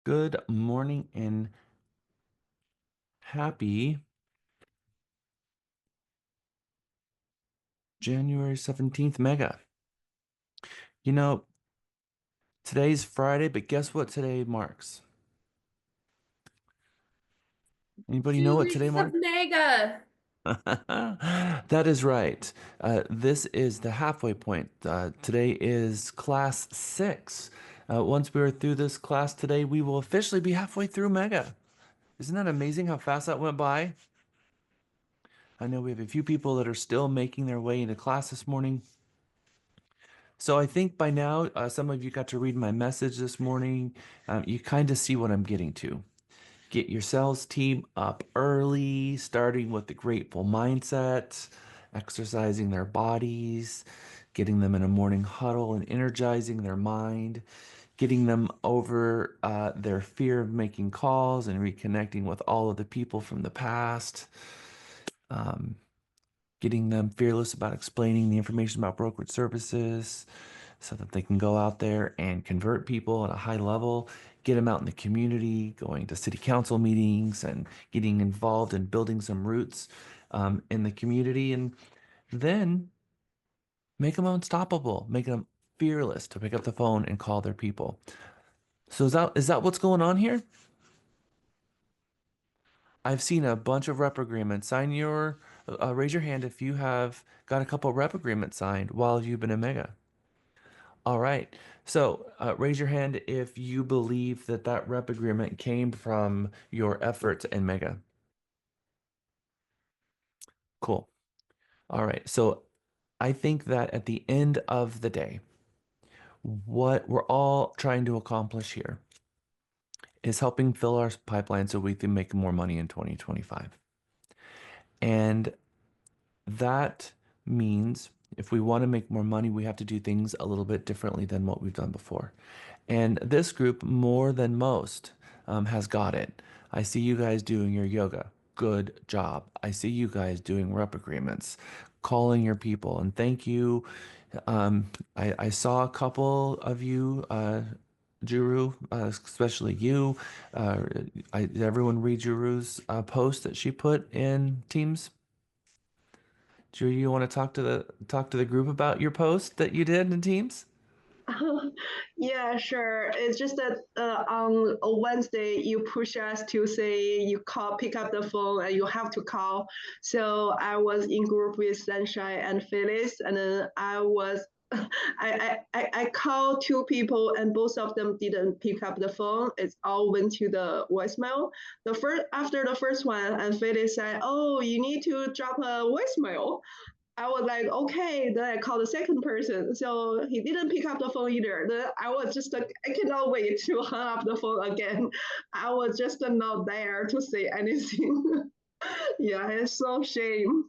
Good morning and happy January 17th, Mega. You know, today's Friday, but guess what today marks? Anybody know Two what today weeks of marks? mega. That is right. This is the halfway point. Today is class six. Once we are through this class today, we will officially be halfway through Mega. Isn't that amazing how fast that went by? I know we have a few people that are still making their way into class this morning. So I think by now, some of you got to read my message this morning. You kind of see what I'm getting to. Get your sales team up early, starting with the grateful mindset, exercising their bodies, getting them in a morning huddle and energizing their mind, getting them over their fear of making calls and reconnecting with all of the people from the past. Um, Getting them fearless about explaining the information about brokerage services so that they can go out there and convert people at a high level, get them out in the community, going to city council meetings and getting involved in building some roots in the community, and then make them unstoppable, make them fearless to pick up the phone and call their people. So is that what's going on here? I've seen a bunch of rep agreements. Raise your hand if you have got a couple rep agreements signed while you've been in Mega. All right. So raise your hand if you believe that that rep agreement came from your efforts in Mega. Cool. All right. So I think that at the end of the day, what we're all trying to accomplish here is helping fill our pipeline so we can make more money in 2025. And that means if we want to make more money, we have to do things a little bit differently than what we've done before. And this group, more than most, has got it. I see you guys doing your yoga. Good job. I see you guys doing rep agreements, calling your people, and thank you. I saw a couple of you, Juru, especially you. Uh, did everyone read Juru's post that she put in Teams? Drew, you want to talk to the group about your post that you did in Teams? Yeah, sure. It's just that on a Wednesday you push us to say you call, pick up the phone, and you have to call. So I was in group with Sunshine and Phyllis, and then I was. I called two people and both of them didn't pick up the phone. It all went to the voicemail. The first after the first one, and Phyllis said, "Oh, you need to drop a voicemail." I was like, okay. Then I called the second person. So he didn't pick up the phone either. Then I was just like, I cannot wait to hang up the phone again. I was just not there to say anything. Yeah, it's so shame.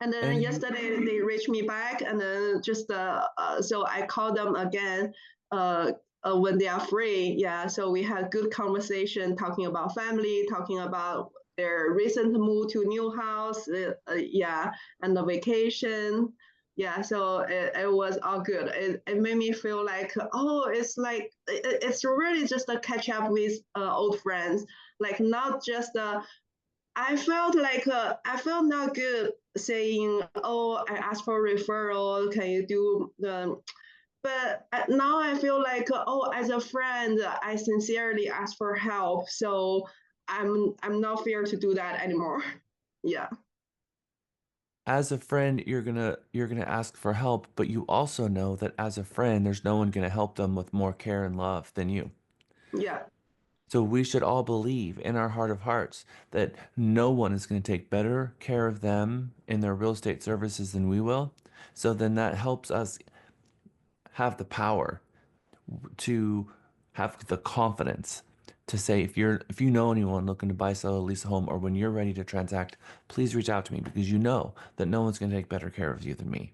And then And you, yesterday they reached me back, and then just so I called them again when they are free. Yeah, so we had good conversation talking about family, talking about their recent move to new house. Yeah, and the vacation. Yeah, so it was all good. It made me feel like, oh, it's like it's really just a catch up with old friends, like not just I felt not good saying, "Oh, I asked for a referral. Can you do the?" But now I feel like, oh, as a friend, I sincerely ask for help. So I'm not fair to do that anymore. Yeah, as a friend, you're gonna ask for help, but you also know that as a friend, there's no one gonna help them with more care and love than you. yeah, So we should all believe in our heart of hearts that no one is going to take better care of them in their real estate services than we will. So then that helps us have the power to have the confidence to say if you know anyone looking to buy, sell, or lease a home, or when you're ready to transact, please reach out to me because you know that no one's going to take better care of you than me.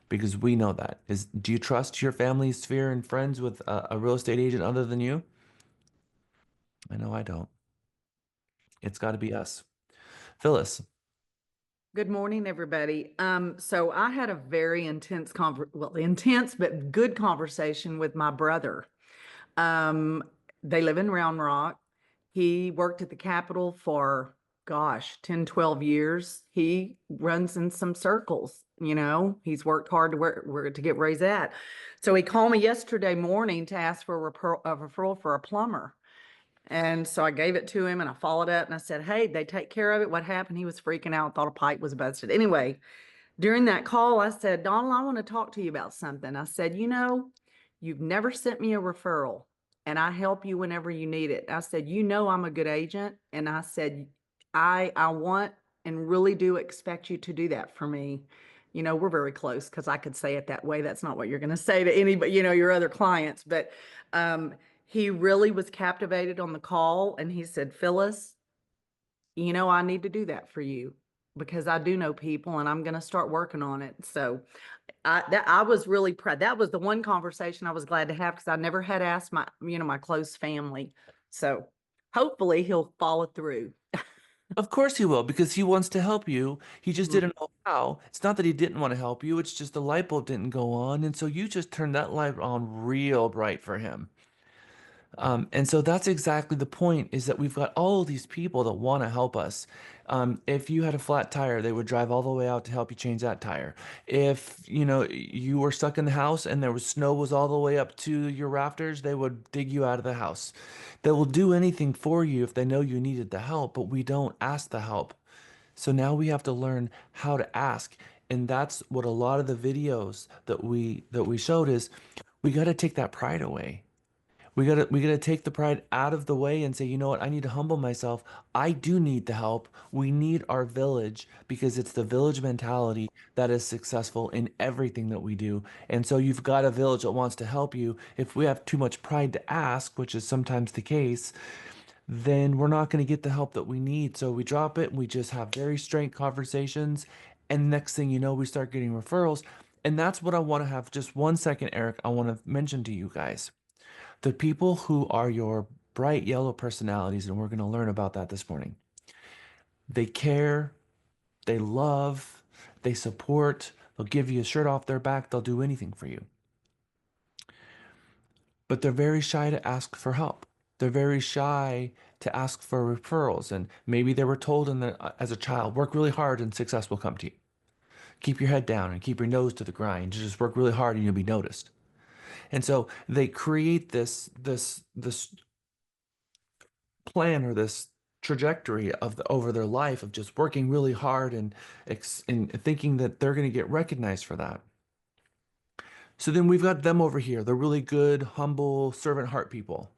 Because we know that. Do you trust your family sphere and friends with a real estate agent other than you? I know I don't. It's got to be us. Phyllis, Good morning, everybody. So I had a very intense but good conversation with my brother. Um, They live in Round Rock. He worked at the Capitol for, gosh, 10, 12 years. He runs in some circles, you know. He's worked hard to get where he's at. So he called me yesterday morning to ask for a referral for a plumber. And so I gave it to him and I followed up and I said, hey, they take care of it. What happened? He was freaking out, thought a pipe was busted. Anyway, during that call, I said, Donald, I want to talk to you about something. I said, you know, you've never sent me a referral and I help you whenever you need it. I said, you know, I'm a good agent. And I said, I want and really do expect you to do that for me. You know, we're very close because I could say it that way. That's not what you're going to say to anybody, you know, your other clients. But he really was captivated on the call and he said, Phyllis, you know, I need to do that for you because I do know people and I'm going to start working on it. So I was really proud. That was the one conversation I was glad to have because I never had asked my, you know, my close family. So hopefully he'll follow through. Of course he will, because he wants to help you. He just Mm. didn't know how. It's not that he didn't want to help you, it's just the light bulb didn't go on. And so you just turned that light on real bright for him. And so that's exactly the point, is that we've got all these people that want to help us. If you had a flat tire, they would drive all the way out to help you change that tire. If, you know, you were stuck in the house and there was snow was all the way up to your rafters, they would dig you out of the house. They will do anything for you if they know you needed the help, but we don't ask the help. So now we have to learn how to ask. And that's what a lot of the videos that we showed is, we got to take that pride away. We gotta take the pride out of the way and say, you know what, I need to humble myself. I do need the help. We need our village, because it's the village mentality that is successful in everything that we do. And so you've got a village that wants to help you. If we have too much pride to ask, which is sometimes the case, then we're not going to get the help that we need. So we drop it and we just have very straight conversations. And next thing you know, we start getting referrals. And that's what I want to have. Just 1 second, Eric, I want to mention to you guys. The people who are your bright yellow personalities, and we're going to learn about that this morning. They care, they love, they support, they'll give you a shirt off their back, they'll do anything for you. But they're very shy to ask for help. They're very shy to ask for referrals. And maybe they were told as a child, work really hard and success will come to you. Keep your head down and keep your nose to the grind. Just work really hard and you'll be noticed. And so they create this plan, or this trajectory over their life of just working really hard and thinking that they're going to get recognized for that. So then we've got them over here, the really good, humble, servant heart people.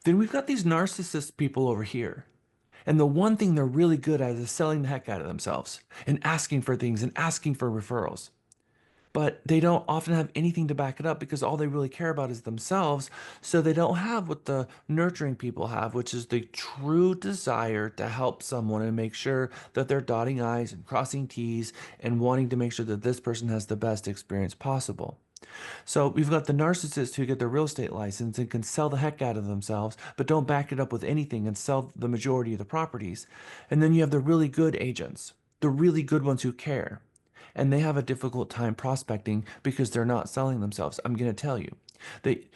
Then we've got these narcissist people over here. And the one thing they're really good at is selling the heck out of themselves and asking for things and asking for referrals. But they don't often have anything to back it up, because all they really care about is themselves. So they don't have what the nurturing people have, which is the true desire to help someone and make sure that they're dotting I's and crossing T's and wanting to make sure that this person has the best experience possible. So we've got the narcissists who get their real estate license and can sell the heck out of themselves, but don't back it up with anything and sell the majority of the properties. And then you have the really good agents, the really good ones who care. And they have a difficult time prospecting because they're not selling themselves. I'm going to tell you, they,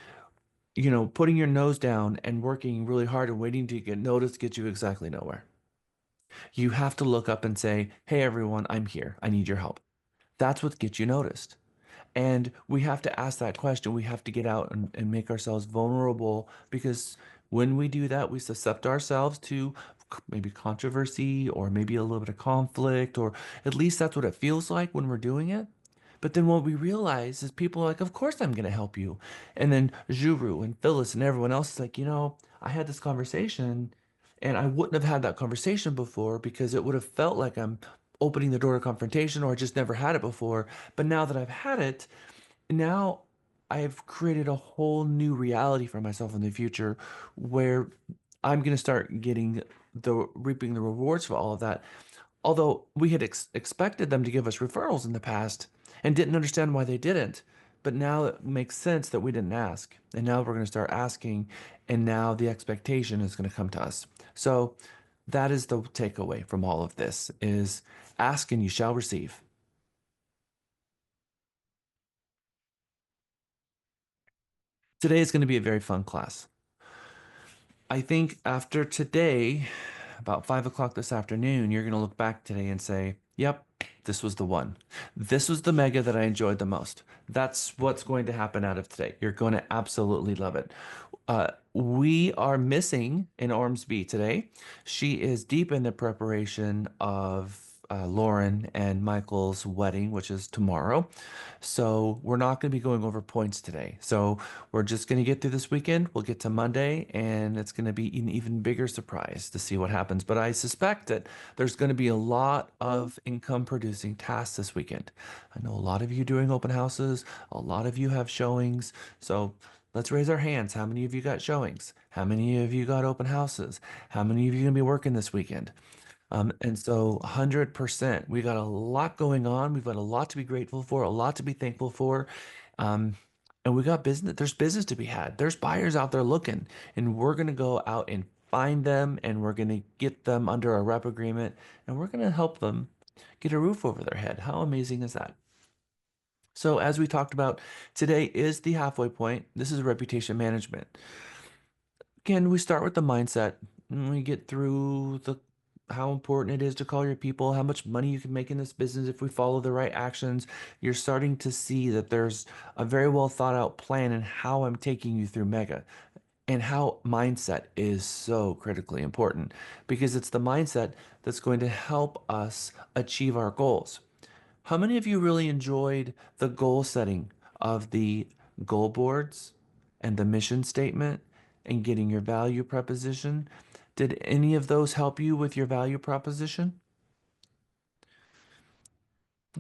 putting your nose down and working really hard and waiting to get noticed gets you exactly nowhere. You have to look up and say, hey, everyone, I'm here. I need your help. That's what gets you noticed. And we have to ask that question. We have to get out and make ourselves vulnerable, because when we do that, we suscept ourselves to maybe controversy or maybe a little bit of conflict, or at least that's what it feels like when we're doing it. But then what we realize is people are like, of course I'm going to help you. And then Juru and Phyllis and everyone else is like, I had this conversation and I wouldn't have had that conversation before because it would have felt like I'm opening the door to confrontation, or I just never had it before. But now that I've had it, now I've created a whole new reality for myself in the future, where I'm going to start reaping the rewards for all of that. Although we had expected them to give us referrals in the past and didn't understand why they didn't. But now it makes sense that we didn't ask. And now we're going to start asking. And now the expectation is going to come to us. So that is the takeaway from all of this, is ask and you shall receive. Today is going to be a very fun class. I think after today, about 5 o'clock this afternoon, you're going to look back today and say, yep, this was the one. This was the mega that I enjoyed the most. That's what's going to happen out of today. You're going to absolutely love it. We are missing in Ormsby today. She is deep in the preparation of Lauren and Michael's wedding, which is tomorrow. So we're not going to be going over points today. So we're just going to get through this weekend. We'll get to Monday, and it's going to be an even bigger surprise to see what happens. But I suspect that there's going to be a lot of income producing tasks this weekend. I know a lot of you doing open houses, a lot of you have showings. So let's raise our hands. How many of you got showings? How many of you got open houses? How many of you going to be working this weekend? And so 100%, we got a lot going on. We've got a lot to be grateful for, a lot to be thankful for. Um, and we got business, there's business to be had. There's buyers out there looking, and we're going to go out and find them, and we're going to get them under a rep agreement, and we're going to help them get a roof over their head. How amazing is that? So, as we talked about, today is the halfway point. This is reputation management. Again, we start with the mindset and we get through the how important it is to call your people, how much money you can make in this business if we follow the right actions. You're starting to see that there's a very well thought out plan and how I'm taking you through mega and how mindset is so critically important because it's the mindset that's going to help us achieve our goals. How many of you really enjoyed the goal setting of the goal boards and the mission statement and getting your value proposition? Did any of those help you with your value proposition?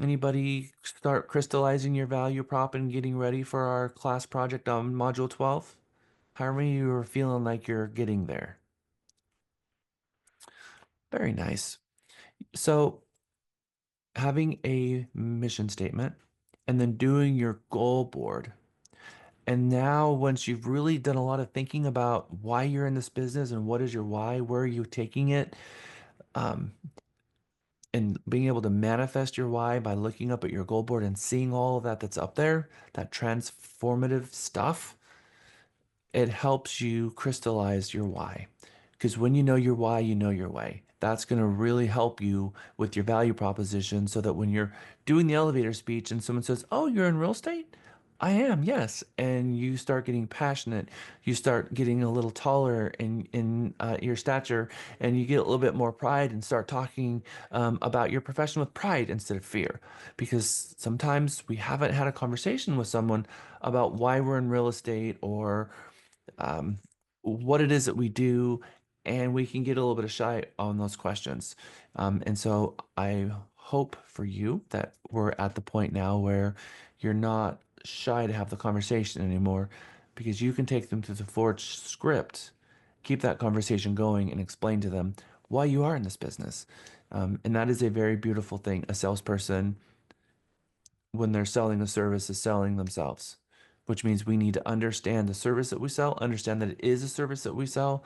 Anybody start crystallizing your value prop and getting ready for our class project on Module 12? How many of you are feeling like you're getting there? Very nice. So, having a mission statement and then doing your goal board. And now, once you've really done a lot of thinking about why you're in this business and what is your why, where are you taking it, um, and being able to manifest your why by looking up at your goal board and seeing all of that that's up there, that transformative stuff, it helps you crystallize your why. Because when you know your why, you know your way. That's going to really help you with your value proposition so that when you're doing the elevator speech and someone says, oh, you're in real estate? I am, yes. And you start getting passionate. You start getting a little taller in your stature, and you get a little bit more pride and start talking about your profession with pride instead of fear. Because sometimes we haven't had a conversation with someone about why we're in real estate or um, what it is that we do, and we can get a little bit of shy on those questions. And so I hope for you that we're at the point now where you're not shy to have the conversation anymore because you can take them to the forged script, keep that conversation going, and explain to them why you are in this business. And that is a very beautiful thing. A salesperson, when they're selling a service, is selling themselves, which means we need to understand the service that we sell, understand that it is a service that we sell,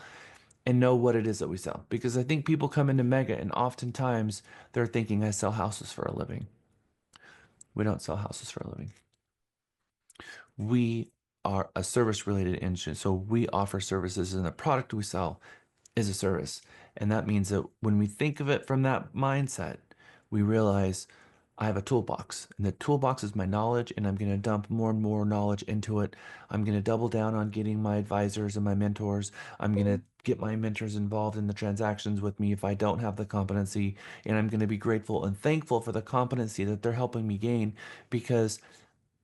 and know what it is that we sell. Because I think people come into Mega and oftentimes they're thinking, I sell houses for a living. We don't sell houses for a living. We are a service related industry. So we offer services, and the product we sell is a service. And that means that when we think of it from that mindset, we realize I have a toolbox, and the toolbox is my knowledge, and I'm going to dump more and more knowledge into it. I'm going to double down on getting my advisors and my mentors. I'm going to get my mentors involved in the transactions with me if I don't have the competency, and I'm going to be grateful and thankful for the competency that they're helping me gain because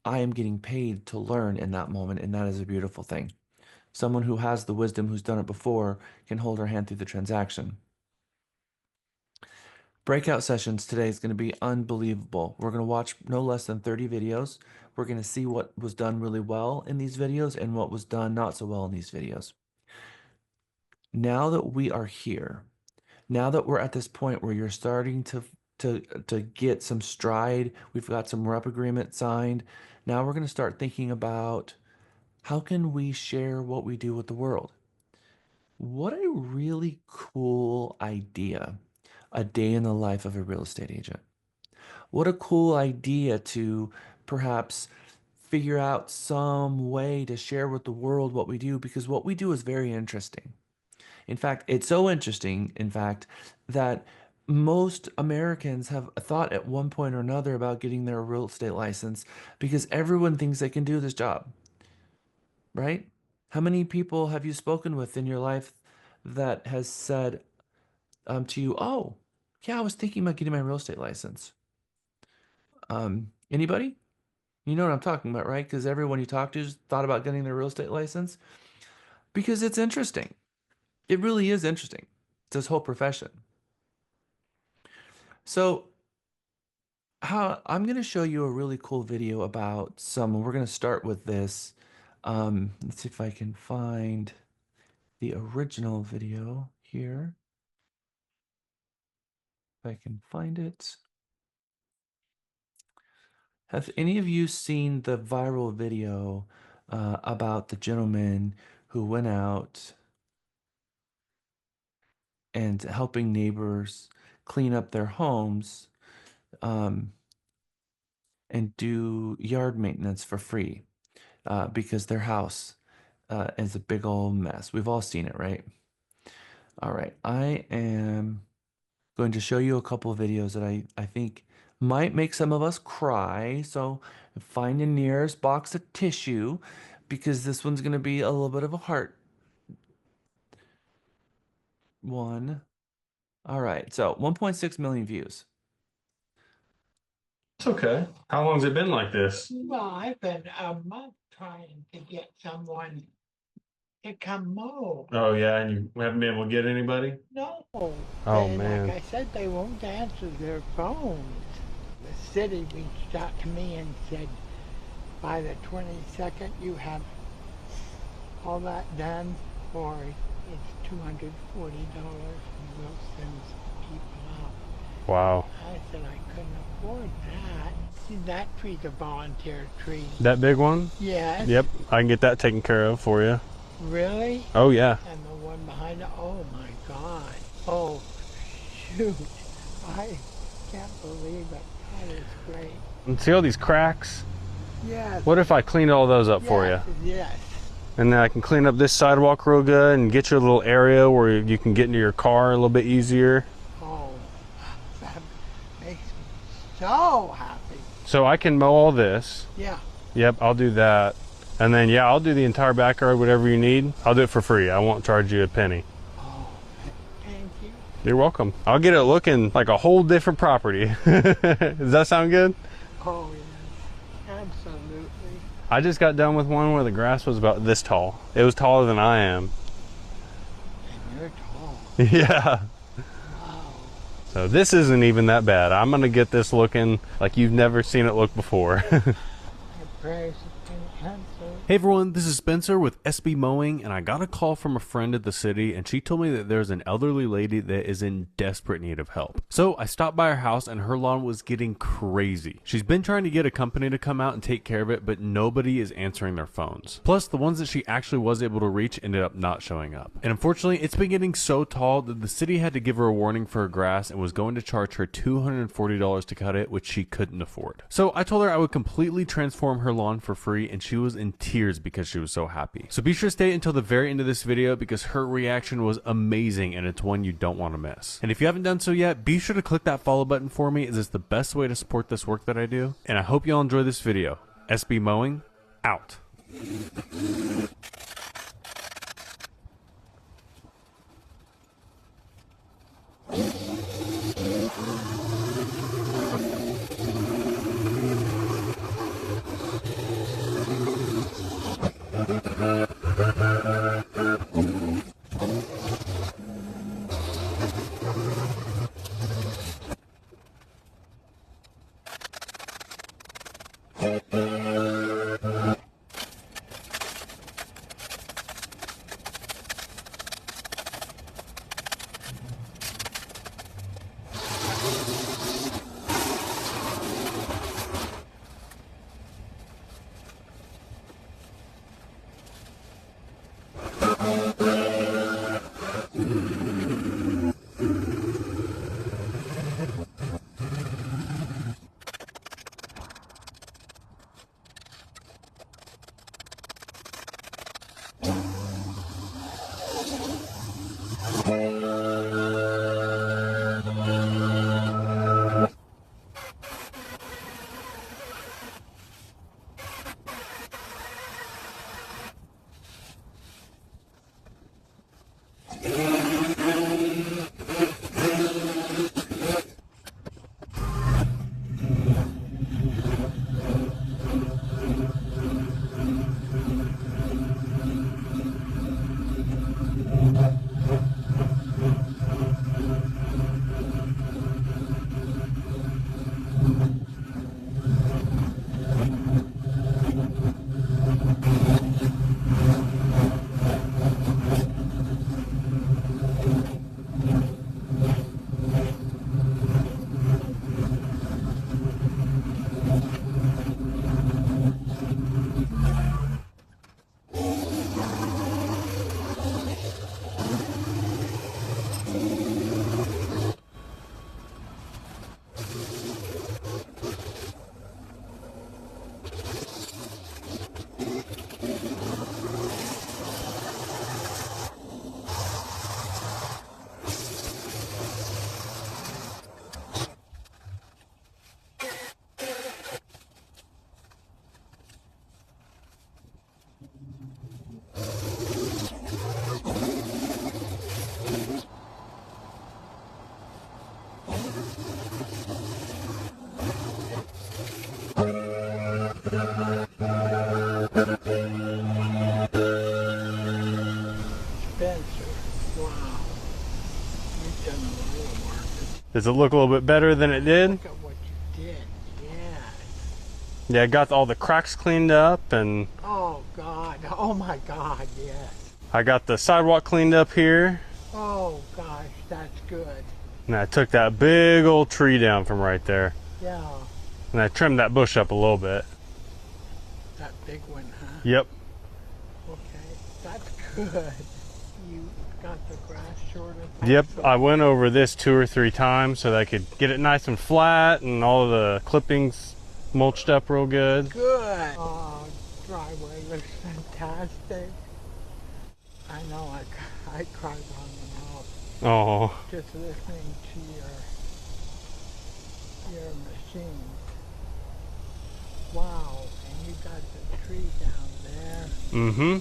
I am getting paid to learn in that moment, and that is a beautiful thing. Someone who has the wisdom, who's done it before, can hold our hand through the transaction. Breakout sessions today is going to be unbelievable. We're going to watch no less than 30 videos. We're going to see what was done really well in these videos and what was done not so well in these videos. Now that we are here, now that we're at this point where you're starting to get some stride, we've got some rep agreement signed. Now we're going to start thinking about how can we share what we do with the world? What a really cool idea. A day in the life of a real estate agent. What a cool idea to perhaps figure out some way to share with the world what we do because what we do is very interesting. In fact, it's so interesting, in fact, that most Americans have thought at one point or another about getting their real estate license because everyone thinks they can do this job, right? How many people have you spoken with in your life that has said to you, "Oh, yeah, I was thinking about getting my real estate license." Anybody? You know what I'm talking about, right? Because everyone you talk to thought about getting their real estate license because it's interesting. It really is interesting. This whole profession. So, how I'm going to show you a really cool video about some. We're going to start with this. Let's see if I can find the original video here. If I can find it. Have any of you seen the viral video about the gentleman who went out and helping neighbors clean up their homes and do yard maintenance for free because their house is a big old mess? We've all seen it, right? All right, I am going to show you a couple of videos that I think might make some of us cry. So find the nearest box of tissue because this one's going to be a little bit of a heart one. All right, so 1.6 million views. It's okay. How long has it been like this? Well, I've been a month trying to get someone to come mow. Oh yeah, and you haven't been able to get anybody? No. Oh, And man. like I said, they won't answer their phones. The city reached out to me and said, by the 22nd, you have all that done, or it's $240 and we'll send some people out. Wow. I said I couldn't afford that. See, that tree's a volunteer tree. That big one? Yes. Yep, I can get that taken care of for you. Really? Oh yeah. And the one behind it, oh my God. Oh, shoot. I can't believe it. That is great. And see all these cracks? Yes. What if I cleaned all those up for you? Yes. And then I can clean up this sidewalk real good and get you a little area where you can get into your car a little bit easier. Oh, that makes me so happy. So I can mow all this. Yeah. Yep, I'll do that. And then yeah, I'll do the entire backyard, whatever you need. I'll do it for free. I won't charge you a penny. Oh, thank you. You're welcome. I'll get it looking like a whole different property. Does that sound good? Oh, yes. Absolutely. I just got done with one where the grass was about this tall. It was taller than I am. And you're tall. Yeah. Wow. So this isn't even that bad. I'm gonna get this looking like you've never seen it look before. Your prayers have been answered. Hey everyone, this is Spencer with SB Mowing, and I got a call from a friend at the city, and she told me that there's an elderly lady that is in desperate need of help. So I stopped by her house, and her lawn was getting crazy. She's been trying to get a company to come out and take care of it, but nobody is answering their phones. Plus, the ones that she actually was able to reach ended up not showing up. And unfortunately, it's been getting so tall that the city had to give her a warning for her grass and was going to charge her $240 to cut it, which she couldn't afford. So I told her I would completely transform her lawn for free, and she was in tears because she was so happy. So be sure to stay until the very end of this video because her reaction was amazing and it's one you don't want to miss. And if you haven't done so yet, be sure to click that follow button for me, as it's the best way to support this work that I do. And I hope you all enjoy this video. SB Mowing, out. done a little work. Does it look a little bit better than it did? Look at what you did. Yes. Yeah, I got all the cracks cleaned up, and Oh God. Oh my God. Yes. I got the sidewalk cleaned up here. Oh gosh, that's good. And I took that big old tree down from right there. Yeah. And I trimmed that bush up a little bit. That big one, huh? Yep. Okay. That's good. You got the grass shorter. Yep, I went over this 2 or 3 times so that I could get it nice and flat and all of the clippings mulched up real good. Good. Oh, driveway looks fantastic. I know I cried on the mouth Oh, just listening to your machine. Wow, and you got the tree down there. mm-hmm.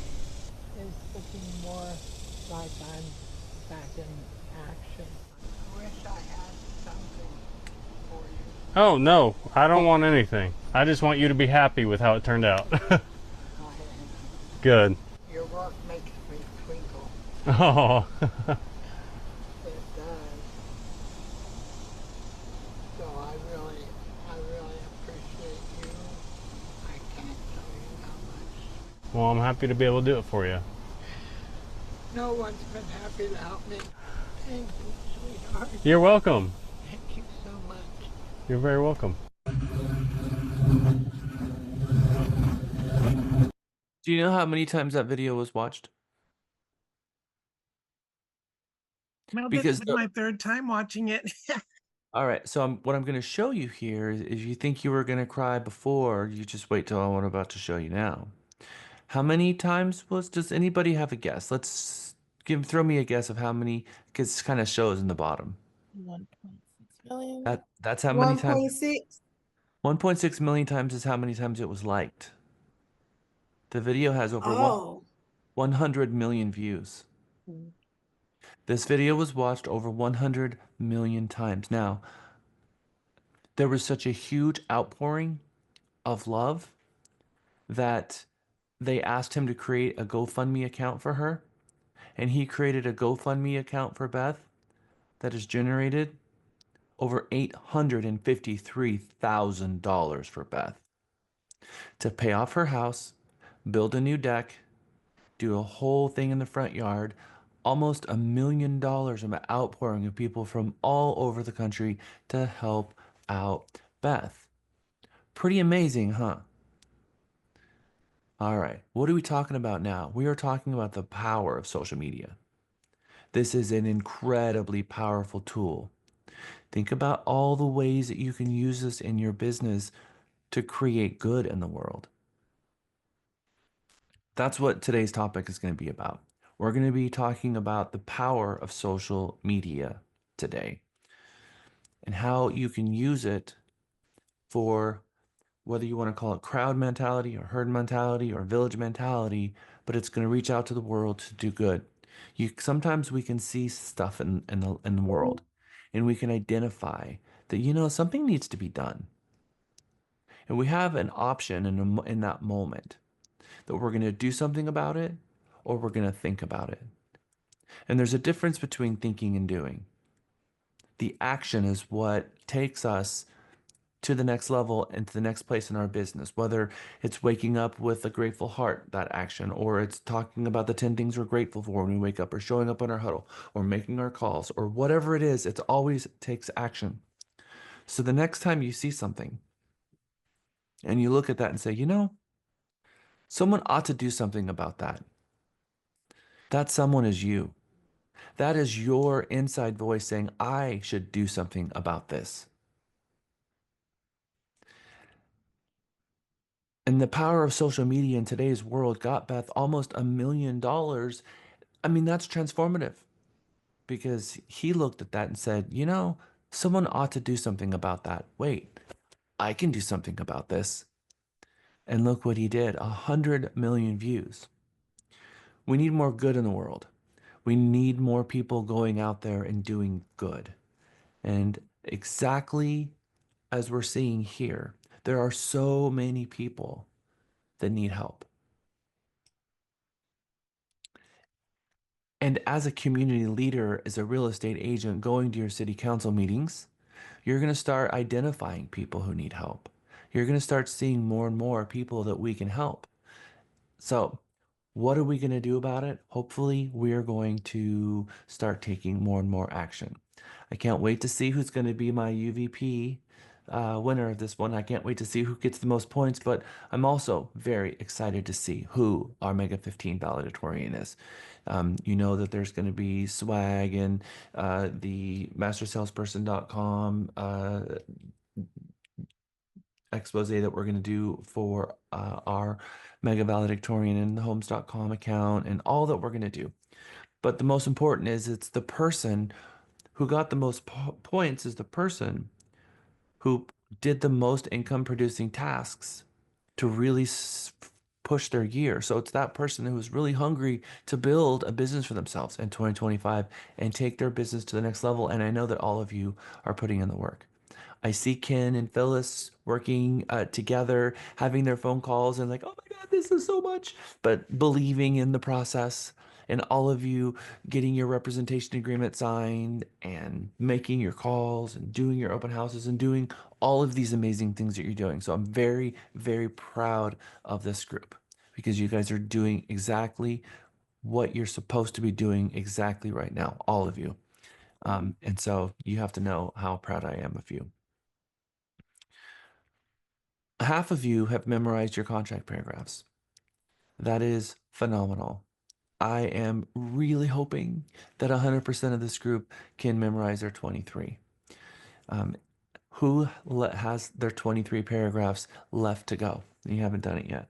It's looking more like I'm back in action. I wish I had something for you. Oh, no, I don't want anything. I just want you to be happy with how it turned out. Good. Your work makes me twinkle. Oh, It does. So I really appreciate you. I can't tell you how much. well, I'm happy to be able to do it for you. No one's been happy to help me. Thank you, sweetheart. You're welcome. Thank you so much. You're very welcome. Do you know how many times that video was watched? Well, this Because is my third time watching it. all right, so what I'm going to show you here is you think you were going to cry before, you just wait till what I'm about to show you now. How many times does anybody have a guess? Let's throw me a guess of how many, because it kind of shows in the bottom. 1.6 million. That's how many times. 1.6. 1.6 million times is how many times it was liked. The video has over Oh. 100 million views. This video was watched over 100 million times. Now, there was such a huge outpouring of love that they asked him to create a GoFundMe account for her, and he created a GoFundMe account for Beth that has generated over $853,000 for Beth to pay off her house, build a new deck, do a whole thing in the front yard. Almost $1 million of outpouring of people from all over the country to help out Beth. Pretty amazing, huh? All right, what are we talking about now? We are talking about the power of social media. This is an incredibly powerful tool. Think about all the ways that you can use this in your business to create good in the world. That's what today's topic is going to be about. We're going to be talking about the power of social media today and how you can use it for whether you want to call it crowd mentality or herd mentality or village mentality, but it's going to reach out to the world to do good. Sometimes we can see stuff in the world and we can identify that, something needs to be done. And we have an option in that moment that we're going to do something about it or we're going to think about it. And there's a difference between thinking and doing. The action is what takes us to the next level and to the next place in our business, whether it's waking up with a grateful heart, that action, or it's talking about the 10 things we're grateful for when we wake up, or showing up on our huddle, or making our calls, or whatever it is, it always takes action. So the next time you see something and you look at that and say, someone ought to do something about that. That someone is you. That is your inside voice saying, I should do something about this. And the power of social media in today's world got Beth almost $1 million. I mean, that's transformative because he looked at that and said, someone ought to do something about that. Wait, I can do something about this. And look what he did, 100 million views. We need more good in the world. We need more people going out there and doing good. And exactly as we're seeing here, there are so many people that need help. And as a community leader, as a real estate agent going to your city council meetings, you're going to start identifying people who need help. You're going to start seeing more and more people that we can help. So, what are we going to do about it? Hopefully, we're going to start taking more and more action. I can't wait to see who's going to be my UVP winner of this one. I can't wait to see who gets the most points, but I'm also very excited to see who our Mega 15 valedictorian is. You know that there's going to be swag and the mastersalesperson.com expose that we're going to do for our Mega Valedictorian and the Homes.com account and all that we're going to do. But the most important is it's the person who got the most points is the person who did the most income producing tasks to really push their year. So it's that person who is really hungry to build a business for themselves in 2025 and take their business to the next level. And I know that all of you are putting in the work. I see Ken and Phyllis working together, having their phone calls and like, oh my God, this is so much, but believing in the process and all of you getting your representation agreement signed and making your calls and doing your open houses and doing all of these amazing things that you're doing. So I'm very, very proud of this group because you guys are doing exactly what you're supposed to be doing exactly right now, all of you. And so you have to know how proud I am of you. Half of you have memorized your contract paragraphs. That is phenomenal. I am really hoping that 100% of this group can memorize their 23. Um, who has their 23 paragraphs left to go? You haven't done it yet.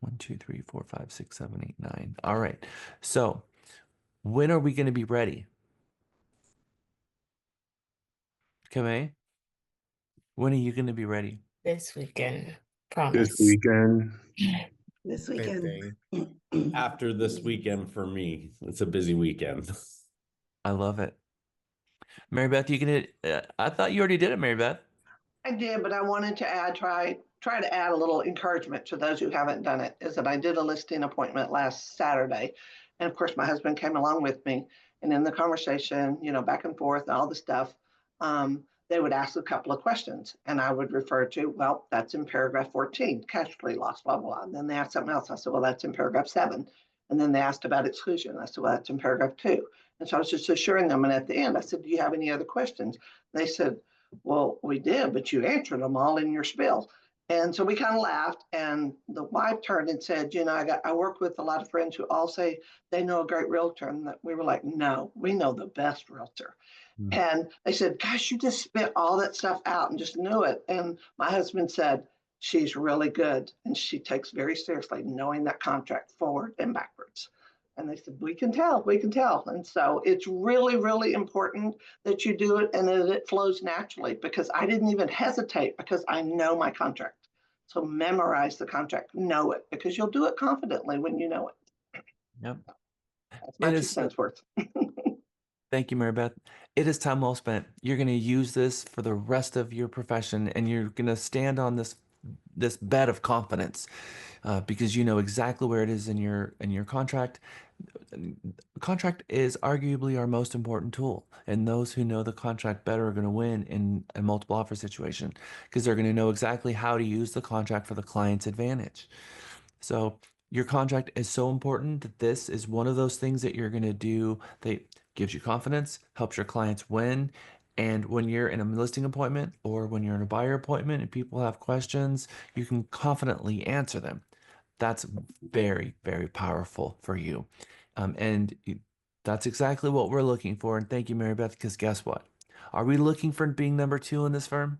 1, 2, 3, 4, 5, 6, 7, 8, 9. All right. So when are we going to be ready? Kame, when are you going to be ready? This weekend. This Promise. weekend, This same weekend. thing. After this weekend for me, it's a busy weekend. I love it. Mary Beth, you can. I thought you already did it, Mary Beth. I did, but I wanted to try to add a little encouragement to those who haven't done it. Is that I did a listing appointment last Saturday, and of course my husband came along with me. And in the conversation, back and forth, and all the stuff, they would ask a couple of questions, and I would refer to, well, that's in paragraph 14, casualty loss, blah blah. And then they asked something else. I said, well, that's in paragraph 7. And then they asked about exclusion. I said, well, that's in paragraph 2. And so I was just assuring them. And at the end, I said, do you have any other questions? They said, well, we did, but you answered them all in your spiel. And so we kind of laughed. And the wife turned and said, I work with a lot of friends who all say they know a great realtor. And we were like, no, we know the best realtor. And they said, gosh, you just spit all that stuff out and just knew it. And my husband said, she's really good. And she takes very seriously knowing that contract forward and backwards. And they said, we can tell, we can tell. And so it's really, really important that you do it and that it flows naturally, because I didn't even hesitate because I know my contract. So memorize the contract, know it, because you'll do it confidently when you know it. Yep. That's my It 2 is. cents worth. Thank you, Mary Beth. It is time well spent. You're going to use this for the rest of your profession, and you're going to stand on this bed of confidence because you know exactly where it is in your contract. Contract is arguably our most important tool, and those who know the contract better are going to win in a multiple offer situation because they're going to know exactly how to use the contract for the client's advantage. So your contract is so important that this is one of those things that you're going to do that gives you confidence, helps your clients win. And when you're in a listing appointment or when you're in a buyer appointment and people have questions, you can confidently answer them. That's very, very powerful for you. And that's exactly what we're looking for. And thank you, Mary Beth, because guess what? Are we looking for being number 2 in this firm?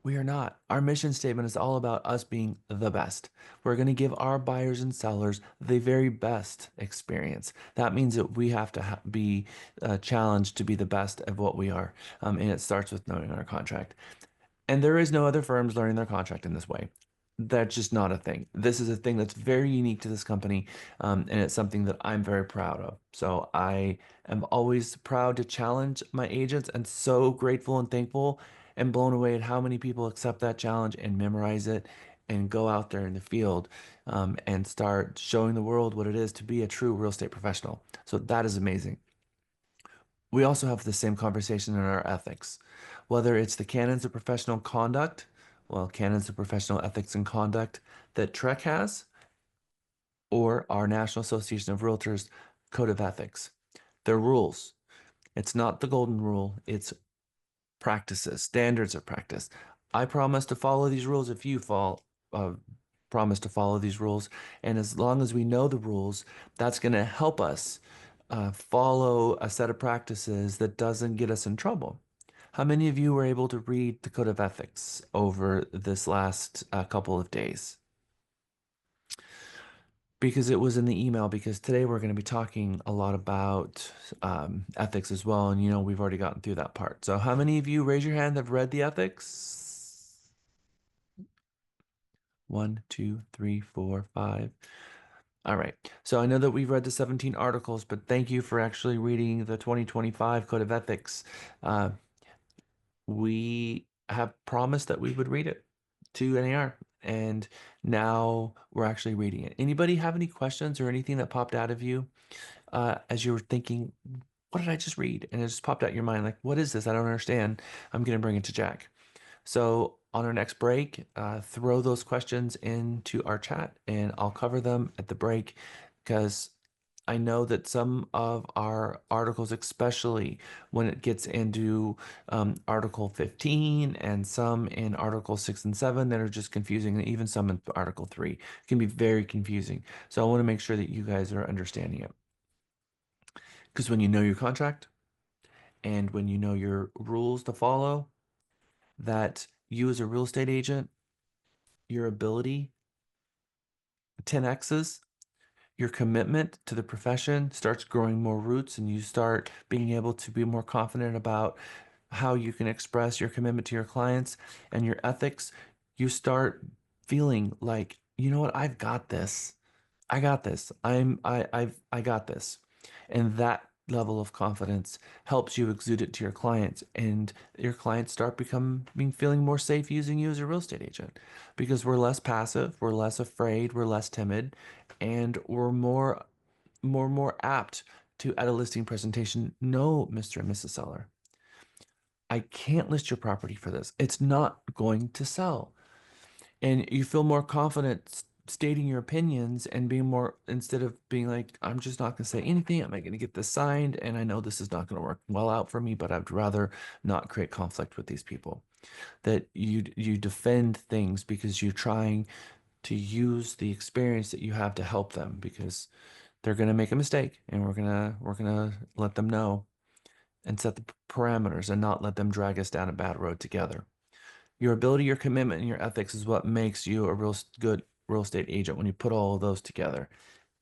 We are not. Our mission statement is all about us being the best. We're going to give our buyers and sellers the very best experience. That means that we have to be challenged to be the best of what we are. And it starts with knowing our contract. And there is no other firms learning their contract in this way. That's just not a thing. This is a thing that's very unique to this company, and it's something that I'm very proud of. So I am always proud to challenge my agents and so grateful and thankful and blown away at how many people accept that challenge and memorize it and go out there in the field and start showing the world what it is to be a true real estate professional. So that is amazing. We also have the same conversation in our ethics, whether it's the canons of professional conduct, well, canons of professional ethics and conduct that Trek has, or our National Association of Realtors Code of Ethics. They're rules. It's not the golden rule, it's practices, standards of practice. I promise to follow these rules if you promise to follow these rules. And as long as we know the rules, that's going to help us follow a set of practices that doesn't get us in trouble. How many of you were able to read the Code of Ethics over this last couple of days? Because it was in the email, because today we're going to be talking a lot about ethics as well. And, we've already gotten through that part. So how many of you, raise your hand, have read the ethics? 1, 2, 3, 4, 5. All right. So I know that we've read the 17 articles, but thank you for actually reading the 2025 Code of Ethics. We have promised that we would read it to NAR, and now we're actually reading it. Anybody have any questions or anything that popped out of you as you were thinking, what did I just read? And it just popped out in your mind, like, what is this? I don't understand. I'm going to bring it to Jack. So on our next break, throw those questions into our chat and I'll cover them at the break, because I know that some of our articles, especially when it gets into Article 15 and some in Article 6 and 7 that are just confusing, and even some in Article 3 can be very confusing. So I want to make sure that you guys are understanding it. Because when you know your contract and when you know your rules to follow, that you as a real estate agent, your ability 10x's, your commitment to the profession starts growing more roots, and you start being able to be more confident about how you can express your commitment to your clients and your ethics. You start feeling like, you know what, I've got this. I got this. I got this. And that level of confidence helps you exude it to your clients, and your clients start becoming feeling more safe using you as a real estate agent, because we're less passive, we're less afraid, we're less timid, and we're more apt to, at a listing presentation, no, Mr. and Mrs. Seller, I can't list your property for this. It's not going to sell. And you feel more confident stating your opinions and being more, instead of being like, I'm just not going to say anything. I'm not going to get this signed. And I know this is not going to work well out for me, but I'd rather not create conflict with these people. That you defend things because you're trying to use the experience that you have to help them, because they're going to make a mistake, and we're going to let them know and set the parameters and not let them drag us down a bad road together. Your ability, your commitment, and your ethics is what makes you a good real estate agent. When you put all of those together,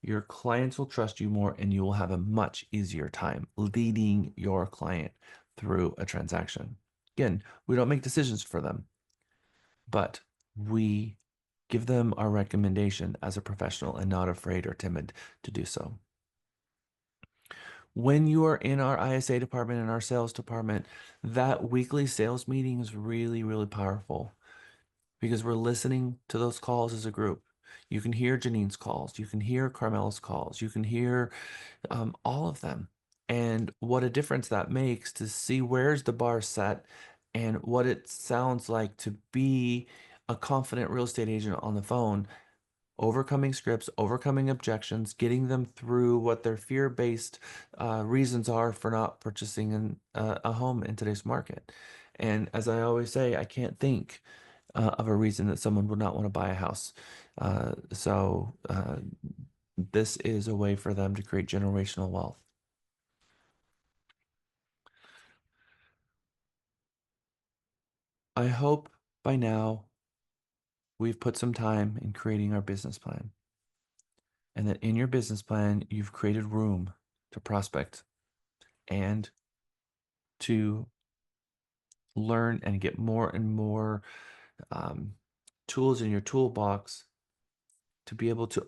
your clients will trust you more, and you will have a much easier time leading your client through a transaction. Again, we don't make decisions for them, but we give them our recommendation as a professional and not afraid or timid to do so. When you are in our ISA department and our sales department, that weekly sales meeting is really, really powerful, because we're listening to those calls as a group. You can hear Janine's calls, you can hear Carmela's calls, you can hear all of them, and what a difference that makes to see where's the bar set and what it sounds like to be a confident real estate agent on the phone, overcoming scripts, overcoming objections, getting them through what their fear-based reasons are for not purchasing a home in today's market. And as I always say, I can't think of a reason that someone would not want to buy a house. So this is a way for them to create generational wealth. I hope by now we've put some time in creating our business plan, and that in your business plan, you've created room to prospect and to learn and get more and more tools in your toolbox to be able to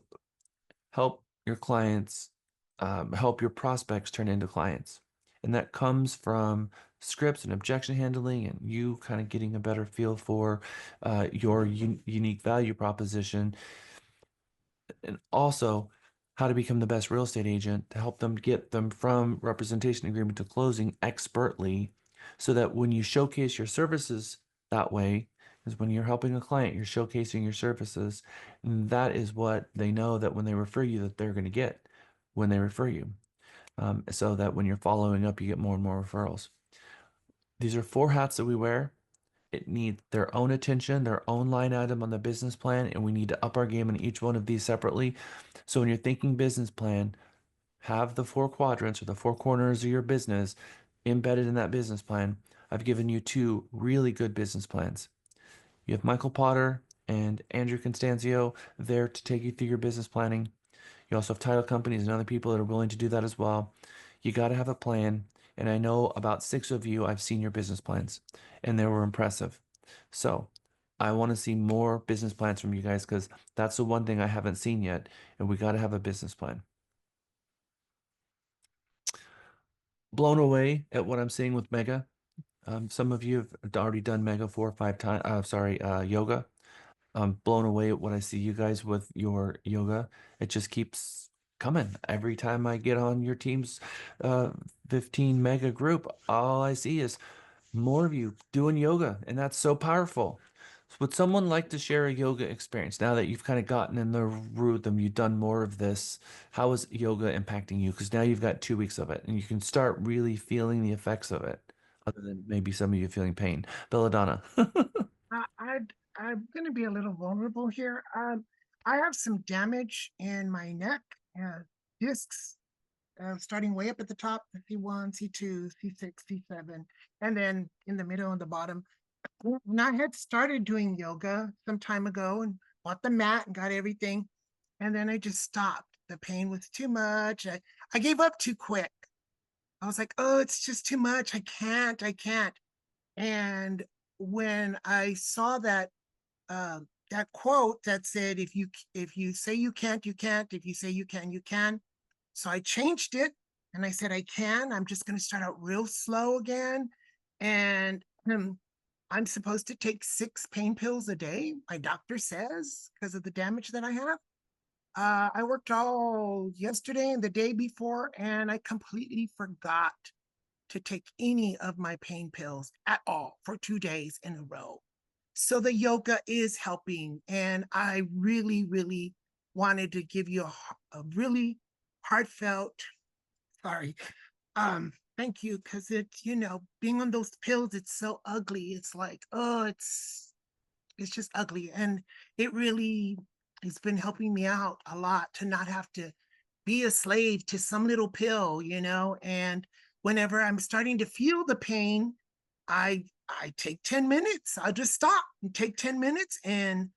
help your clients, help your prospects turn into clients. And that comes from scripts and objection handling, and you kind of getting a better feel for your unique value proposition, and also how to become the best real estate agent to help them get them from representation agreement to closing expertly, so that when you showcase your services that way, is when you're helping a client, you're showcasing your services, and that is what they know that when they refer you that they're going to get when they refer you, so that when you're following up, you get more and more referrals. These are 4 hats that we wear. It needs their own attention, their own line item on the business plan, and we need to up our game in each one of these separately. So when you're thinking business plan, have the 4 quadrants or the 4 corners of your business embedded in that business plan. I've given you 2 really good business plans. You have Michael Potter and Andrew Constanzio there to take you through your business planning. You also have title companies and other people that are willing to do that as well. You got to have a plan. And I know about 6 of you, I've seen your business plans and they were impressive. So I want to see more business plans from you guys because that's the one thing I haven't seen yet. And we got to have a business plan. Blown away at what I'm seeing with Mega. Some of you have already done Mega 4 or 5 times. Yoga. I'm blown away at what I see you guys with your yoga. It just keeps coming. Every time I get on your team's uh, 15 mega group, all I see is more of you doing yoga, and that's so powerful. So would someone like to share a yoga experience now that you've kind of gotten in the rhythm, you've done more of this? How is yoga impacting you? Because now you've got 2 weeks of it, and you can start really feeling the effects of it, other than maybe some of you feeling pain. Belladonna. I'm going to be a little vulnerable here. I have some damage in my neck, discs, starting way up at the top, C1, C2, C6, C7, and then in the middle and the bottom. When I had started doing yoga some time ago and bought the mat and got everything, and then I just stopped. The pain was too much. I gave up too quick. I was like, oh, it's just too much. I can't. And when I saw that quote that said, if you say you can't, you can't. If you say you can, you can. So I changed it and I said, I can. I'm just going to start out real slow again. And I'm supposed to take 6 pain pills a day, my doctor says, because of the damage that I have. I worked all yesterday and the day before, and I completely forgot to take any of my pain pills at all for 2 days in a row. So the yoga is helping. And I really, really wanted to give you a really heartfelt, sorry, thank you. Cause it's, being on those pills, it's so ugly. It's like, oh, it's just ugly. And it really has been helping me out a lot to not have to be a slave to some little pill, and whenever I'm starting to feel the pain, I take 10 minutes. I'll just stop and take 10 minutes and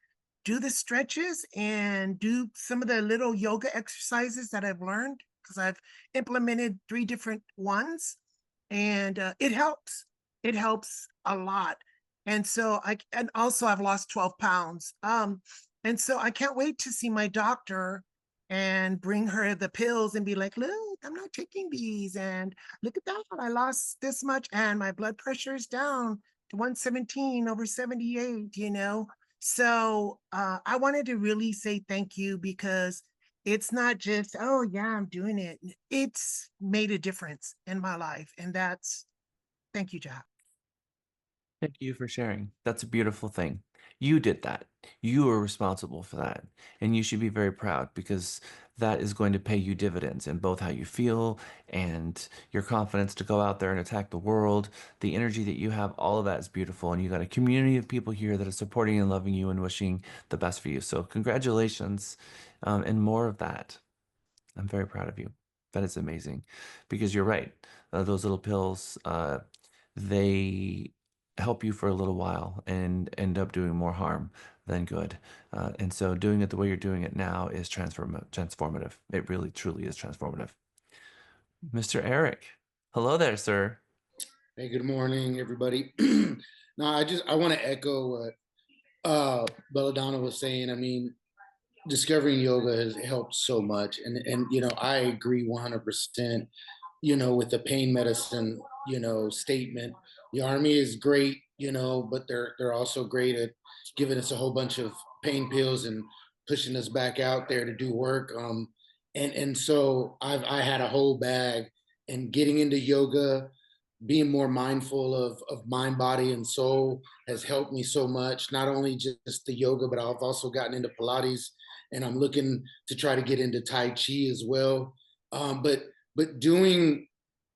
do the stretches and do some of the little yoga exercises that I've learned because I've implemented 3 different ones, and it helps. It helps a lot. And also I've lost 12 pounds. And so I can't wait to see my doctor and bring her the pills and be like, look, I'm not taking these. And look at that. I lost this much and my blood pressure is down to 117 over 78. So I wanted to really say thank you because it's not just, oh, yeah, I'm doing it. It's made a difference in my life. And thank you, Jack. Thank you for sharing. That's a beautiful thing. You did that. You were responsible for that. And you should be very proud because that is going to pay you dividends in both how you feel and your confidence to go out there and attack the world. The energy that you have, all of that is beautiful. And you got a community of people here that are supporting and loving you and wishing the best for you. So, congratulations, and more of that. I'm very proud of you. That is amazing because you're right. Those little pills, they help you for a little while and end up doing more harm than good. And so doing it the way you're doing it now is transformative. It really, truly is transformative. Mr. Eric, hello there, sir. Hey, good morning, everybody. No, I want to echo what Belladonna was saying. I mean, discovering yoga has helped so much, and I agree 100%. with the pain medicine, statement. The Army is great, but they're also great at giving us a whole bunch of pain pills and pushing us back out there to do work. And so I had a whole bag, and getting into yoga, being more mindful of mind, body, and soul has helped me so much. Not only just the yoga, but I've also gotten into Pilates, and I'm looking to try to get into Tai Chi as well. But doing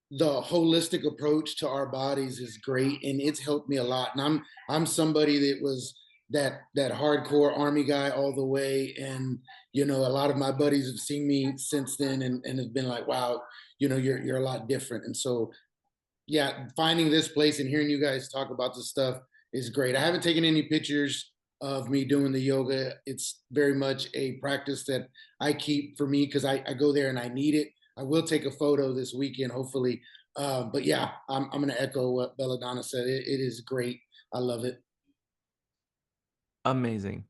the holistic approach to our bodies is great, and it's helped me a lot. And I'm somebody that was that hardcore Army guy all the way, and a lot of my buddies have seen me since then, and have been like, wow, you're a lot different. And so yeah, finding this place and hearing you guys talk about this stuff is great. I haven't taken any pictures of me doing the yoga. It's very much a practice that I keep for me because I go there and I need it. I will take a photo this weekend, hopefully. But yeah, I'm going to echo what Belladonna said. It is great. I love it. Amazing.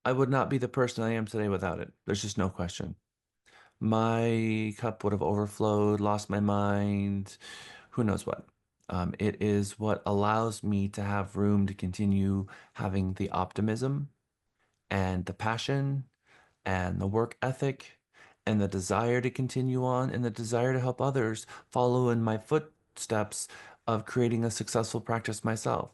I would not be the person I am today without it. There's just no question. My cup would have overflowed, lost my mind, who knows what. It is what allows me to have room to continue having the optimism and the passion and the work ethic and the desire to continue on and the desire to help others follow in my footsteps of creating a successful practice myself.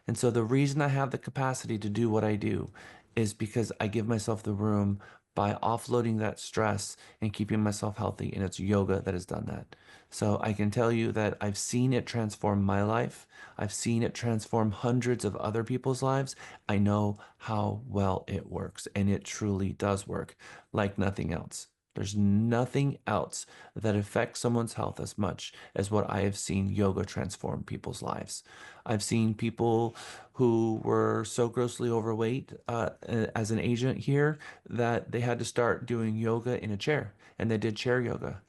And so the reason I have the capacity to do what I do is because I give myself the room by offloading that stress and keeping myself healthy. And it's yoga that has done that. So I can tell you that I've seen it transform my life. I've seen it transform hundreds of other people's lives. I know how well it works, and it truly does work like nothing else. There's nothing else that affects someone's health as much as what I have seen yoga transform people's lives. I've seen people who were so grossly overweight as an agent here that they had to start doing yoga in a chair, and they did chair yoga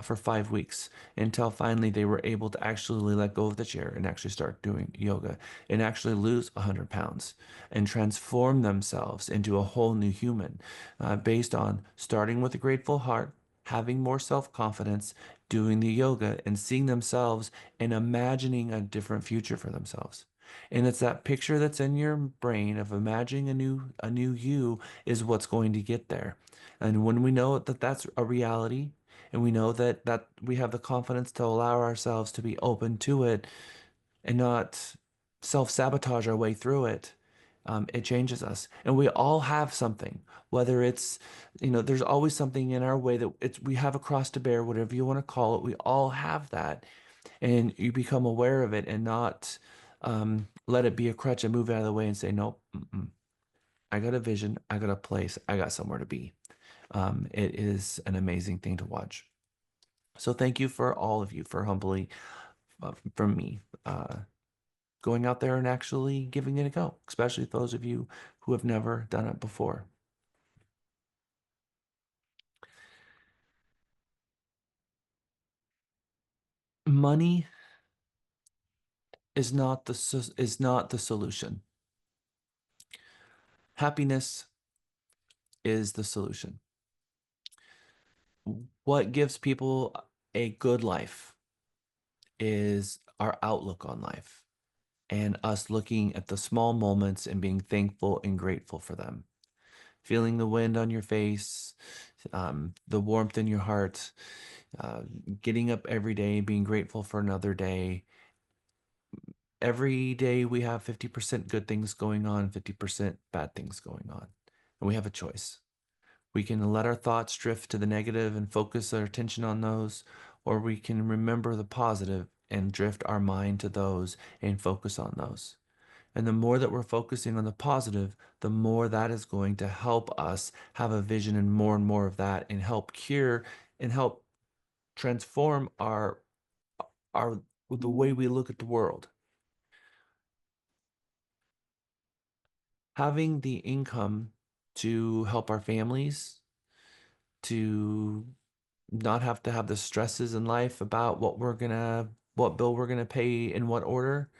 for 5 weeks until finally they were able to actually let go of the chair and actually start doing yoga and actually lose 100 pounds and transform themselves into a whole new human based on starting with a grateful heart, having more self confidence, doing the yoga, and seeing themselves and imagining a different future for themselves. And it's that picture that's in your brain of imagining a new you is what's going to get there. And when we know that that's a reality, and we know that we have the confidence to allow ourselves to be open to it and not self-sabotage our way through it, it changes us. And we all have something, whether it's, there's always something in our way that we have a cross to bear, whatever you want to call it. We all have that. And you become aware of it and not let it be a crutch and move out of the way and say, nope, I got a vision, I got a place, I got somewhere to be. It is an amazing thing to watch. So thank you for all of you for humbly, from me, going out there and actually giving it a go, especially those of you who have never done it before. Money is not the solution. Happiness is the solution. What gives people a good life is our outlook on life and us looking at the small moments and being thankful and grateful for them. Feeling the wind on your face, the warmth in your heart, uh, getting up every day, being grateful for another day. Every day we have 50% good things going on, 50% bad things going on. And we have a choice. We can let our thoughts drift to the negative and focus our attention on those, or we can remember the positive and drift our mind to those and focus on those. And the more that we're focusing on the positive, the more that is going to help us have a vision and more of that and help cure and help transform our the way we look at the world. Having the income to help our families, to not have to have the stresses in life about what bill we're gonna pay in what order,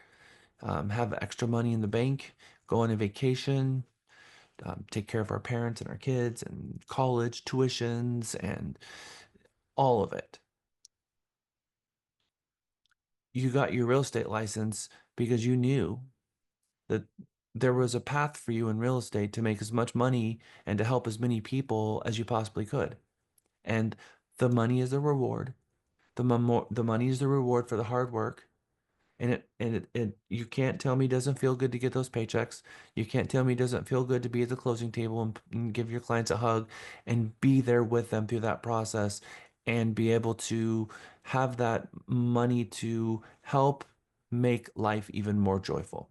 have extra money in the bank, go on a vacation, take care of our parents and our kids and college tuitions and all of it. you got your real estate license because you knew that there was a path for you in real estate to make as much money and to help as many people as you possibly could. And the money is the reward. The money is the reward for the hard work. And you can't tell me it doesn't feel good to get those paychecks. You can't tell me it doesn't feel good to be at the closing table and give your clients a hug and be there with them through that process and be able to have that money to help make life even more joyful.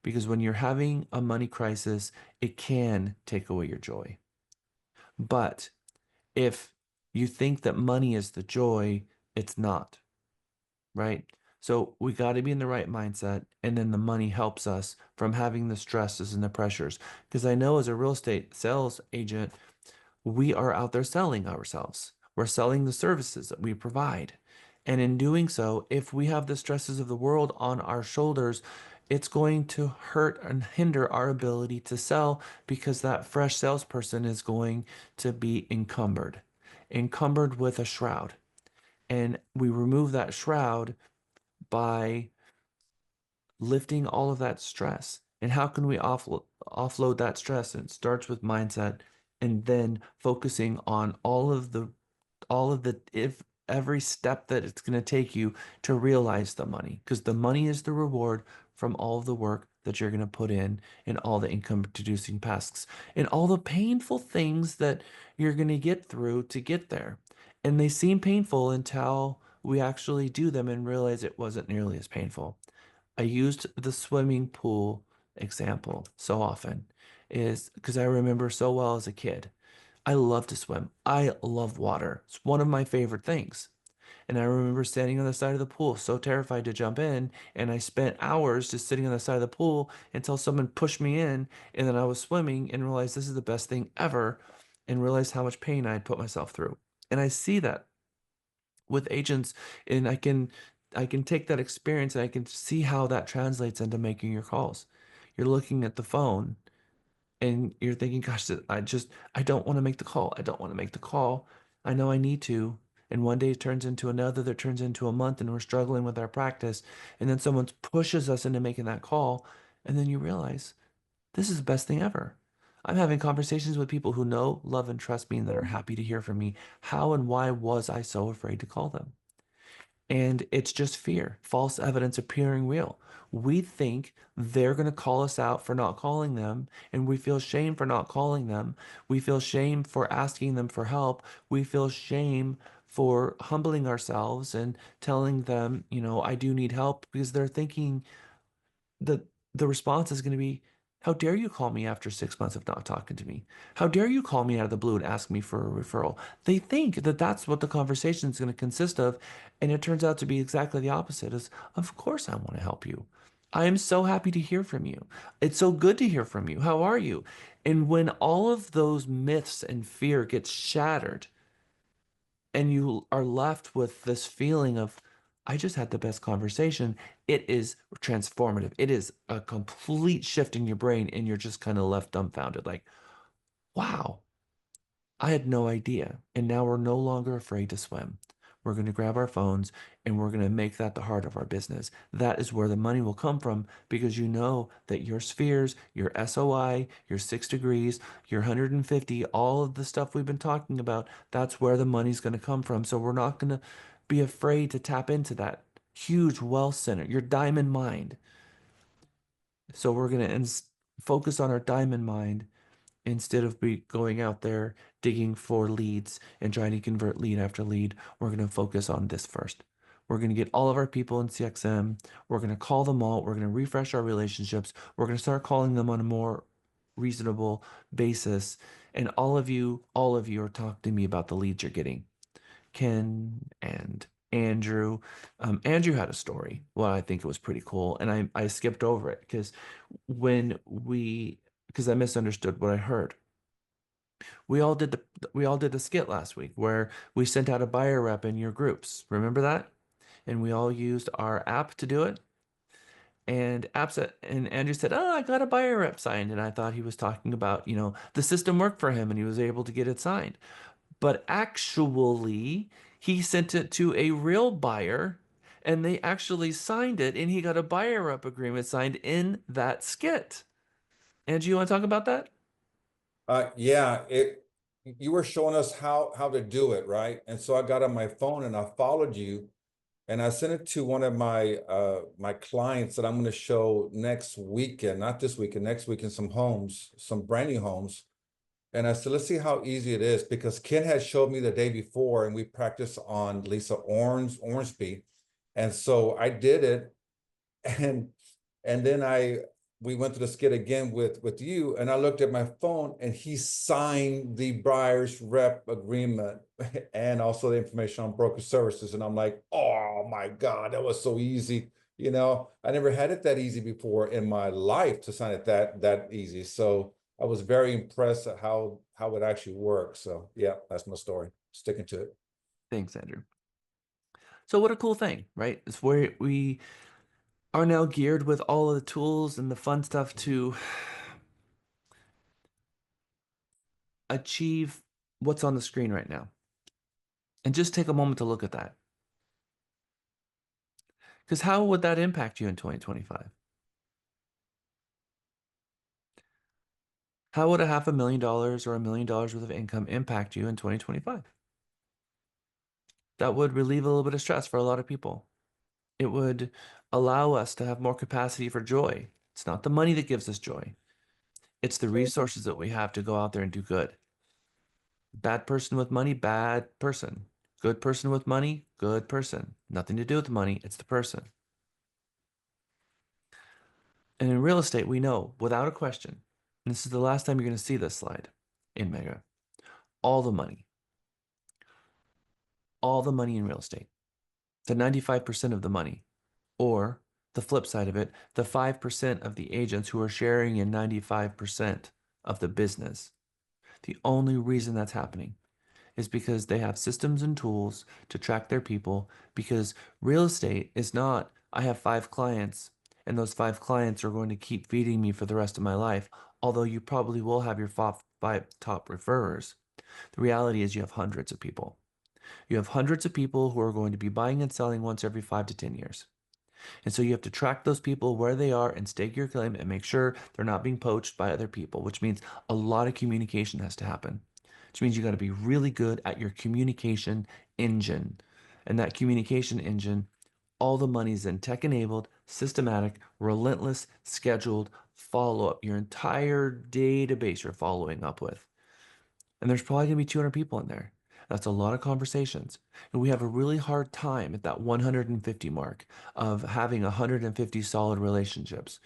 Because when you're having a money crisis, it can take away your joy. But if you think that money is the joy, it's not, right? So we got to be in the right mindset, and then the money helps us from having the stresses and the pressures. Because I know as a real estate sales agent, we are out there selling ourselves. We're selling the services that we provide. And in doing so, if we have the stresses of the world on our shoulders, it's going to hurt and hinder our ability to sell because that fresh salesperson is going to be encumbered with a shroud. And we remove that shroud by lifting all of that stress. And how can we offload that stress? And it starts with mindset and then focusing on all of the if every step that it's going to take you to realize the money, because the money is the reward from all of the work that you're going to put in and all the income producing tasks and all the painful things that you're going to get through to get there. And they seem painful until we actually do them and realize it wasn't nearly as painful. I used the swimming pool example so often is because I remember so well as a kid. I love to swim. I love water. It's one of my favorite things. And I remember standing on the side of the pool, so terrified to jump in. And I spent hours just sitting on the side of the pool until someone pushed me in. And then I was swimming and realized this is the best thing ever and realized how much pain I had put myself through. And I see that with agents, and I can take that experience and I can see how that translates into making your calls. You're looking at the phone and you're thinking, gosh, I don't want to make the call. I don't want to make the call. I know I need to. And one day it turns into another that turns into a month, and we're struggling with our practice. And then someone pushes us into making that call. And then you realize this is the best thing ever. I'm having conversations with people who know, love, and trust me and that are happy to hear from me. How and why was I so afraid to call them? And it's just fear, false evidence appearing real. We think they're going to call us out for not calling them, and we feel shame for not calling them. We feel shame for asking them for help. We feel shame for humbling ourselves and telling them, I do need help because they're thinking the the response is going to be, how dare you call me after 6 months of not talking to me? How dare you call me out of the blue and ask me for a referral? They think that that's what the conversation is going to consist of, and it turns out to be exactly the opposite. Is, of course I want to help you. I am so happy to hear from you. It's so good to hear from you. How are you? And when all of those myths and fear gets shattered, and you are left with this feeling of, I just had the best conversation. It is transformative. It is a complete shift in your brain, and you're just kind of left dumbfounded, like, wow, I had no idea. And now we're no longer afraid to swim. We're going to grab our phones and we're going to make that the heart of our business. That is where the money will come from because you know that your spheres, your SOI, your 6 degrees, your 150, all of the stuff we've been talking about, that's where the money's going to come from. So we're not going to be afraid to tap into that huge wealth center, your diamond mind. So we're going to focus on our diamond mind instead of going out there digging for leads and trying to convert lead after lead. We're going to focus on this first. We're going to get all of our people in CXM. We're going to call them all. We're going to refresh our relationships. We're going to start calling them on a more reasonable basis. And all of you are talking to me about the leads you're getting. Ken and Andrew. Andrew had a story. Well, I think it was pretty cool. And I skipped over it because I misunderstood what I heard. We all did the skit last week where we sent out a buyer rep in your groups. Remember that? And we all used our app to do it. And Andrew said, "Oh, I got a buyer rep signed." And I thought he was talking about, the system worked for him and he was able to get it signed. But actually, he sent it to a real buyer And they actually signed it, and he got a buyer rep agreement signed in that skit. Angie, you want to talk about that? Yeah, you were showing us how to do it, right? And so I got on my phone and I followed you and I sent it to one of my clients that I'm going to show next weekend, not this weekend, next weekend, some homes, some brand new homes. And I said, let's see how easy it is because Ken had showed me the day before and we practiced on Lisa Ormsby. And so I did it and then we went to the skit again with you and I looked at my phone and he signed the buyer's rep agreement and also the information on broker services and I'm like, oh my God, that was so easy. I never had it that easy before in my life to sign it that easy. So I was very impressed at how it actually works. So yeah, that's my story, sticking to it. Thanks, Andrew. So what a cool thing, right? It's where we are now geared with all of the tools and the fun stuff to achieve what's on the screen right now. And just take a moment to look at that. Because how would that impact you in 2025? How would a $500,000 or $1 million worth of income impact you in 2025? That would relieve a little bit of stress for a lot of people. It would allow us to have more capacity for joy. It's not the money that gives us joy. It's the resources that we have to go out there and do good. Bad person with money, bad person. Good person with money, good person. Nothing to do with the money, it's the person. And in real estate, we know without a question, and this is the last time you're going to see this slide in Mega, all the money, in real estate, the 95% of the money, or the flip side of it, the 5% of the agents who are sharing in 95% of the business. The only reason that's happening is because they have systems and tools to track their people. Because real estate is not, I have 5 clients and those 5 clients are going to keep feeding me for the rest of my life, although you probably will have your five top referrers. The reality is you have hundreds of people. You have hundreds of people who are going to be buying and selling once every 5 to 10 years. And so you have to track those people where they are and stake your claim and make sure they're not being poached by other people, which means a lot of communication has to happen, which means you got to be really good at your communication engine. And that communication engine, all the money's in tech enabled, systematic, relentless, scheduled follow up, your entire database you're following up with. And there's probably going to be 200 people in there. That's a lot of conversations. And we have a really hard time at that 150 mark of having 150 solid relationships.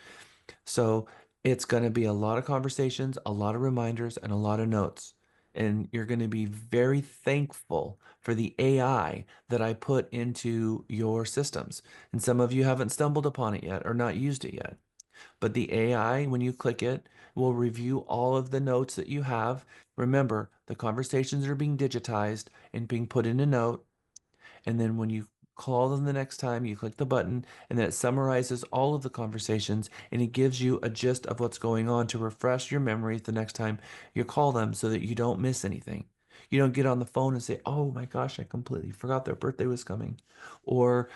So it's going to be a lot of conversations, a lot of reminders, and a lot of notes. And you're going to be very thankful for the AI that I put into your systems. And some of you haven't stumbled upon it yet or not used it yet. But the AI, when you click it, will review all of the notes that you have. Remember, the conversations are being digitized and being put in a note. And then when you call them the next time, you click the button, and then it summarizes all of the conversations and it gives you a gist of what's going on to refresh your memories the next time you call them so that you don't miss anything. You don't get on the phone and say, oh my gosh, I completely forgot their birthday was coming. Or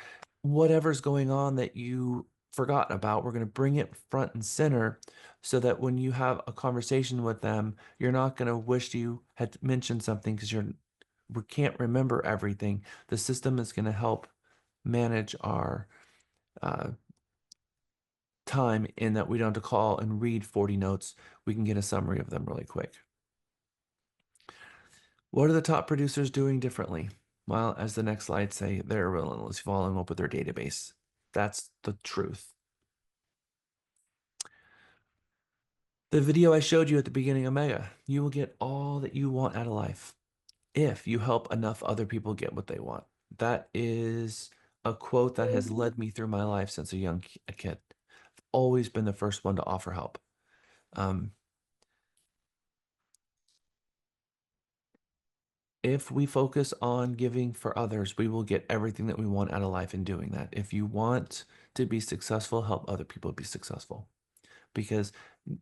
whatever's going on that you forgot about, we're going to bring it front and center so that when you have a conversation with them, you're not going to wish you had mentioned something because we can't remember everything. The system is going to help manage our uh, time in that we don't have to call and read 40 notes. We can get a summary of them really quick. What are the top producers doing differently? Well, as the next slide say, they're relentlessly following up with their database. That's the truth. The video I showed you at the beginning of Mega, you will get all that you want out of life if you help enough other people get what they want. That is a quote that has led me through my life since a kid. I've always been the first one to offer help. If we focus on giving for others, we will get everything that we want out of life in doing that. If you want to be successful, help other people be successful. Because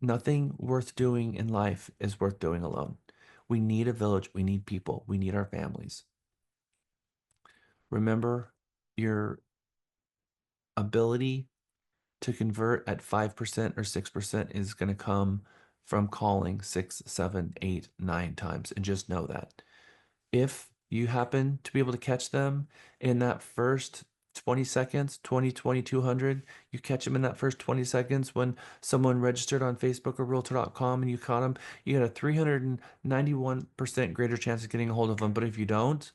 nothing worth doing in life is worth doing alone. We need a village. We need people. We need our families. Remember your ability to convert at 5% or 6% is going to come from calling 6, 7, 8, 9 times. And just know that. If you happen to be able to catch them in that first 20 seconds, 20, 2200, you catch them in that first 20 seconds when someone registered on Facebook or realtor.com and you caught them, you got a 391% greater chance of getting a hold of them. But if you don't,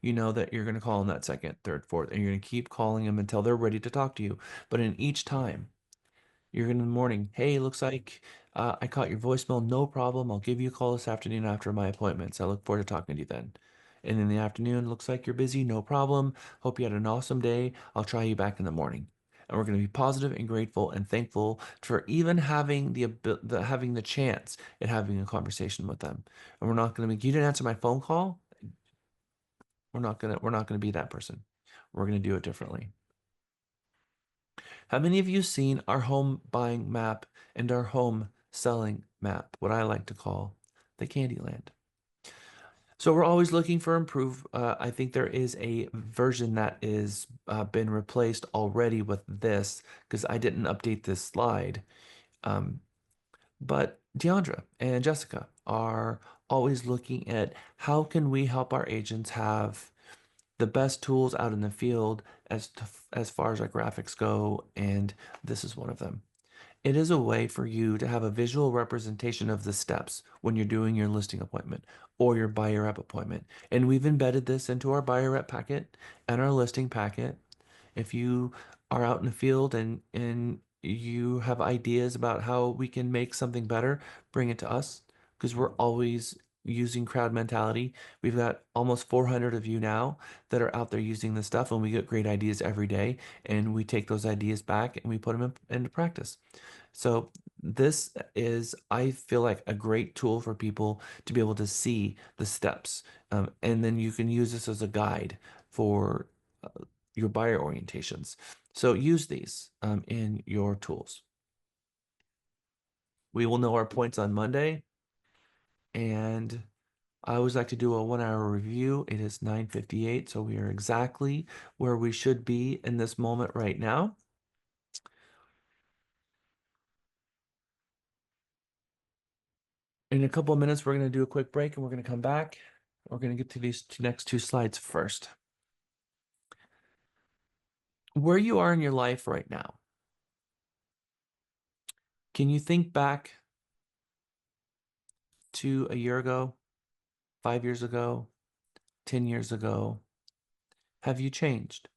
you know that you're going to call them that second, third, fourth, and you're going to keep calling them until they're ready to talk to you. But in each time, you're in the morning. Hey, looks like I caught your voicemail. No problem. I'll give you a call this afternoon after my appointments. I look forward to talking to you then. And in the afternoon, looks like you're busy. No problem. Hope you had an awesome day. I'll try you back in the morning. And we're going to be positive and grateful and thankful for even having having the chance at having a conversation with them. And we're not going to make you didn't answer my phone call. We're not gonna be that person. We're going to do it differently. How many of you seen our home buying map and our home selling map, what I like to call the Candyland? So we're always looking for improve. I think there is a version that is been replaced already with this because I didn't update this slide. But Deandra and Jessica are always looking at how can we help our agents have the best tools out in the field as far as our graphics go, and this is one of them. It is a way for you to have a visual representation of the steps when you're doing your listing appointment or your buyer rep appointment. And we've embedded this into our buyer rep packet and our listing packet. If you are out in the field and you have ideas about how we can make something better, bring it to us because we're always using crowd mentality. We've got almost 400 of you now that are out there using this stuff, and we get great ideas every day. And we take those ideas back and we put them into practice. So this is, I feel like, a great tool for people to be able to see the steps. And then you can use this as a guide for your buyer orientations. So use these in your tools. We will know our points on Monday. And I always like to do a 1 hour review. It is 9:58, so we are exactly where we should be in this moment right now. In a couple of minutes, we're going to do a quick break and we're going to come back. We're going to get to these next two slides first. Where you are in your life right now. Can you think back to a year ago, 5 years ago, 10 years ago? Have you changed?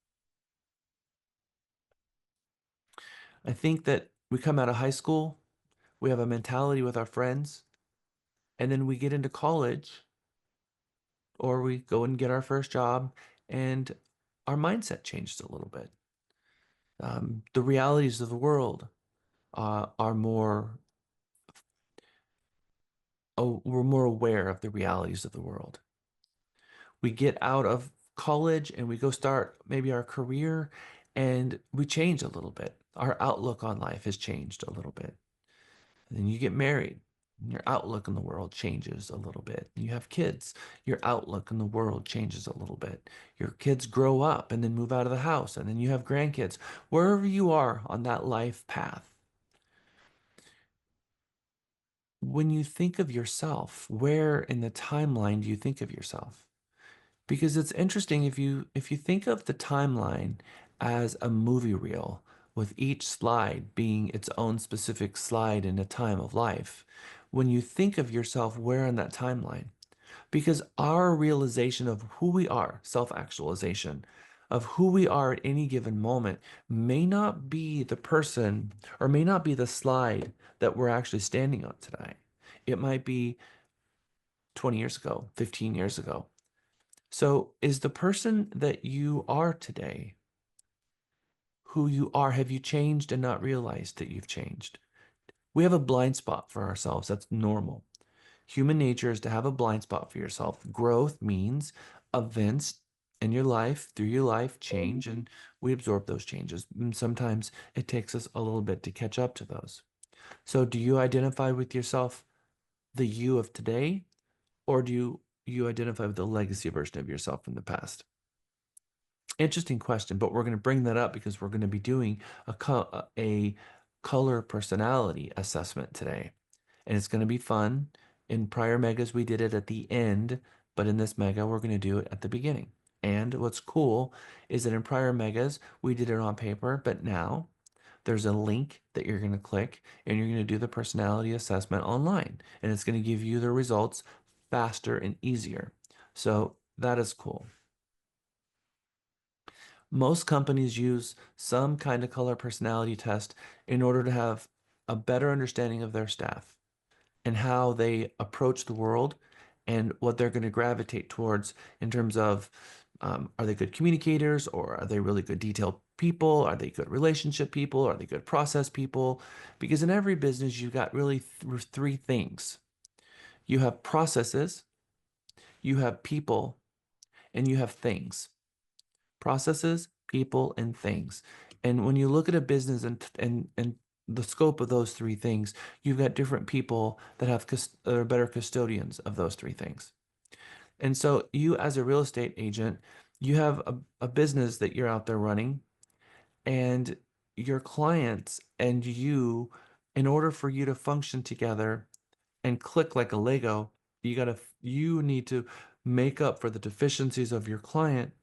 I think that we come out of high school, we have a mentality with our friends, and then we get into college or we go and get our first job and our mindset changed a little bit. The realities of the world are more, oh, we're more aware of the realities of the world. We get out of college and we go start maybe our career and we change a little bit. Our outlook on life has changed a little bit. And then you get married, and your outlook in the world changes a little bit. You have kids, your outlook in the world changes a little bit. Your kids grow up and then move out of the house, and then you have grandkids. Wherever you are on that life path, when you think of yourself, where in the timeline do you think of yourself? Because it's interesting if you think of the timeline as a movie reel with each slide being its own specific slide in a time of life, when you think of yourself where in that timeline, because our realization of who we are, self-actualization, of who we are at any given moment may not be the person or may not be the slide that we're actually standing on today. It might be 20 years ago, 15 years ago. So, is the person that you are today who you are? Have you changed and not realized that you've changed? We have a blind spot for ourselves. That's normal. Human nature is to have a blind spot for yourself. Growth means events in your life, through your life, change, and we absorb those changes. And sometimes it takes us a little bit to catch up to those. So, do you identify with yourself, the you of today, or do you identify with the legacy version of yourself in the past? Interesting question, but we're going to bring that up because we're going to be doing a color personality assessment today. And it's going to be fun. In prior megas, we did it at the end, but in this mega, we're going to do it at the beginning. And what's cool is that in prior megas, we did it on paper, but now there's a link that you're going to click and you're going to do the personality assessment online. And it's going to give you the results faster and easier. So that is cool. Most companies use some kind of color personality test in order to have a better understanding of their staff and how they approach the world and what they're going to gravitate towards in terms of are they good communicators, or are they really good detailed people? Are they good relationship people? Are they good process people? Because in every business, you've got really three things. You have processes, you have people, and you have things. Processes, people, and things. And when you look at a business and the scope of those three things, you've got different people that are better custodians of those three things. And so you, as a real estate agent, you have a business that you're out there running, and your clients and you, in order for you to function together and click like a Lego, you need to make up for the deficiencies of your client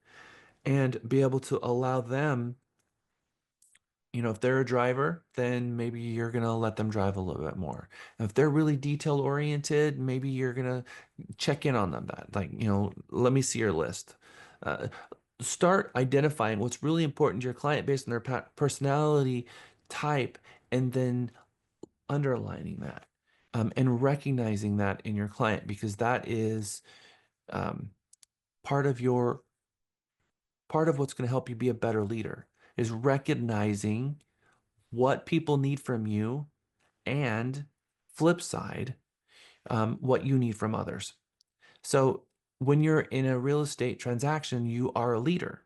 and be able to allow them, if they're a driver, then maybe you're going to let them drive a little bit more. If they're really detail oriented, maybe you're going to check in on them that, like, let me see your list. Uh, Start identifying what's really important to your client based on their personality type, and then underlining that, and recognizing that in your client, because that is um, part of your part of what's going to help you be a better leader, is recognizing what people need from you, and flip side, what you need from others. So when you're in a real estate transaction, you are a leader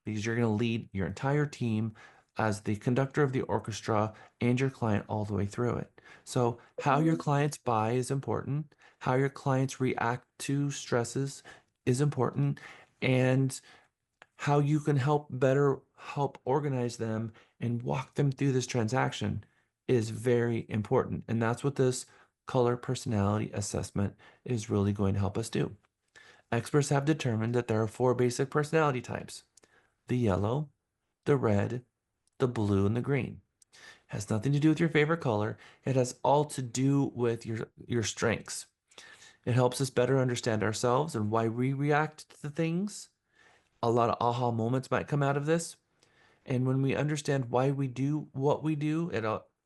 because you're going to lead your entire team as the conductor of the orchestra and your client all the way through it. So how your clients buy is important. How your clients react to stresses is important. And how you can help organize them and walk them through this transaction is very important. And that's what this color personality assessment is really going to help us do. Experts have determined that there are 4 basic personality types: the yellow, the red, the blue, and the green. It has nothing to do with your favorite color. It has all to do with your strengths. It helps us better understand ourselves and why we react to things. A lot of aha moments might come out of this. And when we understand why we do what we do,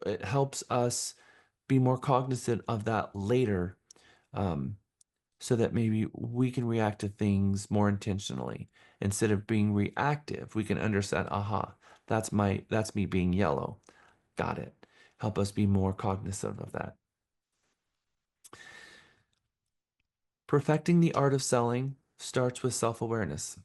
it helps us be more cognizant of that later, um, so that maybe we can react to things more intentionally. Instead of being reactive, we can understand, aha, that's me being yellow. Got it. Help us be more cognizant of that. Perfecting the art of selling starts with self-awareness.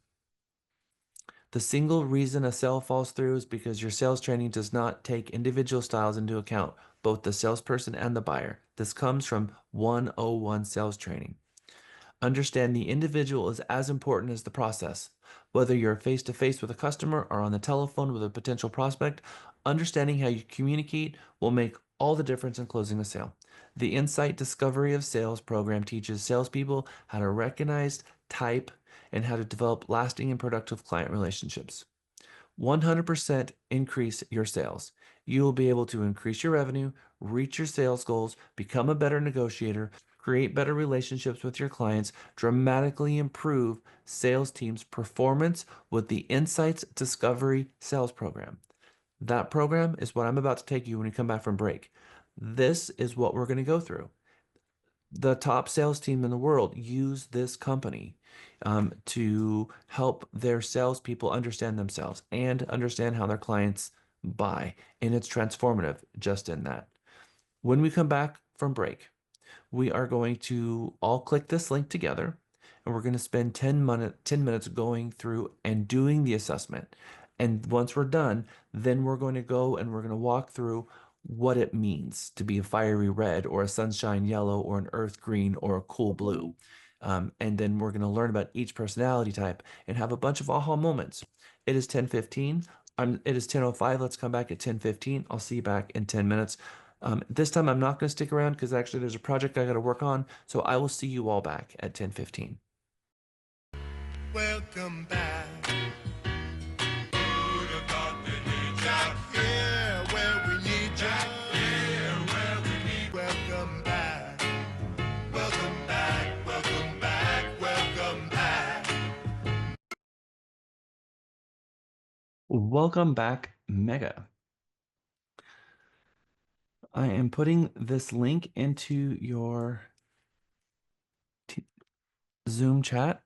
The single reason a sale falls through is because your sales training does not take individual styles into account, both the salesperson and the buyer. This comes from 101 sales training. Understand the individual is as important as the process. Whether you're face to face with a customer or on the telephone with a potential prospect, understanding how you communicate will make all the difference in closing a sale. The Insight Discovery of Sales program teaches salespeople how to recognize, type, and how to develop lasting and productive client relationships. 100% increase your sales. You will be able to increase your revenue, reach your sales goals, become a better negotiator, create better relationships with your clients, dramatically improve sales teams' performance with the Insights Discovery Sales Program. That program is what I'm about to take you when we come back from break. This is what we're going to go through. The top sales team in the world use this company to help their salespeople understand themselves and understand how their clients buy. And it's transformative just in that. When we come back from break, we are going to all click this link together, and we're going to spend 10 minutes going through and doing the assessment. And once we're done, then we're going to go and we're going to walk through what it means to be a fiery red or a sunshine yellow or an earth green or a cool blue. And then we're going to learn about each personality type and have a bunch of aha moments. It is 10:15. It is 10:05. Let's come back at 10:15. I'll see you back in 10 minutes. This time I'm not going to stick around because actually there's a project I got to work on. So I will see you all back at 10:15. Welcome back. Who'd have thought that we'd back here where we need you? Here where we need. Welcome back. Welcome back. Welcome back. Welcome back. Welcome back, Mega. I am putting this link into your Zoom chat.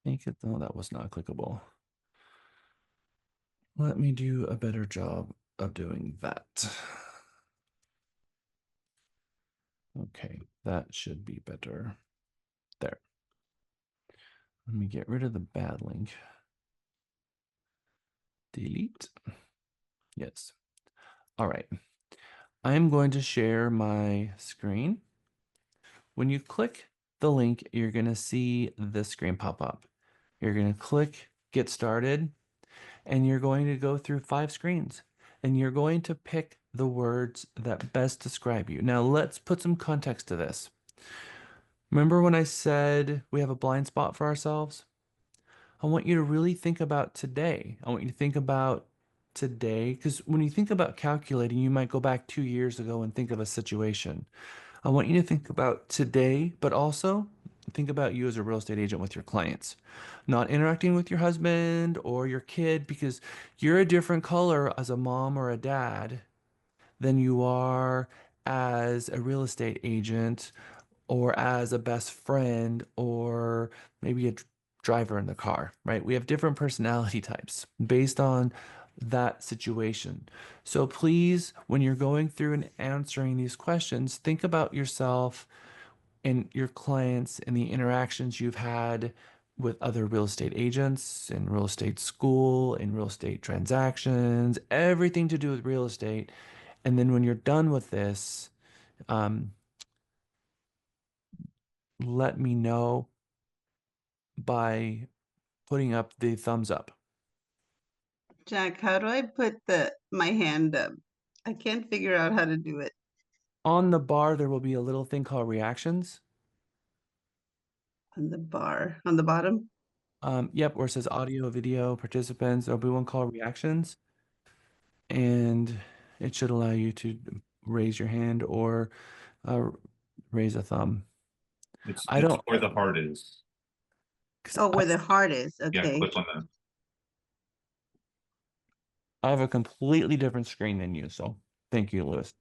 Make it, no, that was not clickable. Let me do a better job of doing that. Okay, that should be better. There. Let me get rid of the bad link. Delete. Yes. All right. I'm going to share my screen. When you click the link, you're going to see this screen pop up. You're going to click Get Started, and you're going to go through 5 screens, and you're going to pick the words that best describe you. Now, let's put some context to this. Remember when I said we have a blind spot for ourselves? I want you to really think about today. I want you to think about today, because when you think about calculating, you might go back 2 years ago and think of a situation. I want you to think about today, but also think about you as a real estate agent with your clients, not interacting with your husband or your kid, because you're a different color as a mom or a dad than you are as a real estate agent or as a best friend or maybe a driver in the car, right? We have different personality types based on that situation. So please, when you're going through and answering these questions, think about yourself and your clients and the interactions you've had with other real estate agents in real estate school, in real estate transactions, everything to do with real estate. And then when you're done with this, um, let me know by putting up the thumbs up. Jack, how do I put my hand up? I can't figure out how to do it. On the bar, there will be a little thing called reactions. On the bar, on the bottom? Yep, where it says audio, video, participants, there'll be one called reactions. And it should allow you to raise your hand or raise a thumb. It's I don't, where the heart is. Oh, where the heart is. Yeah, Okay. click on that. I have a completely different screen than you, so thank you, Lewis.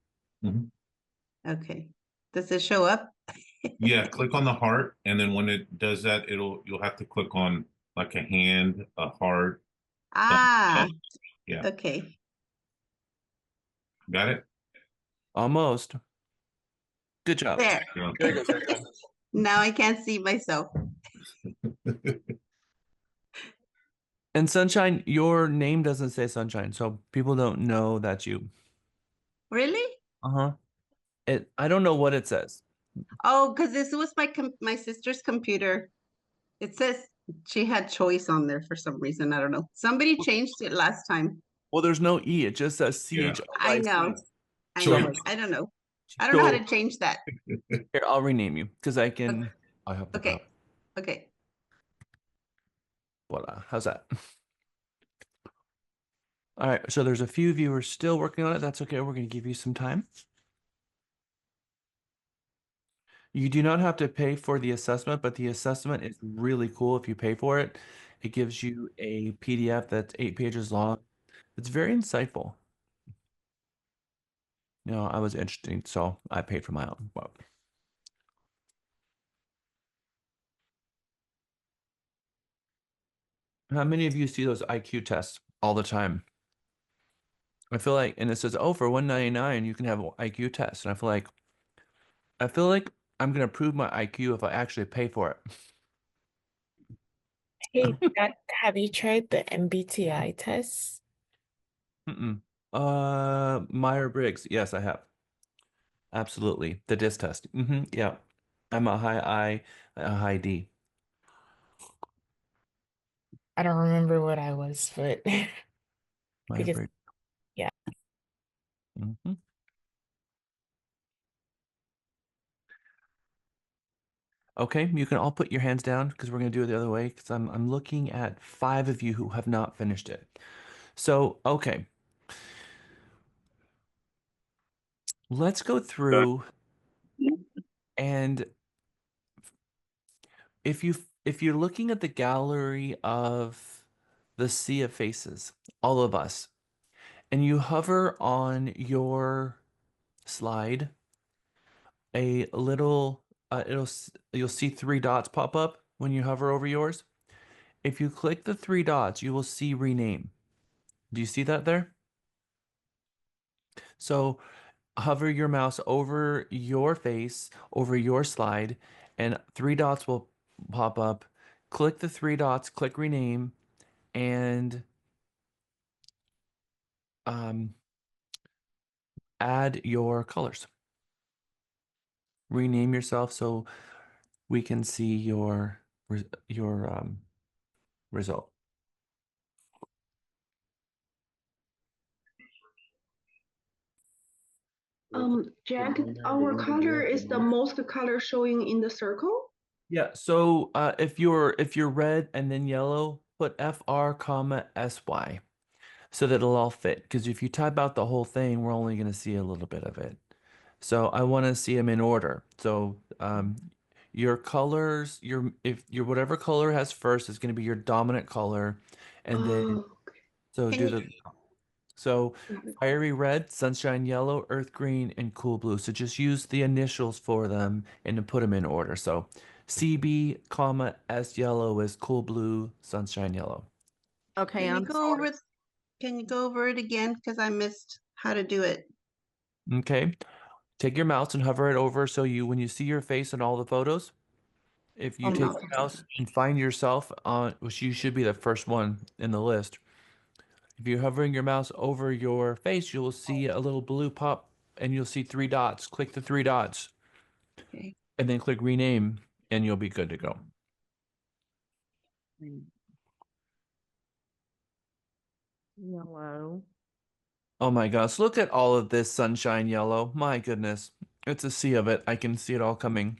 Okay. Does it show up? Yeah, click on the heart, and then when it does that, you'll have to click on like a hand, a heart. Ah, Yeah, okay. got it? Almost. Good job. There. There it goes. There it goes. Now I can't see myself. And Sunshine, your name doesn't say Sunshine, so people don't know that's you. Really? Uh-huh. I don't know what it says. Oh, because this was my sister's computer. It says she had choice on there for some reason. I don't know. Somebody changed it last time. Well, there's no E. It just says Yeah. I CHOIC. know. I So, know. I don't know. I don't know how to change that. Here, I'll rename you because I can. I have the Okay. power. Okay. Voila. How's that? All right. So there's a few viewers still working on it. That's okay. We're going to give you some time. You do not have to pay for the assessment, but the assessment is really cool if you pay for it. It gives you a PDF that's 8 pages long. It's very insightful. You know, I was interested, so I paid for my own book. How many of you see those IQ tests all the time? I feel like, and it says, oh, for $199, you can have an IQ test. And I feel like I'm gonna prove my IQ if I actually pay for it. Hey, Jack, have you tried the MBTI test? Mm-mm. Myers-Briggs. Yes, I have. Absolutely. The DIS test. Yeah. I'm a high I, a high D. I don't remember what I was, but because Vibrate. yeah. Mhm. Okay, you can all put your hands down because we're going to do it the other way because I'm looking at 5 of you who have not finished it. So, okay. Let's go through and if you're looking at the gallery of the sea of faces, all of us, and you hover on your slide, a little you'll see 3 dots pop up when you hover over yours. If you click the 3 dots, you will see rename. Do you see that there? So hover your mouse over your face, over your slide, and 3 dots will pop up. Click the 3 dots, click rename, and um, add your colors. Rename yourself so we can see your result. Jack, our color is the most color showing in the circle. Yeah, so if you're red and then yellow, put FR comma SY so that it'll all fit. Because if you type out the whole thing, we're only going to see a little bit of it. So I want to see them in order. So your colors, if your whatever color has first is going to be your dominant color, and then Oh, so Can do you the so fiery red, sunshine yellow, earth green, and cool blue. So just use the initials for them and then put them in order. So CB, comma S yellow is cool blue, sunshine yellow. Okay, can you I'm go sorry. over can you go over it again? Because I missed how to do it. Okay. Take your mouse and hover it over so when you see your face in all the photos, if you Oh take no. your mouse and find yourself on, which you should be the first one in the list. If you're hovering your mouse over your face, you'll see a little blue pop and you'll see 3 dots. Click the 3 dots Okay. and then click rename and you'll be good to go. Yellow. Oh my gosh, look at all of this sunshine yellow. My goodness. It's a sea of it. I can see it all coming.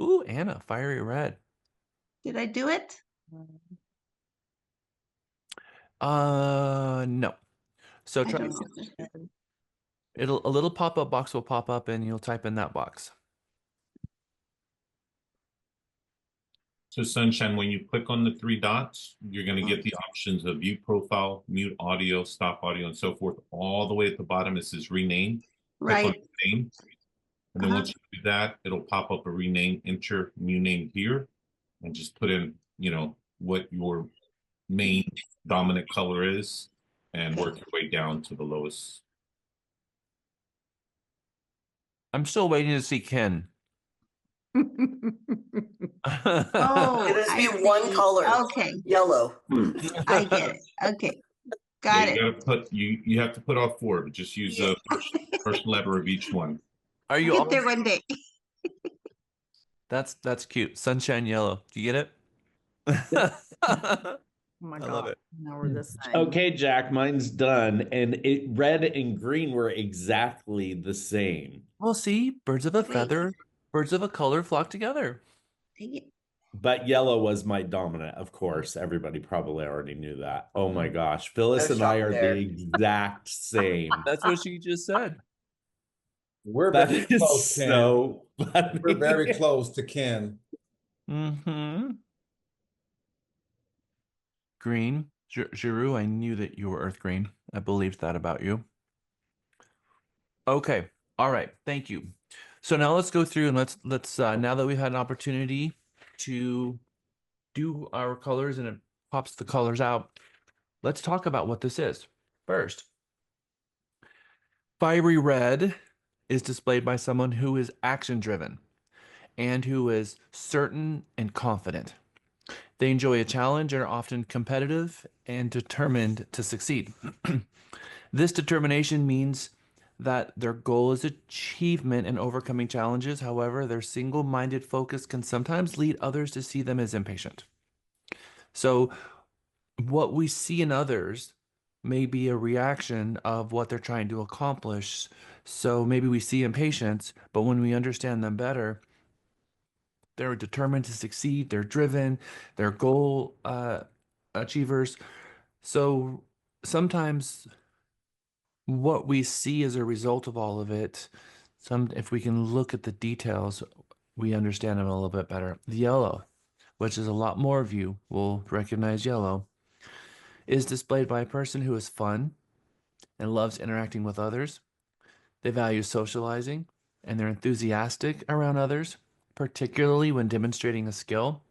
Ooh, Anna, fiery red. Did I do it? No. So I try don't know. a little pop-up box will pop up and you'll type in that box. So Sunshine, when you click on the 3 dots, you're going to get the options of view profile, mute audio, stop audio, and so forth. All the way at the bottom, it says rename. Click on Right. name. And then Uh-huh. once you do that, it'll pop up a rename, enter new name here, and just put in, what your main dominant color is and work your way down to the lowest. I'm still waiting to see Ken. Oh, It has to be I one see. color. Okay, Yellow. I get it. Okay, Yeah, got you it. gotta put you have to put all 4, but just use Yeah. the first letter of each one. Are I'll you get there all? one day. That's cute. Sunshine yellow. Do you get it? Oh my I love God. it. Now we're the same. Okay, Jack, mine's done. And red and green were exactly the same. Well, see, birds of a Wait, feather, birds of a color flock together. dang it. But yellow was my dominant, of course. Everybody probably already knew that. Oh my gosh. Phyllis No and I shock are there. the exact same. That's what she just said. We're That very is close, Ken. so We're very funny. close to Ken. Mm-hmm. Green. Giroux, I knew that you were earth green. I believed that about you. Okay. All right. Thank you. So now let's go through and let's now that we've had an opportunity to do our colors and it pops the colors out, let's talk about what this is. First, fiery red is displayed by someone who is action driven and who is certain and confident. They enjoy a challenge and are often competitive and determined to succeed. This determination means that their goal is achievement and overcoming challenges. However, their single minded focus can sometimes lead others to see them as impatient. So, what we see in others may be a reaction of what they're trying to accomplish. So maybe we see impatience, but when we understand them better, they're determined to succeed, they're driven, they're goal achievers. So sometimes what we see as a result of all of it, if we can look at the details, we understand them a little bit better. The yellow, which is a lot more of you will recognize yellow, is displayed by a person who is fun and loves interacting with others. They value socializing and they're enthusiastic around others, particularly when demonstrating a skill.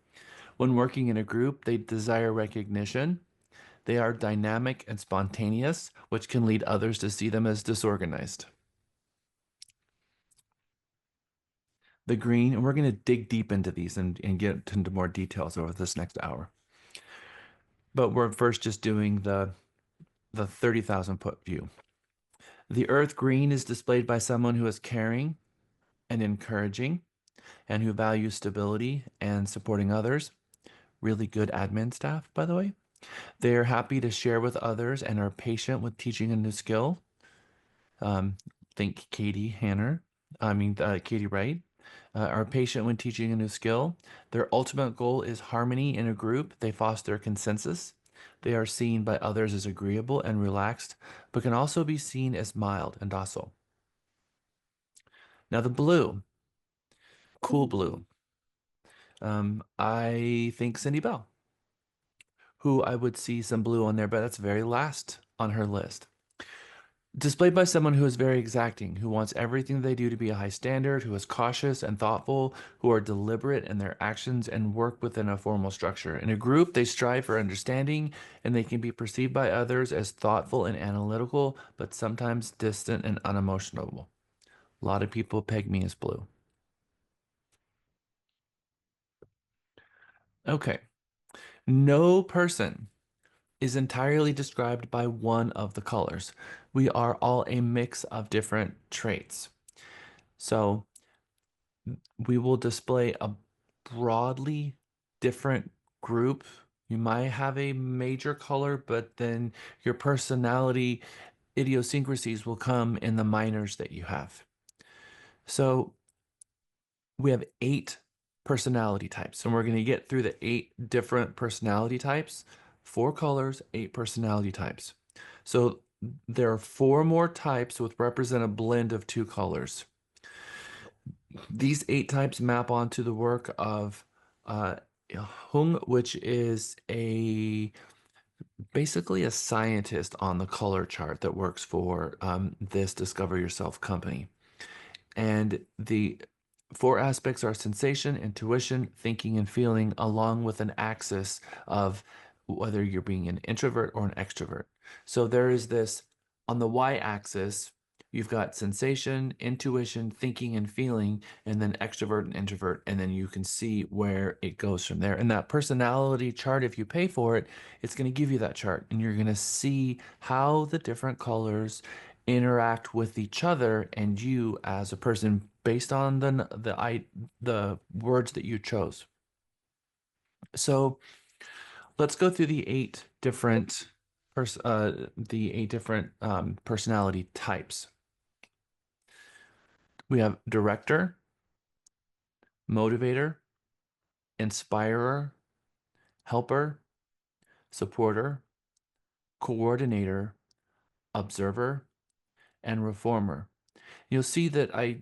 When working in a group, they desire recognition. They are dynamic and spontaneous, which can lead others to see them as disorganized. The green, and we're going to dig deep into these and get into more details over this next hour. But we're first just doing the 30,000 foot view. The earth green is displayed by someone who is caring and encouraging and who values stability and supporting others. Really good admin staff, by the way. They are happy to share with others and are patient with teaching a new skill. Think Katie Wright. Are patient when teaching a new skill. Their ultimate goal is harmony in a group. They foster consensus. They are seen by others as agreeable and relaxed, but can also be seen as mild and docile. Now the blue, cool blue. I think Cindy Bell, who I would see some blue on there, but that's very last on her list. Displayed by someone who is very exacting, who wants everything they do to be a high standard, who is cautious and thoughtful, who are deliberate in their actions and work within a formal structure. In a group, they strive for understanding and they can be perceived by others as thoughtful and analytical, but sometimes distant and unemotional. A lot of people peg me as blue. Okay. No person is entirely described by one of the colors. We are all a mix of different traits. So we will display a broadly different group. You might have a major color, but then your personality idiosyncrasies will come in the minors that you have. So we have 8 personality types, and we're going to get through the 8 different personality types, 4 colors, 8 personality types. So there are 4 more types which represent a blend of 2 colors. These 8 types map onto the work of Hung, which is basically a scientist on the color chart that works for this Discover Yourself company. And the 4 aspects are sensation, intuition, thinking, and feeling, along with an axis of whether you're being an introvert or an extrovert. So there is this on the y-axis, you've got sensation, intuition, thinking, and feeling, and then extrovert and introvert. And then you can see where it goes from there. And that personality chart, if you pay for it, it's going to give you that chart. And you're going to see how the different colors interact with each other and you as a person based on the words that you chose. So let's go through the 8 different personality types. We have director, motivator, inspirer, helper, supporter, coordinator, observer, and reformer. You'll see that I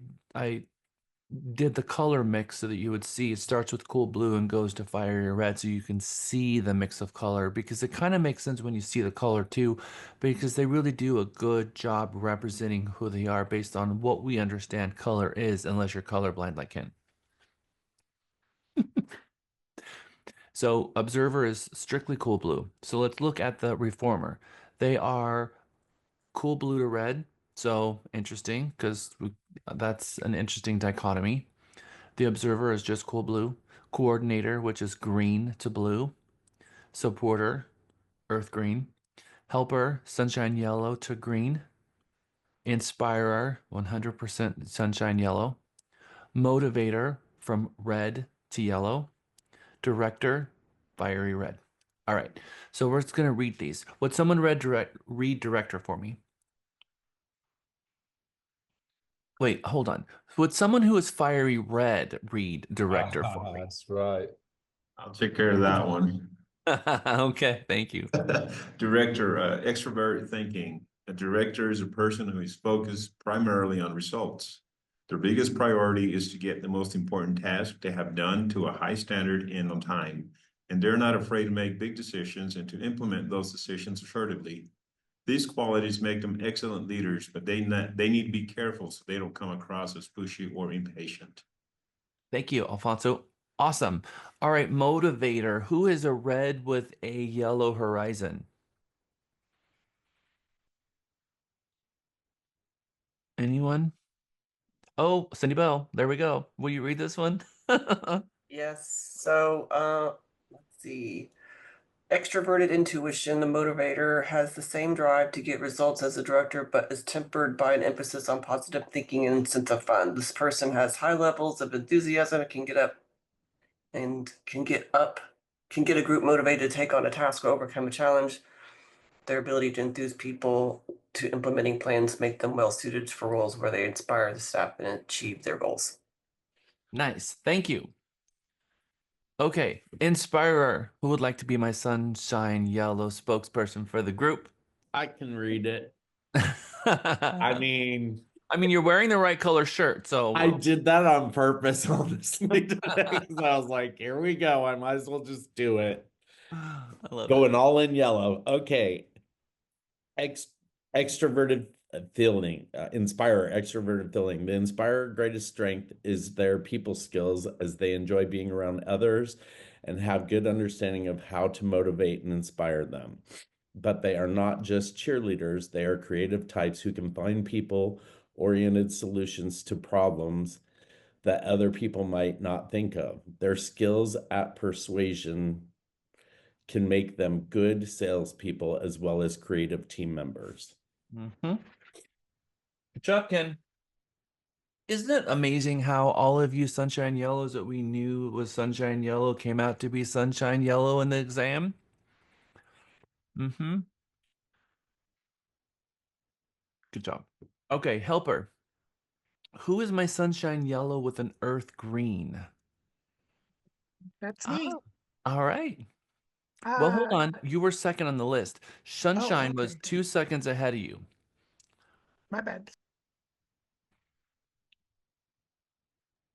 did the color mix so that you would see it starts with cool blue and goes to fiery red so you can see the mix of color, because it kind of makes sense when you see the color too, because they really do a good job representing who they are based on what we understand color is, unless you're colorblind like Ken. So observer is strictly cool blue. So let's look at the reformer. They are cool blue to red. So interesting, because that's an interesting dichotomy. The observer is just cool blue. Coordinator, which is green to blue. Supporter, earth green. Helper, sunshine yellow to green. Inspirer, 100% sunshine yellow. Motivator, from red to yellow. Director, fiery red. All right. So we're just gonna read these. Would someone read director for me? Wait, hold on. Would someone who is fiery red read director for me? That's right. I'll take care of that one. Okay, thank you. Director, extrovert thinking. A director is a person who is focused primarily on results. Their biggest priority is to get the most important task they have done to a high standard and on time. And they're not afraid to make big decisions and to implement those decisions assertively. These qualities make them excellent leaders, but they need to be careful so they don't come across as pushy or impatient. Thank you, Alfonso. Awesome. All right, motivator. Who is a red with a yellow horizon? Anyone? Oh, Cindy Bell. There we go. Will you read this one? Yes. So, let's see. Extroverted intuition, the motivator, has the same drive to get results as a director, but is tempered by an emphasis on positive thinking and sense of fun. This person has high levels of enthusiasm and can get a group motivated to take on a task or overcome a challenge. Their ability to enthuse people to implementing plans make them well suited for roles where they inspire the staff and achieve their goals. Nice. Thank you. Okay, inspirer. Who would like to be my sunshine yellow spokesperson for the group? I can read it. I mean, you're wearing the right color shirt, so I did that on purpose, honestly, today. 'Cause I was like, here we go. I might as well just do it. I love Going it. all in yellow. Okay. Extroverted feeling, inspire extroverted feeling. The inspirer greatest strength is their people skills as they enjoy being around others and have good understanding of how to motivate and inspire them. But they are not just cheerleaders, they are creative types who can find people oriented solutions to problems that other people might not think of. Their skills at persuasion can make them good salespeople as well as creative team members. Mm-hmm. Chuck, Ken, isn't it amazing how all of you sunshine yellows that we knew was sunshine yellow came out to be sunshine yellow in the exam? Mm-hmm. Good job. Okay, helper. Who is my sunshine yellow with an earth green? That's me. All right. Well, hold Uh, on. You were second on the list. Sunshine was okay. 2 seconds ahead of you. My bad.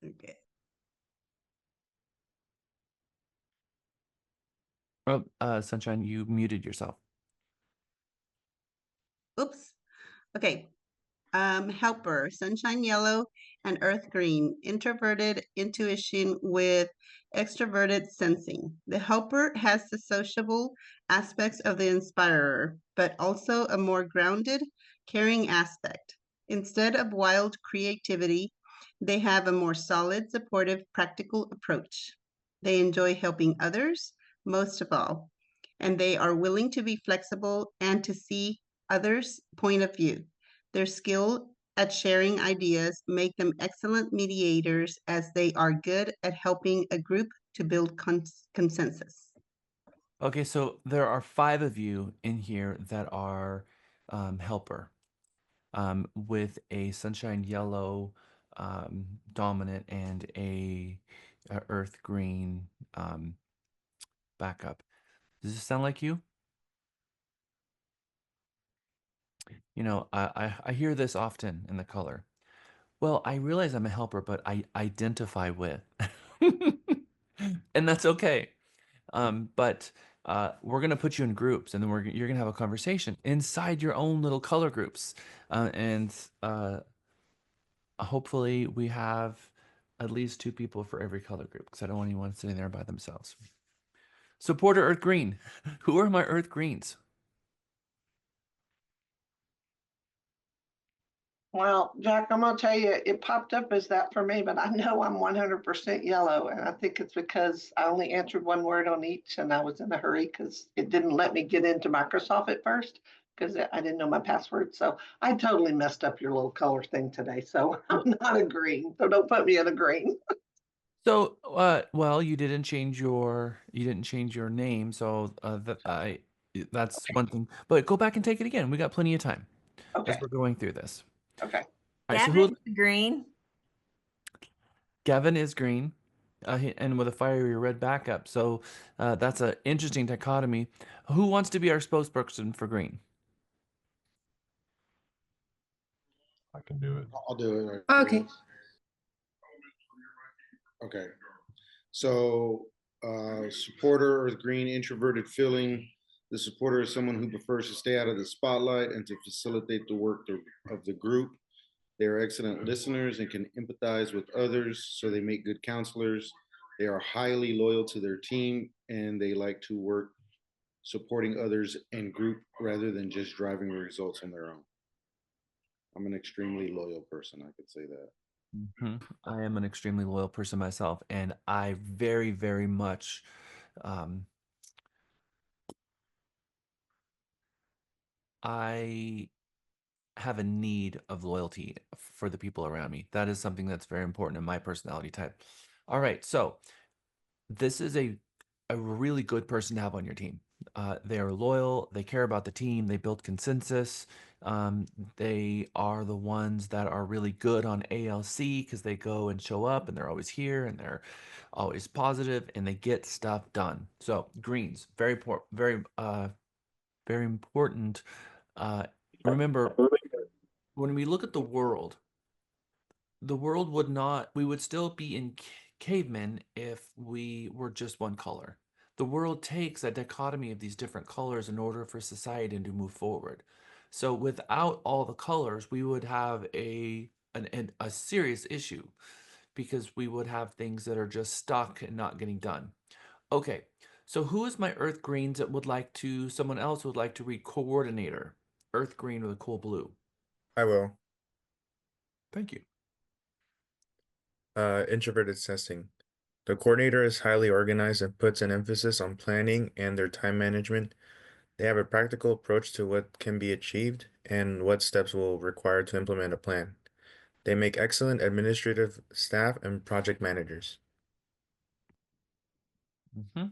Okay. Oh, Sunshine, you muted yourself. Oops. Okay. Helper, sunshine yellow and earth green, introverted intuition with extroverted sensing. The helper has the sociable aspects of the inspirer, but also a more grounded, caring aspect. Instead of wild creativity, they have a more solid, supportive, practical approach. They enjoy helping others most of all, and they are willing to be flexible and to see others' point of view. Their skill at sharing ideas make them excellent mediators as they are good at helping a group to build consensus. Okay, so there are 5 of you in here that are helper with a sunshine yellow dominant and a earth green backup. Does this sound like you? You know, I hear this often in the color. Well, I realize I'm a helper, but I identify with. And that's okay. But we're gonna put you in groups, and then you're gonna have a conversation inside your own little color groups, and hopefully we have at least 2 people for every color group because I don't want anyone sitting there by themselves. Supporter Earth Green. Who are my Earth Greens? Well, Jack, I'm gonna tell you, it popped up as that for me, but I know I'm 100% yellow, and I think it's because I only answered one word on each, and I was in a hurry because it didn't let me get into Microsoft at first because I didn't know my password. So I totally messed up your little color thing today. So I'm not a green, so don't put me in a green. So, well, you didn't change your name, so that's one thing. But go back and take it again. We got plenty of time as Okay. we're going through this. Okay. All right. So who? Green. Gavin is green, and with a fiery red backup. So that's an interesting dichotomy. Who wants to be our spokesperson for green? I can do it. I'll do it. Okay. Okay. So, supporter, earth green, introverted feeling. The supporter is someone who prefers to stay out of the spotlight and to facilitate the work of the group. They are excellent listeners and can empathize with others, so they make good counselors. They are highly loyal to their team and they like to work supporting others and group rather than just driving results on their own. I'm an extremely loyal person, I could say that. I am an extremely loyal person myself, and I very, very much um, I have a need of loyalty for the people around me. That is something that's very important in my personality type. All right, so this is a really good person to have on your team. They are loyal, they care about the team, they build consensus. They are the ones that are really good on ALC because they go and show up and they're always here and they're always positive and they get stuff done. So greens, very important. Remember, when we look at the world would not, we would still be in cavemen if we were just one color. The world takes a dichotomy of these different colors in order for society to move forward. So without all the colors, we would have a serious issue because we would have things that are just stuck and not getting done. Okay, so who is my earth greens that would like to, someone else would like to read coordinator? Earth green with a cool blue. I will. Thank you. Introverted testing. The coordinator is highly organized and puts an emphasis on planning and their time management. They have a practical approach to what can be achieved and what steps will require to implement a plan. They make excellent administrative staff and project managers. Mm-hmm.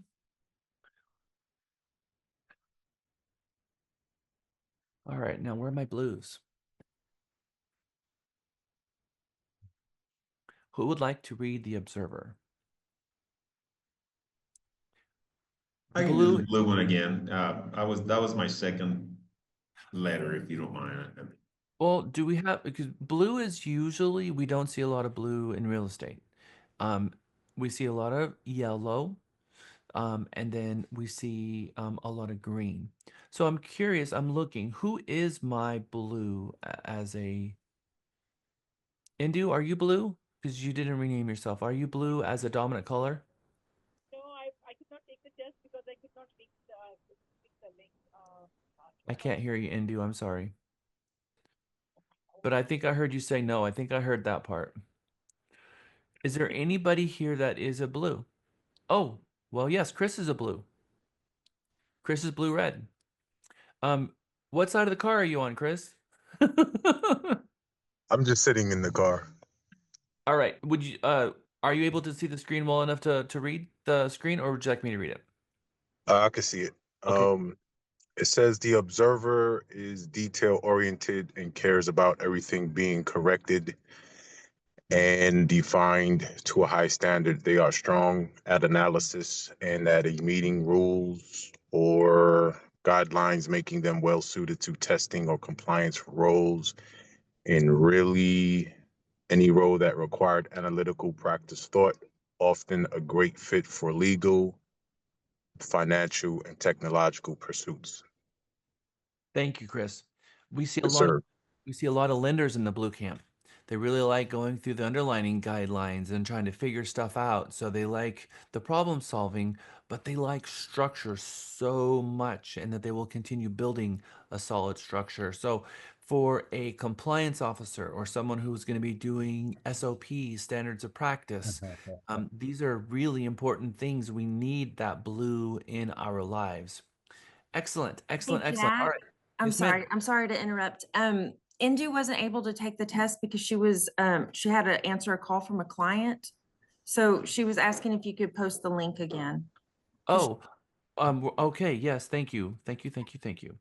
All right, now where are my blues? Who would like to read The Observer? I can do Blue. the blue one again. That was my second letter, if you don't mind. Well, do we have, because blue is usually, we don't see a lot of blue in real estate. We see a lot of yellow, and then we see a lot of green. So I'm curious, I'm looking, who is my blue as a, Indu, are you blue? Because you didn't rename yourself. Are you blue as a dominant color? I can't hear you, Indu. I'm sorry. But I think I heard you say no. I think I heard that part. Is there anybody here that is a blue? Oh, well, yes, Chris is a blue. Chris is blue red. What side of the car are you on, Chris? I'm just sitting in the car. All right. Are you able to see the screen well enough to read the screen, or would you like me to read it? I can see it. Okay. It says the observer is detail oriented and cares about everything being corrected and defined to a high standard. They are strong at analysis and at a meeting rules or guidelines, making them well suited to testing or compliance roles in really any role that required analytical practice thought, often a great fit for legal, financial, and technological pursuits. Thank you, Chris. We see a Yes, lot of sir. we see a lot of lenders in the blue camp. They really like going through the underlining guidelines and trying to figure stuff out. So they like the problem solving, but they like structure so much and that they will continue building a solid structure. So for a compliance officer or someone who's going to be doing SOPs, standards of practice, these are really important things. We need that blue in our lives. Excellent, excellent, excellent. All Jack, right. Yes, ma'am. I'm sorry to interrupt. Indu wasn't able to take the test because she had to answer a call from a client. So she was asking if you could post the link again. Oh, okay. Yes. Thank you. Thank you. Thank you. Thank you.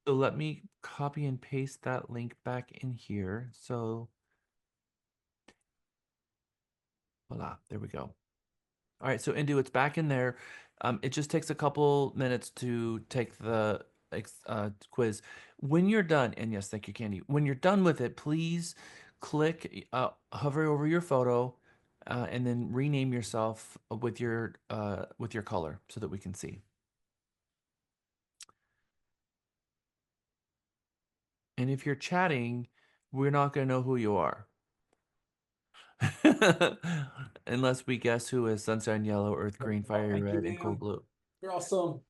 So let me copy and paste that link back in here. So voila, there we go. All right, so Indu, it's back in there. It just takes a couple minutes to take the quiz. When you're done, and yes, thank you, Candy. When you're done with it, please click, hover over your photo, and then rename yourself with your color so that we can see. And if you're chatting, we're not going to know who you are. Unless we guess who is sunshine yellow, earth green, fiery red, and cold blue. You're awesome.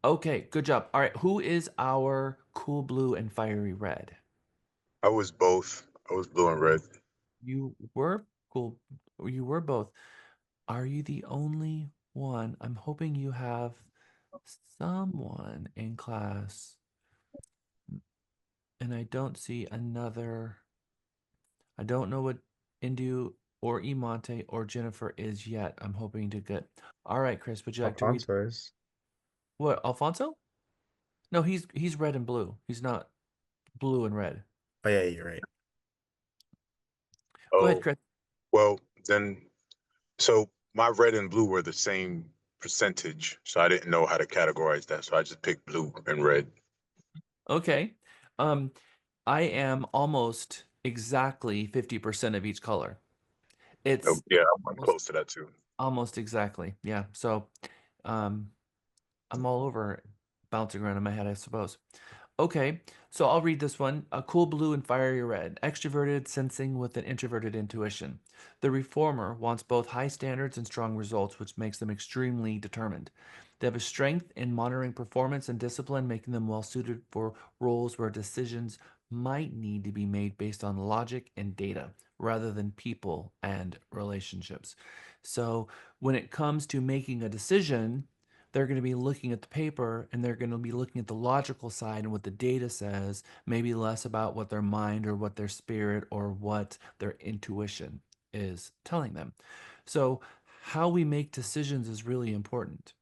Okay, good job. All right, who is our cool blue and fiery red? I was both. I was blue and red. You were cool. You were both. Are you the only one? I'm hoping you have someone in class. And I don't see another. I don't know what Indu or Imonte or Jennifer is yet. I'm hoping to get. All right, Chris, would you like to read? Alfonso is. What, Alfonso? No, he's red and blue. He's not blue and red. Oh yeah, you're right. Go ahead, Oh, Chris. well, then, so my red and blue were the same percentage, so I didn't know how to categorize that, so I just picked blue and red. Okay. Um, I am almost exactly 50% of each color. Oh, It's yeah, I'm almost, close to that too. almost exactly. Yeah. So, um, I'm all over bouncing around in my head, I suppose. Okay, so I'll read this one. A cool blue and fiery red, extroverted sensing with an introverted intuition. The reformer wants both high standards and strong results, which makes them extremely determined. They have a strength in monitoring performance and discipline, making them well suited for roles where decisions might need to be made based on logic and data rather than people and relationships. So when it comes to making a decision, they're going to be looking at the paper and they're going to be looking at the logical side and what the data says, maybe less about what their mind or what their spirit or what their intuition is telling them. So, how we make decisions is really important.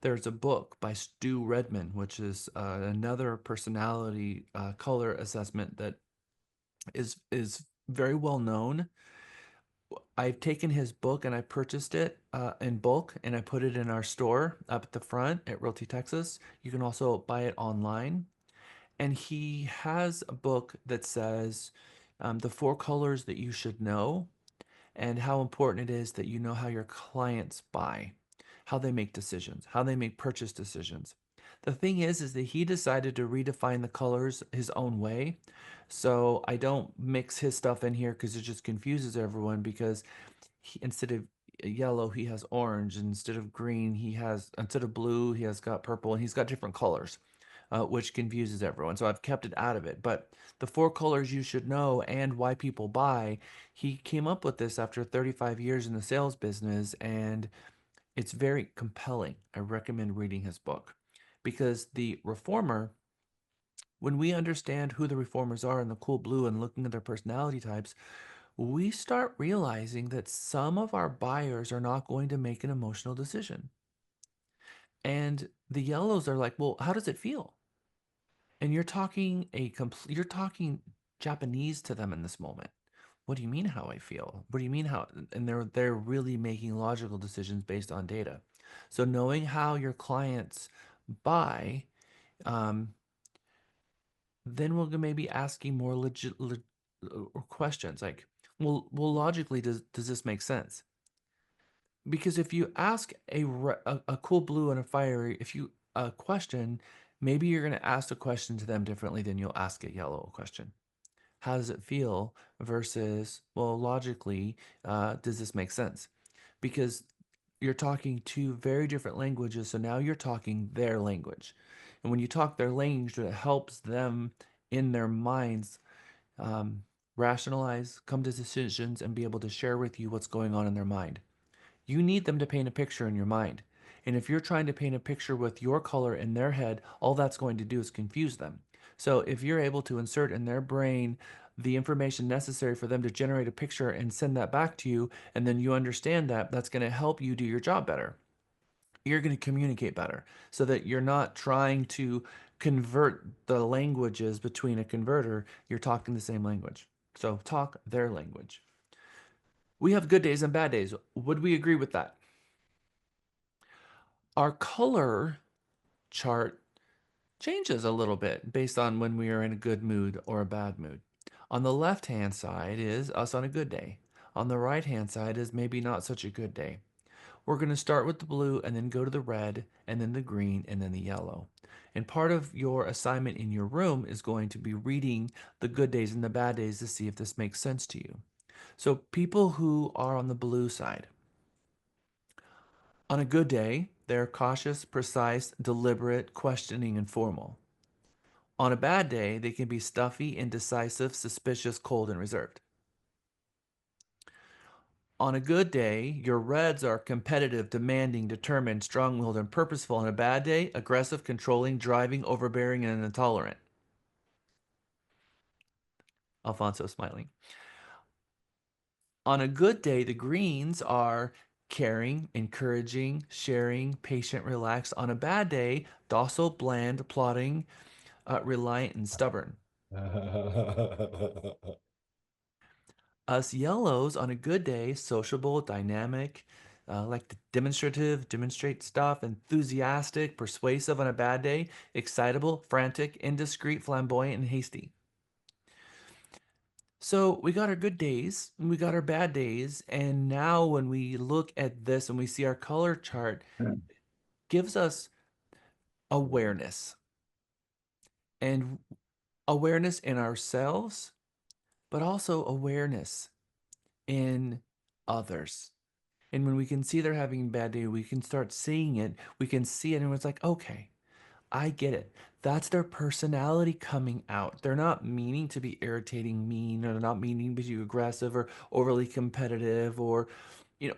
There's a book by Stu Redman, which is another personality color assessment that is very well known. I've taken his book and I purchased it in bulk and I put it in our store up at the front at Realty, Texas. You can also buy it online. And he has a book that says the four colors that you should know and how important it is that you know how your clients buy, how they make decisions, how they make purchase decisions. The thing is that he decided to redefine the colors his own way. So I don't mix his stuff in here because it just confuses everyone because instead of yellow, he has orange. And instead of green, instead of blue, he has got purple and he's got different colors. Which confuses everyone. So I've kept it out of it. But the four colors you should know and why people buy, he came up with this after 35 years in the sales business, and it's very compelling. I recommend reading his book because the reformer, when we understand who the reformers are in the cool blue and looking at their personality types, we start realizing that some of our buyers are not going to make an emotional decision. And the yellows are like, well, how does it feel? And you're talking Japanese to them in this moment. What do you mean how I feel? What do you mean how? And they're really making logical decisions based on data. So knowing how your clients buy, um, then we'll maybe asking more legit questions like, well, logically, does this make sense? Because if you ask a cool blue and a fiery, if you a question, maybe you're going to ask the question to them differently than you'll ask a yellow question. How does it feel versus, well, logically, does this make sense? Because you're talking two very different languages, so now you're talking their language. And when you talk their language, it helps them in their minds um, rationalize, come to decisions, and be able to share with you what's going on in their mind. You need them to paint a picture in your mind. And if you're trying to paint a picture with your color in their head, all that's going to do is confuse them. So if you're able to insert in their brain the information necessary for them to generate a picture and send that back to you, and then you understand that, that's going to help you do your job better. You're going to communicate better so that you're not trying to convert the languages between a converter. You're talking the same language. So talk their language. We have good days and bad days. Would we agree with that? Our color chart changes a little bit based on when we are in a good mood or a bad mood. On the left-hand side is us on a good day. On the right-hand side is maybe not such a good day. We're going to start with the blue and then go to the red and then the green and then the yellow. And part of your assignment in your room is going to be reading the good days and the bad days to see if this makes sense to you. So people who are on the blue side, on a good day, they're cautious, precise, deliberate, questioning, and formal. On a bad day, they can be stuffy, indecisive, suspicious, cold, and reserved. On a good day, your reds are competitive, demanding, determined, strong-willed, and purposeful. On a bad day, aggressive, controlling, driving, overbearing, and intolerant. Alfonso smiling. On a good day, the greens are caring, encouraging, sharing, patient, relaxed. On a bad day, docile, bland, plodding, reliant, and stubborn. Us yellows on a good day, sociable, dynamic, like to demonstrate stuff, enthusiastic, persuasive. On a bad day, excitable, frantic, indiscreet, flamboyant, and hasty. So we got our good days and we got our bad days. And now when we look at this and we see our color chart, gives us awareness, and awareness in ourselves, but also awareness in others. And when we can see they're having a bad day, we can start seeing it. We can see it, and it's like, okay, I get it. That's their personality coming out. They're not meaning to be irritating, mean, or they're not meaning to be aggressive or overly competitive, or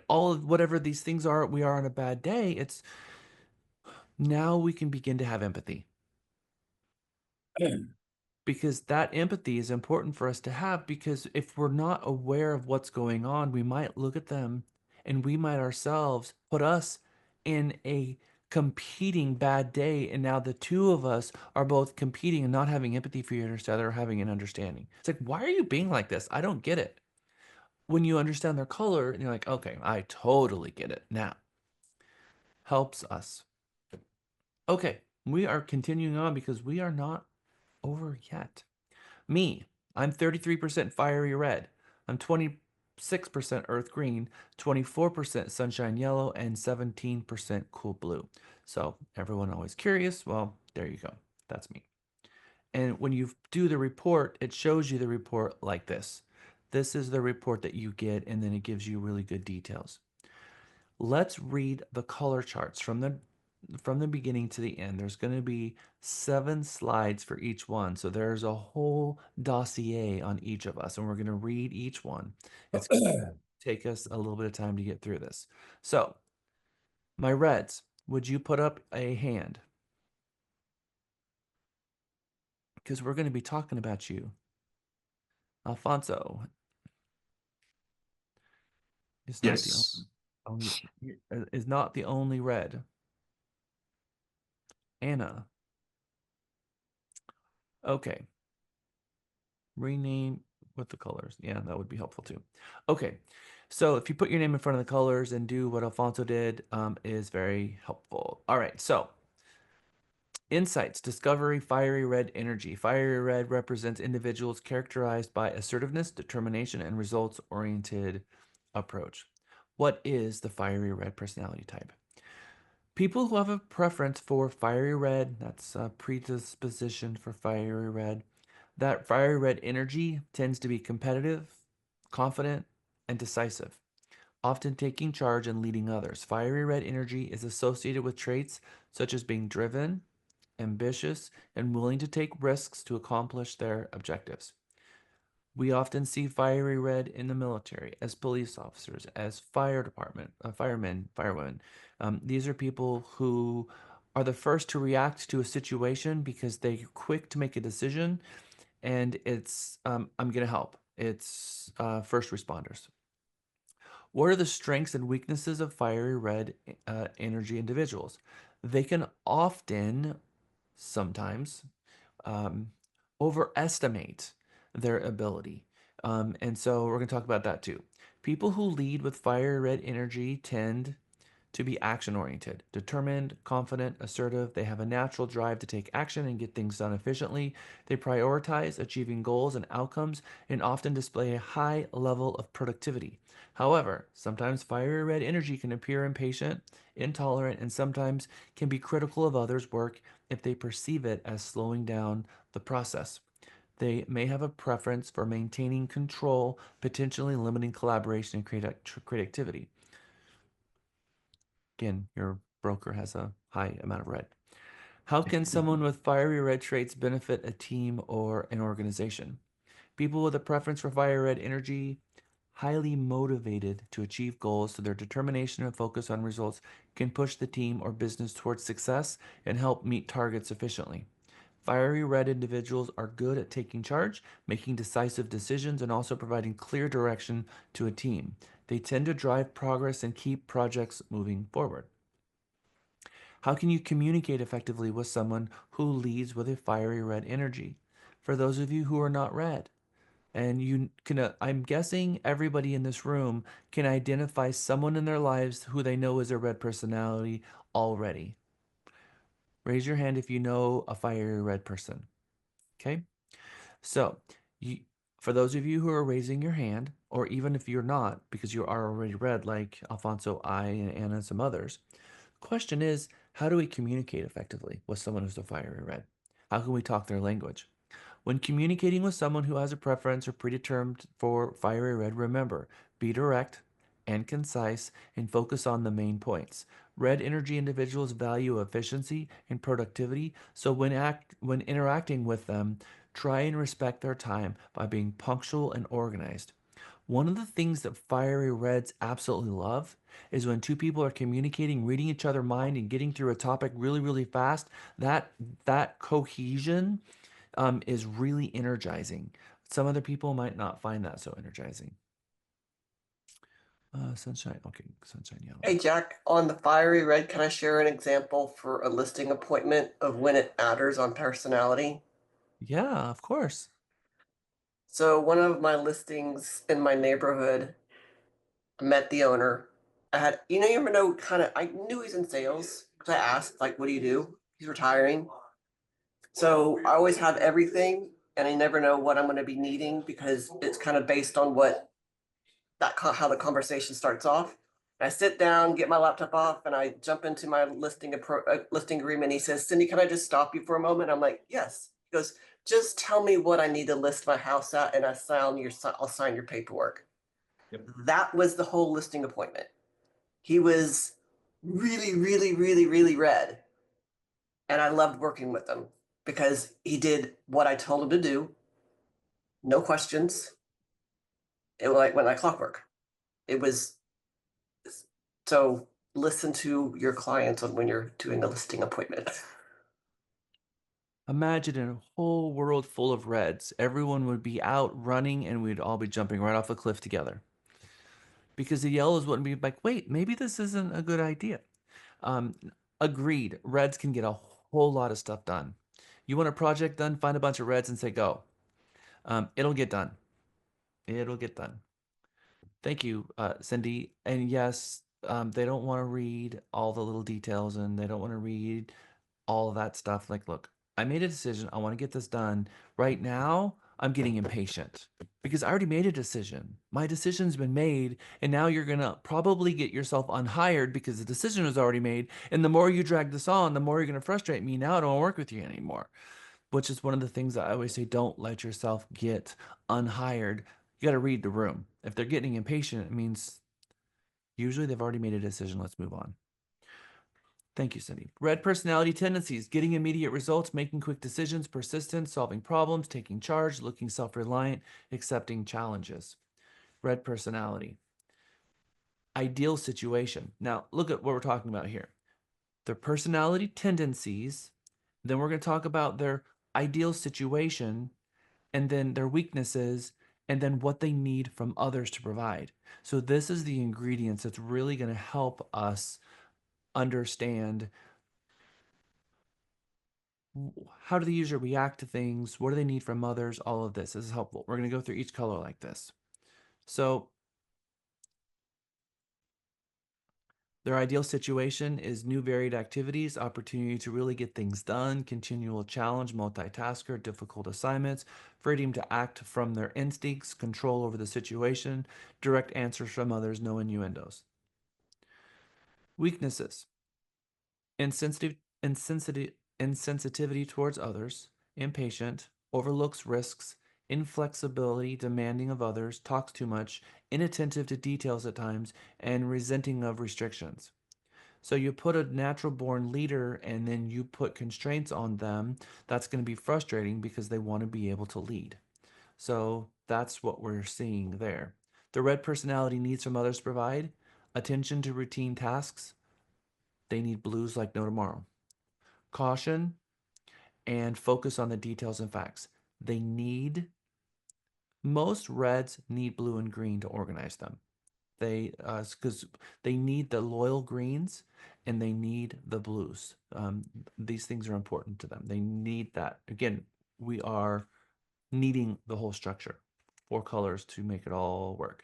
all of whatever these things are. We are on a bad day. It's now we can begin to have empathy. Because that empathy is important for us to have, because if we're not aware of what's going on, we might look at them and we might ourselves put us in a competing bad day, and now the two of us are both competing and not having empathy for each other or having an understanding. It's like, why are you being like this? I don't get it. When you understand their color and you're like, okay, I totally get it now. Helps us. Okay, we are continuing on because we are not over yet. Me, I'm 33% fiery red. I'm 26% earth green, 24% sunshine yellow, and 17% cool blue. So everyone always curious. Well, there you go. That's me. And when you do the report, it shows you the report like this. This is the report that you get, and then it gives you really good details. Let's read the color charts from the beginning to the end. There's going to be 7 slides for each one. So there's a whole dossier on each of us, and we're going to read each one. It's going to take us a little bit of time to get through this. So, my reds, would you put up a hand? Because we're going to be talking about you. Alfonso is not the Yes. only is not the only red. Anna. Okay. Rename with the colors. Yeah, that would be helpful too. Okay, so if you put your name in front of the colors and do what Alfonso did, is very helpful. All right, so insights, discovery, fiery red energy. Fiery red represents individuals characterized by assertiveness, determination, and results-oriented approach. What is the fiery red personality type? People who have a preference for fiery red, that's a predisposition for fiery red. That fiery red energy tends to be competitive, confident, and decisive, often taking charge and leading others. Fiery red energy is associated with traits such as being driven, ambitious, and willing to take risks to accomplish their objectives. We often see fiery red in the military, as police officers, as fire department, firemen, firewomen. These are people who are the first to react to a situation because they're quick to make a decision and it's I'm gonna help. It's first responders. What are the strengths and weaknesses of fiery red energy individuals? They can often, sometimes, um, overestimate their ability. And so we're going to talk about that too. People who lead with fiery red energy tend to be action oriented, determined, confident, assertive. They have a natural drive to take action and get things done efficiently. They prioritize achieving goals and outcomes and often display a high level of productivity. However, sometimes fiery red energy can appear impatient, intolerant, and sometimes can be critical of others' work if they perceive it as slowing down the process. They may have a preference for maintaining control, potentially limiting collaboration and creativity. Again, your broker has a high amount of red. How can someone with fiery red traits benefit a team or an organization? People with a preference for fiery red energy, highly motivated to achieve goals, so their determination and focus on results can push the team or business towards success and help meet targets efficiently. Fiery red individuals are good at taking charge, making decisive decisions, and also providing clear direction to a team. They tend to drive progress and keep projects moving forward. How can you communicate effectively with someone who leads with a fiery red energy? For those of you who are not red, and you can, I'm guessing everybody in this room can identify someone in their lives who they know is a red personality already. Raise your hand if you know a fiery red person. Okay? So, you, for those of you who are raising your hand, or even if you're not, because you are already red, like Alfonso, I, and Anna, and some others, question is, how do we communicate effectively with someone who's a fiery red? How can we talk their language? When communicating with someone who has a preference or predetermined for fiery red, remember, be direct and concise and focus on the main points. Red energy individuals value efficiency and productivity, so when interacting with them, try and respect their time by being punctual and organized. One of the things that fiery reds absolutely love is when two people are communicating, reading each other's mind, and getting through a topic really, really fast. That cohesion is really energizing. Some other people might not find that so energizing. Sunshine, okay, sunshine yellow. Hey, Jack, on the fiery red, can I share an example for a listing appointment of when it matters on personality? Yeah, of course. So one of my listings in my neighborhood, I met the owner. I had, you never know, I knew he's in sales because I asked, like, what do you do? He's retiring. So I always have everything and I never know what I'm going to be needing because it's kind of based on how the conversation starts off. I sit down, get my laptop off, and I jump into my listing agreement. He says, "Cindy, can I just stop you for a moment?" I'm like, "Yes." He goes, "Just tell me what I need to list my house at, and I'll sign your paperwork." Yep. That was the whole listing appointment. He was really, really, really, really red, and I loved working with him because he did what I told him to do. No questions. It went like clockwork. It was So listen to your clients when you're doing a listing appointment. Imagine a whole world full of reds. Everyone would be out running and we'd all be jumping right off a cliff together. Because the yellows wouldn't be like, wait, maybe this isn't a good idea. Um, Agreed, reds can get a whole lot of stuff done. You want a project done, find a bunch of reds and say go. It'll get done. It'll get done. Thank you, Cindy. And yes, they don't want to read all the little details and they don't want to read all of that stuff. Like, look, I made a decision. I want to get this done. Right now, I'm getting impatient because I already made a decision. My decision's been made, and now you're going to probably get yourself unhired because the decision was already made. And the more you drag this on, the more you're going to frustrate me. Now I don't want to work with you anymore, which is one of the things that I always say, don't let yourself get unhired. You got to read the room. If they're getting impatient, it means usually they've already made a decision. Let's move on. Thank you, Cindy. Red personality tendencies: getting immediate results, making quick decisions, persistence, solving problems, taking charge, looking self-reliant, accepting challenges. Red personality. Ideal situation. Now, look at what we're talking about here. Their personality tendencies, then we're going to talk about their ideal situation, and then their weaknesses, and then what they need from others to provide. So this is the ingredients that's really going to help us understand how do the user react to things, what do they need from others, all of this. This is helpful. We're going to go through each color like this. So their ideal situation is new varied activities, opportunity to really get things done, continual challenge, multitasker, difficult assignments, freedom to act from their instincts, control over the situation, direct answers from others, no innuendos. Weaknesses: insensitivity towards others, impatient, overlooks risks, inflexibility, demanding of others, talks too much, inattentive to details at times, and resenting of restrictions. So you put a natural born leader and then you put constraints on them, that's going to be frustrating because they want to be able to lead. So that's what we're seeing there. The red personality needs from others to provide attention to routine tasks. They need blues like no tomorrow. Caution and focus on the details and facts. They need, most reds need blue and green to organize them. Because they need the loyal greens and they need the blues. These things are important to them. They need that. Again, we are needing the whole structure, 4 colors to make it all work.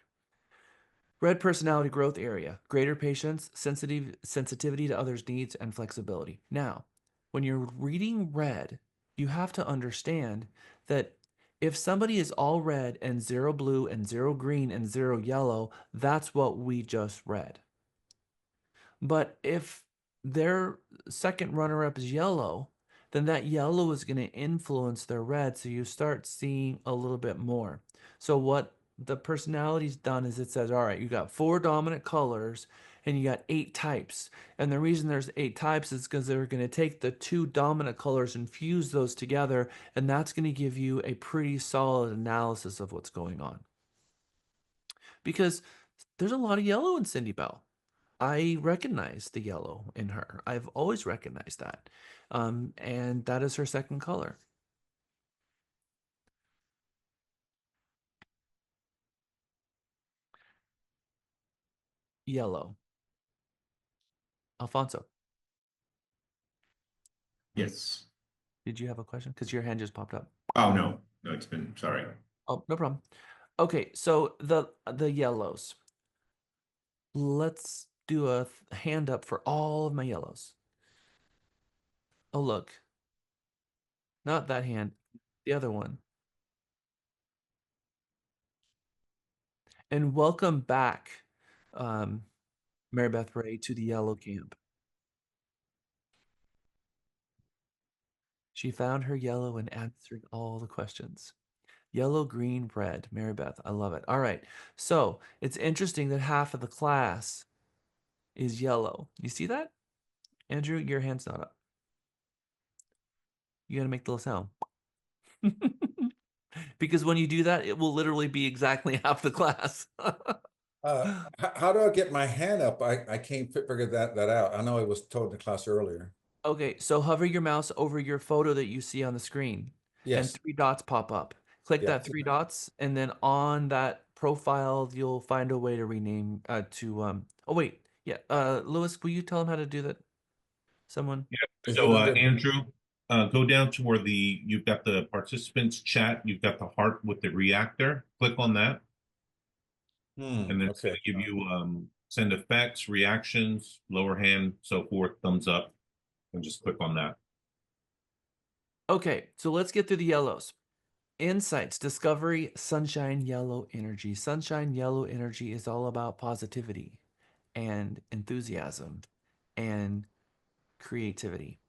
Red personality growth area, greater patience, sensitivity to others' needs, and flexibility. Now, when you're reading red, you have to understand that if somebody is all red and 0 blue and 0 green and 0 yellow, that's what we just read. But if their second runner-up is yellow, then that yellow is going to influence their red, so you start seeing a little bit more. So what the personality's done is it says, all right, you got 4 dominant colors and you got 8 types. And the reason there's 8 types is because they're going to take the 2 dominant colors and fuse those together, and that's going to give you a pretty solid analysis of what's going on. Because there's a lot of yellow in Cindy Bell. I recognize the yellow in her. I've always recognized that. And that is her second color. Yellow. Alfonso, Yes. did you have a question? Because your hand just popped up. Oh, no. No, it's been, sorry. Oh, no problem. Okay, so the yellows. Let's do a hand up for all of my yellows. Oh, look. Not that hand. The other one. And welcome back, Mary Beth Ray, to the yellow camp. She found her yellow and answered all the questions. Yellow, green, red. Mary Beth, I love it. All right. So it's interesting that half of the class is yellow. You see that? Andrew, your hand's not up. You got to make the little sound. Because when you do that, it will literally be exactly half the class. How do I get my hand up? I can't figure that out. I know I was told in the class earlier. Okay, so hover your mouse over your photo that you see on the screen. And Yes. 3 dots pop up. Click Yeah. that 3 dots, and then on that profile, you'll find a way to rename oh wait, yeah. Lewis, will you tell him how to do that? Someone? Yeah. So Andrew, go down to where you've got the participants chat, you've got the heart with the reactor. Click on that. And then it's going to give you send effects, reactions, lower hand, so forth, thumbs up, and just click on that. Okay, so let's get through the yellows. Insights, discovery, sunshine, yellow energy. Sunshine, yellow energy is all about positivity and enthusiasm and creativity.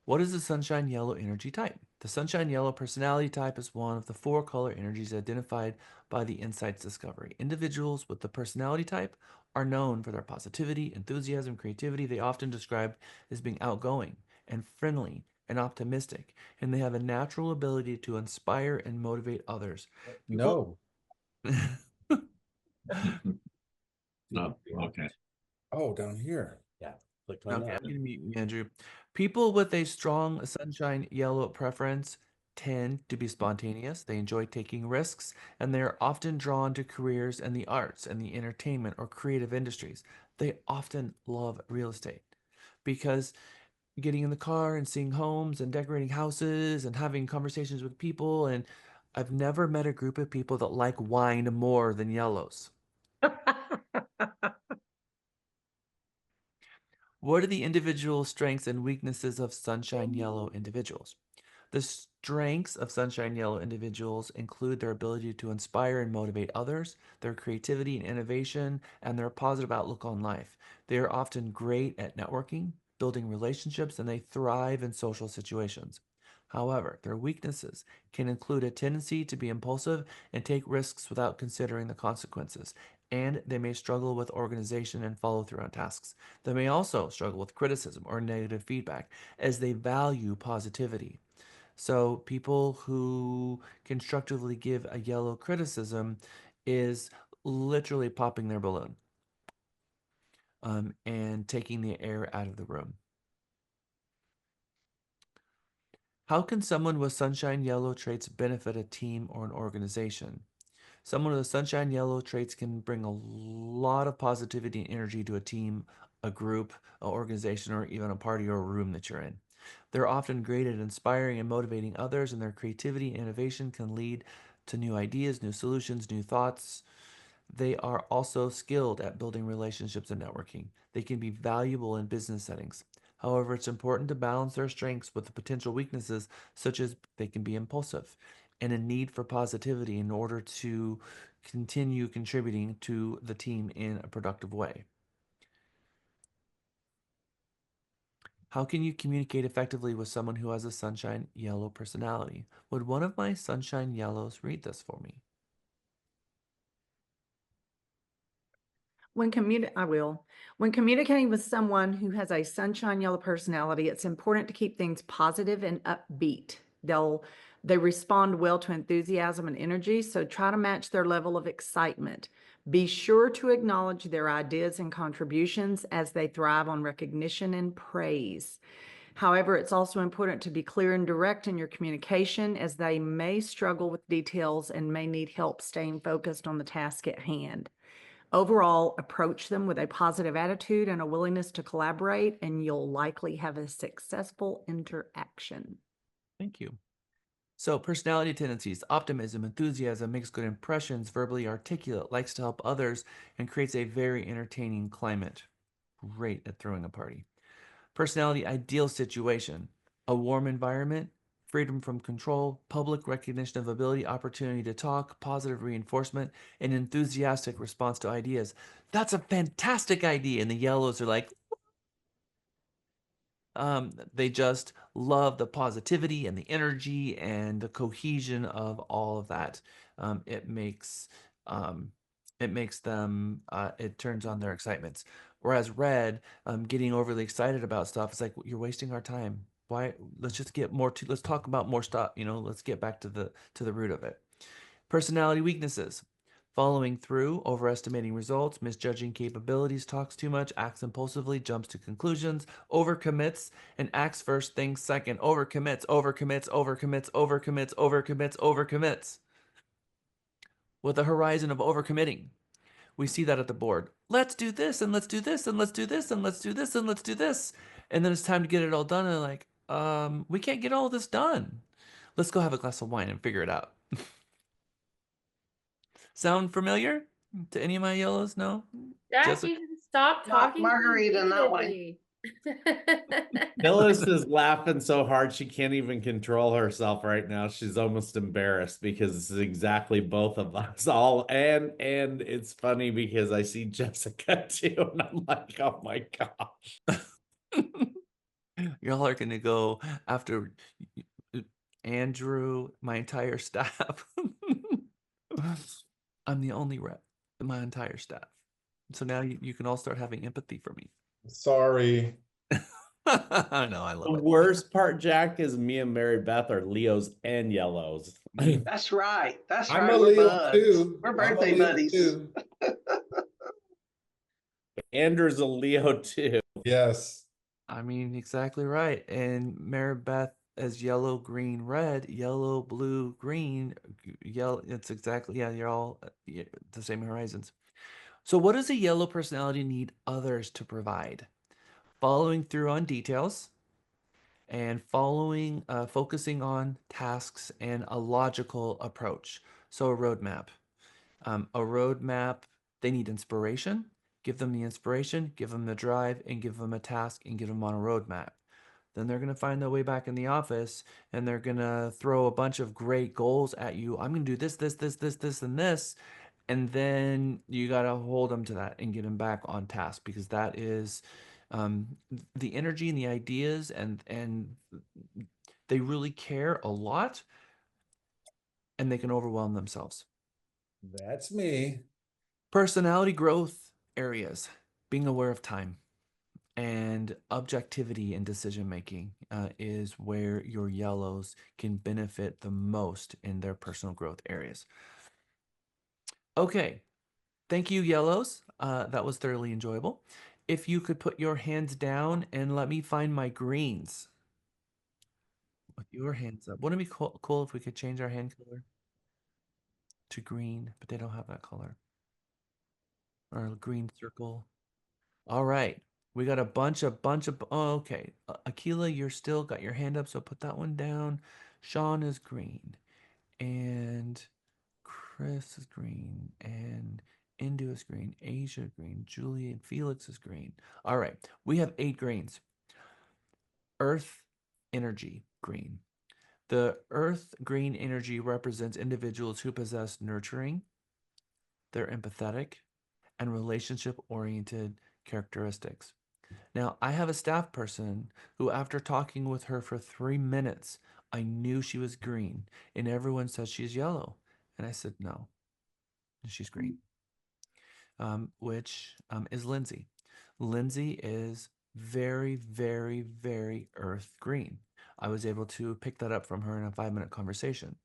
What is the sunshine yellow energy type? The sunshine yellow personality type is one of the 4 color energies identified by the Insights discovery. Individuals with the personality type are known for their positivity, enthusiasm, creativity. They often described as being outgoing and friendly and optimistic, and they have a natural ability to inspire and motivate others. No. No. Okay. Oh, down here. Yeah. Click on Okay, that. I'm gonna mute you, Andrew. People with a strong sunshine yellow preference tend to be spontaneous, they enjoy taking risks, and they are often drawn to careers in the arts and the entertainment or creative industries. They often love real estate because getting in the car and seeing homes and decorating houses and having conversations with people, and I've never met a group of people that like wine more than yellows. What are the individual strengths and weaknesses of sunshine yellow individuals? The strengths of sunshine yellow individuals include their ability to inspire and motivate others, their creativity and innovation, and their positive outlook on life. They are often great at networking, building relationships, and they thrive in social situations. However, their weaknesses can include a tendency to be impulsive and take risks without considering the consequences, and they may struggle with organization and follow through on tasks. They may also struggle with criticism or negative feedback as they value positivity. So, people who constructively give a yellow criticism is literally popping their balloon and taking the air out of the room. How can someone with sunshine yellow traits benefit a team or an organization? Someone with sunshine yellow traits can bring a lot of positivity and energy to a team, a group, an organization, or even a party or a room that you're in. They're often great at inspiring and motivating others, and their creativity and innovation can lead to new ideas, new solutions, new thoughts. They are also skilled at building relationships and networking. They can be valuable in business settings. However, it's important to balance their strengths with the potential weaknesses, such as they can be impulsive and a need for positivity in order to continue contributing to the team in a productive way. How can you communicate effectively with someone who has a sunshine yellow personality? Would one of my sunshine yellows read this for me? I will. When communicating with someone who has a sunshine yellow personality, it's important to keep things positive and upbeat. They respond well to enthusiasm and energy, so try to match their level of excitement. Be sure to acknowledge their ideas and contributions as they thrive on recognition and praise. However, it's also important to be clear and direct in your communication, as they may struggle with details and may need help staying focused on the task at hand. Overall, approach them with a positive attitude and a willingness to collaborate, and you'll likely have a successful interaction. Thank you. So, personality tendencies: optimism, enthusiasm, makes good impressions, verbally articulate, likes to help others, and creates a very entertaining climate. Great at throwing a party. Personality ideal situation: a warm environment, freedom from control, public recognition of ability, opportunity to talk, positive reinforcement, an enthusiastic response to ideas. That's a fantastic idea. And the yellows are like, they just love the positivity and the energy and the cohesion of all of that. It makes um, them, it turns on their excitements. Whereas red, getting overly excited about stuff, is like, you're wasting our time. Why? Let's just get more to. Let's talk about more stuff. Let's get back to the root of it. Personality weaknesses: following through, overestimating results, misjudging capabilities, talks too much, acts impulsively, jumps to conclusions, overcommits, and acts first, thinks second. Overcommits, overcommits, overcommits, overcommits, overcommits, overcommits. With a horizon of overcommitting. We see that at the board. Let's do this, and let's do this, and let's do this, and let's do this, and let's do this. And then it's time to get it all done, and like, we can't get all this done. Let's go have a glass of wine and figure it out. Sound familiar to any of my yellows? No? Jack, Jessica? you should stop talking so Margarita, not wine. immediately. Phyllis is laughing so hard she can't even control herself right now. She's almost embarrassed because this is exactly both of us all. And it's funny because I see Jessica too, and I'm like, oh my gosh. Y'all are gonna go after Andrew, my entire staff. I'm the only rep in my entire staff. So now you can all start having empathy for me. Sorry. I know, I love The it. worst part, Jack, is me and Mary Beth are Leos and yellows. That's right. That's I'm right. a We're Leo buds. too. We're I'm a birthday Leo buddies. too. Andrew's a Leo too. Yes. I mean, exactly right. And Mary Beth as yellow, green, red, yellow, blue, green, yellow. It's exactly, yeah, you're all the same horizons. So, what does a yellow personality need others to provide? Following through on details and focusing on tasks and a logical approach. So, a roadmap. A roadmap, they need inspiration. Give them the inspiration, give them the drive, and give them a task and give them on a roadmap. Then they're going to find their way back in the office and they're going to throw a bunch of great goals at you. I'm going to do this, this, this, this, this, and this. And then you got to hold them to that and get them back on task because that is the energy and the ideas and they really care a lot and they can overwhelm themselves. That's me. Personality growth areas, being aware of time and objectivity in decision making is where your yellows can benefit the most in their personal growth areas. Okay, thank you, yellows. That was thoroughly enjoyable. If you could put your hands down and let me find my greens. With your hands up. Wouldn't it be cool if we could change our hand color to green, but they don't have that color? Or a green circle. All right. We got a bunch of, oh, okay. Akila, you're still got your hand up, so put that one down. Sean is green. And Chris is green. And Indu is green. Asia green. Julie and Felix is green. All right. We have 8 greens. Earth energy green. The earth green energy represents individuals who possess nurturing, they're empathetic, and relationship oriented characteristics. Now, I have a staff person who, after talking with her for 3 minutes, I knew she was green, and everyone says she's yellow. And I said, no, she's green, which is Lindsay. Lindsay is very, very, very earth green. I was able to pick that up from her in a 5-minute conversation.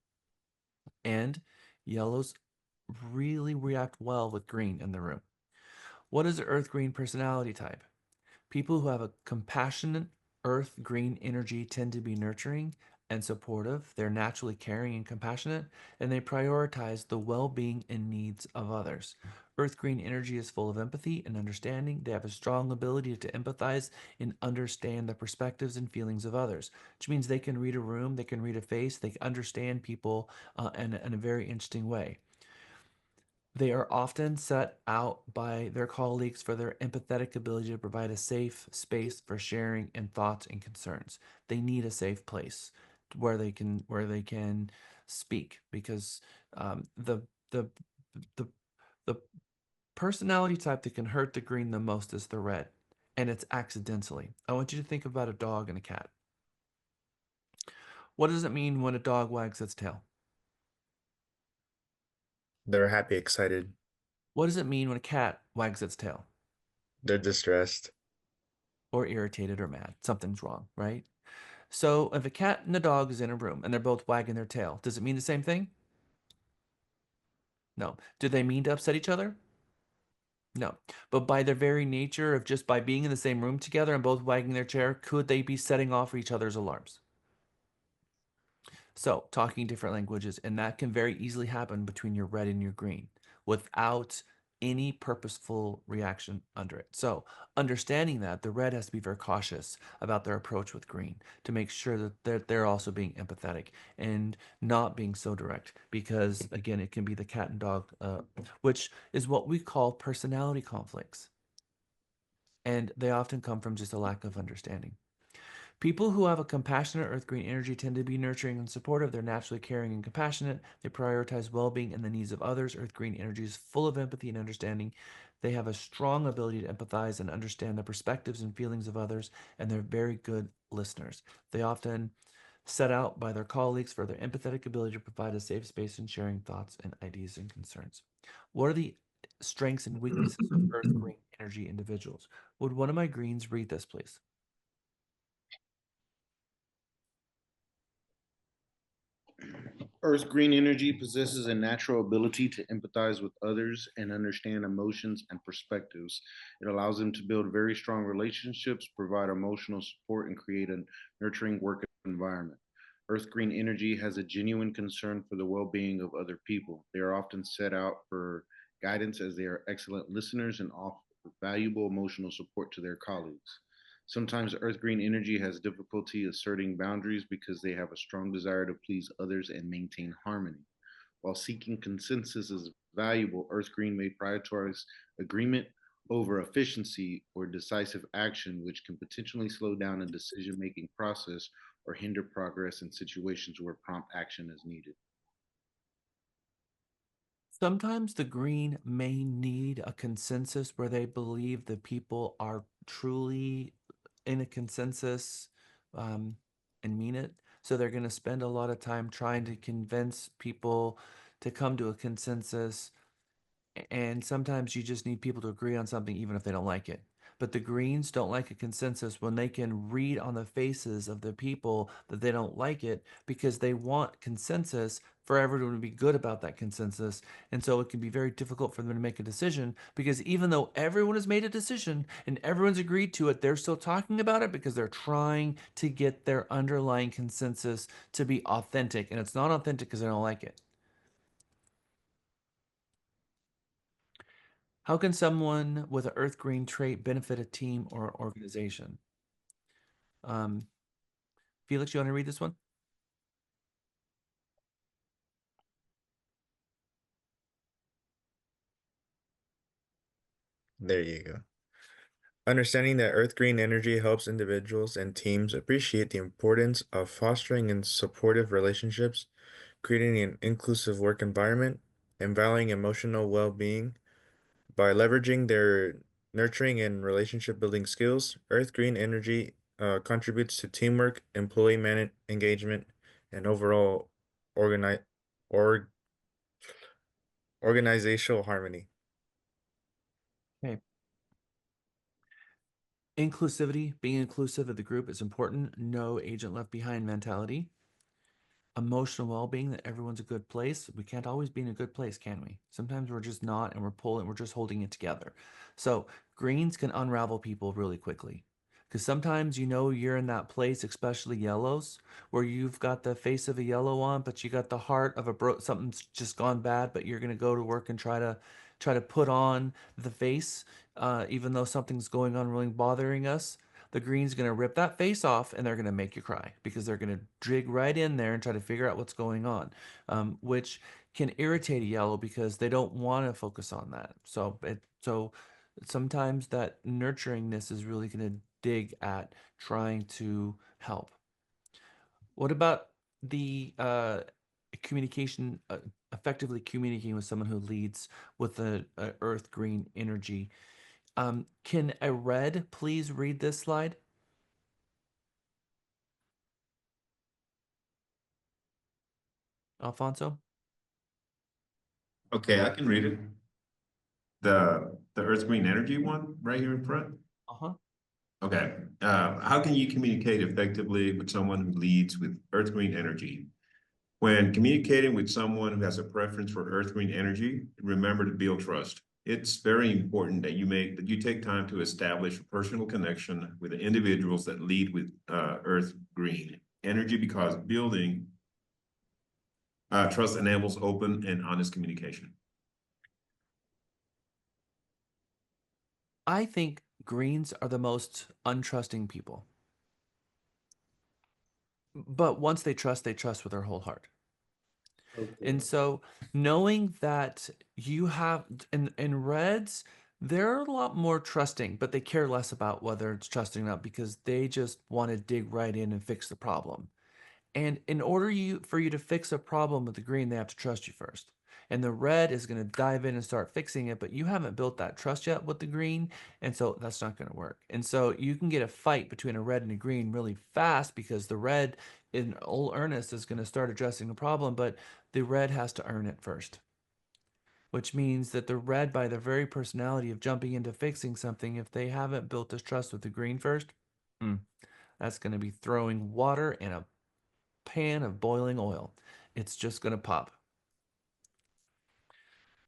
And yellows really react well with green in the room. What is the earth green personality type? People who have a compassionate earth green energy tend to be nurturing and supportive. They're naturally caring and compassionate, and they prioritize the well being and needs of others. Earth green energy is full of empathy and understanding. They have a strong ability to empathize and understand the perspectives and feelings of others, which means they can read a room, they can read a face, they understand people in a very interesting way. They are often set out by their colleagues for their empathetic ability to provide a safe space for sharing and thoughts and concerns. They need a safe place where they can speak because the the the the personality type that can hurt the green the most is the red, and it's accidentally. I want you to think about a dog and a cat. What does it mean when a dog wags its tail? They're happy, excited. What does it mean when a cat wags its tail? They're distressed. Or irritated or mad. Something's wrong, right? So if a cat and a dog is in a room and they're both wagging their tail, does it mean the same thing? No. Do they mean to upset each other? No. But by their very nature of just by being in the same room together and both wagging their chair, could they be setting off each other's alarms? So talking different languages, and that can very easily happen between your red and your green without any purposeful reaction under it. So understanding that, the red has to be very cautious about their approach with green to make sure that they're also being empathetic and not being so direct because, again, it can be the cat and dog, which is what we call personality conflicts. And they often come from just a lack of understanding. People who have a compassionate earth green energy tend to be nurturing and supportive. They're naturally caring and compassionate. They prioritize well being and the needs of others. Earth green energy is full of empathy and understanding. They have a strong ability to empathize and understand the perspectives and feelings of others, and they're very good listeners. They often set out by their colleagues for their empathetic ability to provide a safe space in sharing thoughts and ideas and concerns. What are the strengths and weaknesses of earth green energy individuals? Would one of my greens read this, please? Earth green energy possesses a natural ability to empathize with others and understand emotions and perspectives. It allows them to build very strong relationships, provide emotional support, and create a nurturing work environment. Earth Green Energy has a genuine concern for the well being of other people. They are often set out for guidance as they are excellent listeners and offer valuable emotional support to their colleagues. Sometimes Earth Green Energy has difficulty asserting boundaries because they have a strong desire to please others and maintain harmony. While seeking consensus is valuable, Earth Green may prioritize agreement over efficiency or decisive action, which can potentially slow down a decision making process or hinder progress in situations where prompt action is needed. Sometimes the green may need a consensus where they believe the people are truly in a consensus um, and mean it. So they're going to spend a lot of time trying to convince people to come to a consensus. And sometimes you just need people to agree on something, even if they don't like it. But the Greens don't like a consensus when they can read on the faces of the people that they don't like it because they want consensus for everyone to be good about that consensus. And so it can be very difficult for them to make a decision because even though everyone has made a decision and everyone's agreed to it, they're still talking about it because they're trying to get their underlying consensus to be authentic. And it's not authentic because they don't like it. How can someone with an earth green trait benefit a team or organization? Um, Felix, you want to read this one? There you go. Understanding that earth green energy helps individuals and teams appreciate the importance of fostering and supportive relationships, creating an inclusive work environment, and valuing emotional well being. By leveraging their nurturing and relationship building skills, Earth Green Energy contributes to teamwork, employee engagement, and overall organi- or organizational harmony. Okay. Inclusivity, being inclusive of the group is important. No agent left behind mentality. Emotional well-being, that everyone's a good place. We can't always be in a good place, can we? Sometimes we're just not, and we're just holding it together. So greens can unravel people really quickly. Because sometimes you're in that place, especially yellows, where you've got the face of a yellow on, but you got the heart of something's just gone bad, but you're gonna go to work and try to put on the face, even though something's going on really bothering us. The green's going to rip that face off and they're going to make you cry because they're going to dig right in there and try to figure out what's going on, which can irritate a yellow because they don't want to focus on that. So sometimes that nurturingness is really going to dig at trying to help. What about the communication, effectively communicating with someone who leads with a earth green energy? Can a red please read this slide? Alfonso? Okay, I can read it. The Earth Green Energy one right here in front. Uh-huh. Okay. How can you communicate effectively with someone who leads with Earth Green Energy? When communicating with someone who has a preference for Earth Green Energy, remember to build trust. It's very important that you take time to establish a personal connection with the individuals that lead with Earth Green Energy because building trust enables open and honest communication. I think greens are the most untrusting people. But once they trust with their whole heart. And so knowing that you have in reds, they're a lot more trusting, but they care less about whether it's trusting or not because they just want to dig right in and fix the problem. And in order for you to fix a problem with the green, they have to trust you first. And the red is going to dive in and start fixing it, but you haven't built that trust yet with the green, and so that's not going to work. And so you can get a fight between a red and a green really fast because the red in all earnest is going to start addressing the problem, but the red has to earn it first. Which means that the red, by their very personality of jumping into fixing something, if they haven't built this trust with the green first, that's going to be throwing water in a pan of boiling oil. It's just going to pop.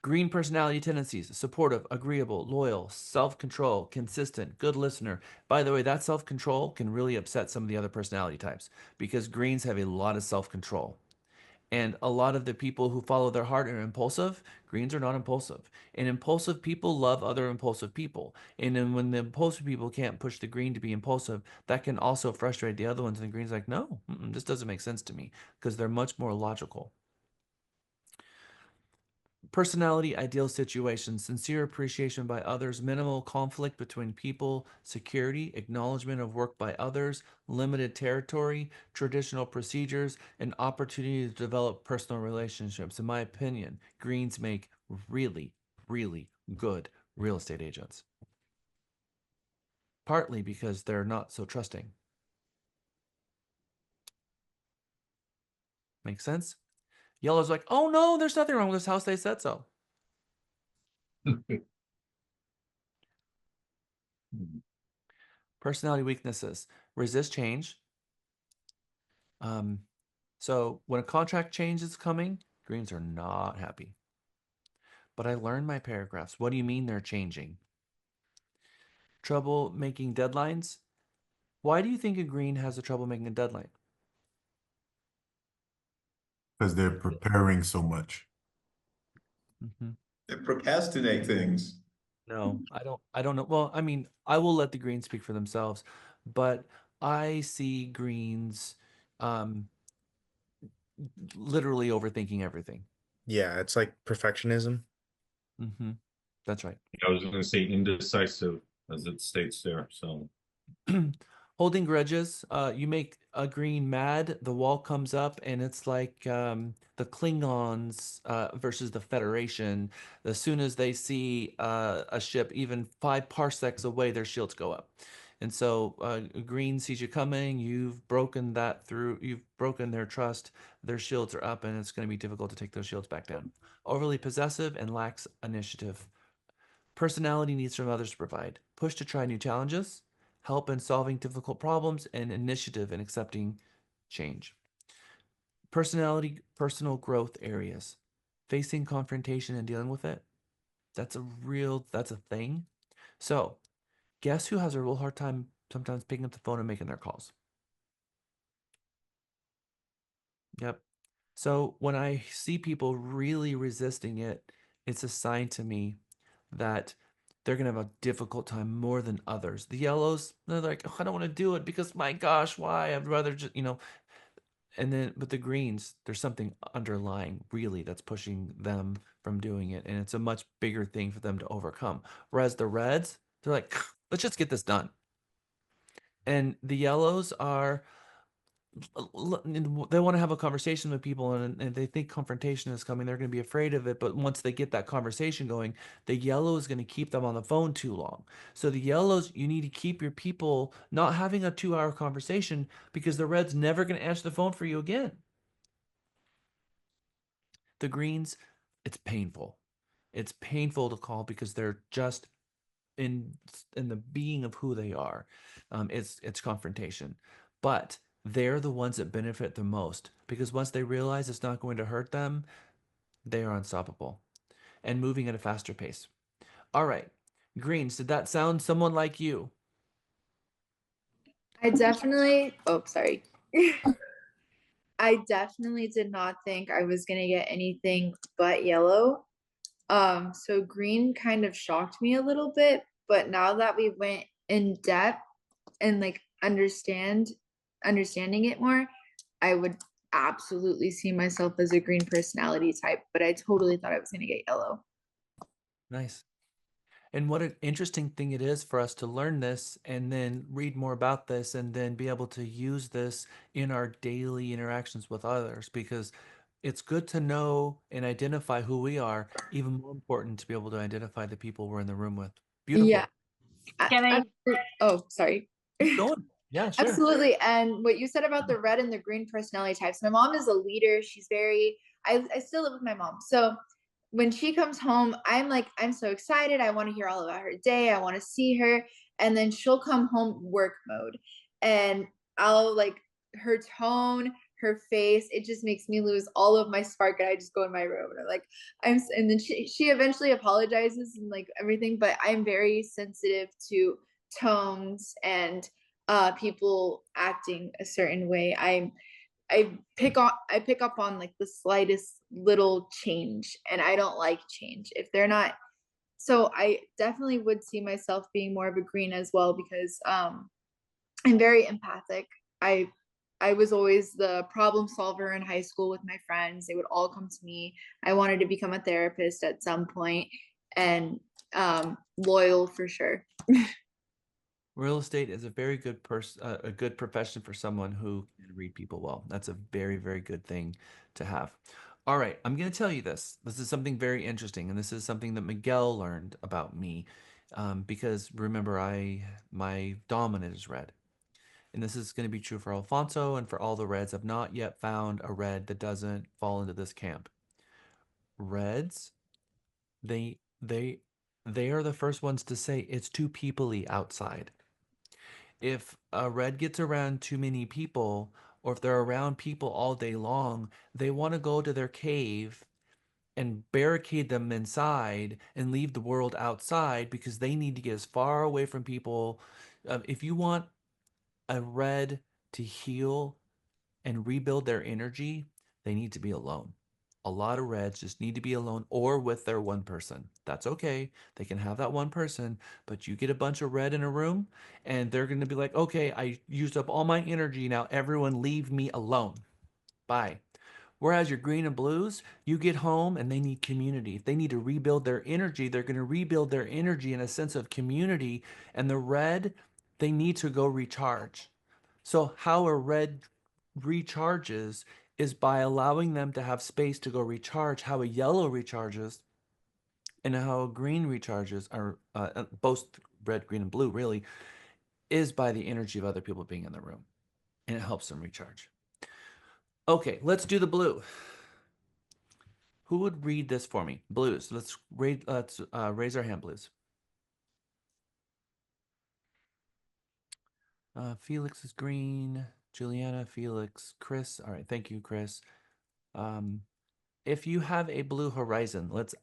Green personality tendencies: supportive, agreeable, loyal, self-control, consistent, good listener. By the way, that self-control can really upset some of the other personality types because greens have a lot of self-control. And a lot of the people who follow their heart are impulsive. Greens are not impulsive. And impulsive people love other impulsive people. And then when the impulsive people can't push the green to be impulsive, that can also frustrate the other ones. And the green's like, no, this doesn't make sense to me, because they're much more logical. Personality, ideal situation: sincere appreciation by others, minimal conflict between people, security, acknowledgement of work by others, limited territory, traditional procedures, and opportunity to develop personal relationships. In my opinion, greens make really, really good real estate agents. Partly because they're not so trusting. Make sense? Yellow's like, oh no, there's nothing wrong with this house. They said so. Personality weaknesses: resist change. So when a contract change is coming, greens are not happy. But I learned my paragraphs. What do you mean they're changing? Trouble making deadlines. Why do you think a green has a trouble making a deadline? Because they're preparing so much. Mm-hmm. They procrastinate things. No, I don't know. Well, I mean, I will let the greens speak for themselves, but I see greens literally overthinking everything. Yeah, it's like perfectionism. Mm-hmm. That's right. I was going to say indecisive, as it states there. So Holding grudges. You make a green mad, the wall comes up, and it's like the Klingons versus the Federation. As soon as they see a ship even 5 parsecs away, their shields go up. And so green sees you coming, you've broken their trust, their shields are up, and it's going to be difficult to take those shields back down. Overly possessive and lacks initiative. Personality needs from others to provide. Push to try new challenges, help in solving difficult problems, and initiative in accepting change. Personality, personal growth areas. Facing confrontation and dealing with it. That's a thing. So, guess who has a real hard time sometimes picking up the phone and making their calls? Yep. So, when I see people really resisting it, it's a sign to me that they're going to have a difficult time more than others. The yellows, they're like, oh, I don't want to do it because my gosh, why? I'd rather just, and then, but the greens, there's something underlying really that's pushing them from doing it. And it's a much bigger thing for them to overcome. Whereas the reds, they're like, let's just get this done. And the yellows are, they want to have a conversation with people, and they think confrontation is coming. They're going to be afraid of it. But once they get that conversation going, the yellow is going to keep them on the phone too long. So the yellows, you need to keep your people not having a 2-hour conversation, because the red's never going to answer the phone for you again. The greens, it's painful. It's painful to call because they're just in the being of who they are. It's confrontation, but they're the ones that benefit the most, because once they realize it's not going to hurt them, they are unstoppable and moving at a faster pace. All right, greens, did that sound someone like you? I definitely, oh, sorry. I definitely did not think I was going to get anything but yellow. So green kind of shocked me a little bit, but now that we went in depth and like understanding it more, I would absolutely see myself as a green personality type, but I totally thought I was going to get yellow. Nice. And what an interesting thing it is for us to learn this and then read more about this and then be able to use this in our daily interactions with others, because it's good to know and identify who we are. Even more important to be able to identify the people we're in the room with. Beautiful. Yeah. Oh, sorry. Keep going. Yeah, sure. Absolutely. And what you said about the red and the green personality types, my mom is a leader. She's very, I still live with my mom. So when she comes home, I'm so excited. I want to hear all about her day. I want to see her. And then she'll come home work mode. And I'll like her tone, her face, it just makes me lose all of my spark, and I just go in my room and I'm like, and then she eventually apologizes and like everything, but I'm very sensitive to tones and people acting a certain way. I pick up on like the slightest little change, and I don't like change if they're not. So I definitely would see myself being more of a green as well, because I'm very empathic. I was always the problem solver in high school with my friends. They would all come to me. I wanted to become a therapist at some point, and loyal for sure. Real estate is a very good a good profession for someone who can read people well. That's a very, very good thing to have. All right, I'm going to tell you this. This is something very interesting, and this is something that Miguel learned about me, because remember, my dominant is red, and this is going to be true for Alfonso and for all the reds. I've not yet found a red that doesn't fall into this camp. Reds, they they they are the first ones to say it's too peoply outside. If a red gets around too many people, or if they're around people all day long, they want to go to their cave and barricade them inside and leave the world outside because they need to get as far away from people. If you want a red to heal and rebuild their energy, they need to be alone. A lot of reds just need to be alone or with their one person. That's okay. They can have that one person, but you get a bunch of red in a room and they're going to be like, okay, I used up all my energy. Now everyone leave me alone. Bye. Whereas your green and blues, you get home and they need community. If they need to rebuild their energy, they're going to rebuild their energy in a sense of community. And the red, they need to go recharge. So, how a red recharges is by allowing them to have space to go recharge. How a yellow recharges and how a green recharges, are both red, green, and blue really, is by the energy of other people being in the room. And it helps them recharge. Okay, let's do the blue. Who would read this for me? Blues. Let's raise our hand, blues. Felix is green. Juliana, Felix, Chris. All right, thank you, Chris. If you have a blue horizon, let's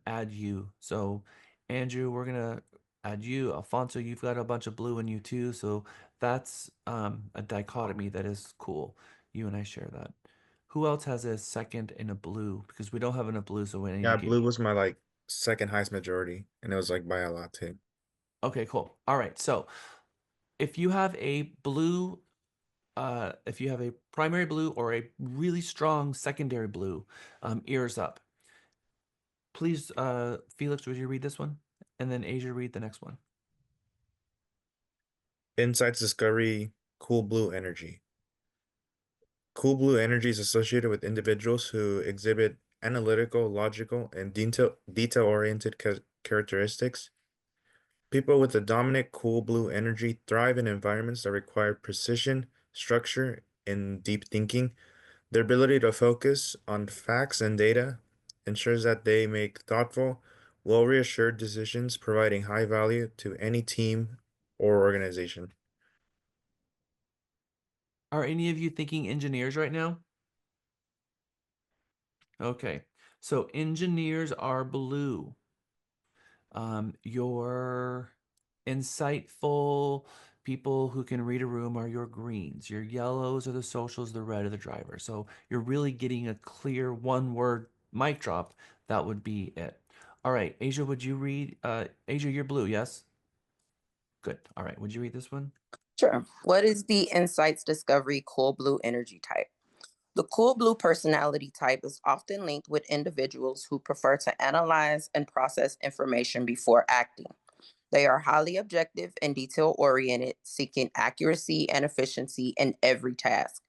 add you. So, Andrew, we're gonna add you. Alfonso, you've got a bunch of blue in you too. So that's a dichotomy that is cool. You and I share that. Who else has a second in a blue? Because we don't have enough blue, so we need to Yeah, get blue was my like second highest majority, and it was like by a lot too. Okay, cool. All right. So if you have a blue, if you have a primary blue or a really strong secondary blue, ears up. Please, Felix, would you read this one? And then Asia, read the next one. Insights discovery, cool blue energy. Cool blue energy is associated with individuals who exhibit analytical, logical, and detail-oriented characteristics. People with a dominant cool blue energy thrive in environments that require precision, structure, and deep thinking. Their ability to focus on facts and data ensures that they make thoughtful, well-reassured decisions, providing high value to any team or organization. Are any of you thinking engineers right now? Okay. So engineers are blue. Your insightful people who can read a room are your greens. Your yellows are the socials, the red are the driver. So you're really getting a clear one word mic drop. That would be it. All right, Asia, would you read? Asia, you're blue, yes? Good. All right, would you read this one? Sure. What is the Insights Discovery Cool Blue energy type? The cool blue personality type is often linked with individuals who prefer to analyze and process information before acting. They are highly objective and detail oriented, seeking accuracy and efficiency in every task.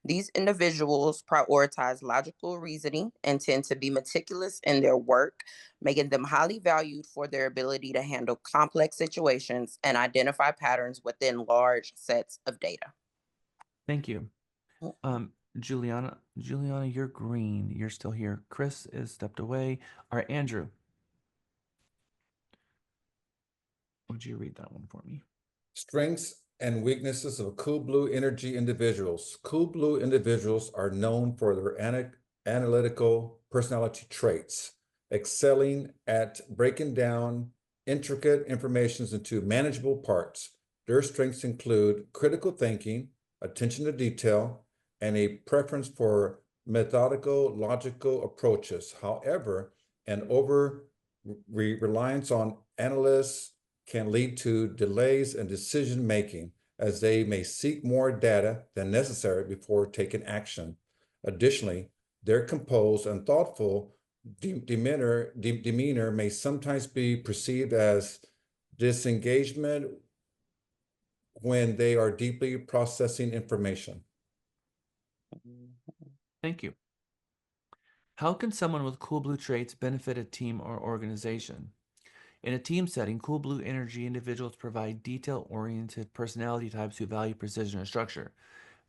These individuals prioritize logical reasoning and tend to be meticulous in their work, making them highly valued for their ability to handle complex situations and identify patterns within large sets of data. Thank you. Juliana, you're green. You're still here. Chris is stepped away. All right, Andrew. Would you read that one for me? Strengths and weaknesses of cool blue energy individuals. Cool blue individuals are known for their analytical personality traits, excelling at breaking down intricate information into manageable parts. Their strengths include critical thinking, attention to detail, and a preference for methodical, logical approaches. However, an over reliance on analysts can lead to delays in decision making as they may seek more data than necessary before taking action. Additionally, their composed and thoughtful demeanor may sometimes be perceived as disengagement when they are deeply processing information. Thank you. How can someone with cool blue traits benefit a team or organization? In a team setting, cool blue energy individuals provide detail-oriented personality types who value precision and structure.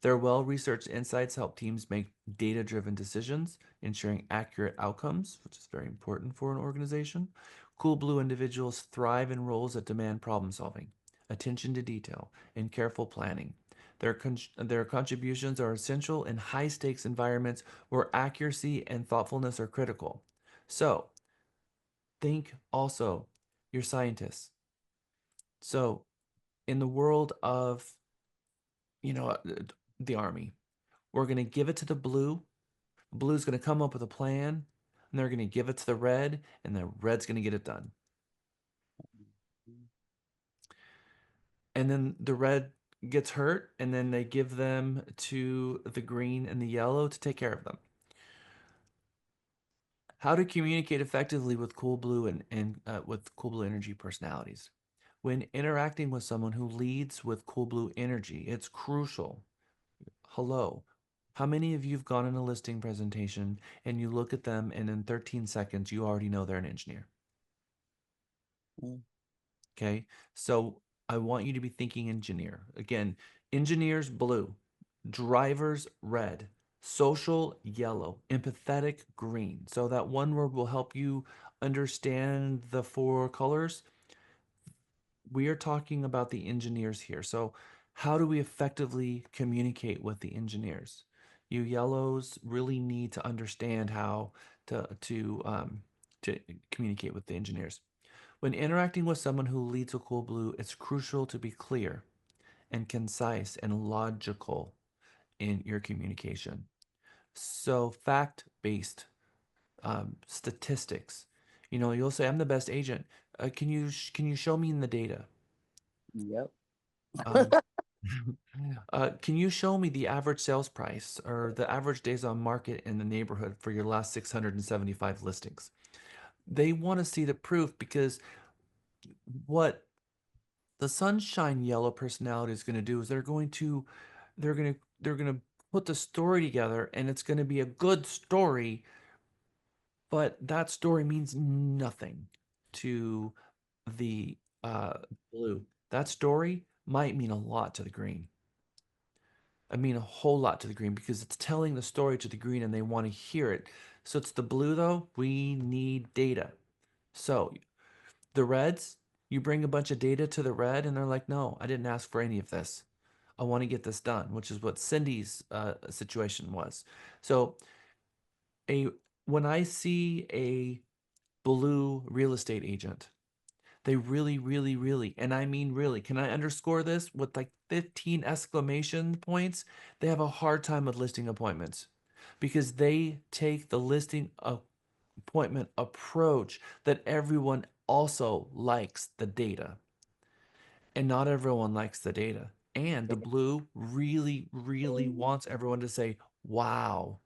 Their well-researched insights help teams make data-driven decisions, ensuring accurate outcomes, which is very important for an organization. Cool blue individuals thrive in roles that demand problem solving, attention to detail, and careful planning. Their contributions are essential in high-stakes environments where accuracy and thoughtfulness are critical. So, think also your scientists. So, in the world of, the Army, we're going to give it to the blue. The blue's going to come up with a plan, and they're going to give it to the red, and the red's going to get it done. And then the red gets hurt, and then they give them to the green and the yellow to take care of them. How to communicate effectively with cool blue and with cool blue energy personalities. When interacting with someone who leads with cool blue energy, it's crucial. Hello. How many of you have gone in a listing presentation and you look at them and in 13 seconds you already know they're an engineer? Okay, so I want you to be thinking engineer. Again, engineers blue, drivers red, social yellow, empathetic green. So that one word will help you understand the four colors. We are talking about the engineers here. So how do we effectively communicate with the engineers? You yellows really need to understand how to communicate with the engineers. When interacting with someone who leads a cool blue, it's crucial to be clear and concise and logical in your communication. So fact-based statistics. You'll say, "I'm the best agent. Can you show me in the data?" Yep. Um, can you show me the average sales price or the average days on market in the neighborhood for your last 675 listings? They want to see the proof because what the sunshine yellow personality is going to do is they're going to put the story together and it's going to be a good story, but that story means nothing to the blue. That story might mean a lot to the green. I mean a whole lot to the green because it's telling the story to the green and they want to hear it. So it's the blue though, we need data. So the reds, you bring a bunch of data to the red and they're like, no, I didn't ask for any of this. I want to get this done, which is what Cindy's situation was. So when I see a blue real estate agent, they really, really, really, and I mean really, can I underscore this with like 15 exclamation points? They have a hard time with listing appointments because they take the listing appointment approach that everyone also likes the data. And not everyone likes the data. And the blue really, really wants everyone to say, wow,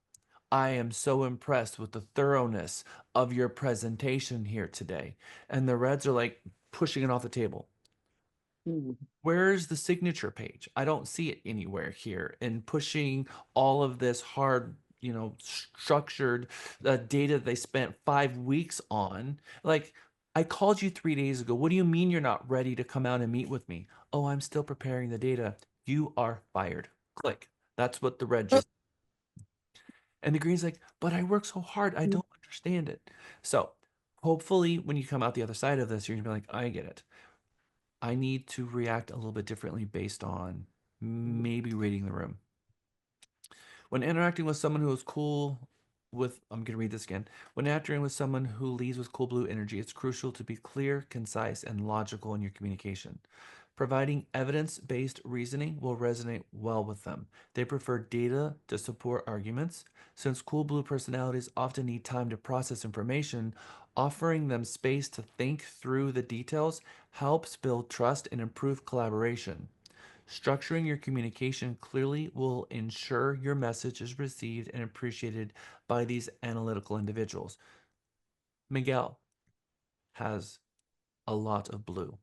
I am so impressed with the thoroughness of your presentation here today. And the reds are like pushing it off the table. Where's the signature page? I don't see it anywhere here. And pushing all of this hard, structured data they spent 5 weeks on. Like, I called you 3 days ago. What do you mean you're not ready to come out and meet with me? Oh, I'm still preparing the data. You are fired. Click. That's what the red just. And the green's like, but I work so hard. I don't understand it. So hopefully when you come out the other side of this, you're gonna be like, I get it. I need to react a little bit differently based on maybe reading the room. When interacting with someone who is cool I'm going to read this again. When interacting with someone who leads with cool blue energy, it's crucial to be clear, concise, and logical in your communication. Providing evidence-based reasoning will resonate well with them. They prefer data to support arguments. Since cool blue personalities often need time to process information, offering them space to think through the details helps build trust and improve collaboration. Structuring your communication clearly will ensure your message is received and appreciated by these analytical individuals. Miguel has a lot of blue.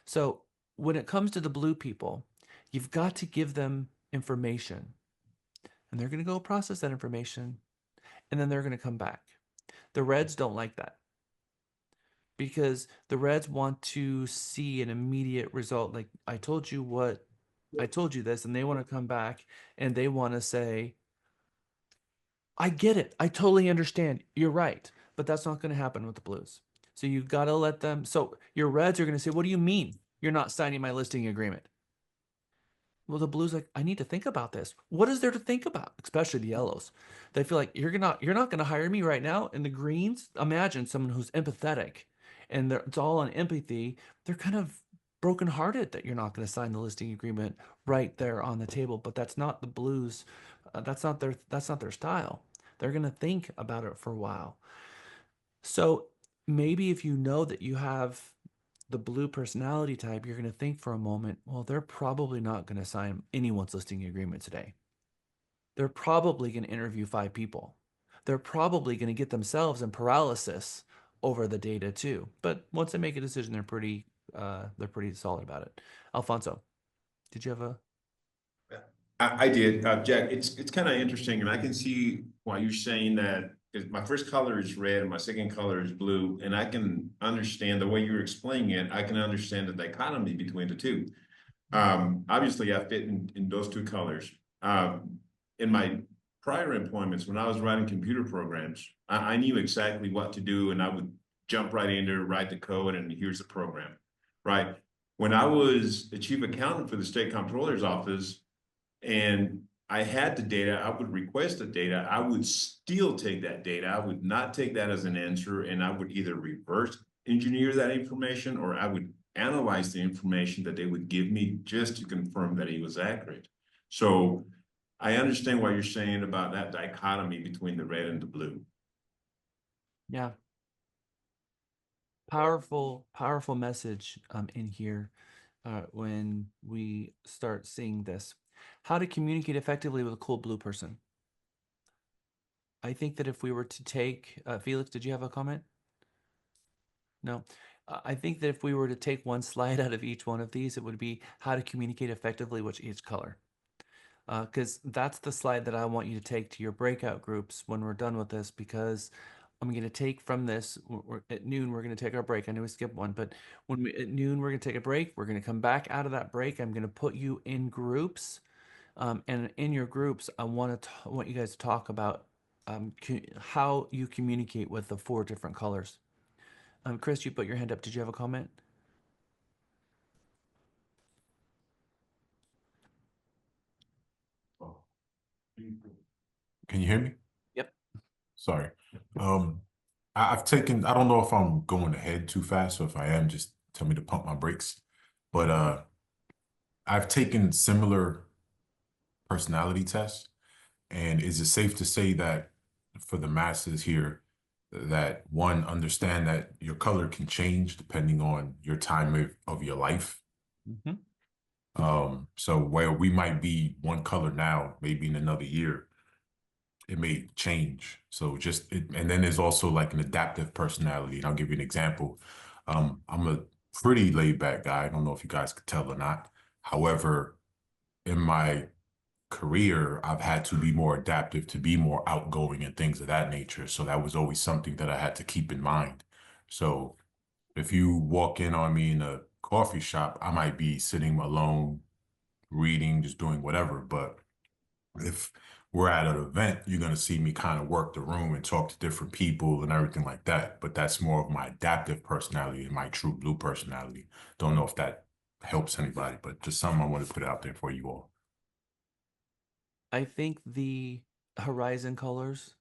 So when it comes to the blue people, you've got to give them information. And they're going to go process that information, and then they're going to come back. The reds don't like that, because the reds want to see an immediate result. Like, I told you this, and they want to come back and they want to say, I get it. I totally understand. You're right. But that's not going to happen with the blues. So you've got to let them. So your reds are going to say, what do you mean you're not signing my listing agreement? Well, the blues like, I need to think about this. What is there to think about? Especially the yellows. They feel like you're not going to hire me right now. And the greens, imagine someone who's empathetic and it's all on empathy. They're kind of brokenhearted that you're not going to sign the listing agreement right there on the table. But that's not the blues. That's not their style. They're going to think about it for a while. So maybe if you know that you have the blue personality type, you're going to think for a moment, well, they're probably not going to sign anyone's listing agreement today. They're probably going to interview 5 people. They're probably going to get themselves in paralysis over the data too. But once they make a decision, they're pretty solid about it. Alfonso, did you have a? I did, Jack. It's kind of interesting, and I can see why you're saying that. Because my first color is red and my second color is blue, and I can understand the way you're explaining it. I can understand the dichotomy between the two. Obviously, I fit in those two colors. In my prior employments, when I was writing computer programs, I knew exactly what to do, and I would jump right in there, write the code, and here's the program, right? When I was the chief accountant for the state comptroller's office, and I had the data, I would request the data, I would still take that data. I would not take that as an answer, and I would either reverse engineer that information, or I would analyze the information that they would give me just to confirm that it was accurate. So I understand what you're saying about that dichotomy between the red and the blue. Yeah. Powerful message in here when we start seeing this. How to communicate effectively with a cool blue person. I think that if we were to take, Felix, did you have a comment? No. I think that if we were to take one slide out of each one of these, it would be how to communicate effectively with each color. Because that's the slide that I want you to take to your breakout groups when we're done with this, because I'm going to take from this, at noon, we're going to take our break. I know we skipped one, but at noon, we're going to take a break. We're going to come back out of that break. I'm going to put you in groups. And in your groups, I want you guys to talk about how you communicate with the 4 different colors. Chris, you put your hand up. Did you have a comment? Can you hear me? Yep. Sorry. I've taken, I don't know if I'm going ahead too fast, so if I am, just tell me to pump my brakes. But I've taken similar personality tests, and is it safe to say that for the masses here, that one, understand that your color can change depending on your time of your life? Mm-hmm. So where we might be one color now, maybe in another year, it may change. So and then there's also like an adaptive personality. And I'll give you an example. I'm a pretty laid back guy. I don't know if you guys could tell or not. However, in my career, I've had to be more adaptive, to be more outgoing and things of that nature. So that was always something that I had to keep in mind. So if you walk in on me in a coffee shop, I might be sitting alone, reading, just doing whatever. But if we're at an event, you're going to see me kind of work the room and talk to different people and everything like that. But that's more of my adaptive personality and my true blue personality. Don't know if that helps anybody, but just something I want to put out there for you all. I think the horizon colors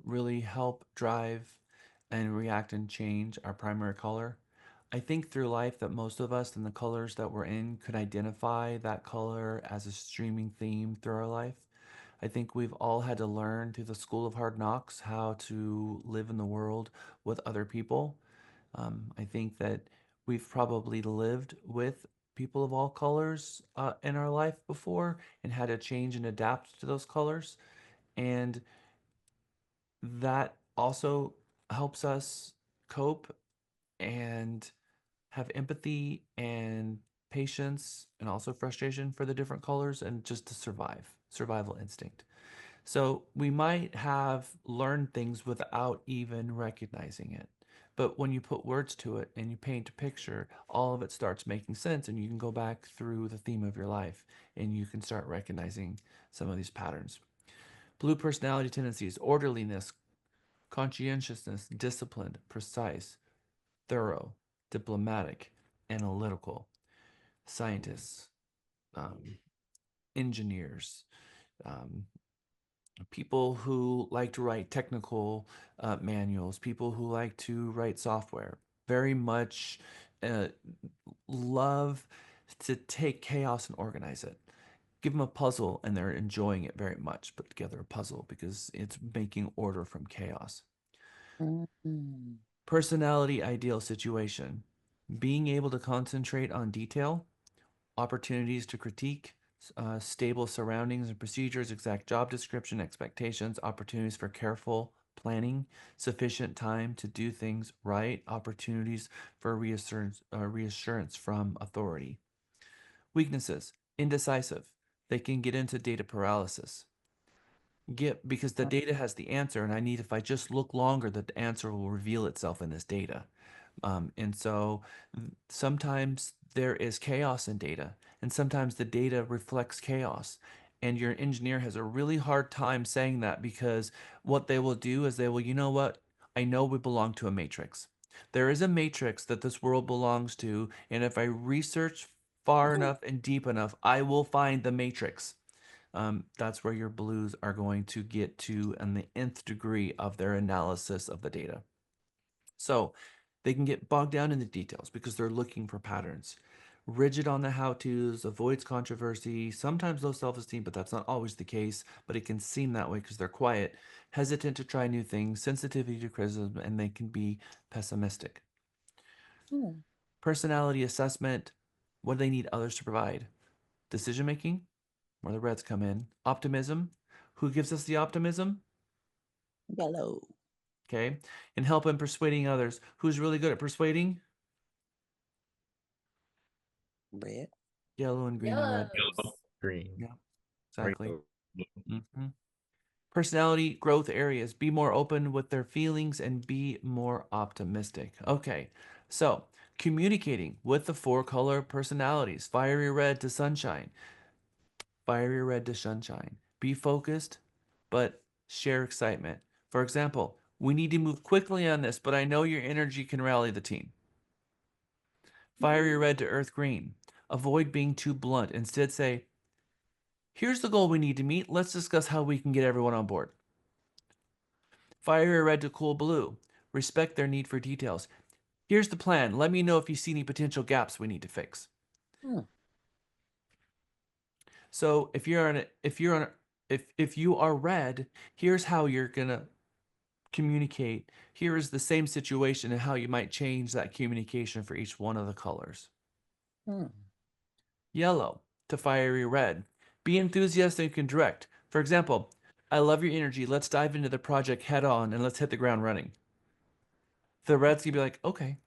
really help drive and react and change our primary color. I think through life that most of us and the colors that we're in could identify that color as a streaming theme through our life. I think we've all had to learn through the school of hard knocks how to live in the world with other people. I think that we've probably lived with people of all colors in our life before and had to change and adapt to those colors. And that also helps us cope and have empathy and patience and also frustration for the different colors and just to survive, survival instinct. So we might have learned things without even recognizing it. But when you put words to it and you paint a picture, all of it starts making sense, and you can go back through the theme of your life and you can start recognizing some of these patterns. Blue personality tendencies: orderliness, conscientiousness, disciplined, precise, thorough, diplomatic, analytical, scientists, engineers, um, people who like to write technical manuals, people who like to write software, very much uh, love to take chaos and organize it. Give them a puzzle and they're enjoying it very much. Put together a puzzle because it's making order from chaos. Personality ideal situation: being able to concentrate on detail, opportunities to critique, stable surroundings and procedures, exact job description, expectations, opportunities for careful planning, sufficient time to do things right, opportunities for reassurance from authority. Weaknesses: indecisive. They can get into data paralysis. Because the data has the answer, and I need, if I just look longer, that the answer will reveal itself in this data. And so sometimes there is chaos in data, and sometimes the data reflects chaos. And your engineer has a really hard time saying that because what they will do is they will, you know what? I know we belong to a matrix. There is a matrix that this world belongs to, and if I research far enough and deep enough, I will find the matrix. That's where your blues are going to get to in the nth degree of their analysis of the data. So they can get bogged down in the details because they're looking for patterns. Rigid on the how-tos, avoids controversy, sometimes low self-esteem, but that's not always the case, but it can seem that way because they're quiet, hesitant to try new things, sensitivity to criticism, and they can be pessimistic. Personality assessment: what do they need others to provide? Decision making, where the reds come in. Optimism: who gives us the optimism? Yellow. Okay. And help in persuading others. Who's really good at persuading? Red. Yellow and green and red. Green. Yeah, exactly. Personality growth areas: be more open with their feelings and be more optimistic. Okay, so communicating with the 4-color personalities: fiery red to sunshine, fiery red to sunshine. Be focused, but share excitement. For example, we need to move quickly on this, but I know your energy can rally the team. Fiery red to earth green. Avoid being too blunt. Instead, say, here's the goal we need to meet. Let's discuss how we can get everyone on board. Fiery red to cool blue. Respect their need for details. Here's the plan. Let me know if you see any potential gaps we need to fix. So if you are red, here's how you're gonna communicate. Here is the same situation and how you might change that communication for each one of the colors. Yellow to fiery red. Be enthusiastic and direct. For example, I love your energy. Let's dive into the project head on and let's hit the ground running. The red's gonna be like, okay.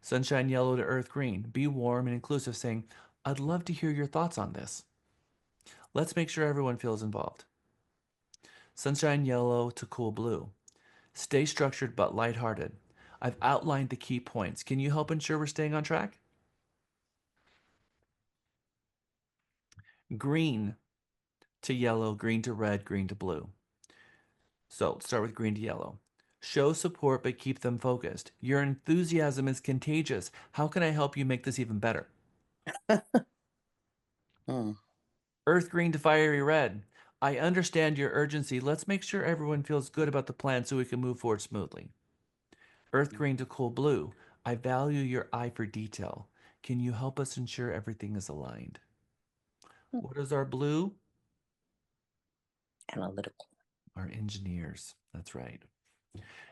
Sunshine yellow to earth green. Be warm and inclusive, saying, I'd love to hear your thoughts on this. Let's make sure everyone feels involved. Sunshine yellow to cool blue. Stay structured but lighthearted. I've outlined the key points. Can you help ensure we're staying on track? Green to yellow, green to red, green to blue. So let's start with green to yellow. Show support, but keep them focused. Your enthusiasm is contagious. How can I help you make this even better? Earth green to fiery red. I understand your urgency. Let's make sure everyone feels good about the plan so we can move forward smoothly. Earth green to cool blue. I value your eye for detail. Can you help us ensure everything is aligned? What is our blue? Analytical. Our engineers. That's right.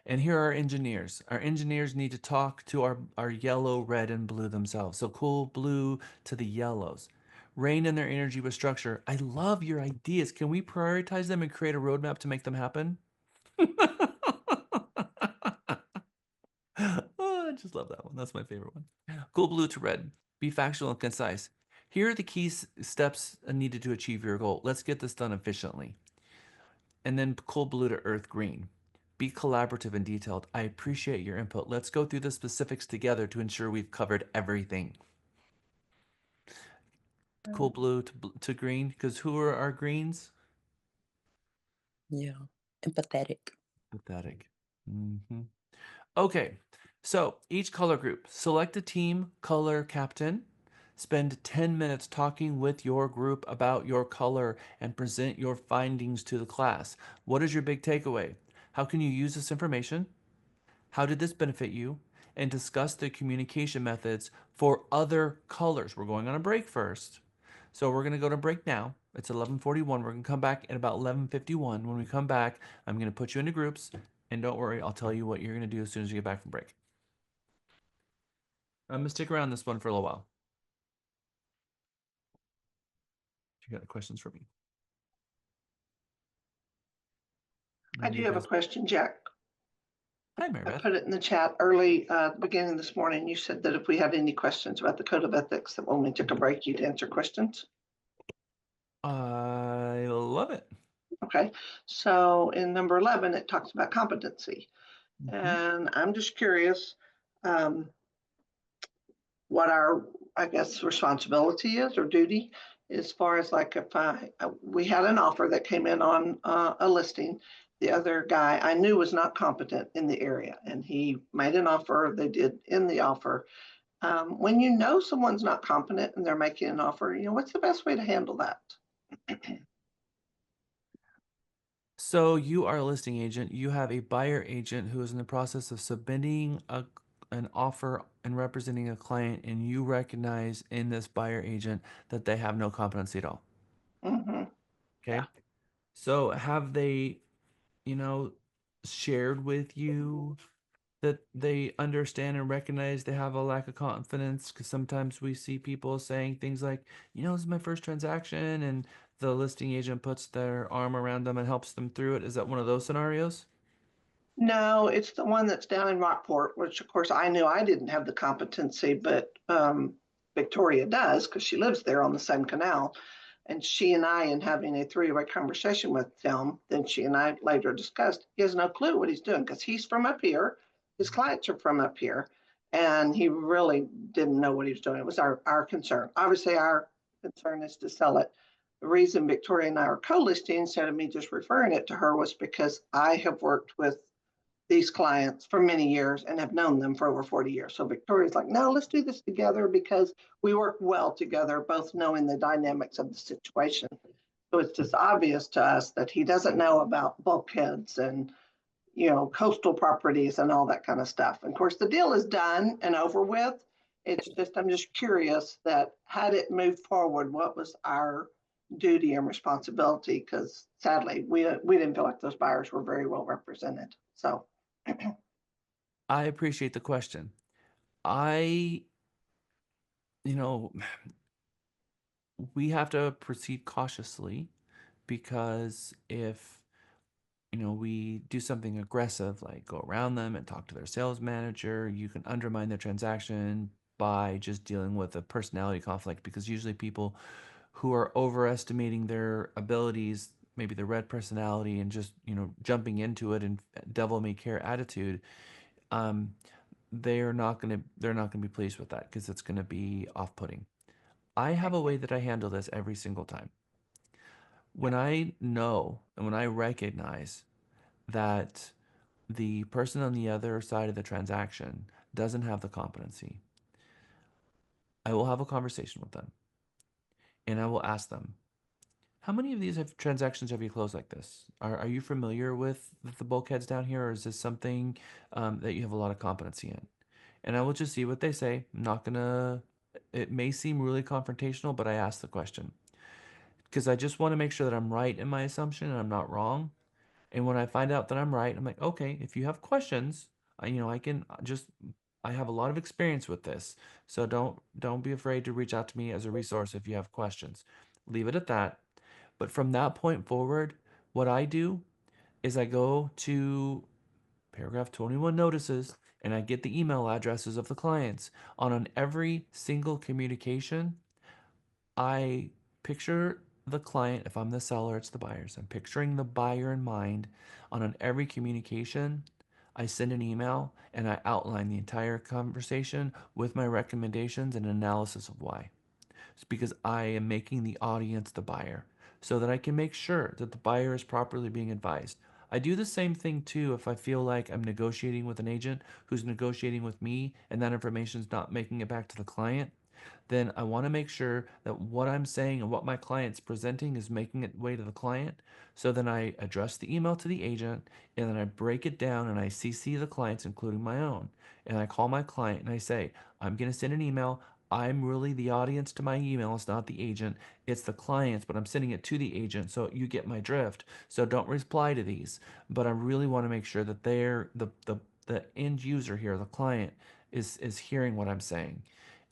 And here are our engineers. Our engineers need to talk to our yellow, red, and blue themselves. So cool blue to the yellows. Rein in their energy with structure. I love your ideas. Can we prioritize them and create a roadmap to make them happen? Oh, I just love that one. That's my favorite one. Cool blue to red. Be factual and concise. Here are the key steps needed to achieve your goal. Let's get this done efficiently. And then cool blue to earth green. Be collaborative and detailed. I appreciate your input. Let's go through the specifics together to ensure we've covered everything. Cool blue to green, because who are our greens? Yeah, empathetic. Pathetic. Okay, so each color group, select a team color captain, spend 10 minutes talking with your group about your color and present your findings to the class. What is your big takeaway? How can you use this information? How did this benefit you? And discuss the communication methods for other colors. We're going on a break first. So we're going to go to break now. It's 11:41. We're going to come back at about 11:51. When we come back, I'm going to put you into groups. And don't worry, I'll tell you what you're going to do as soon as you get back from break. I'm going to stick around this one for a little while. You got questions for me? I do have a question, Jack. Hi, Mary I Beth. put it in the chat early, beginning this morning. You said that if we had any questions about the code of ethics, that when we took a break, you'd answer questions. I love it. Okay, so in number 11, it talks about competency. And I'm just curious what our, I guess, responsibility is or duty as far as like if we had an offer that came in on a listing. The other guy I knew was not competent in the area and he made an offer, they did in the offer. When you know someone's not competent and they're making an offer, you know, what's the best way to handle that? So you are a listing agent. You have a buyer agent who is in the process of submitting an offer and representing a client, and you recognize in this buyer agent that they have no competency at all. Mm-hmm. Okay. So have they, shared with you that they understand and recognize they have a lack of confidence? Because sometimes we see people saying things like, this is my first transaction, and the listing agent puts their arm around them and helps them through it. Is that one of those scenarios? No, it's the one that's down in Rockport, which of course I knew I didn't have the competency, but Victoria does because she lives there on the same canal. And she and I, in having a three-way conversation with him, then she and I later discussed, he has no clue what he's doing because he's from up here. His clients are from up here. And he really didn't know what he was doing. It was our concern. Obviously, our concern is to sell it. The reason Victoria and I are co-listing instead of me just referring it to her was because I have worked with these clients for many years and have known them for over 40 years. So Victoria's like, no, let's do this together because we work well together, both knowing the dynamics of the situation. So it's just obvious to us that he doesn't know about bulkheads and, coastal properties and all that kind of stuff. And of course, the deal is done and over with. It's just, I'm just curious that had it moved forward, what was our duty and responsibility? Because sadly, we didn't feel like those buyers were very well represented. So I appreciate the question. I, we have to proceed cautiously because if, we do something aggressive, like go around them and talk to their sales manager, you can undermine their transaction by just dealing with a personality conflict because usually people who are overestimating their abilities, maybe the red personality and just, jumping into it and devil may care attitude, they're not going to be pleased with that because it's going to be off-putting. I have a way that I handle this every single time. When I know and when I recognize that the person on the other side of the transaction doesn't have the competency, I will have a conversation with them and I will ask them, how many of these transactions have you closed like this? Are you familiar with the bulkheads down here, or is this something that you have a lot of competency in? And I will just see what they say. I'm not gonna, it may seem really confrontational, but I ask the question because I just want to make sure that I'm right in my assumption and I'm not wrong. And when I find out that I'm right, I'm like, okay, if you have questions, I can just, I have a lot of experience with this. So don't be afraid to reach out to me as a resource if you have questions. Leave it at that. But from that point forward, what I do is I go to paragraph 21 notices and I get the email addresses of the clients. On every single communication, I picture the client. If I'm the seller, it's the buyers. I'm picturing the buyer in mind. On every communication, I send an email and I outline the entire conversation with my recommendations and analysis of why. It's because I am making the audience the buyer so that I can make sure that the buyer is properly being advised. I do the same thing too if I feel like I'm negotiating with an agent who's negotiating with me and that information is not making it back to the client. Then I want to make sure that what I'm saying and what my client's presenting is making it way to the client. So then I address the email to the agent and then I break it down and I CC the clients, including my own. And I call my client and I say, I'm going to send an email. I'm really the audience to my email. It's not the agent. It's the clients, but I'm sending it to the agent. So you get my drift. So don't reply to these. But I really want to make sure that they're the end user here, the client, is hearing what I'm saying.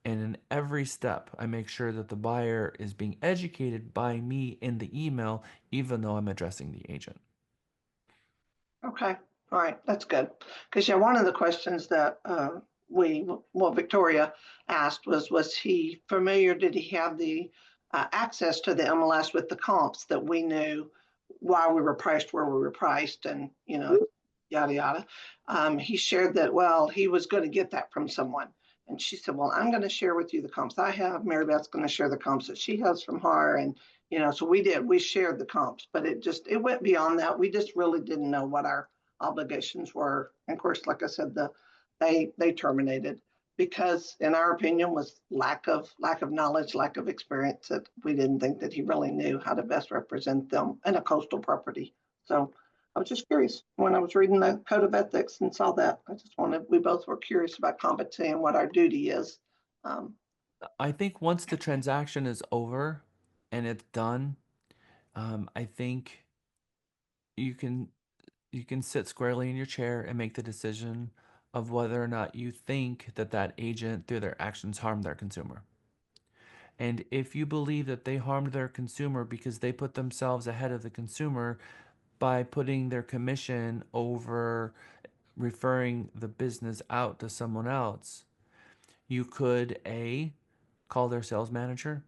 And in every step, I make sure that the buyer is being educated by me in the email, even though I'm addressing the agent. Okay, all right, that's good. Because yeah, one of the questions that Victoria asked was he familiar? Did he have the access to the MLS with the comps that we knew why we were priced where we were priced, and yada yada. He shared that he was going to get that from someone, and she said, well, I'm going to share with you the comps I have. Mary Beth's going to share the comps that she has from her, and so we shared the comps, but it went beyond that. We just really didn't know what our obligations were. And of course, like I said, they terminated because in our opinion was lack of knowledge, lack of experience, that we didn't think that he really knew how to best represent them in a coastal property. So I was just curious when I was reading the code of ethics and saw that. We both were curious about competency and what our duty is. I think once the transaction is over and it's done, I think you can sit squarely in your chair and make the decision of whether or not you think that agent through their actions harmed their consumer. And if you believe that they harmed their consumer because they put themselves ahead of the consumer by putting their commission over referring the business out to someone else, you could call their sales manager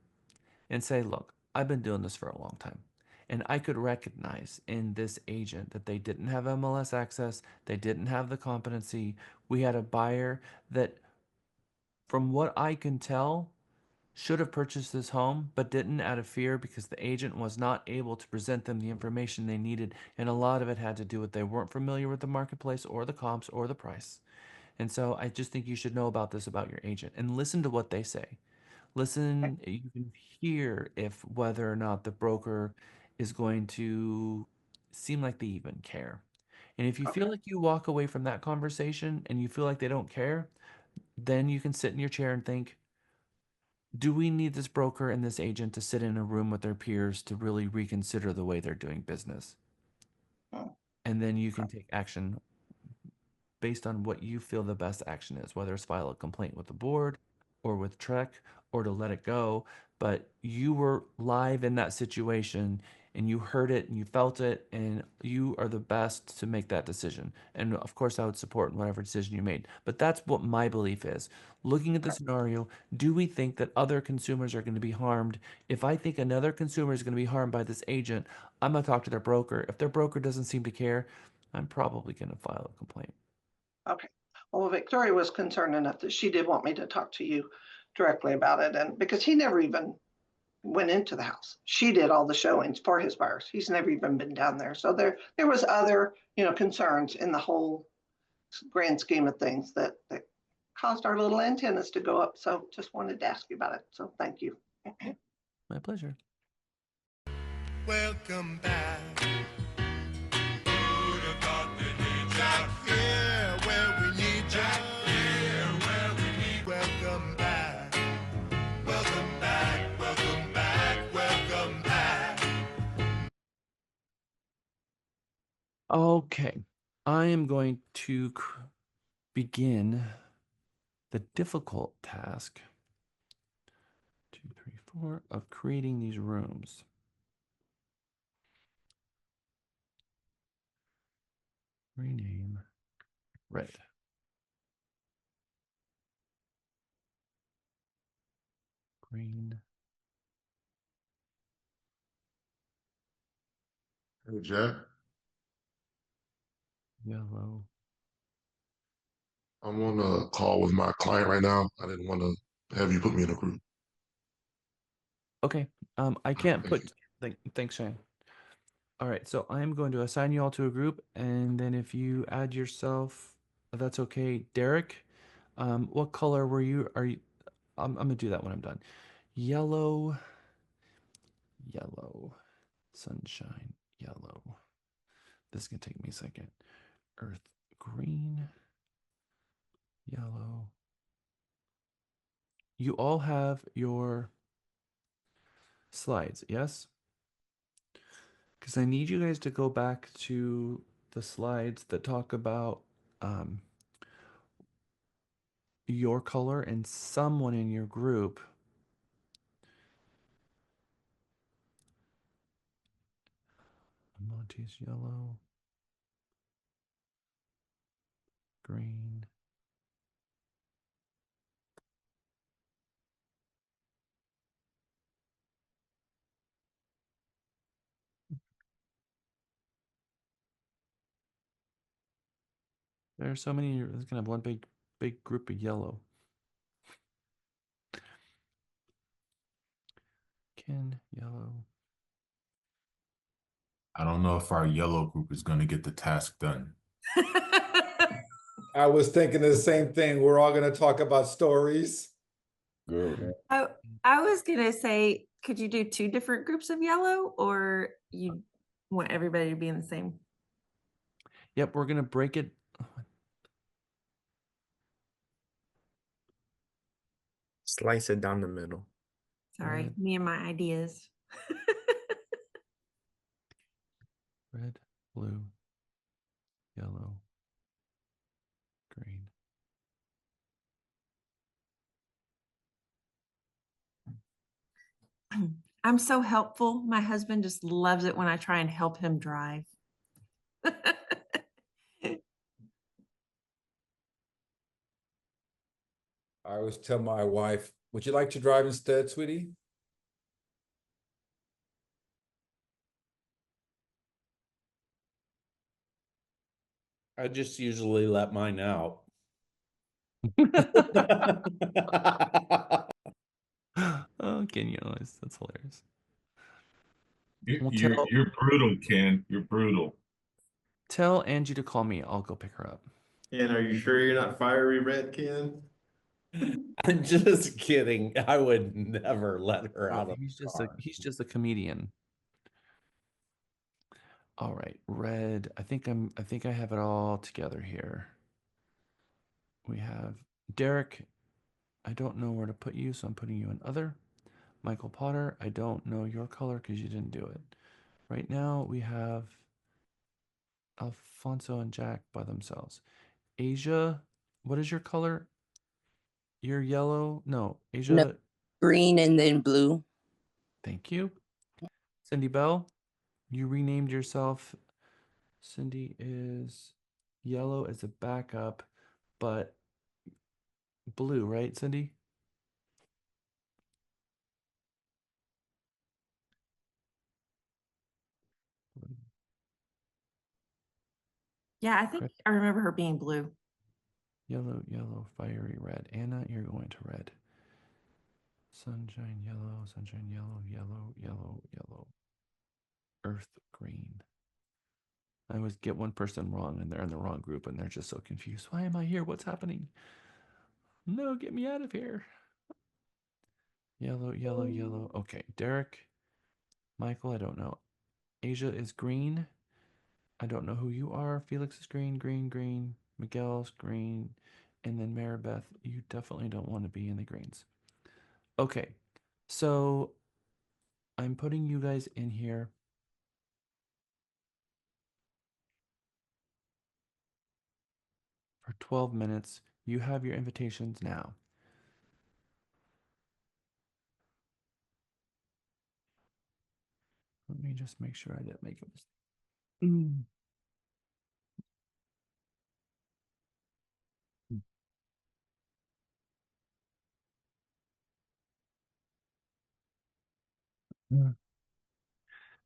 and say, look, I've been doing this for a long time. And I could recognize in this agent that they didn't have MLS access, they didn't have the competency. We had a buyer that, from what I can tell, should have purchased this home, but didn't out of fear because the agent was not able to present them the information they needed. And a lot of it had to do with they weren't familiar with the marketplace or the comps or the price. And so I just think you should know about this about your agent and listen to what they say. Listen, you can hear if whether or not the broker is going to seem like they even care. And if you feel like you walk away from that conversation and you feel like they don't care, then you can sit in your chair and think, do we need this broker and this agent to sit in a room with their peers to really reconsider the way they're doing business? And then you can take action based on what you feel the best action is, whether it's file a complaint with the board or with Trek or to let it go. But you were live in that situation and you heard it and you felt it, and you are the best to make that decision. And of course, I would support whatever decision you made. But that's what my belief is. Looking at the scenario, do we think that other consumers are going to be harmed? If I think another consumer is going to be harmed by this agent, I'm going to talk to their broker. If their broker doesn't seem to care, I'm probably going to file a complaint. Okay. Well, Victoria was concerned enough that she did want me to talk to you directly about it, and because he never even went into the house. She did all the showings for his buyers. He's never even been down there. So there was other, concerns in the whole grand scheme of things that caused our little antennas to go up. So just wanted to ask you about it. So thank you. My pleasure. Welcome back. Who'd have thought they need Jack here where we need Jack here where we need. Welcome back. Welcome back. Welcome back. Welcome back. Okay, I am going to begin the difficult task, 2, 3, 4, of creating these rooms. Rename red. Green. Hey, Jack. Yellow. I'm on a call with my client right now. I didn't want to have you put me in a group. Okay. I can't put. Thanks, Shane. All right. So I'm going to assign you all to a group, and then if you add yourself, that's okay. Derek, what color were you? Are you? I'm gonna do that when I'm done. Yellow. Yellow. Sunshine. Yellow. This is gonna take me a second. Earth. Green. Yellow. You all have your slides, yes? Because I need you guys to go back to the slides that talk about your color and someone in your group. Monty's yellow. Green. There are so many. It's gonna have one big group of yellow. Ken, yellow. I don't know if our yellow group is going to get the task done. I was thinking the same thing. We're all going to talk about stories. Good. I was gonna say, could you do 2 different groups of yellow, or you want everybody to be in the same? Yep, we're gonna break it. Slice it down the middle. Sorry, Red. me and my ideas. Red, blue, yellow, green. I'm so helpful. My husband just loves it when I try and help him drive. I always tell my wife, would you like to drive instead, sweetie? I just usually let mine out. Oh, Ken, that's hilarious. You're brutal, Ken. You're brutal. Tell Angie to call me. I'll go pick her up. And are you sure you're not fiery red, Ken? I'm just kidding. I would never let her out of He's the just car. he's just a comedian. All right, red. I think I have it all together here. We have Derek. I don't know where to put you, so I'm putting you in other. Michael Potter. I don't know your color because you didn't do it. Right now we have Alfonso and Jack by themselves. Asia, what is your color? You're yellow. No, Asia. No, green and then blue. Thank you. Cindy Bell, you renamed yourself. Cindy is yellow as a backup, but blue, right, Cindy? Yeah, I think I remember her being blue. Yellow, yellow, fiery red. Anna, you're going to red. Sunshine yellow, yellow, yellow, yellow. Earth green. I always get one person wrong and they're in the wrong group and they're just so confused. Why am I here? What's happening? No, get me out of here. Yellow, yellow, yellow. Okay, Derek, Michael, I don't know. Asia is green. I don't know who you are. Felix is green, green, green. Miguel's green. And then Maribeth, you definitely don't want to be in the greens. Okay, so I'm putting you guys in here. For 12 minutes. You have your invitations now. Let me just make sure I didn't make a mistake.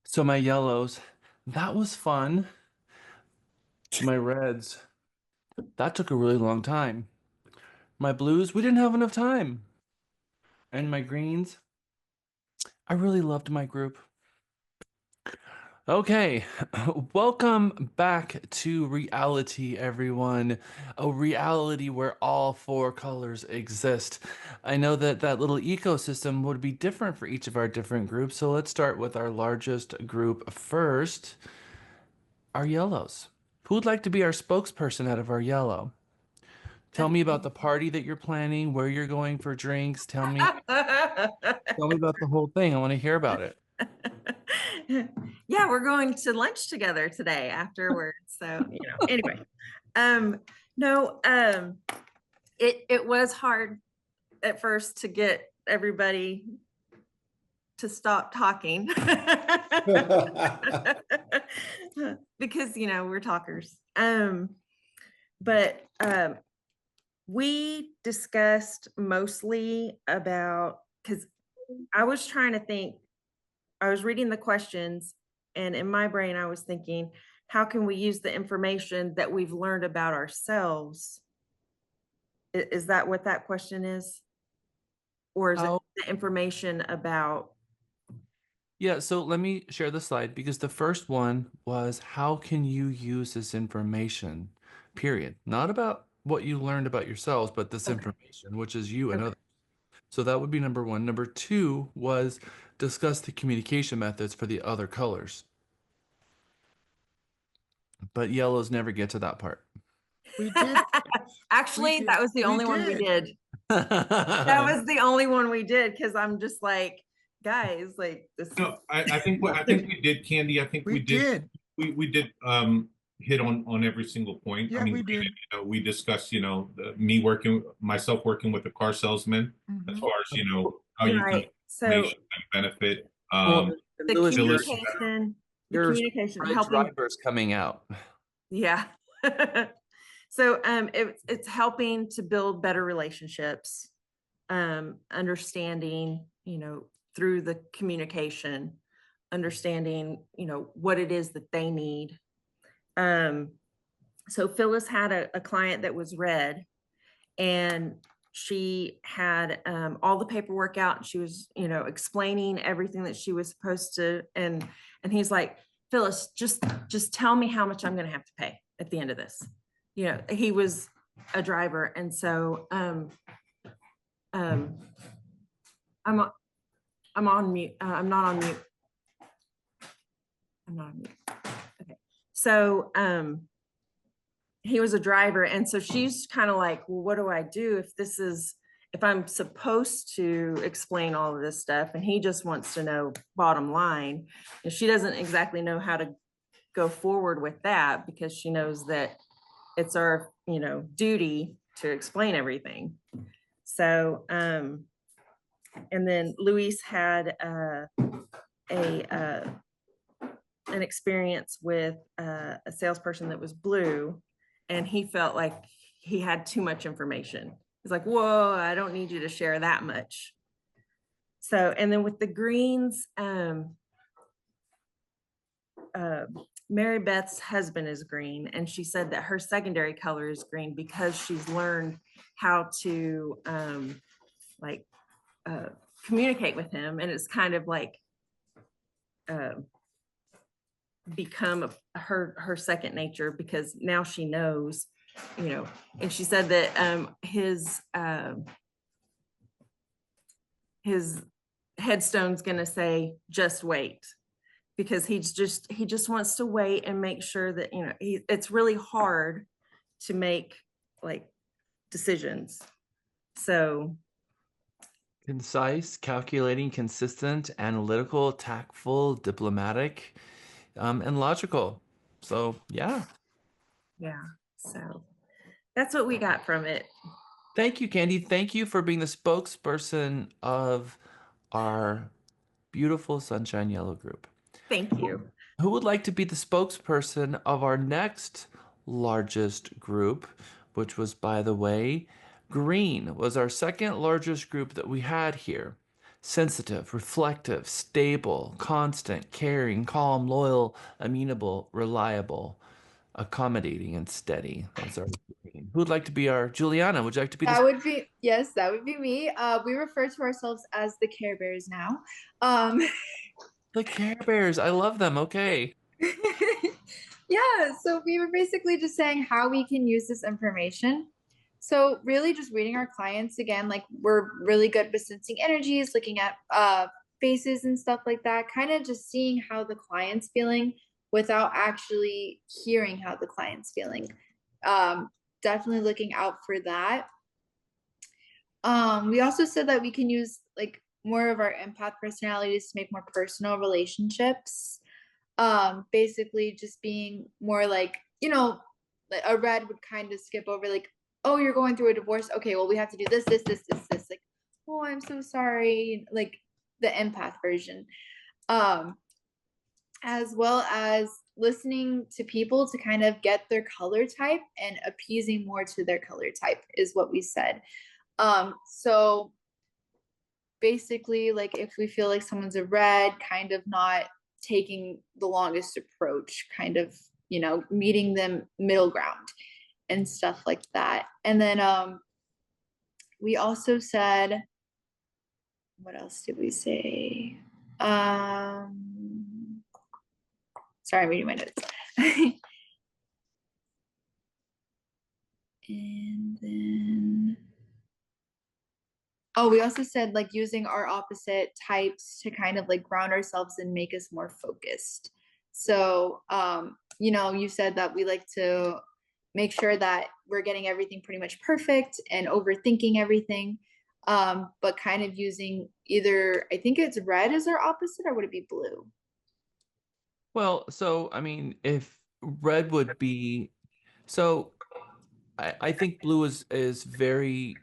So my yellows, that was fun. My reds, that took a really long time. My blues, we didn't have enough time. And my greens, I really loved my group. Okay, welcome back to reality, everyone. A reality where all four colors exist. I know that that little ecosystem would be different for each of our different groups, so let's start with our largest group first, our yellows. Who would like to be our spokesperson out of our yellow? Tell me about the party that you're planning, where you're going for drinks. Tell me about the whole thing. I want to hear about it. Yeah, we're going to lunch together today afterwards. So, anyway, no, it was hard at first to get everybody to stop talking because, we're talkers. But we discussed mostly about, because I was trying to think, I was reading the questions, and in my brain, I was thinking, how can we use the information that we've learned about ourselves? Is that what that question is? Or is it the information about? Yeah, so let me share the slide because the first one was how can you use this information, period. Not about what you learned about yourselves, but this information, which is you and others. So that would be number one. Number two was discuss the communication methods for the other colors. But yellows never get to that part. We did. Actually, that was the only one we did. That was the only one we did because I'm just like, guys, like this. No, I think we did, Candy. I think we did. We did hit on every single point. Yeah, I mean, we did. We discussed, myself working with a car salesman, as far as how you can information and benefit. The communication, helping drivers coming out. Yeah. So it's helping to build better relationships, understanding, through the communication, understanding, what it is that they need. So Phyllis had a client that was red, and she had all the paperwork out, and she was, explaining everything that she was supposed to, and he's like, Phyllis, just tell me how much I'm going to have to pay at the end of this. He was a driver, and so I'm on mute. I'm not on mute. I'm not on mute. Okay. So he was a driver, and so she's kind of like, well, what do I do if I'm supposed to explain all of this stuff, and he just wants to know bottom line, and she doesn't exactly know how to go forward with that because she knows that it's our, duty to explain everything. So, and then Luis had an experience with a salesperson that was blue, and he felt like he had too much information. He's like, whoa, I don't need you to share that much. So, and then with the greens, Mary Beth's husband is green, and she said that her secondary color is green because she's learned how to communicate with him, and it's kind of like become her second nature, because now she knows, you know. And she said that his headstone's gonna say just wait, because he just wants to wait and make sure that, you know, it's really hard to make like decisions. So concise, calculating, consistent, analytical, tactful, diplomatic, and logical. So yeah. So that's what we got from it. Thank you, Candy. Thank you for being the spokesperson of our beautiful Sunshine Yellow group. Thank you. Who would like to be the spokesperson of our next largest group, which was, by the way, green, was our second largest group that we had here. Sensitive, reflective, stable, constant, caring, calm, loyal, amenable, reliable, accommodating, and steady. Those are green. Who would like to be our Juliana? Would you like to be That would be, yes, that would be me. We refer to ourselves as the Care Bears now. The Care Bears? I love them. Okay. Yeah, so we were basically just saying how we can use this information. So really just reading our clients again, like we're really good with sensing energies, looking at faces and stuff like that, kind of just seeing how the client's feeling without actually hearing how the client's feeling. Definitely looking out for that. We also said that we can use like more of our empath personalities to make more personal relationships. Basically just being more like, you know, like a red would kind of skip over like, oh, you're going through a divorce. Okay, well, we have to do this. Like, oh, I'm so sorry. Like the empath version. As well as listening to people to kind of get their color type and appeasing more to their color type is what we said. So basically, like if we feel like someone's a red, kind of not taking the longest approach, kind of, you know, meeting them middle ground and stuff like that. And then we also said, what else did we say? Sorry, I'm reading my notes. And then, oh, we also said like using our opposite types to kind of like ground ourselves and make us more focused. So, you know, you said that we like to make sure that we're getting everything pretty much perfect and overthinking everything, but kind of using either, I think it's red as our opposite, or would it be blue? Well, so I mean, if red would be, so I think blue is very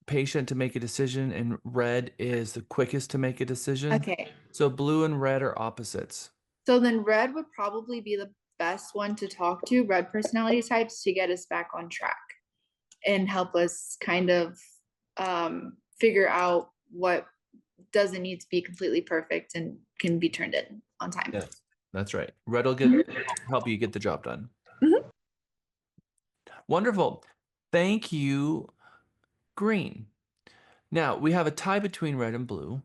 patient to make a decision, and red is the quickest to make a decision. Okay. So blue and red are opposites. So then red would probably be the best one to talk to, red personality types, to get us back on track and help us kind of figure out what doesn't need to be completely perfect and can be turned in on time. Yes, that's right. Red will help you get the job done. Mm-hmm. Wonderful. Thank you, green. Now we have a tie between red and blue.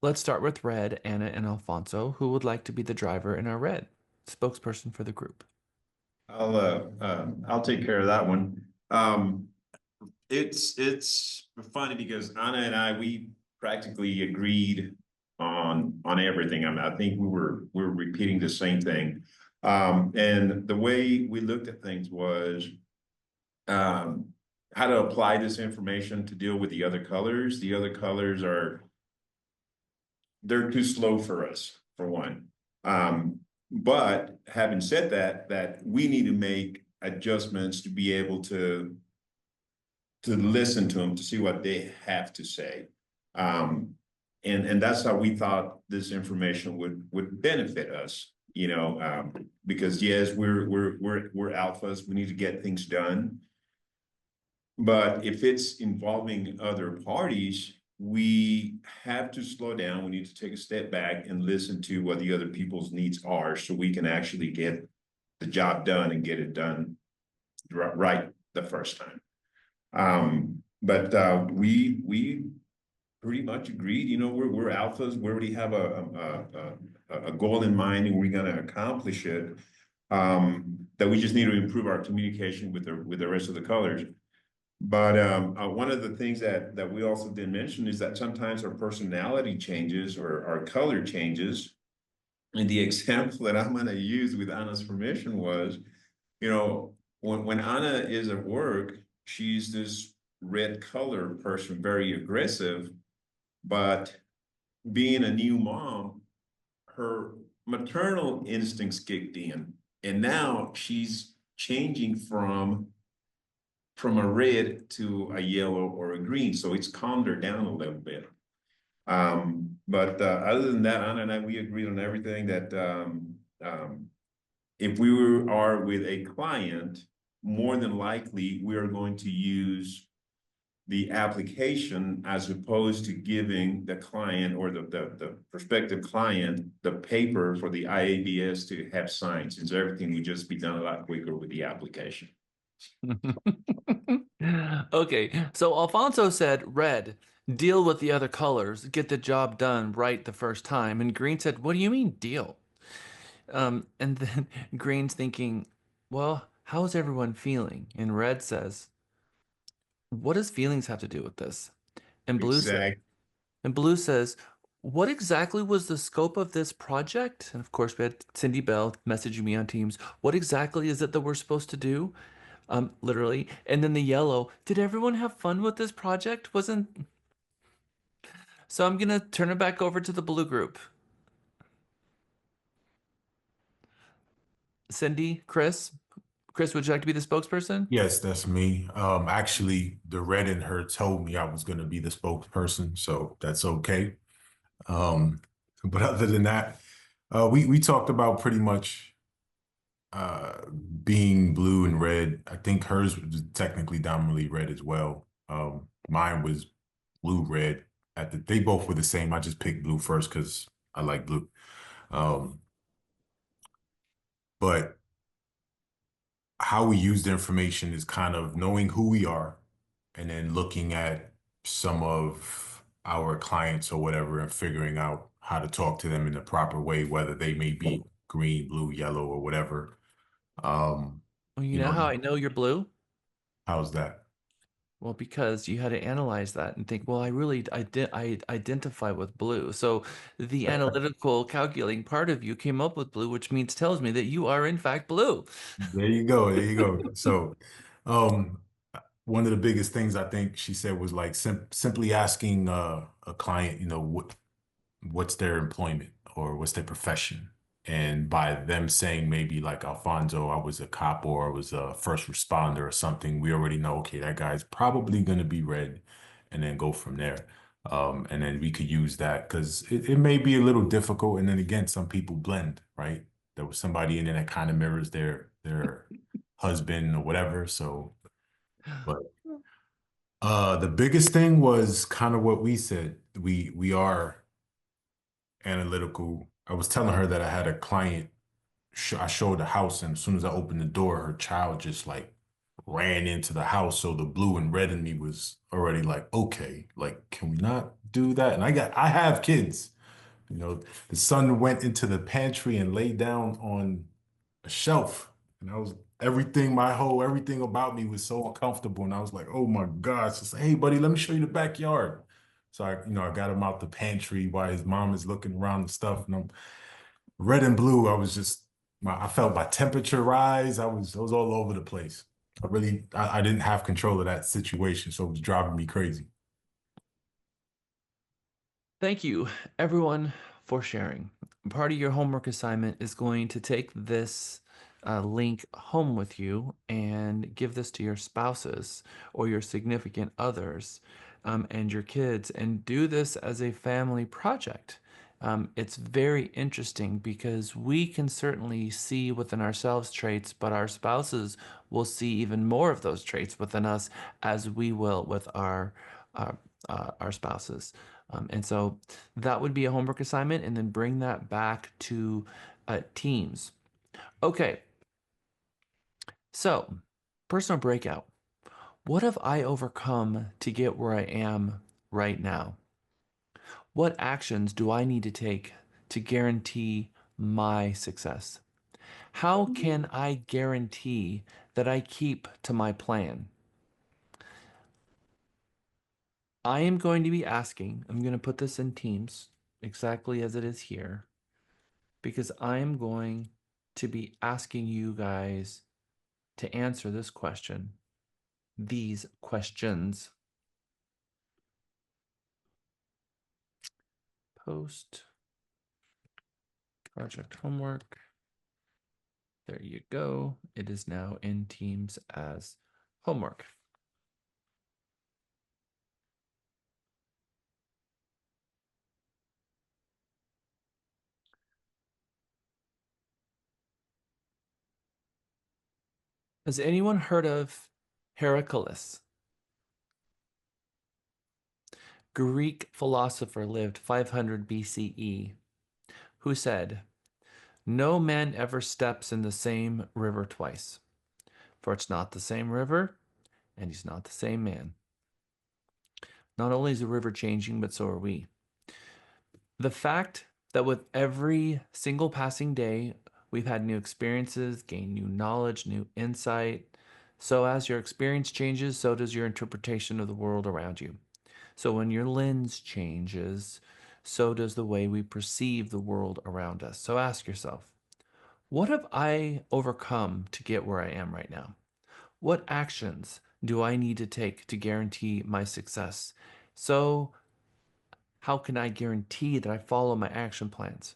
Let's start with red, Anna and Alfonso. Who would like to be the driver in our red spokesperson for the group? I'll take care of that one. It's funny because Anna and I, we practically agreed on everything. I mean, I think we're repeating the same thing. And the way we looked at things was how to apply this information to deal with the other colors. The other colors they're too slow for us, for one. But having said that we need to make adjustments to be able to listen to them, to see what they have to say. And that's how we thought this information would benefit us, you know, because yes, we're alphas, we need to get things done. But if it's involving other parties, we have to slow down. We need to take a step back and listen to what the other people's needs are so we can actually get the job done and get it done right the first time. But we pretty much agreed. You know, we're alphas. We already have a goal in mind, and we're going to accomplish it. That we just need to improve our communication with the rest of the colors. But one of the things that we also did mention is that sometimes our personality changes or our color changes. And the example that I'm going to use with Anna's permission was, you know, when Anna is at work, she's this red color person, very aggressive, but being a new mom, her maternal instincts kicked in, and now she's changing from a red to a yellow or a green. So it's calmed her down a little bit. But other than that, Anna and I, we agreed on everything that if are with a client, more than likely we are going to use the application as opposed to giving the client or the prospective client the paper for the IABS to have signed, since everything would just be done a lot quicker with the application. Okay, so Alfonso said red, deal with the other colors, get the job done right the first time. And Green said, what do you mean deal? And then Green's thinking, well, how's everyone feeling? And Red says, what does feelings have to do with this? And Exactly. Blue says, what exactly was the scope of this project? And of course, we had Cindy Bell messaging me on Teams. What exactly is it that we're supposed to do? Literally. And then the yellow, did everyone have fun with this project? Wasn't. So I'm gonna turn it back over to the blue group. Cindy, Chris, would you like to be the spokesperson? Yes, that's me. Actually, the red in her told me I was going to be the spokesperson, so that's okay. Um, but other than that, we talked about pretty much being blue and red. I think hers was technically dominantly red as well. Mine was blue red. They both were the same. I just picked blue first because I like blue. Um, but how we use the information is kind of knowing who we are and then looking at some of our clients or whatever and figuring out how to talk to them in the proper way, whether they may be green, blue, yellow, or whatever. Well, you You know know, how I know you're blue? how's that? Well, because you had to analyze that and think, well, I identify with blue. So the analytical calculating part of you came up with blue, which means tells me that you are in fact blue. There you go. There you go. So, um, one of the biggest things I think she said was like simply asking a client, you know, what's their employment or what's their profession. And by them saying maybe like Alfonso, I was a cop or I was a first responder or something, we already know, okay, that guy's probably going to be red and then go from there. And then we could use that because it may be a little difficult. And then again, some people blend, right? There was somebody in there that kind of mirrors their husband or whatever. So, but the biggest thing was kind of what we said. We are analytical. I was telling her that I had a client. I showed the house, and as soon as I opened the door, her child just like ran into the house. So the blue and red in me was already like, okay, like, can we not do that? And I have kids. You know, the son went into the pantry and laid down on a shelf, and I was everything about me was so uncomfortable, and I was like, oh my gosh! It's like, hey, buddy, let me show you the backyard. So I got him out the pantry while his mom is looking around and stuff, and I'm red and blue. I felt my temperature rise. I was all over the place. I didn't have control of that situation, so it was driving me crazy. Thank you, everyone, for sharing. Part of your homework assignment is going to take this link home with you and give this to your spouses or your significant others and your kids and do this as a family project. It's very interesting because we can certainly see within ourselves traits, but our spouses will see even more of those traits within us as we will with our spouses. And so that would be a homework assignment, and then bring that back to teams. Okay, so personal breakout. What have I overcome to get where I am right now? What actions do I need to take to guarantee my success? How can I guarantee that I keep to my plan? I am going to be asking, I'm going to put this in Teams exactly as it is here, because I am going to be asking you guys to answer this question, these questions. Post project homework. There you go. It is now in Teams as homework. Has anyone heard of Heraclius? Greek philosopher lived 500 BCE, who said, "No man ever steps in the same river twice, for it's not the same river, and he's not the same man." Not only is the river changing, but so are we. The fact that with every single passing day, we've had new experiences, gained new knowledge, new insight. So as your experience changes, so does your interpretation of the world around you. So when your lens changes, so does the way we perceive the world around us. So ask yourself, what have I overcome to get where I am right now? What actions do I need to take to guarantee my success? So how can I guarantee that I follow my action plans?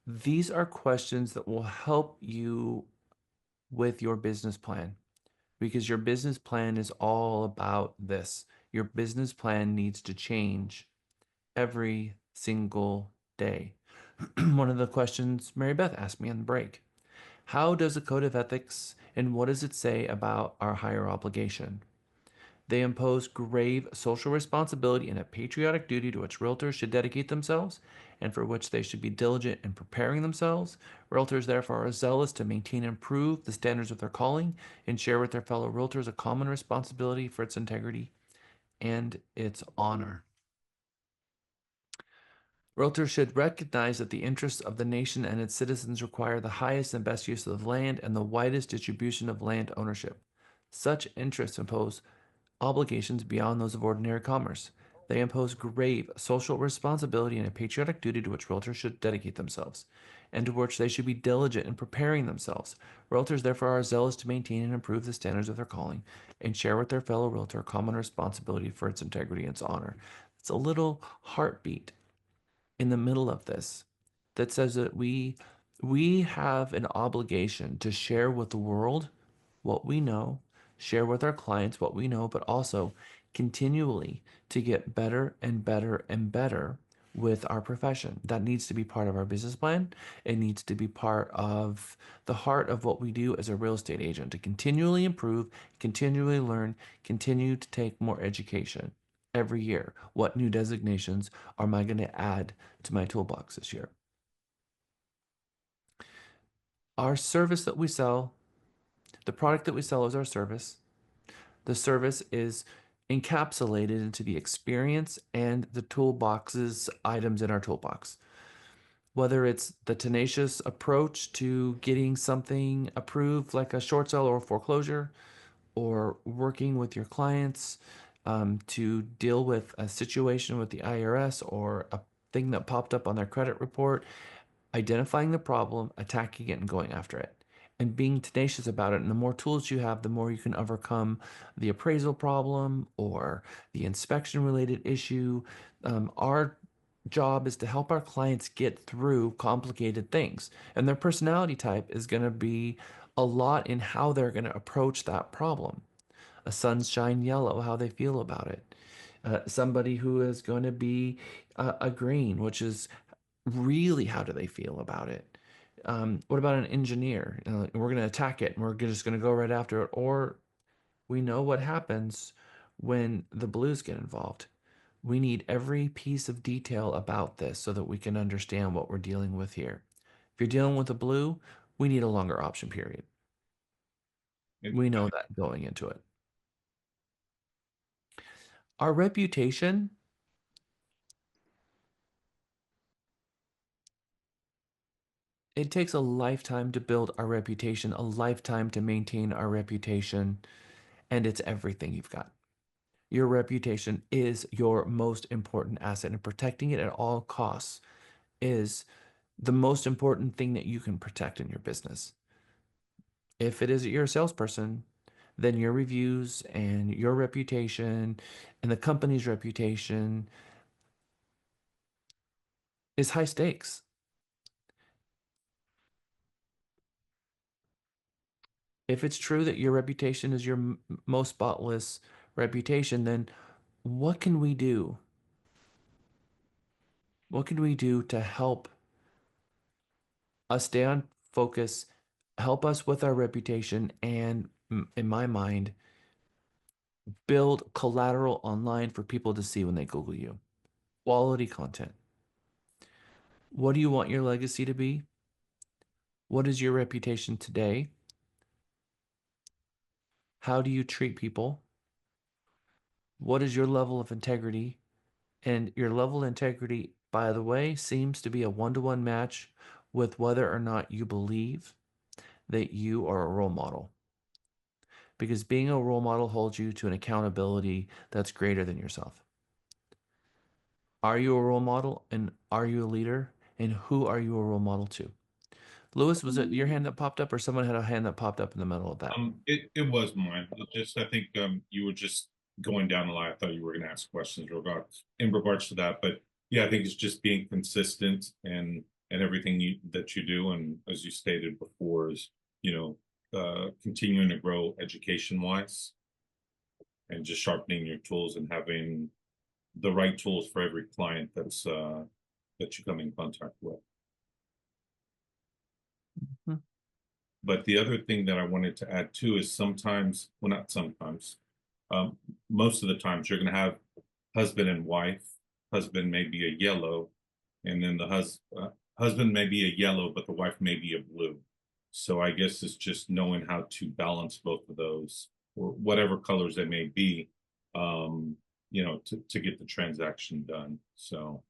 These are questions that will help you with your business plan, because your business plan is all about this. Your business plan needs to change every single day. One of the questions Mary Beth asked me on the break: how does a code of ethics and what does it say about our higher obligation? They impose grave social responsibility and a patriotic duty to which realtors should dedicate themselves and for which they should be diligent in preparing themselves. Realtors, therefore, are zealous to maintain and improve the standards of their calling and share with their fellow realtors a common responsibility for its integrity and its honor. Realtors should recognize that the interests of the nation and its citizens require the highest and best use of the land and the widest distribution of land ownership. Such interests impose obligations beyond those of ordinary commerce. They impose grave social responsibility and a patriotic duty to which realtors should dedicate themselves, and to which they should be diligent in preparing themselves. Realtors, therefore, are zealous to maintain and improve the standards of their calling and share with their fellow realtor a common responsibility for its integrity and its honor. It's a little heartbeat in the middle of this that says that we have an obligation to share with the world what we know, share with our clients what we know, but also continually to get better and better and better with our profession. That needs to be part of our business plan. It needs to be part of the heart of what we do as a real estate agent, to continually improve, continually learn, continue to take more education every year. What new designations am I going to add to my toolbox this year? Our service that we sell, the product that we sell is our service. The service is encapsulated into the experience and the toolboxes, items in our toolbox. Whether it's the tenacious approach to getting something approved, like a short sale or a foreclosure, or working with your clients to deal with a situation with the IRS or a thing that popped up on their credit report, identifying the problem, attacking it, and going after it, and being tenacious about it. And the more tools you have, the more you can overcome the appraisal problem or the inspection related issue. Our job is to help our clients get through complicated things, and their personality type is going to be a lot in how they're going to approach that problem. A sunshine yellow, how they feel about it. Somebody who is going to be a green, which is really how do they feel about it. What about an engineer? We're going to attack it and we're just going to go right after it. Or we know what happens when the blues get involved. We need every piece of detail about this so that we can understand what we're dealing with here. If you're dealing with a blue, we need a longer option period. We know that going into it. Our reputation it takes a lifetime to build our reputation, a lifetime to maintain our reputation, and it's everything you've got. Your reputation is your most important asset, and protecting it at all costs is the most important thing that you can protect in your business. If it is you're a salesperson, then your reviews and your reputation and the company's reputation is high stakes. If it's true that your reputation is your most spotless reputation, then what can we do? What can we do to help us stay on focus, help us with our reputation, and in my mind, build collateral online for people to see when they Google you? Quality content. What do you want your legacy to be? What is your reputation today? How do you treat people? What is your level of integrity? And your level of integrity, by the way, seems to be a one-to-one match with whether or not you believe that you are a role model. Because being a role model holds you to an accountability that's greater than yourself. Are you a role model and are you a leader? And who are you a role model to? Lewis, was it your hand that popped up or someone had a hand that popped up in the middle of that? It was mine. It just I think you were just going down the line. I thought you were going to ask questions in regards to that, but yeah, I think it's just being consistent and everything that you do, and as you stated before, is continuing to grow education wise, and just sharpening your tools and having the right tools for every client that you come in contact with. Hmm. But the other thing that I wanted to add too is sometimes, well, not sometimes, most of the times you're going to have husband and wife. Husband may be a yellow, and then the husband may be a yellow, but the wife may be a blue. So I guess it's just knowing how to balance both of those, or whatever colors they may be, to get the transaction done. So.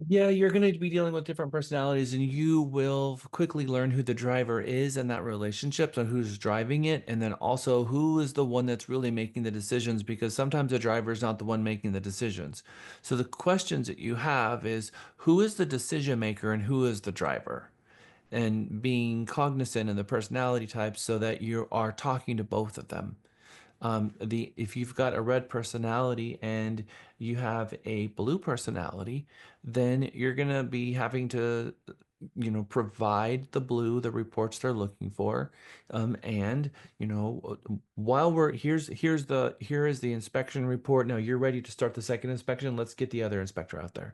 Yeah, you're going to be dealing with different personalities, and you will quickly learn who the driver is in that relationship, so who's driving it, and then also who is the one that's really making the decisions, because sometimes the driver is not the one making the decisions. So the questions that you have is who is the decision maker and who is the driver? And being cognizant of the personality types so that you are talking to both of them. If you've got a red personality and you have a blue personality, then you're gonna be having to, provide the blue the reports they're looking for, and while here is the inspection report. Now you're ready to start the second inspection. Let's get the other inspector out there.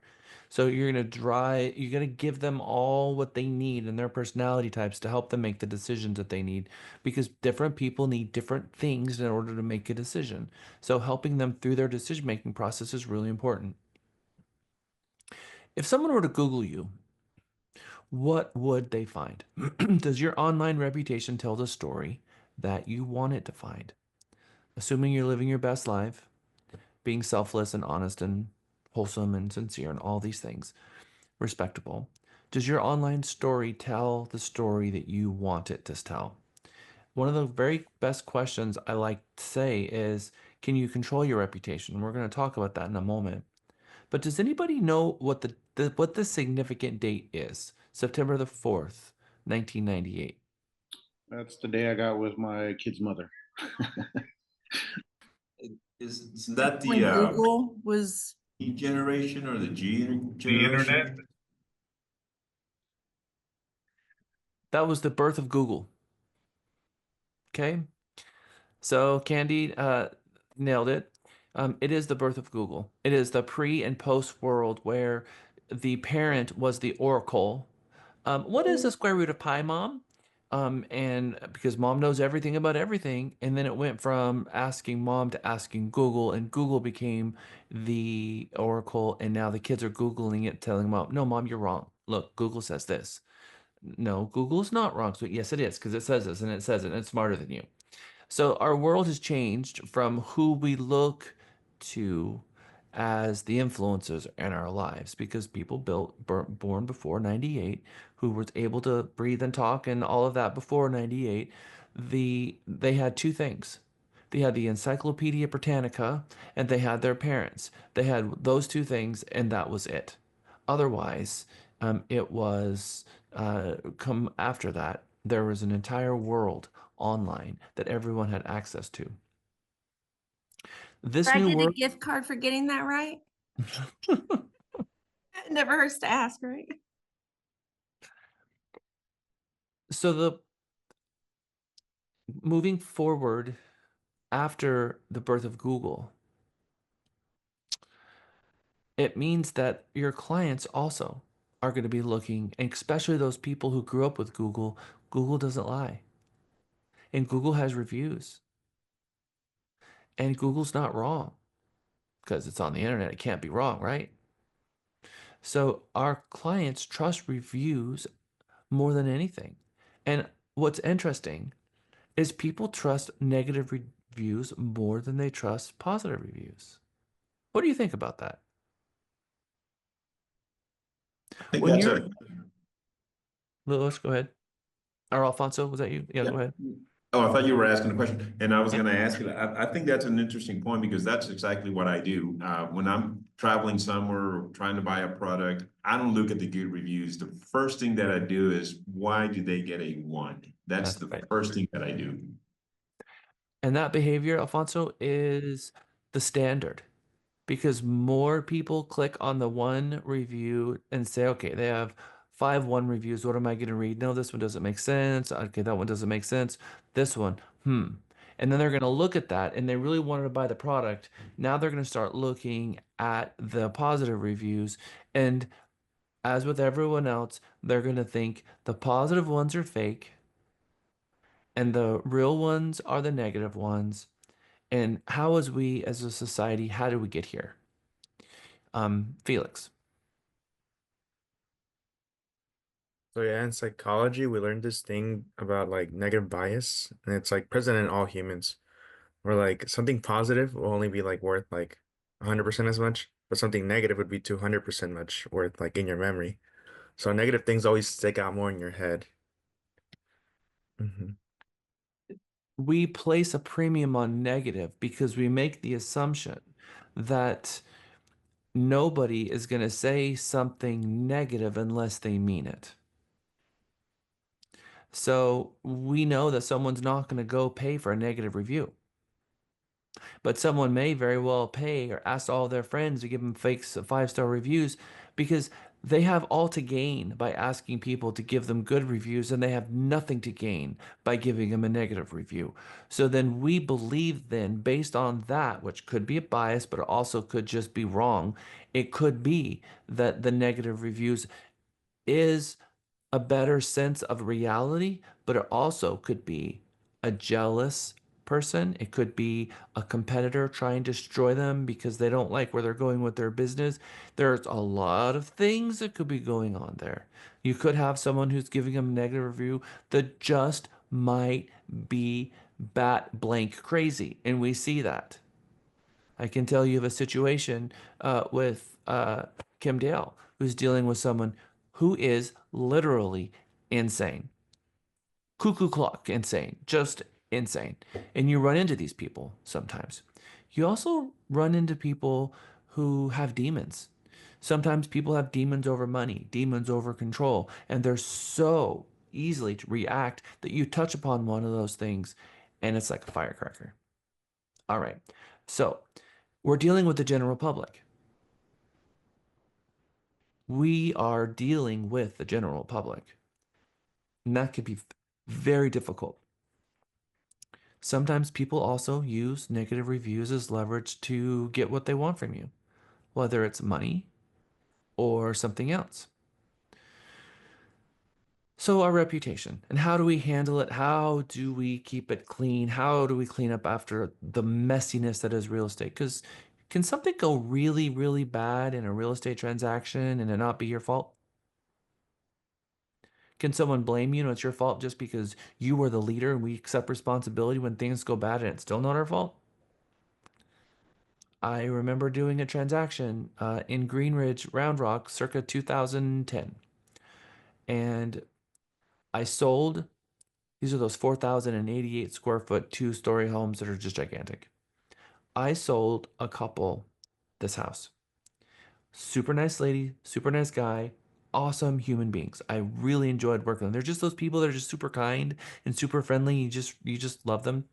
So you're gonna give them all what they need and their personality types to help them make the decisions that they need, because different people need different things in order to make a decision. So helping them through their decision-making process is really important. If someone were to Google you, what would they find? Does your online reputation tell the story that you want it to find? Assuming you're living your best life, being selfless and honest and wholesome and sincere and all these things, respectable. Does your online story tell the story that you want it to tell? One of the very best questions I like to say is, can you control your reputation? We're going to talk about that in a moment. But does anybody know what the significant date is? September the 4th, 1998. That's the day I got with my kid's mother. Is that When the Google was E generation or the G The internet. generation? That was the birth of Google. Okay. So Candy nailed it. It is the birth of Google. It is the pre and post world where the parent was the oracle. What is the square root of pi, Mom? And because Mom knows everything about everything, and then it went from asking Mom to asking Google, and Google became the oracle, and now the kids are Googling it, telling Mom, no, Mom, you're wrong. Look, Google says this. No, Google's not wrong. So yes, it is, because it says this, and it says it, and it's smarter than you. So our world has changed from who we look to as the influencers in our lives because people born before 98 who was able to breathe and talk and all of that before 98, they had two things. They had the Encyclopedia Britannica and they had their parents. They had those two things and that was it. Otherwise, it was come after that. There was an entire world online that everyone had access to. This Did I new get a world, gift card for getting that right? It never hurts to ask, right? so the moving forward after the birth of Google, it means that your clients also are going to be looking, and especially those people who grew up with Google. Google doesn't lie, and Google has reviews, and Google's not wrong because it's on the internet. It can't be wrong, right? So our clients trust reviews more than anything. And what's interesting is people trust negative reviews more than they trust positive reviews. What do you think about that? I think When that's you're, a Lewis, go ahead. Or Alfonso, was that you? Yeah, yeah. go ahead. Oh, I thought you were asking a question, and I was going to ask you. I think that's an interesting point because that's exactly what I do. When I'm traveling somewhere or trying to buy a product, I don't look at the good reviews. The first thing that I do is why do they get a one? That's That's the right. first thing that I do. And that behavior, Alfonso, is the standard because more people click on the one review and say, okay, they have 5 1 reviews. What am I going to read? No, this one doesn't make sense. Okay, that one doesn't make sense. This one, And then they're going to look at that and they really wanted to buy the product. Now they're going to start looking at the positive reviews. And as with everyone else, they're going to think the positive ones are fake and the real ones are the negative ones. And how, as we as a society, how did we get here? Felix. So yeah, in psychology, we learned this thing about like negative bias, and it's like present in all humans. Where like something positive will only be like worth like 100% as much, but something negative would be 200% much worth like in your memory. So negative things always stick out more in your head. Hmm. We place a premium on negative because we make the assumption that nobody is going to say something negative unless they mean it. So we know that someone's not going to go pay for a negative review. But someone may very well pay or ask all their friends to give them fake 5-star reviews because they have all to gain by asking people to give them good reviews and they have nothing to gain by giving them a negative review. So then we believe then based on that, which could be a bias, but it also could just be wrong. It could be that the negative reviews is a better sense of reality, but it also could be a jealous person. It could be a competitor trying to destroy them because they don't like where they're going with their business. There's a lot of things that could be going on there. You could have someone who's giving them a negative review that just might be bat blank crazy, and we see that. I can tell you of a situation with Kim Dale, who's dealing with someone who is literally insane, cuckoo clock insane, just insane. And you run into these people sometimes. You also run into people who have demons. Sometimes people have demons over money, demons over control, and they're so easily to react that you touch upon one of those things and it's like a firecracker. All right. So, we're dealing with the general public. We are dealing with the general public. And that could be very difficult. Sometimes people also use negative reviews as leverage to get what they want from you, whether it's money or something else. So, our reputation and how do we handle it? How do we keep it clean? How do we clean up after the messiness that is real estate? Because can something go really, really bad in a real estate transaction and it not be your fault? Can someone blame you and it's your fault just because you were the leader and we accept responsibility when things go bad and it's still not our fault? I remember doing a transaction in Greenridge, Round Rock, circa 2010. And I sold, these are those 4,088 square foot, 2-story homes that are just gigantic. I sold a couple this house. Super nice lady, super nice guy, awesome human beings. I really enjoyed working with them. They're just those people that are just super kind and super friendly. You just love them.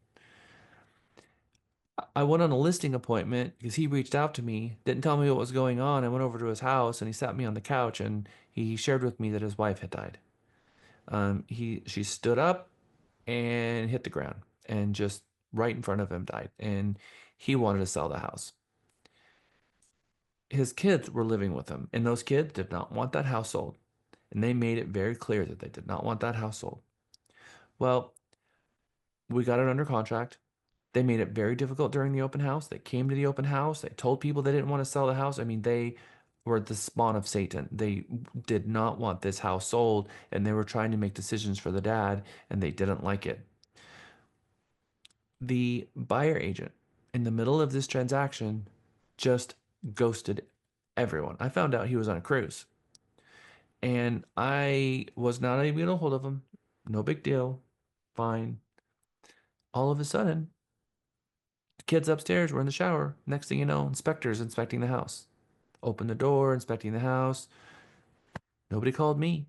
I went on a listing appointment because he reached out to me, didn't tell me what was going on. I went over to his house and he sat me on the couch and he shared with me that his wife had died. She stood up and hit the ground and just right in front of him died. And he wanted to sell the house. His kids were living with him, and those kids did not want that house sold. And they made it very clear that they did not want that house sold. Well, we got it under contract. They made it very difficult during the open house. They came to the open house. They told people they didn't want to sell the house. I mean, they were the spawn of Satan. They did not want this house sold, and they were trying to make decisions for the dad, and they didn't like it. The buyer agent in the middle of this transaction just ghosted everyone. I found out he was on a cruise, and I was not able to get a hold of him. No big deal. Fine. All of a sudden, the kids upstairs were in the shower. Next thing you know, inspectors inspecting the house. Open the door, inspecting the house. Nobody called me.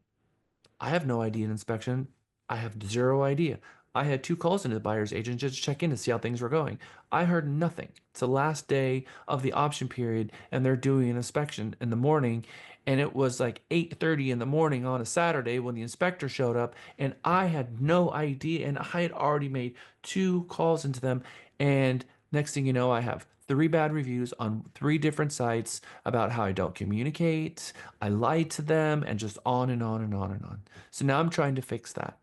I have no idea in inspection. I have zero idea. I had 2 calls into the buyer's agent just to check in to see how things were going. I heard nothing. It's the last day of the option period, and they're doing an inspection in the morning. And it was like 8:30 in the morning on a Saturday when the inspector showed up, and I had no idea. And I had already made 2 calls into them. And next thing you know, I have 3 bad reviews on 3 different sites about how I don't communicate, I lied to them, and just on and on and on and on. So now I'm trying to fix that.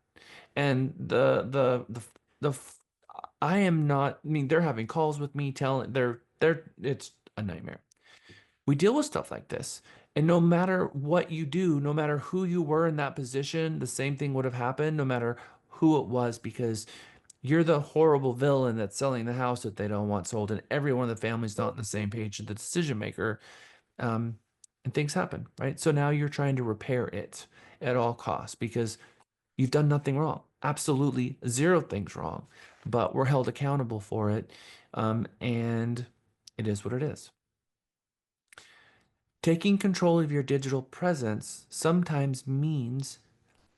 And the I am not, I mean, they're having calls with me telling they're it's a nightmare. We deal with stuff like this. And no matter what you do, no matter who you were in that position, the same thing would have happened no matter who it was, because you're the horrible villain that's selling the house that they don't want sold, and everyone in the family's not on the same page with the decision maker. Um, and things happen, right? So now you're trying to repair it at all costs because you've done nothing wrong, absolutely 0 things wrong, but we're held accountable for it. And it is what it is. Taking control of your digital presence sometimes means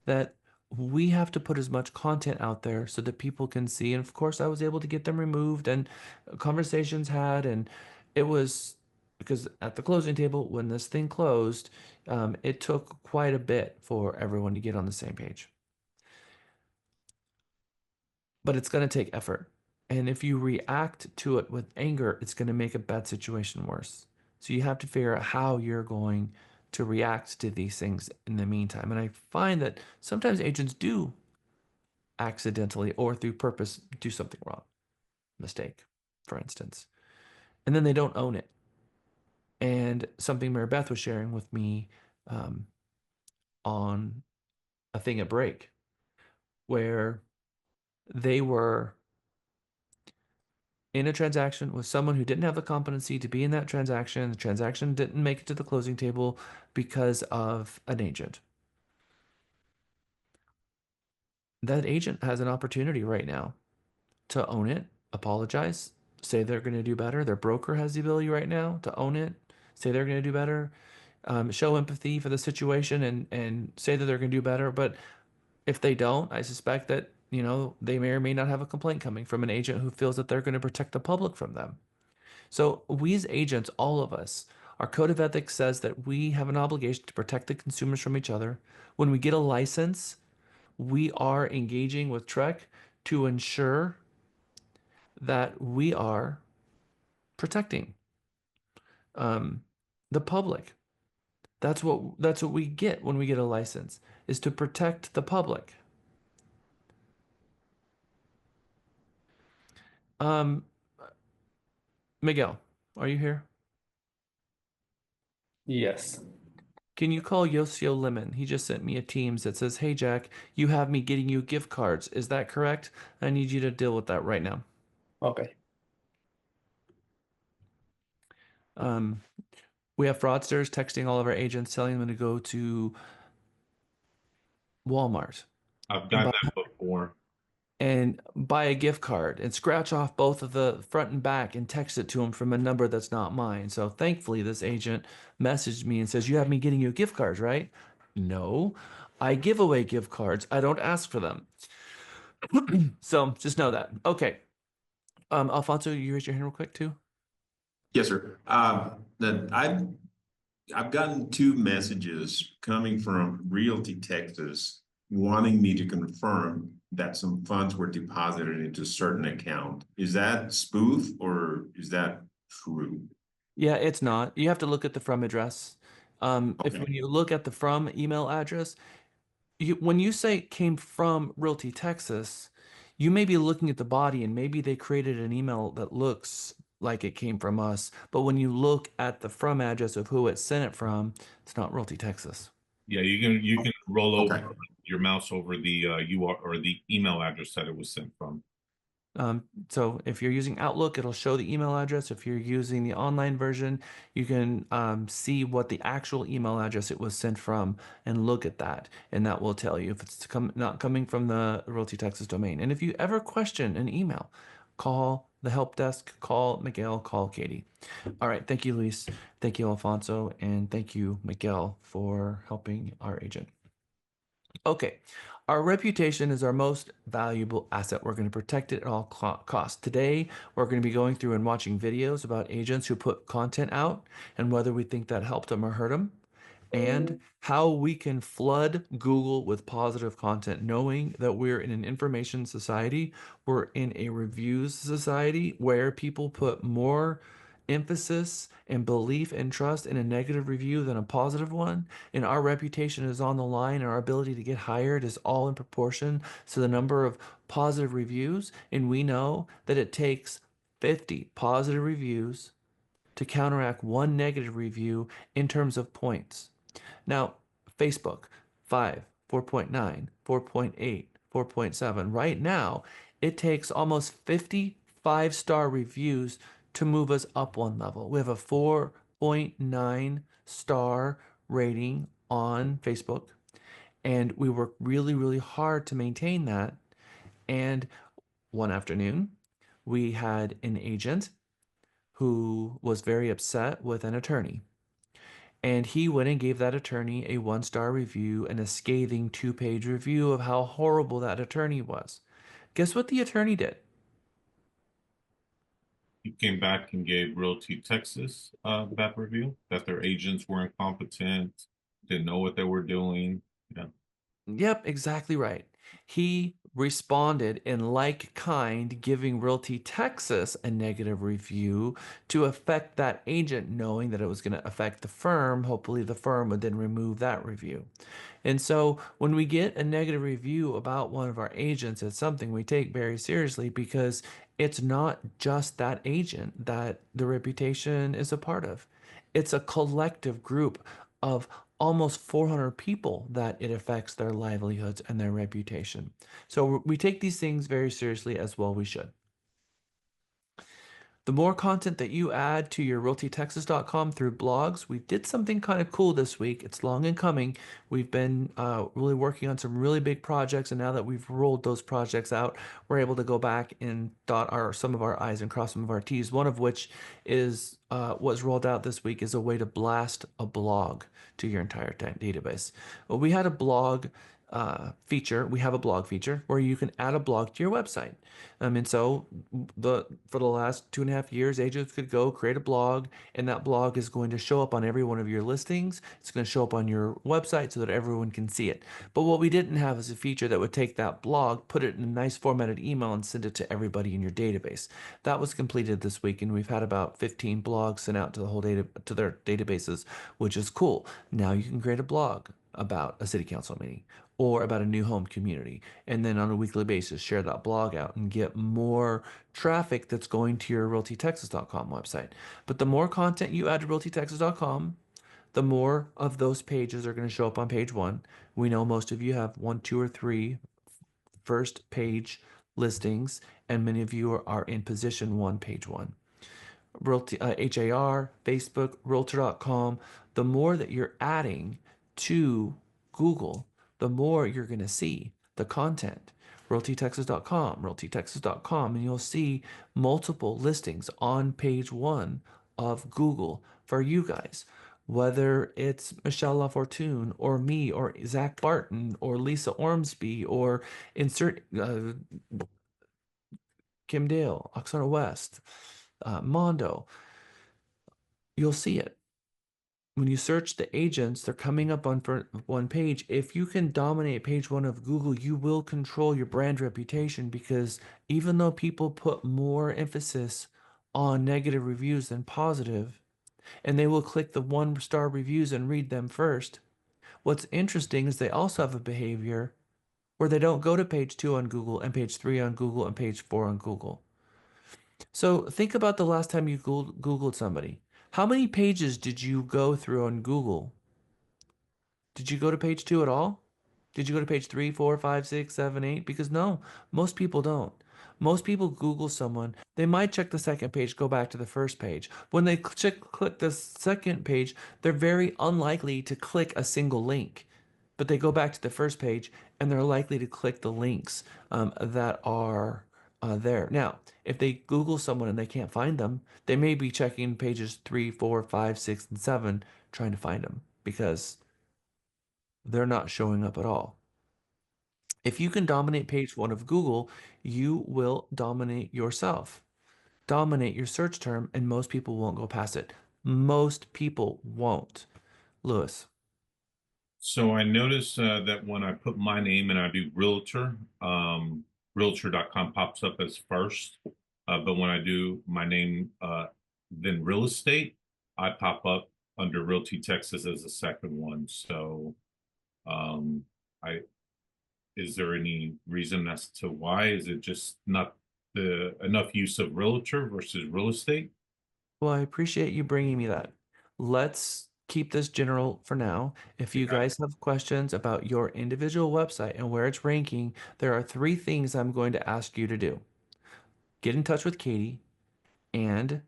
that we have to put as much content out there so that people can see. And of course, I was able to get them removed and conversations had, and it was because at the closing table, when this thing closed, it took quite a bit for everyone to get on the same page. But it's going to take effort. And if you react to it with anger, it's going to make a bad situation worse. So you have to figure out how you're going to react to these things in the meantime. And I find that sometimes agents do accidentally or through purpose do something wrong, mistake, for instance, and then they don't own it. And something Mary Beth was sharing with me on a thing at break where they were in a transaction with someone who didn't have the competency to be in that transaction. The transaction didn't make it to the closing table because of an agent. That agent has an opportunity right now to own it, apologize, say they're going to do better. Their broker has the ability right now to own it, say they're going to do better, show empathy for the situation, and say that they're going to do better. But if they don't, I suspect that, they may or may not have a complaint coming from an agent who feels that they're going to protect the public from them. So we as agents, all of us, our code of ethics says that we have an obligation to protect the consumers from each other. When we get a license, we are engaging with Trek to ensure that we are protecting the public. That's what we get when we get a license, is to protect the public. Um, Miguel, are you here? Yes. Can you call Yosio Lemon? He just sent me a Teams that says, "Hey Jack, you have me getting you gift cards. Is that correct? I need you to deal with that right now." Okay. We have fraudsters texting all of our agents, telling them to go to Walmart I've and done that before. buy a gift card and scratch off both of the front and back and text it to them from a number that's not mine. So thankfully, this agent messaged me and says, "You have me getting you gift cards, right?" No, I give away gift cards. I don't ask for them. So just know that. Okay. Alfonso, you raise your hand real quick too. Yes, sir. I've gotten two messages coming from Realty Texas wanting me to confirm that some funds were deposited into a certain account. Is that spoof or is that true? Yeah, it's not. You have to look at the from address. If Okay. when you look at the from email address, when you say it came from Realty Texas, you may be looking at the body and maybe they created an email that looks like it came from us. But when you look at the from address of who it sent it from, it's not Realty Texas. Yeah, you can roll over Okay. your mouse over the UR or the email address that it was sent from. So if you're using Outlook, it'll show the email address. If you're using the online version, you can see what the actual email address it was sent from and look at that. And that will tell you if it's not coming from the Realty Texas domain. And if you ever question an email, call the help desk, call Miguel, call Katie. All right. Thank you, Luis. Thank you, Alfonso. And thank you, Miguel, for helping our agent. Okay, our reputation is our most valuable asset. We're going to protect it at all costs. Today, we're going to be going through and watching videos about agents who put content out and whether we think that helped them or hurt them, and how we can flood Google with positive content, knowing that we're in an information society, we're in a reviews society where people put more emphasis and belief and trust in a negative review than a positive one, and our reputation is on the line, and our ability to get hired is all in proportion to the number of positive reviews. And we know that it takes 50 positive reviews to counteract one negative review in terms of points. Now, Facebook, 5, 4.9, 4.8, 4.7. Right now, it takes almost 50 5-star reviews to move us up one level. We have a 4.9 star rating on Facebook, and we work really, really hard to maintain that. And one afternoon, we had an agent who was very upset with an attorney. And he went and gave that attorney a 1-star review and a scathing 2-page review of how horrible that attorney was. Guess what the attorney did? He came back and gave Realty Texas that review, that their agents were incompetent, didn't know what they were doing. Yeah. Yep, exactly right. He responded in like kind, giving Realty Texas a negative review to affect that agent, knowing that it was going to affect the firm. Hopefully, the firm would then remove that review. And so when we get a negative review about one of our agents, it's something we take very seriously because it's not just that agent that the reputation is a part of. It's a collective group of almost 400 people that it affects their livelihoods and their reputation. So we take these things very seriously, as well we should. The more content that you add to your realtytexas.com through blogs, we did something kind of cool this week. It's long in coming. We've been really working on some really big projects, and now that we've rolled those projects out, we're able to go back and dot some of our I's and cross some of our T's. One of which is was rolled out this week is a way to blast a blog to your entire database. Well, we had a blog feature. We have a blog feature where you can add a blog to your website. And so for the last 2.5 years, agents could go create a blog, and that blog is going to show up on every one of your listings. It's going to show up on your website so that everyone can see it. But what we didn't have is a feature that would take that blog, put it in a nice formatted email, and send it to everybody in your database. That was completed this week, and we've had about 15 blogs sent out to the whole to their databases, which is cool. Now you can create a blog about a city council meeting or about a new home community, and then on a weekly basis share that blog out and get more traffic that's going to your realtytexas.com website. But the more content you add to realtytexas.com, the more of those pages are going to show up on page one. We know most of you have 1, 2, or 3 first page listings, and many of you are in position one, page one. Realty, HAR, Facebook, Realtor.com, the more that you're adding to Google, the more you're going to see the content. RealtyTexas.com, RealtyTexas.com, and you'll see multiple listings on page one of Google for you guys. Whether it's Michelle LaFortune or me or Zach Barton or Lisa Ormsby or insert Kim Dale, Oksana West, Mondo, you'll see it. When you search the agents, they're coming up on one page. If you can dominate page one of Google, you will control your brand reputation, because even though people put more emphasis on negative reviews than positive, and they will click the 1-star reviews and read them first, what's interesting is they also have a behavior where they don't go to page 2 on Google and page 3 on Google and page 4 on Google. So think about the last time you Googled somebody. How many pages did you go through on Google? Did you go to page 2 at all? Did you go to page 3, 4, 5, 6, 7, 8? Because no, most people don't. Most people Google someone, they might check the second page, go back to the first page. When they click the second page, they're very unlikely to click a single link. But they go back to the first page and they're likely to click the links that are there. Now, if they Google someone and they can't find them, they may be checking pages 3, 4, 5, 6, and 7 trying to find them, because they're not showing up at all. If you can dominate page one of Google, you will dominate yourself, dominate your search term, and most people won't go past it. Most people won't. Lewis. So I notice that when I put my name and I do realtor, realtor.com pops up as first. But when I do my name, then real estate, I pop up under Realty Texas as the second one. So I is there any reason as to why? Is it just not the enough use of realtor versus real estate? Well, I appreciate you bringing me that. Let's keep this general for now. If you guys have questions about your individual website and where it's ranking, there are 3 things I'm going to ask you to do. Get in touch with Katie and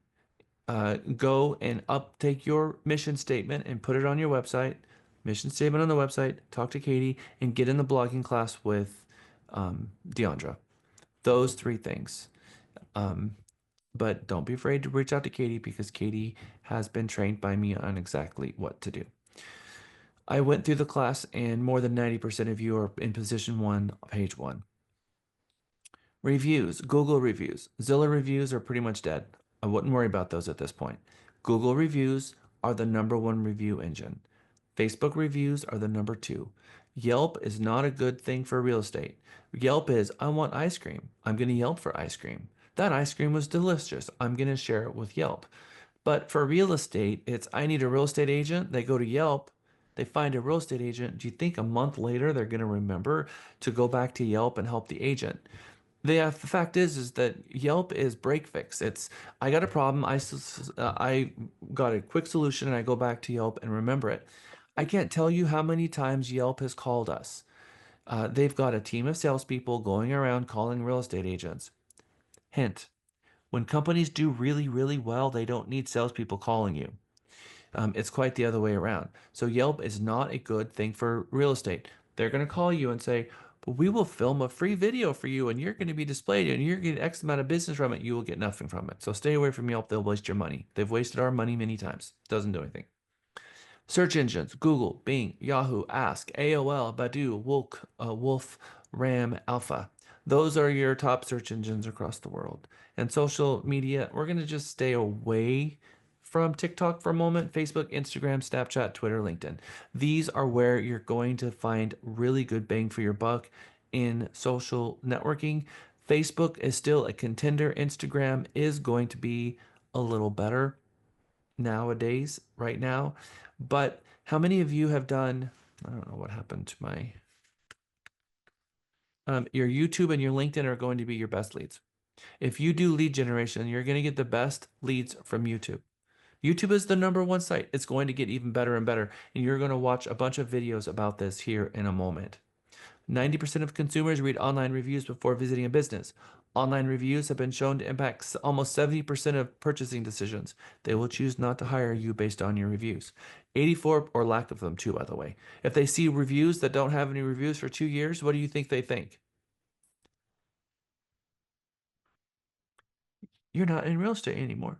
go and uptake your mission statement and put it on your website. Mission statement on the website. Talk to Katie and get in the blogging class with Deandra. Those 3 things. But don't be afraid to reach out to Katie, because Katie has been trained by me on exactly what to do. I went through the class and more than 90% of you are in position 1, page 1. Reviews, Google reviews. Zillow reviews are pretty much dead. I wouldn't worry about those at this point. Google reviews are the #1 review engine. Facebook reviews are the #2. Yelp is not a good thing for real estate. Yelp is, I want ice cream. I'm going to Yelp for ice cream. That ice cream was delicious. I'm going to share it with Yelp. But for real estate, it's, I need a real estate agent. They go to Yelp. They find a real estate agent. Do you think a month later they're going to remember to go back to Yelp and help the agent? The fact is that Yelp is break fix. It's, I got a problem. I got a quick solution, and I go back to Yelp and remember it. I can't tell you how many times Yelp has called us. They've got a team of salespeople going around calling real estate agents. Hint: when companies do really, really well, they don't need salespeople calling you. It's quite the other way around. So Yelp is not a good thing for real estate. They're going to call you and say, well, we will film a free video for you and you're going to be displayed and you're going to get X amount of business from it. You will get nothing from it. So stay away from Yelp. They'll waste your money. They've wasted our money many times. Doesn't do anything. Search engines: Google, Bing, Yahoo, Ask, AOL, Baidu, Wolf, Ram, Alpha. Those are your top search engines across the world. And social media, we're going to just stay away from TikTok for a moment. Facebook, Instagram, Snapchat, Twitter, LinkedIn. These are where you're going to find really good bang for your buck in social networking. Facebook is still a contender. Instagram is going to be a little better nowadays, right now. But how many of you have done, I don't know what happened to my, your YouTube and your LinkedIn are going to be your best leads. If you do lead generation, you're going to get the best leads from YouTube, YouTube is the #1 site. It's going to get even better and better. And you're going to watch a bunch of videos about this here in a moment. 90% of consumers read online reviews before visiting a business. Online reviews have been shown to impact almost 70% of purchasing decisions. They will choose not to hire you based on your reviews. 84, or lack of them too, by the way. If they see reviews that don't have any reviews for 2 years, what do you think they think? You're not in real estate anymore.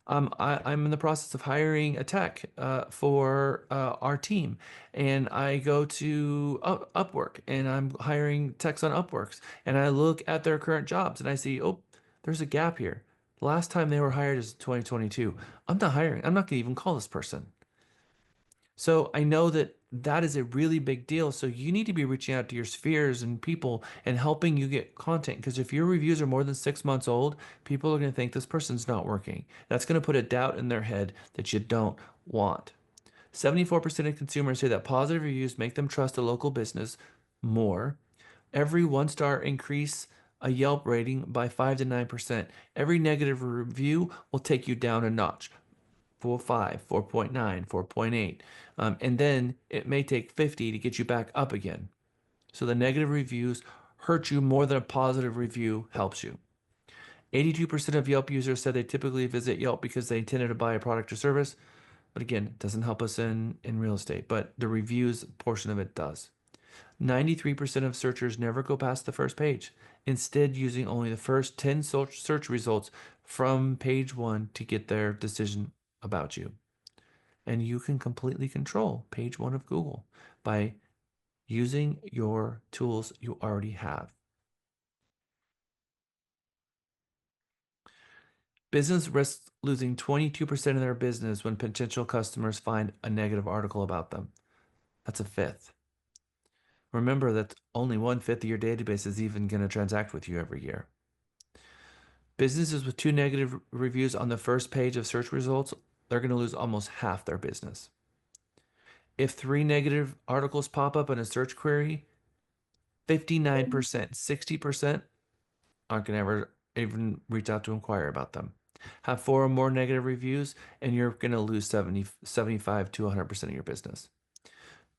I'm in the process of hiring a tech for our team, and I go to Upwork, and I'm hiring techs on Upworks, and I look at their current jobs, and I see, oh, there's a gap here. The last time they were hired is 2022. I'm not hiring. I'm not going to even call this person. So I know that that is a really big deal. So you need to be reaching out to your spheres and people and helping you get content. Because if your reviews are more than 6 months old, people are going to think this person's not working. That's going to put a doubt in their head that you don't want. 74% of consumers say that positive reviews make them trust a local business more. Every 1-star increase a Yelp rating by 5 to 9%. Every negative review will take you down a notch. 4.5, 4.9, 4.8. And then it may take 50 to get you back up again. So the negative reviews hurt you more than a positive review helps you. 82% of Yelp users said they typically visit Yelp because they intended to buy a product or service. But again, it doesn't help us in real estate, but the reviews portion of it does. 93% of searchers never go past the first page, instead using only the first 10 search results from page 1 to get their decision about you. And you can completely control page 1 of Google by using your tools you already have. Business risks losing 22% of their business when potential customers find a negative article about them. That's a fifth. Remember that only 1/5 of your database is even going to transact with you every year. Businesses with 2 negative reviews on the first page of search results, they're going to lose almost half their business. If 3 negative articles pop up in a search query, 59%, 60% aren't going to ever even reach out to inquire about them. Have 4 or more negative reviews, and you're going to lose 75 to 100% of your business.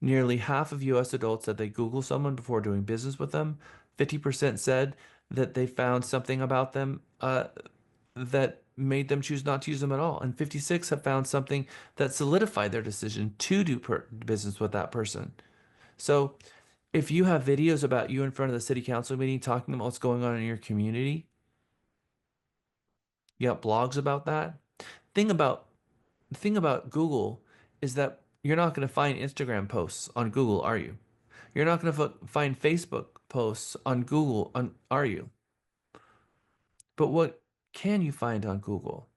Nearly half of US adults said they Google someone before doing business with them. 50% said that they found something about them that made them choose not to use them at all. And 56 have found something that solidified their decision to do business with that person. So if you have videos about you in front of the city council meeting talking about what's going on in your community, you got blogs about that. The thing about Google is that you're not going to find Instagram posts on Google, are you? You're not going to find Facebook posts on Google, are you? But what can you find on Google?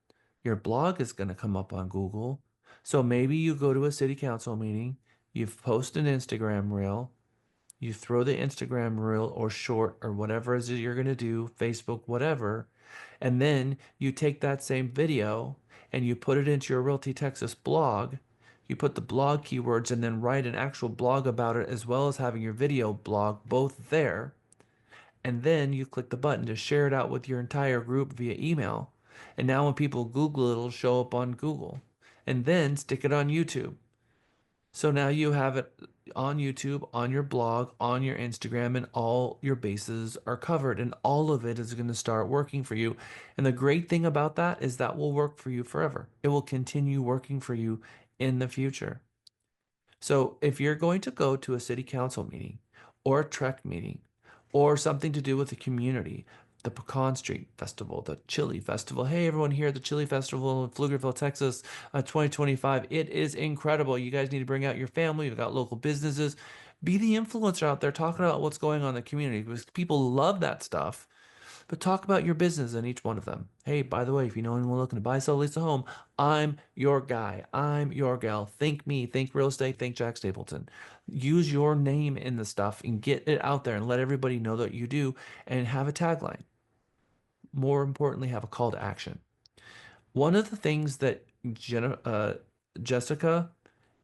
Your blog is going to come up on Google. So maybe you go to a city council meeting, you post an Instagram reel, you throw the Instagram reel or short or whatever it is you're going to do, Facebook, whatever, and then you take that same video and you put it into your Realty Texas blog. You put the blog keywords and then write an actual blog about it as well as having your video blog both there. And then you click the button to share it out with your entire group via email. And now when people Google it, it'll show up on Google. And then stick it on YouTube. So now you have it on YouTube, on your blog, on your Instagram, and all your bases are covered. And all of it is going to start working for you. And the great thing about that is that will work for you forever. It will continue working for you in the future. So if you're going to go to a city council meeting or a trek meeting or something to do with the community, the Pecan Street Festival, the Chili Festival. Hey, everyone here at the Chili Festival in Pflugerville, Texas, 2025. It is incredible. You guys need to bring out your family. You've got local businesses. Be the influencer out there talking about what's going on in the community because people love that stuff. But talk about your business in each one of them. Hey, by the way, if you know anyone looking to buy, sell, lease a home, I'm your guy. I'm your gal. Think me. Think real estate. Think Jack Stapleton. Use your name in the stuff and get it out there and let everybody know that you do and have a tagline. More importantly, have a call to action. One of the things that Jessica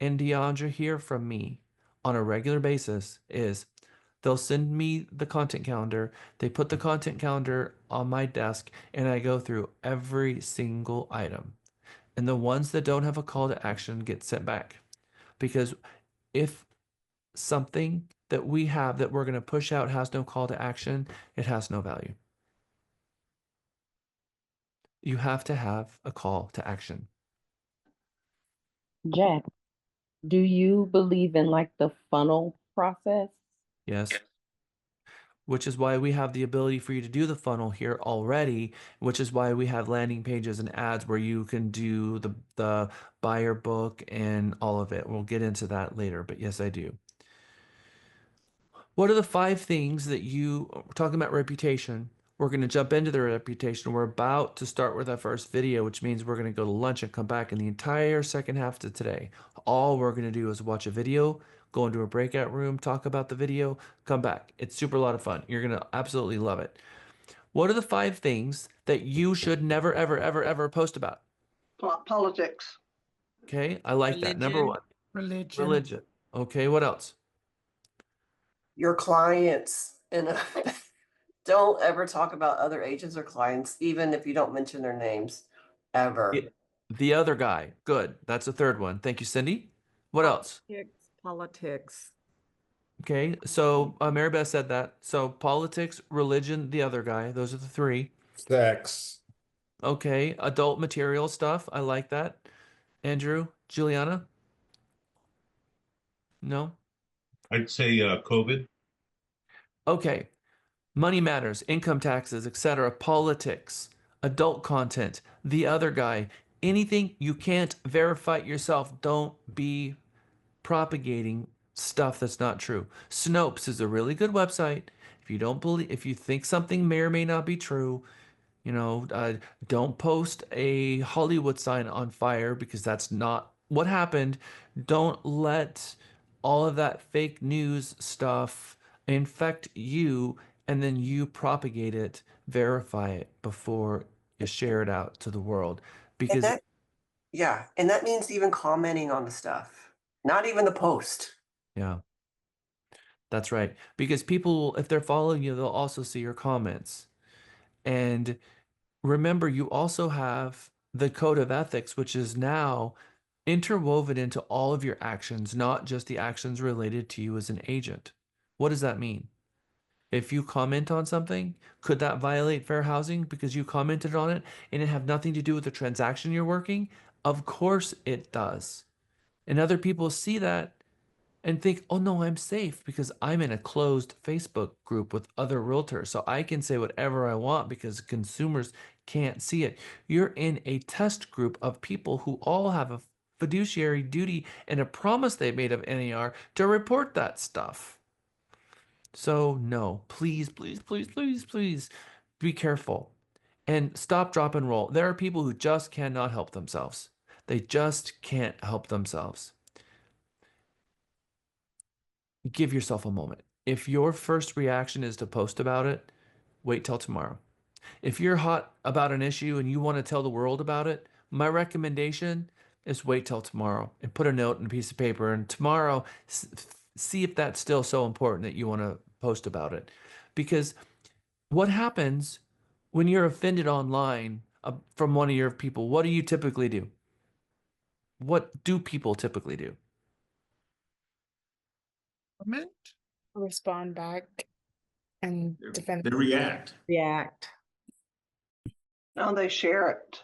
and Deandra hear from me on a regular basis is They'll send me the content calendar. They put the content calendar on my desk, and I go through every single item. And the ones that don't have a call to action get sent back. Because if something that we have that we're going to push out has no call to action, it has no value. You have to have a call to action. Jack, do you believe in like the funnel process? Yes. Which is why we have the ability for you to do the funnel here already, which is why we have landing pages and ads where you can do the buyer book and all of it. We'll get into that later, but yes, I do. What are the 5 things that we're talking about reputation? We're going to jump into the reputation. We're about to start with our first video, which means we're going to go to lunch and come back in the entire second half of today. All we're going to do is watch a video, go into a breakout room, talk about the video, come back. It's super a lot of fun. You're going to absolutely love it. What are the 5 things that you should never, ever, ever, ever post about? Politics. Okay, I like that. Number 1. Religion. Okay, what else? Your clients, and don't ever talk about other agents or clients, even if you don't mention their names, ever. The other guy. Good. That's the 3rd one. Thank you, Cindy. What else? Politics. Okay, so Mary Beth said that. So politics, religion, the other guy. Those are the 3. Sex. Okay, adult material stuff. I like that. Andrew, Juliana? No? I'd say COVID. Okay. Money matters, income taxes, etc., politics, adult content, the other guy. Anything you can't verify yourself, don't be propagating stuff that's not true. Snopes is a really good website. If you think something may or may not be true, don't post a Hollywood sign on fire because that's not what happened. Don't let all of that fake news stuff infect you and then you propagate it, verify it before you share it out to the world. Because And that means even commenting on the stuff, not even the post. yeah, that's right. Because people, if they're following you, they'll also see your comments. And remember, you also have the code of ethics, which is now interwoven into all of your actions, not just the actions related to you as an agent. What does that mean? If you comment on something, could that violate fair housing because you commented on it and it have nothing to do with the transaction you're working? Of course it does. And other people see that and think, oh no, I'm safe because I'm in a closed Facebook group with other realtors. So I can say whatever I want because consumers can't see it. You're in a test group of people who all have a fiduciary duty and a promise they made of NAR to report that stuff. So no, please, please, please, please, please be careful and stop, drop, and roll. There are people who just cannot help themselves. They just can't help themselves. Give yourself a moment. If your first reaction is to post about it, wait till tomorrow. If you're hot about an issue and you want to tell the world about it, my recommendation is wait till tomorrow and put a note in a piece of paper. And tomorrow, see if that's still so important that you want to post about it. Because what happens when you're offended online from one of your people? What do you typically do? What do people typically do? Comment? Respond back and defend. They react. React. No, they share it.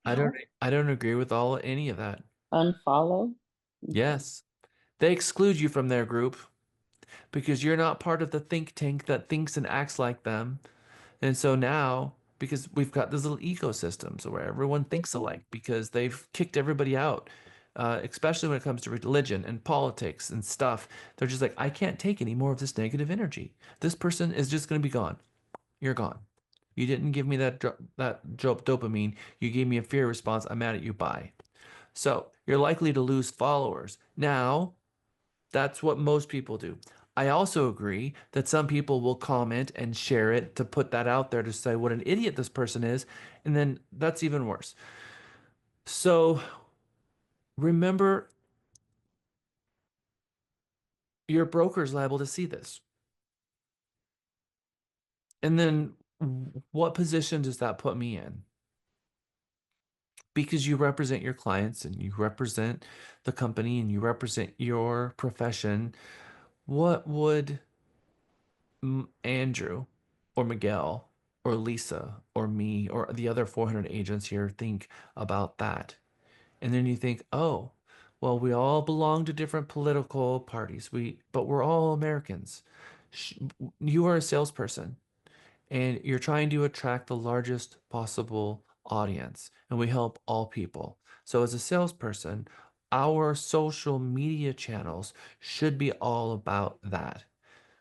I don't agree with any of that. Unfollow? Yes. They exclude you from their group because you're not part of the think tank that thinks and acts like them. And so now, because we've got this little ecosystem so where everyone thinks alike because they've kicked everybody out, especially when it comes to religion and politics and stuff. They're just like, I can't take any more of this negative energy. This person is just going to be gone. You're gone. You didn't give me that dopamine. You gave me a fear response. I'm mad at you. Bye. So you're likely to lose followers. Now, that's what most people do. I also agree that some people will comment and share it to put that out there to say what an idiot this person is. And then that's even worse. So remember, your broker's liable to see this. And then what position does that put me in? Because you represent your clients and you represent the company and you represent your profession. What would Andrew or Miguel or Lisa or me or the other 400 agents here think about that? And then you think, oh, well, we all belong to different political parties. But we're all Americans. You are a salesperson and you're trying to attract the largest possible audience, and we help all people. So as a salesperson, our social media channels should be all about that.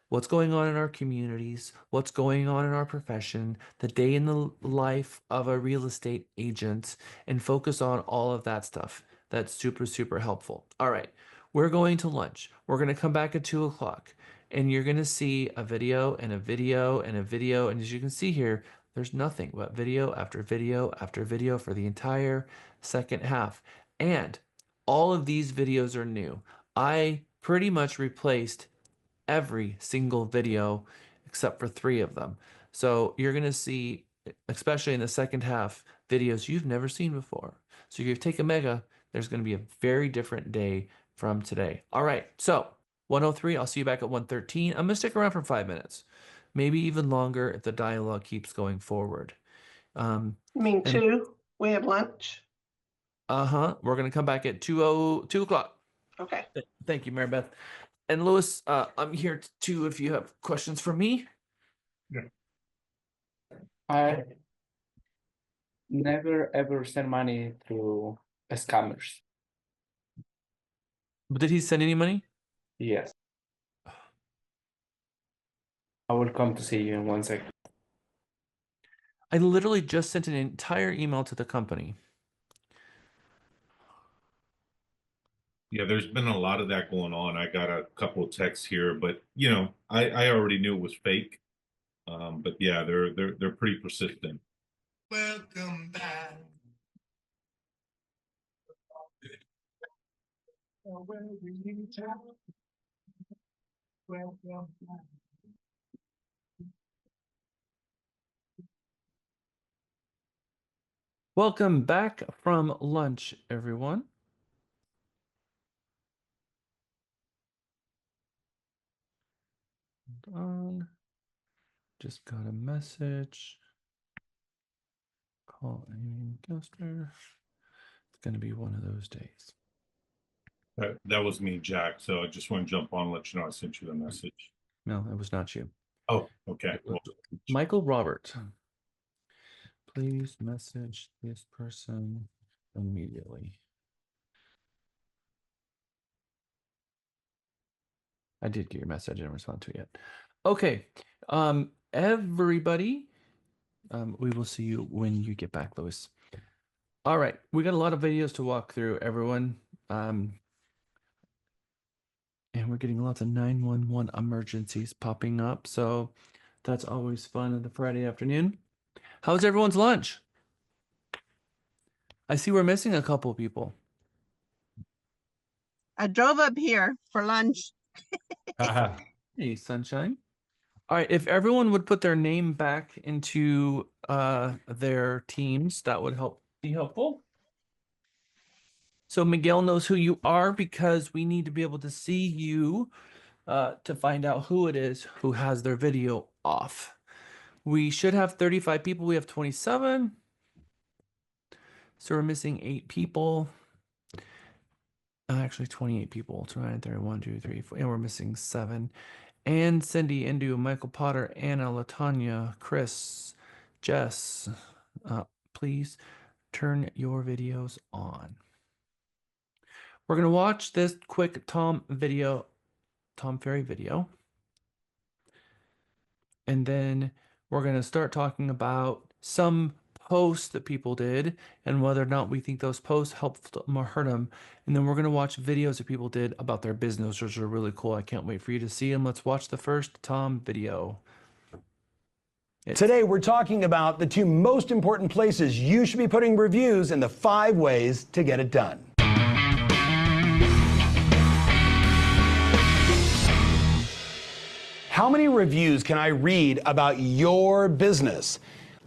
What's going on in our communities, what's going on in our profession, the day in the life of a real estate agent, and focus on all of that stuff. That's super, super helpful. All right, we're going to lunch. We're going to come back at 2 o'clock, and you're going to see a video and a video and a video. And as you can see here, there's nothing but video after video after video for the entire second half. And all of these videos are new. I pretty much replaced every single video except for 3 of them. So you're going to see, especially in the second half, videos you've never seen before. So if you take a mega, there's going to be a very different day from today. All right. So 103, I'll see you back at 113. I'm going to stick around for 5 minutes, maybe even longer if the dialogue keeps going forward. You mean 2? We have lunch? We're going to come back at 2 o'clock. Okay. Thank you, Mary Beth. And Louis, I'm here too if you have questions for me. Yeah. I never ever send money to scammers. But did he send any money? Yes. I will come to see you in 1 second. I literally just sent an entire email to the company. Yeah, there's been a lot of that going on. I got a couple of texts here, but I already knew it was fake. But yeah, they're pretty persistent. Welcome back. Welcome back. Welcome back from lunch, everyone. Hold on. Just got a message. Call Amy Gilster. It's going to be one of those days. That was me, Jack. So I just want to jump on and let you know I sent you the message. No, it was not you. Oh, okay. Well, Michael Robert. Please message this person immediately. I did get your message. I didn't respond to it yet. Okay. Everybody, we will see you when you get back, Louis. All right. We got a lot of videos to walk through, everyone. And we're getting lots of 911 emergencies popping up. So that's always fun on the Friday afternoon. How's everyone's lunch? I see we're missing a couple of people. I drove up here for lunch. Hey, sunshine. All right, if everyone would put their name back into their teams, that would be helpful. So Miguel knows who you are because we need to be able to see you to find out who it is who has their video off. We should have 35 people. We have 27. So we're missing 8 people. Actually, 28 people. 29, 31, 2, 3, 4. And we're missing 7. And Cindy, Indu, Michael Potter, Anna, Latanya, Chris, Jess. Please turn your videos on. We're going to watch this quick Tom Ferry video. And then we're going to start talking about some posts that people did and whether or not we think those posts helped them or hurt them. And then we're going to watch videos that people did about their business, which are really cool. I can't wait for you to see them. Let's watch the first Tom video. Today, we're talking about the 2 most important places you should be putting reviews and the 5 ways to get it done. How many reviews can I read about your business?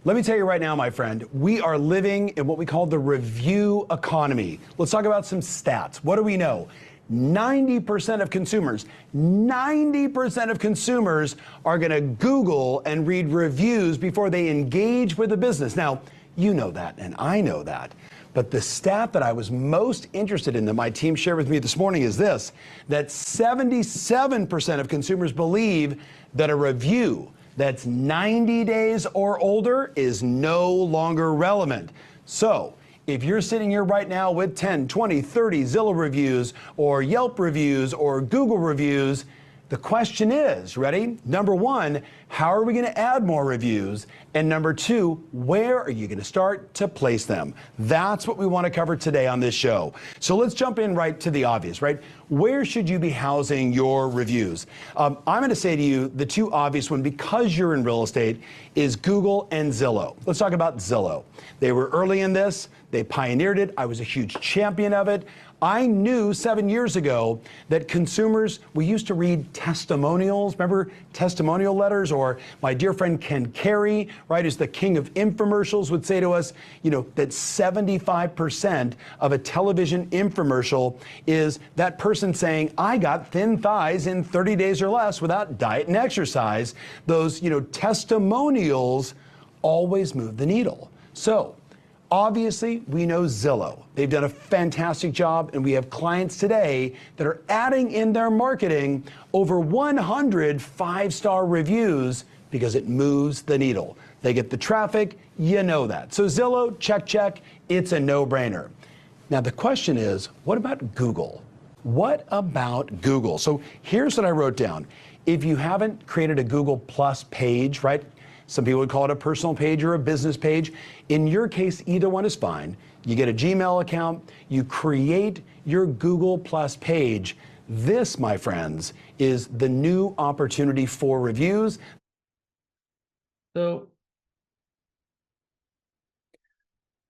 Let me tell you right now, my friend, we are living in what we call the review economy. Let's talk about some stats. What do we know? 90% of consumers, 90% of consumers are going to Google and read reviews before they engage with a business. Now, you know that, and I know that. But the stat that I was most interested in that my team shared with me this morning is this, that 77% of consumers believe that a review that's 90 days or older is no longer relevant. So, if you're sitting here right now with 10, 20, 30 Zillow reviews or Yelp reviews or Google reviews, the question is, ready? Number one, how are we going to add more reviews? And number two, where are you going to start to place them? That's what we want to cover today on this show. So let's jump in right to the obvious, right? Where should you be housing your reviews? I'm going to say to you, the two obvious ones, because you're in real estate, is Google and Zillow. Let's talk about Zillow. They were early in this. They pioneered it. I was a huge champion of it. I knew 7 years ago that consumers, we used to read testimonials, remember testimonial letters? Or my dear friend Ken Carey, right, who's the king of infomercials, would say to us, you know, that 75% of a television infomercial is that person saying, I got thin thighs in 30 days or less without diet and exercise. Those, you know, testimonials always move the needle. So, obviously, we know Zillow. They've done a fantastic job, and we have clients today that are adding in their marketing over 100 five-star reviews because it moves the needle. They get the traffic, you know that. So Zillow, check, check, it's a no-brainer. Now the question is, what about Google? What about Google? So here's what I wrote down. If you haven't created a Google Plus page, right? Some people would call it a personal page or a business page. In your case, either one is fine. You get a Gmail account, you create your Google Plus page. This, my friends, is the new opportunity for reviews. So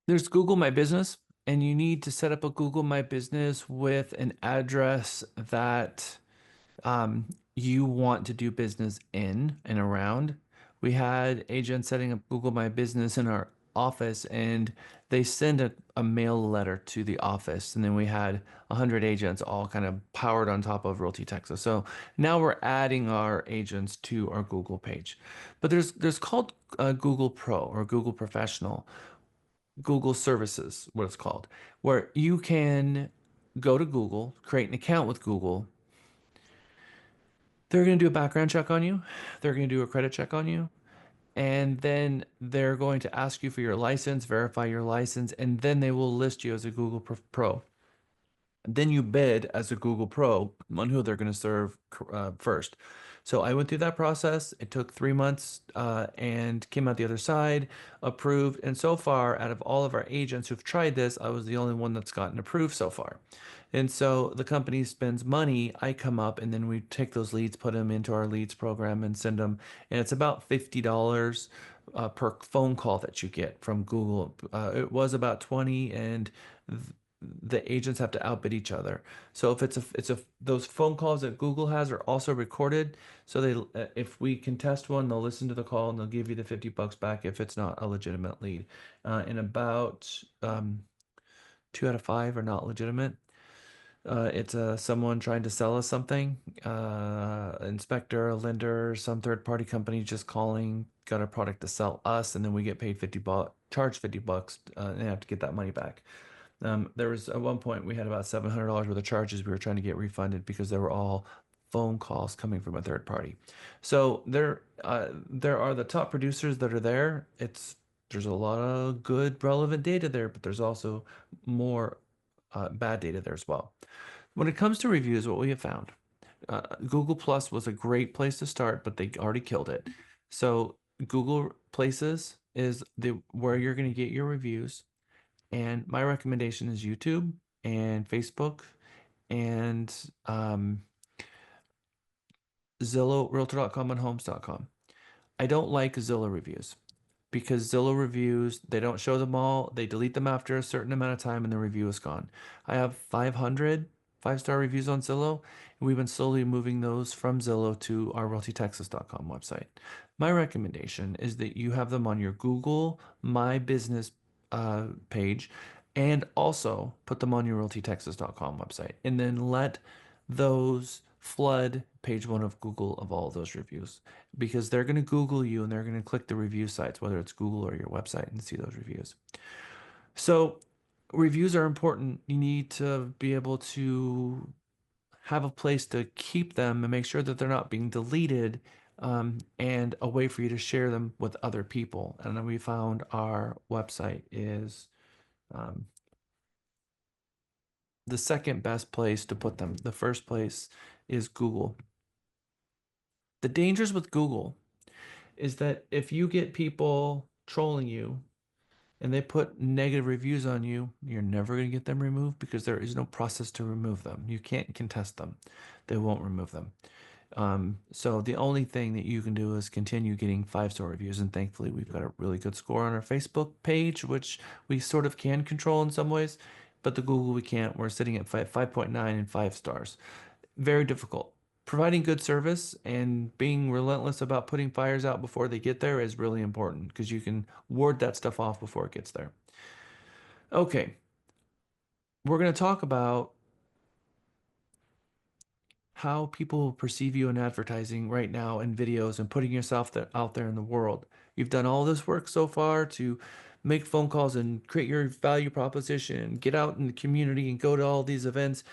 there's Google My Business, and you need to set up a Google My Business with an address that you want to do business in and around. We had agents setting up Google My Business in our office, and they send a mail letter to the office, and then we had 100 agents all kind of powered on top of Realty Texas. So now we're adding our agents to our Google page. But there's called Google Pro or Google Professional, Google Services, what it's called, where you can go to Google, create an account with Google. They're going to do a background check on you. They're going to do a credit check on you. And then they're going to ask you for your license, verify your license, and then they will list you as a Google Pro. Then you bid as a Google Pro on who they're going to serve first. So I went through that process. It took 3 months and came out the other side, approved. And so far, out of all of our agents who've tried this, I was the only one that's gotten approved so far. And so the company spends money. I come up and then we take those leads, put them into our leads program and send them. And it's about $50 per phone call that you get from Google. It was about 20, and the agents have to outbid each other. So if those phone calls that Google has are also recorded. So they, if we contest one, they'll listen to the call and they'll give you the $50 back if it's not a legitimate lead. And about 2 out of 5 are not legitimate. It's someone trying to sell us something, inspector, a lender, some third-party company just calling, got a product to sell us, and then we get paid $50, charged $50, and have to get that money back. There was at one point we had about $700 worth of charges we were trying to get refunded because they were all phone calls coming from a third party. So there are the top producers that are there. There's a lot of good relevant data there, but there's also more bad data there as well. When it comes to reviews, what we have found, Google Plus was a great place to start, but they already killed it. So Google Places is where you're going to get your reviews. And my recommendation is YouTube and Facebook and Zillow, Realtor.com, and Homes.com. I don't like Zillow reviews because Zillow reviews, they don't show them all. They delete them after a certain amount of time and the review is gone. I have 500 5-star reviews on Zillow. And we've been slowly moving those from Zillow to our realtytexas.com website. My recommendation is that you have them on your Google My Business page, and also put them on your realtytexas.com website. And then let those flood page 1 of Google of all those reviews, because they're going to Google you and they're going to click the review sites, whether it's Google or your website, and see those reviews. So reviews are important. You need to be able to have a place to keep them and make sure that they're not being deleted, and a way for you to share them with other people. And then we found our website is the second best place to put them. The first place is Google. The dangers with Google is that if you get people trolling you and they put negative reviews on you, you're never going to get them removed, because there is no process to remove them. You can't contest them. They won't remove them. So the only thing that you can do is continue getting 5-star reviews. And thankfully, we've got a really good score on our Facebook page, which we sort of can control in some ways, but the Google we can't. We're sitting at 5.9 and 5 stars. Very difficult. Providing good service and being relentless about putting fires out before they get there is really important, because you can ward that stuff off before it gets there. Okay. We're going to talk about how people perceive you in advertising right now in videos and putting yourself out there in the world. You've done all this work so far to make phone calls and create your value proposition, get out in the community and go to all these events.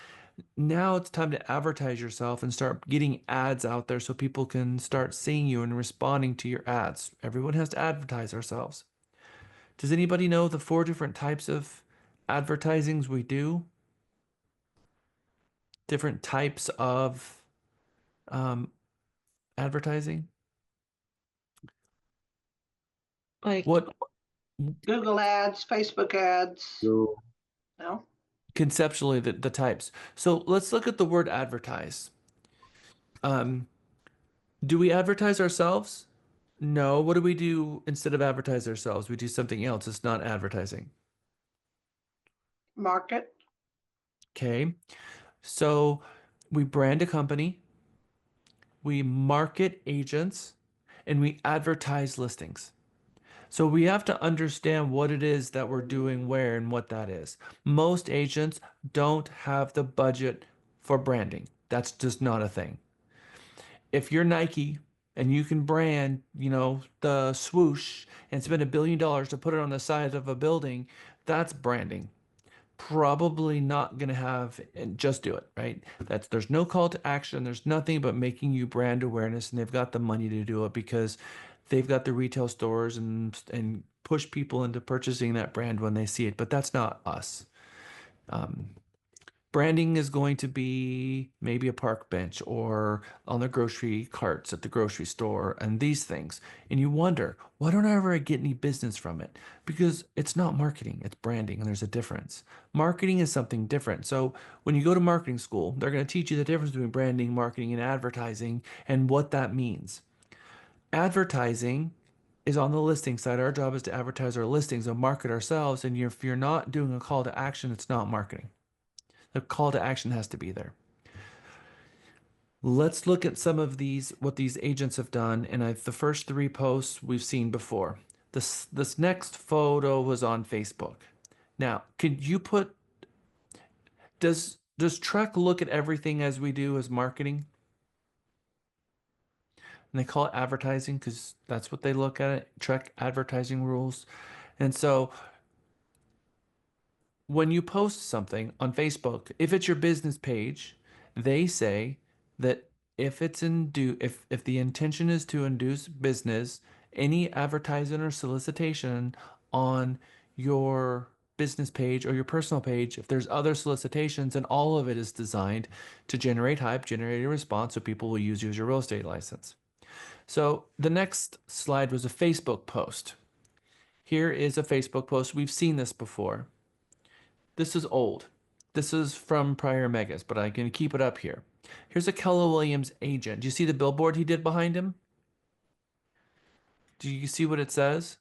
Now it's time to advertise yourself and start getting ads out there so people can start seeing you and responding to your ads. Everyone has to advertise ourselves. Does anybody know the 4 different types of advertisings we do? Different types of um, advertising? Like What Google ads, Facebook ads. No? conceptually the types? So let's look at the word advertise. Do we advertise ourselves? No. What do we do instead of advertise ourselves? We do something else. It's not advertising. Market. Okay. So we brand a company, we market agents, and we advertise listings. So we have to understand what it is that we're doing where and what that is. Most agents don't have the budget for branding. That's just not a thing. If you're Nike and you can brand, the swoosh and spend $1 billion to put it on the side of a building, that's branding. Probably not going to have, and just do it, right? There's no call to action. There's nothing but making you brand awareness, and they've got the money to do it because they've got the retail stores and push people into purchasing that brand when they see it. But that's not us. Branding is going to be maybe a park bench or on the grocery carts at the grocery store and these things. And you wonder, why don't I ever get any business from it? Because it's not marketing, it's branding, and there's a difference. Marketing is something different. So when you go to marketing school, they're going to teach you the difference between branding, marketing, and advertising and what that means. Advertising is on the listing side. Our job is to advertise our listings and market ourselves. And if you're not doing a call to action, it's not marketing. The call to action has to be there. Let's look at some of what these agents have done. And the first 3 posts we've seen before. This next photo was on Facebook. Now, could you does Trek look at everything as we do as marketing? And they call it advertising because that's what they look at, Trek advertising rules. And so when you post something on Facebook, if it's your business page, they say that if the intention is to induce business, any advertisement or solicitation on your business page or your personal page, if there's other solicitations, and all of it is designed to generate hype, generate a response, so people will use you as your real estate license. So the next slide was a Facebook post. Here is a Facebook post. We've seen this before. This is old. This is from prior megas, but I can keep it up here. Here's a Keller Williams agent. Do you see the billboard he did behind him? Do you see what it says?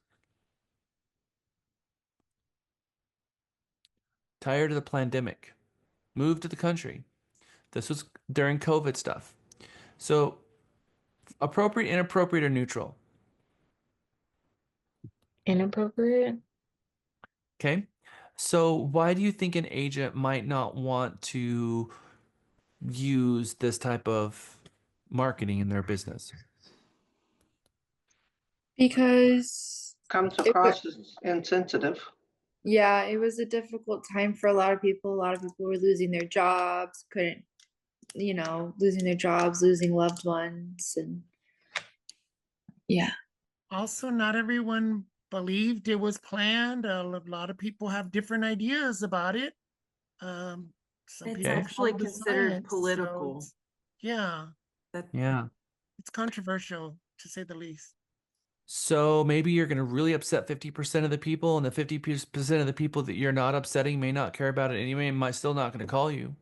Tired of the pandemic. Move to the country. This was during COVID stuff. So appropriate, inappropriate, or neutral? Inappropriate. Okay. So why do you think an agent might not want to use this type of marketing in their business? Because Comes it wa- across as insensitive. yeah, it was a difficult time for a lot of people. A lot of people were losing their jobs, couldn't, losing their jobs, losing loved ones, and yeah. Also, not everyone believed it was planned. A lot of people have different ideas about it. Some It's people actually follow the considered science, so political. yeah, Yeah. it's controversial to say the least. So maybe you're going to really upset 50% of the people, and the 50% of the people that you're not upsetting may not care about it anyway and might still not going to call you.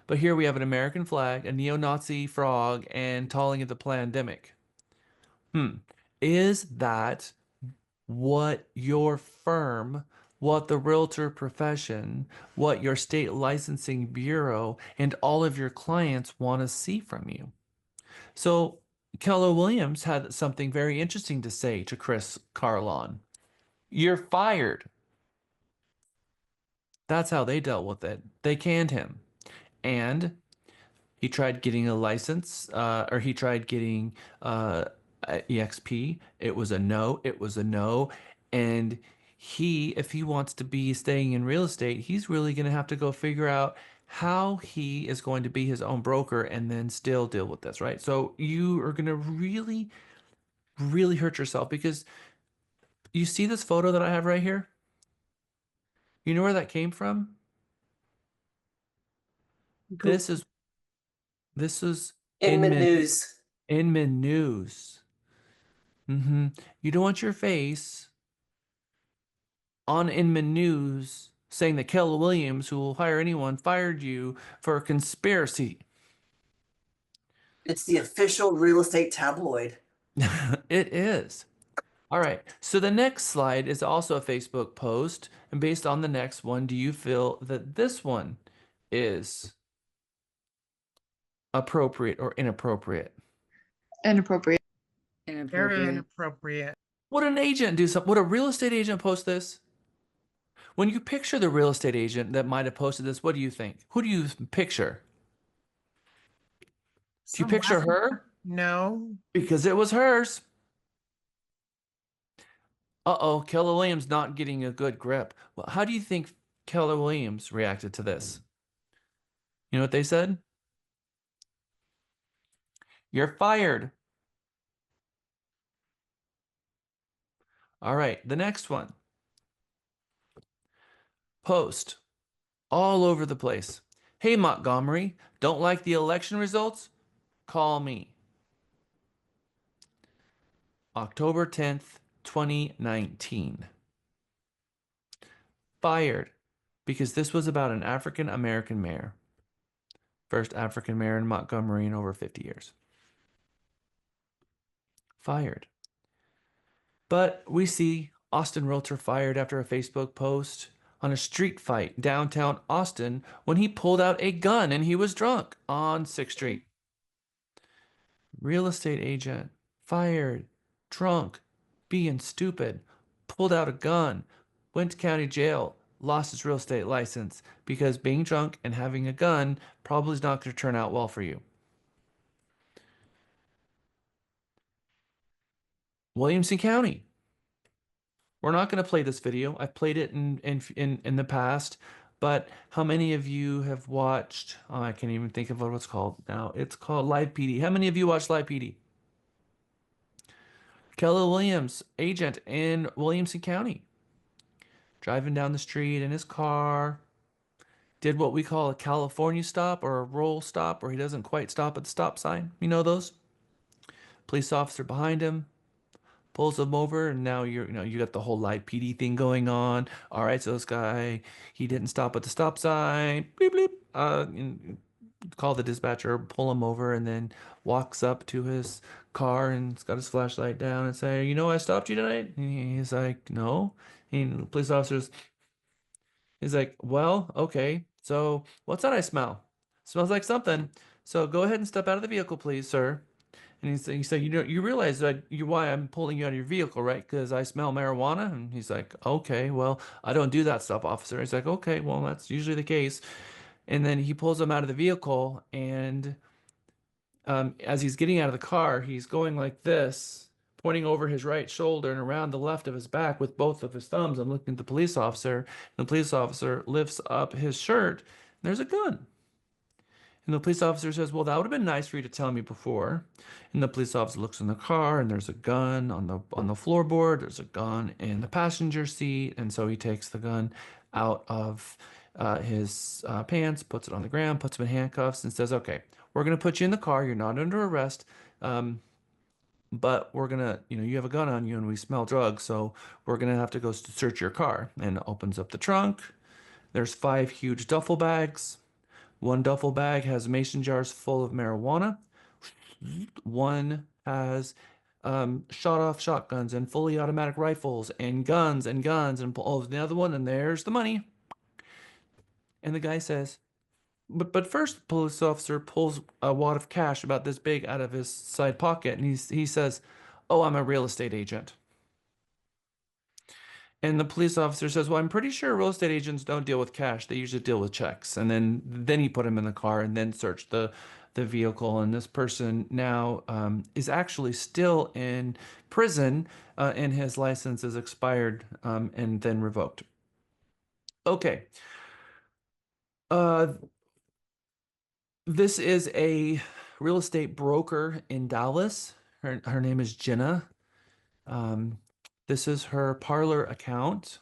But here we have an American flag, a neo-Nazi frog, and calling it the pandemic. Is that what your firm, what the realtor profession, what your state licensing bureau, and all of your clients want to see from you? So Keller Williams had something very interesting to say to Chris Carlon. You're fired. That's how they dealt with it. They canned him. And he tried getting a license, or he tried getting EXP. It was a no. It was a no. And if he wants to be staying in real estate, he's really going to have to go figure out how he is going to be his own broker and then still deal with this, right? So you are going to really, really hurt yourself because you see this photo that I have right here? You know where that came from? This is Inman News. Inman News. You don't want your face on Inman News saying that Keller Williams, who will hire anyone, fired you for a conspiracy. It's the official real estate tabloid. It is. All right. So the next slide is also a Facebook post. And based on the next one, do you feel that this one is appropriate or inappropriate? Inappropriate. Very inappropriate. Would an agent do something? Would a real estate agent post this? When you picture the real estate agent that might have posted this, what do you think? Who do you picture? Do you picture her? No. Because it was hers. Uh-oh, Keller Williams not getting a good grip. Well, how do you think Keller Williams reacted to this? You know what they said? You're fired. All right, the next one. Post all over the place. Hey, Montgomery, don't like the election results? Call me. October 10th, 2019. Fired because this was about an African American mayor. First African mayor in Montgomery in over 50 years. Fired. But we see Austin realtor fired after a Facebook post on a street fight downtown Austin when he pulled out a gun and he was drunk on 6th Street. Real estate agent fired, drunk, being stupid, pulled out a gun, went to county jail, lost his real estate license because being drunk and having a gun probably is not going to turn out well for you. Williamson County. We're not going to play this video. I've played it in the past, but how many of you have watched? Oh, I can't even think of what it's called now. It's called Live PD. How many of you watched Live PD? Keller Williams, agent in Williamson County, driving down the street in his car, did what we call a California stop or a roll stop, where he doesn't quite stop at the stop sign. You know those? Police officer behind him pulls him over, and now you got the whole live PD thing going on. All right, so this guy, he didn't stop at the stop sign. Bleep bleep. Call the dispatcher, pull him over, and then walks up to his car and he's got his flashlight down and say, "You know, I stopped you tonight." And he's like, "No." And the police officers, he's like, "Well, okay. So what's that I smell?" Smells like something. So go ahead and step out of the vehicle, please, sir. And he said, you realize that why I'm pulling you out of your vehicle, right? Because I smell marijuana. And he's like, okay, well, I don't do that stuff, officer. He's like, okay, well, that's usually the case. And then he pulls him out of the vehicle, and as he's getting out of the car, he's going like this, pointing over his right shoulder and around the left of his back with both of his thumbs and looking at the police officer. And the police officer lifts up his shirt, and there's a gun. And the police officer says, well, that would have been nice for you to tell me before. And the police officer looks in the car, and there's a gun on the floorboard. There's a gun in the passenger seat. And so he takes the gun out of his pants, puts it on the ground, puts him in handcuffs, and says, okay, we're going to put you in the car. You're not under arrest. But we're going to, you have a gun on you and we smell drugs. So we're going to have to go search your car. And opens up the trunk. There's 5 huge duffel bags. One duffel bag has mason jars full of marijuana. One has shot-off shotguns and fully automatic rifles and guns and guns and the other one, and there's the money. And the guy says, but first, the police officer pulls a wad of cash about this big out of his side pocket, and he says, "Oh, I'm a real estate agent." And the police officer says, well, I'm pretty sure real estate agents don't deal with cash. They usually deal with checks. And then he put him in the car and then searched the vehicle. And this person now is actually still in prison, and his license is expired and then revoked. Okay. This is a real estate broker in Dallas. Her name is Jenna. This is her Parlor account.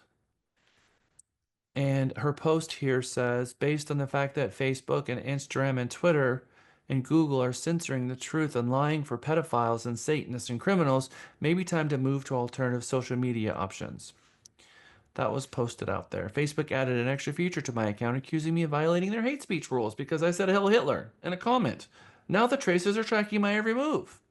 And her post here says, based on the fact that Facebook and Instagram and Twitter and Google are censoring the truth and lying for pedophiles and Satanists and criminals, maybe time to move to alternative social media options. That was posted out there. Facebook added an extra feature to my account accusing me of violating their hate speech rules because I said Heil Hitler in a comment. Now the tracers are tracking my every move.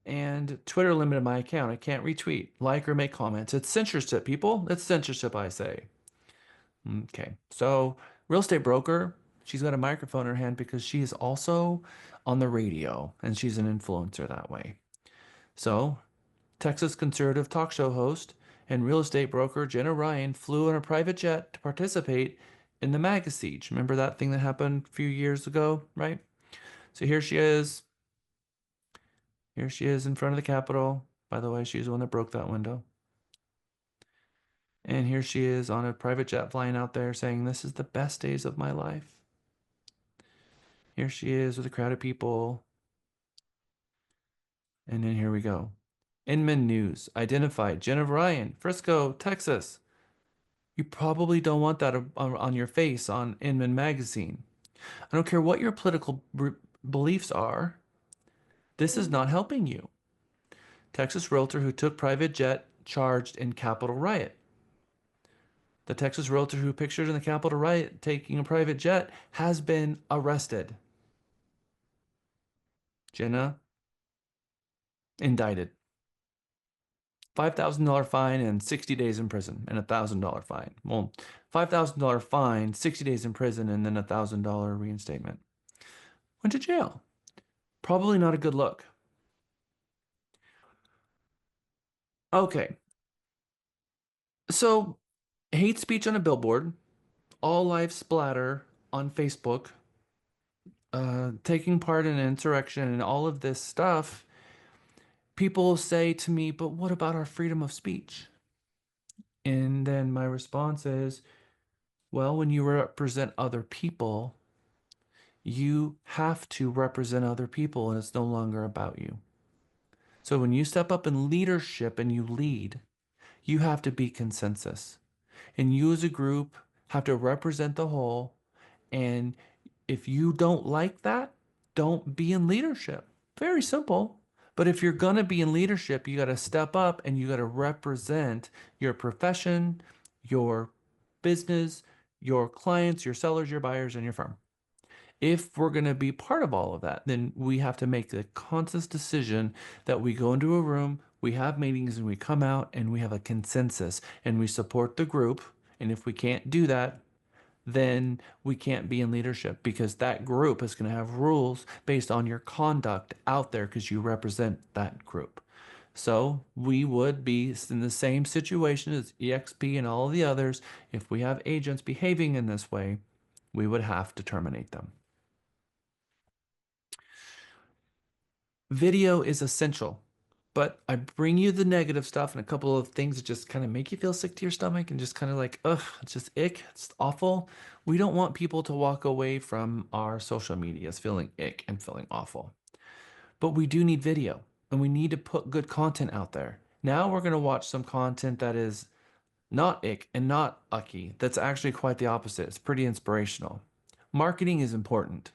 And Twitter limited my account. I can't retweet, like, or make comments. It's censorship, people. It's censorship, I say. Okay, so real estate broker, she's got a microphone in her hand because she is also on the radio and she's an influencer that way. So, Texas conservative talk show host and real estate broker Jenna Ryan flew in a private jet to participate in the MAGA siege. Remember that thing that happened a few years ago, right? So here she is. Here she is in front of the Capitol. By the way, she's the one that broke that window. And here she is on a private jet flying out there saying, this is the best days of my life. Here she is with a crowd of people. And then here we go. Inman News identified Jenna Ryan, Frisco, Texas. You probably don't want that on your face on Inman Magazine. I don't care what your political beliefs are. This is not helping you. Texas realtor who took private jet charged in Capitol riot. The Texas realtor who pictured in the Capitol riot taking a private jet has been arrested. Jenna indicted. $5,000 fine and 60 days in prison and $1,000 fine. Well, $5,000 fine, 60 days in prison, and then $1,000 reinstatement. Went to jail. Probably not a good look. Okay. So, hate speech on a billboard, all life splatter on Facebook, taking part in an insurrection and all of this stuff. People say to me, but what about our freedom of speech? And then my response is, well, when you represent other people, you have to represent other people and it's no longer about you. So when you step up in leadership and you lead, you have to be consensus. And you as a group have to represent the whole. And if you don't like that, don't be in leadership. Very simple. But if you're going to be in leadership, you got to step up and you got to represent your profession, your business, your clients, your sellers, your buyers, and your firm. If we're going to be part of all of that, then we have to make the conscious decision that we go into a room, we have meetings, and we come out and we have a consensus and we support the group. And if we can't do that, then we can't be in leadership, because that group is going to have rules based on your conduct out there because you represent that group. So we would be in the same situation as EXP and all of the others. If we have agents behaving in this way, we would have to terminate them. Video is essential, but I bring you the negative stuff and a couple of things that just kind of make you feel sick to your stomach and just kind of like, ugh, it's just ick, it's awful. We don't want people to walk away from our social medias feeling ick and feeling awful. But we do need video, and we need to put good content out there. Now we're going to watch some content that is not ick and not ucky. That's actually quite the opposite. It's pretty inspirational. Marketing is important.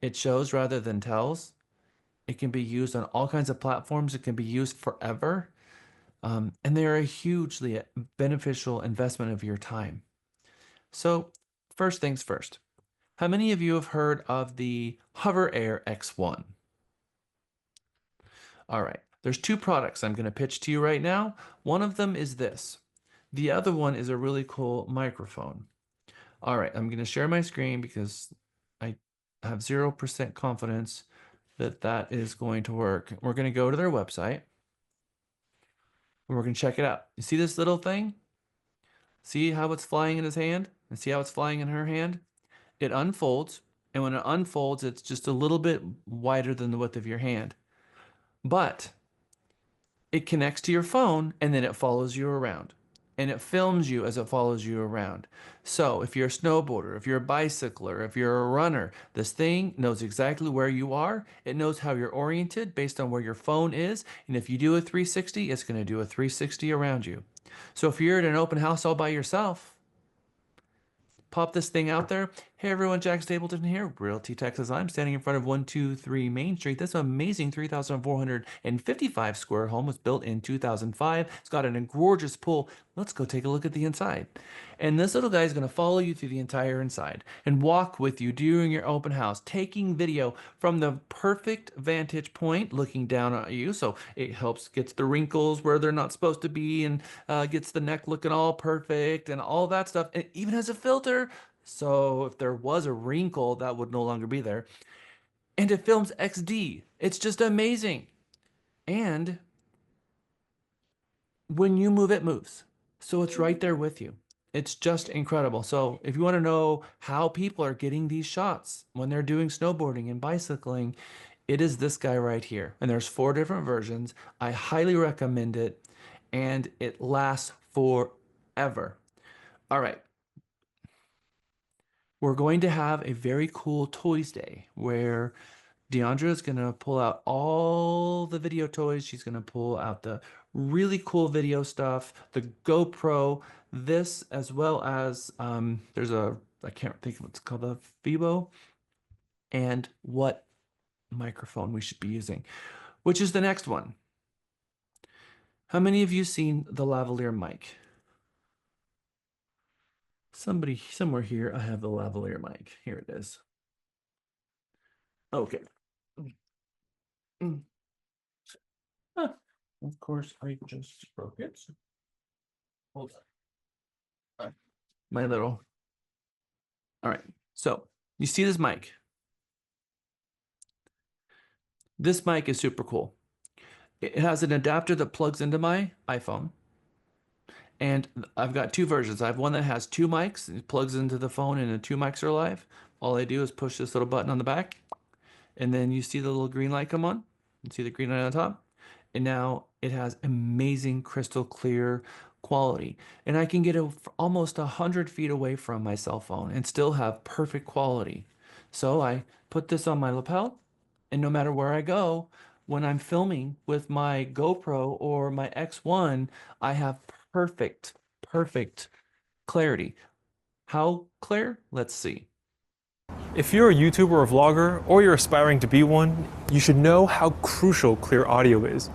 It shows rather than tells. It can be used on all kinds of platforms. It can be used forever. And they are a hugely beneficial investment of your time. So first things first. How many of you have heard of the Hover Air X1? All right, there's two products I'm going to pitch to you right now. One of them is this. The other one is a really cool microphone. All right, I'm going to share my screen because I have 0% confidence that that is going to work. We're going to go to their website and we're going to check it out. You see this little thing? See how it's flying in his hand? And see how it's flying in her hand? It unfolds, and when it unfolds, it's just a little bit wider than the width of your hand. But it connects to your phone, and then it follows you around. And it films you as it follows you around. So if you're a snowboarder, if you're a bicycler, if you're a runner, this thing knows exactly where you are. It knows how you're oriented based on where your phone is. And if you do a 360, it's going to do a 360 around you. So if you're at an open house all by yourself, pop this thing out there. Hey everyone, Jack Stapleton here, Realty, Texas. I'm standing in front of 123 Main Street. This amazing 3,455 square home was built in 2005. It's got a gorgeous pool. Let's go take a look at the inside. And this little guy is going to follow you through the entire inside and walk with you during your open house, taking video from the perfect vantage point, looking down at you. So it helps gets the wrinkles where they're not supposed to be, and gets the neck looking all perfect and all that stuff. It even has a filter. So if there was a wrinkle, that would no longer be there. And it films XD. It's just amazing. And when you move, it moves. So it's right there with you. It's just incredible. So if you want to know how people are getting these shots when they're doing snowboarding and bicycling, it is this guy right here. And there's 4 different versions. I highly recommend it. And it lasts forever. All right. We're going to have a very cool Toys Day where Deandra is going to pull out all the video toys. She's going to pull out the really cool video stuff, the GoPro, this, as well as there's a, I can't think of what's called, the Fibo, and what microphone we should be using, which is the next one. How many of you seen the lavalier mic? Somebody, somewhere here, I have the lavalier mic. Here it is. Okay. Huh. Of course, I just broke it. Hold on. My little. All right. So you see this mic. This mic is super cool. It has an adapter that plugs into my iPhone. And I've got 2 versions. I have one that has 2 mics. It plugs into the phone and the 2 mics are live. All I do is push this little button on the back. And then you see the little green light come on. You see the green light on top. And now it has amazing crystal clear quality. And I can get it almost 100 feet away from my cell phone and still have perfect quality. So I put this on my lapel, and no matter where I go, when I'm filming with my GoPro or my X1, I have perfect clarity. How clear? Let's see. If you're a YouTuber or vlogger, or you're aspiring to be one, you should know how crucial clear audio is.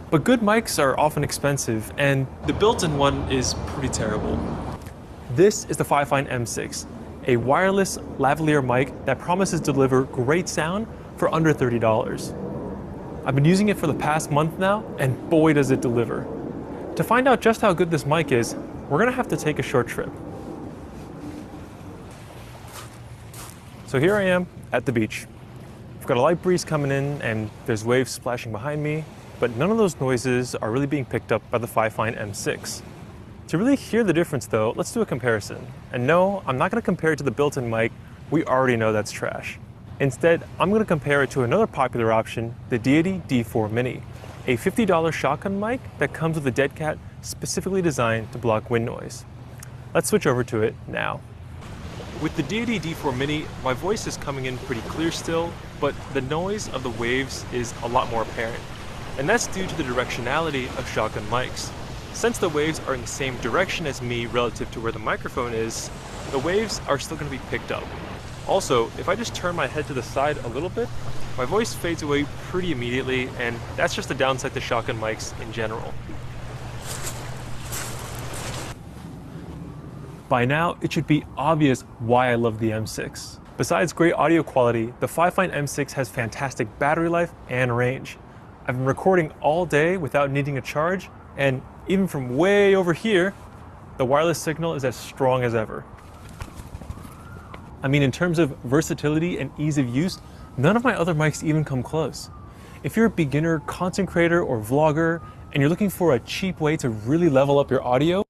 But good mics are often expensive, and the built-in one is pretty terrible. This is the Fifine M6, a wireless lavalier mic that promises to deliver great sound for under $30. I've been using it for the past month now, and boy does it deliver. To find out just how good this mic is, we're gonna have to take a short trip. So here I am at the beach. I've got a light breeze coming in and there's waves splashing behind me, but none of those noises are really being picked up by the Fifine M6. To really hear the difference though, let's do a comparison. And no, I'm not gonna compare it to the built-in mic. We already know that's trash. Instead, I'm gonna compare it to another popular option, the Deity D4 Mini, a $50 shotgun mic that comes with a dead cat specifically designed to block wind noise. Let's switch over to it now. With the Deity D4 Mini, my voice is coming in pretty clear still, but the noise of the waves is a lot more apparent. And that's due to the directionality of shotgun mics. Since the waves are in the same direction as me relative to where the microphone is, the waves are still going to be picked up. Also, if I just turn my head to the side a little bit, my voice fades away pretty immediately, and that's just a downside to shotgun mics in general. By now, it should be obvious why I love the M6. Besides great audio quality, the Fifine M6 has fantastic battery life and range. I've been recording all day without needing a charge, and even from way over here, the wireless signal is as strong as ever. I mean, in terms of versatility and ease of use, none of my other mics even come close. If you're a beginner content creator or vlogger, and you're looking for a cheap way to really level up your audio.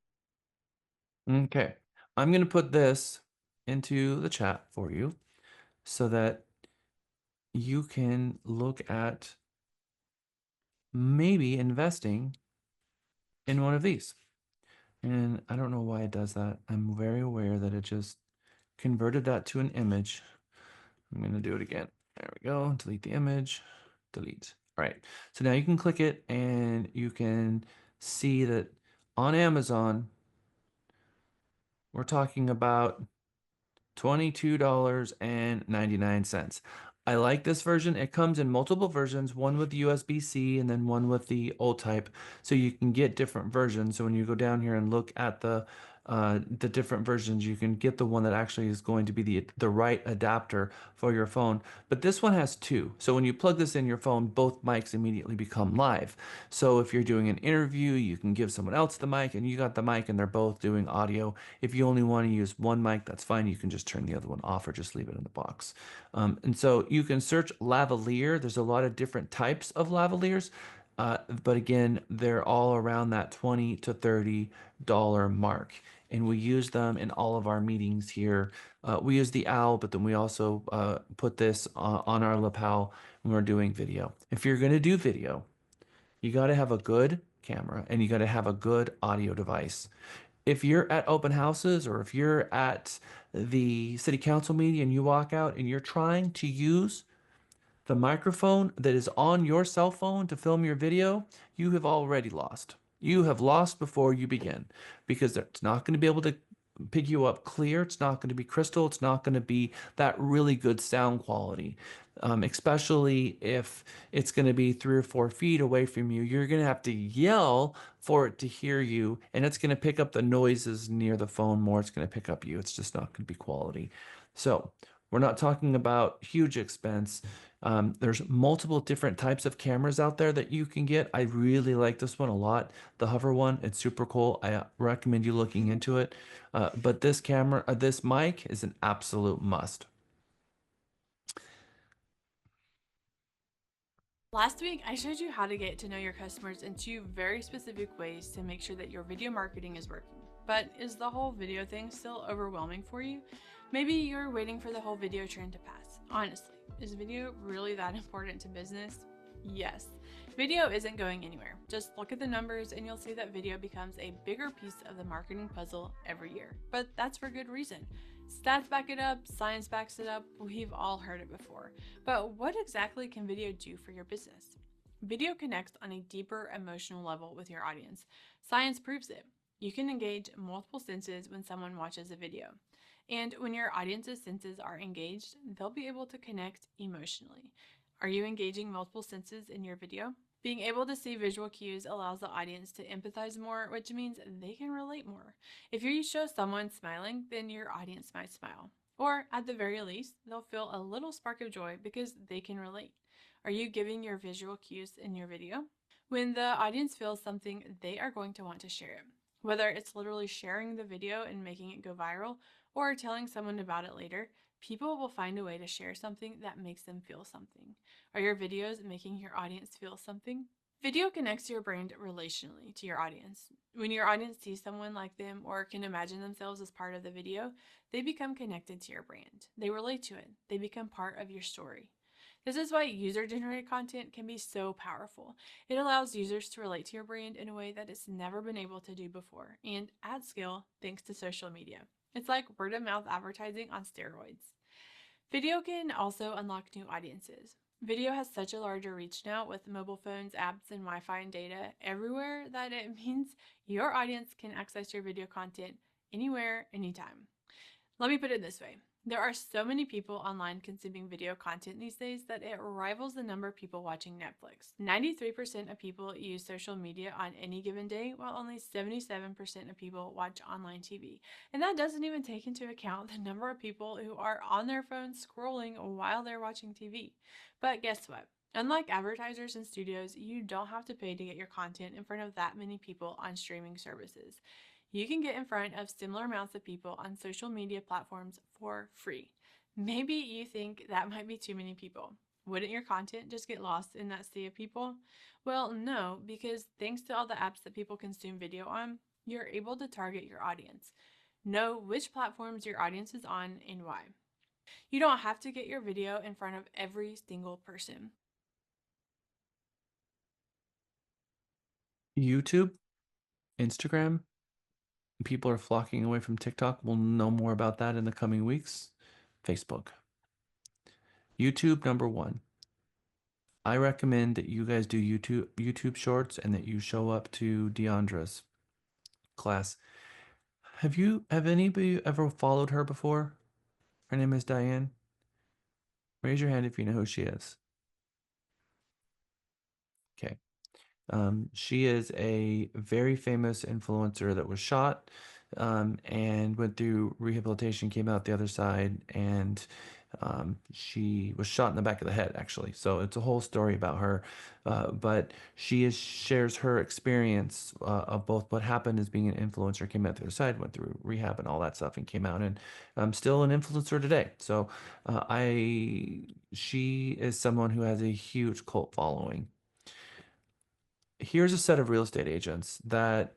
Okay, I'm gonna put this into the chat for you so that you can look at maybe investing in one of these. And I don't know why it does that. I'm very aware that it just converted that to an image. I'm going to do it again. There we go. Delete the image. Delete. All right. So now you can click it and you can see that on Amazon, we're talking about $22.99. I like this version. It comes in multiple versions, one with USB-C and then one with the old type. So you can get different versions. So when you go down here and look at the different versions, you can get the one that actually is going to be the right adapter for your phone. But this one has two. So when you plug this in your phone, both mics immediately become live. So if you're doing an interview, you can give someone else the mic and you got the mic and they're both doing audio. If you only want to use one mic, that's fine. You can just turn the other one off or just leave it in the box. And so you can search lavalier. There's a lot of different types of lavaliers. But again, they're all around that $20 to $30 mark. And we use them in all of our meetings here. We use the owl, but then we also put this on our lapel when we're doing video. If you're going to do video, you got to have a good camera and you got to have a good audio device. If you're at open houses or if you're at the city council meeting and you walk out and you're trying to use the microphone that is on your cell phone to film your video, you have already lost. You have lost before you begin because it's not going to be able to pick you up clear. It's not going to be crystal. It's not going to be that really good sound quality, especially if it's going to be 3 or 4 feet away from you. You're going to have to yell for it to hear you, and it's going to pick up the noises near the phone more. It's going to pick up you. It's just not going to be quality. So we're not talking about huge expense. There's multiple different types of cameras out there that you can get. I really like this one a lot. The hover one, it's super cool. I recommend you looking into it. But this camera, this mic is an absolute must. Last week, I showed you how to get to know your customers in 2 very specific ways to make sure that your video marketing is working. But is the whole video thing still overwhelming for you? Maybe you're waiting for the whole video trend to pass. Honestly, is video really that important to business? Yes. Video isn't going anywhere. Just look at the numbers and you'll see that video becomes a bigger piece of the marketing puzzle every year. But that's for good reason. Stats back it up, science backs it up, we've all heard it before. But what exactly can video do for your business? Video connects on a deeper emotional level with your audience. Science proves it. You can engage multiple senses when someone watches a video. And when your audience's senses are engaged, they'll be able to connect emotionally. Are you engaging multiple senses in your video? Being able to see visual cues allows the audience to empathize more, which means they can relate more. If you show someone smiling, then your audience might smile. Or at the very least, they'll feel a little spark of joy because they can relate. Are you giving your visual cues in your video? When the audience feels something, they are going to want to share it. Whether it's literally sharing the video and making it go viral or telling someone about it later, People will find a way to share something that makes them feel something. Are your videos making your audience feel something? Video connects your brand relationally to your audience. When your audience sees someone like them or can imagine themselves as part of the video, they become connected to your brand. They relate to it. They become part of your story. This is why user-generated content can be so powerful. It allows users to relate to your brand in a way that it's never been able to do before, and at scale thanks to social media. It's like word-of-mouth advertising on steroids. Video can also unlock new audiences. Video has such a larger reach now with mobile phones, apps, and Wi-Fi and data everywhere that it means your audience can access your video content anywhere, anytime. Let me put it this way. There are so many people online consuming video content these days that it rivals the number of people watching Netflix. 93% of people use social media on any given day, while only 77% of people watch online TV. And that doesn't even take into account the number of people who are on their phones scrolling while they're watching TV. But guess what? Unlike advertisers and studios, you don't have to pay to get your content in front of that many people on streaming services. You can get in front of similar amounts of people on social media platforms for free. Maybe you think that might be too many people. Wouldn't your content just get lost in that sea of people? Well, no, because thanks to all the apps that people consume video on, you're able to target your audience. Know which platforms your audience is on and why. You don't have to get your video in front of every single person. YouTube, Instagram, people are flocking away from TikTok. We'll know more about that in the coming weeks. Facebook. YouTube, number one. I recommend that you guys do YouTube shorts and that you show up to Deandra's class. Have anybody ever followed her before? Her name is Diane. Raise your hand if you know who she is. Okay. She is a very famous influencer that was shot and went through rehabilitation, came out the other side, and she was shot in the back of the head, actually. So it's a whole story about her. But shares her experience of both what happened as being an influencer, came out the other side, went through rehab and all that stuff, and came out and still an influencer today. So she is someone who has a huge cult following. Here's a set of real estate agents that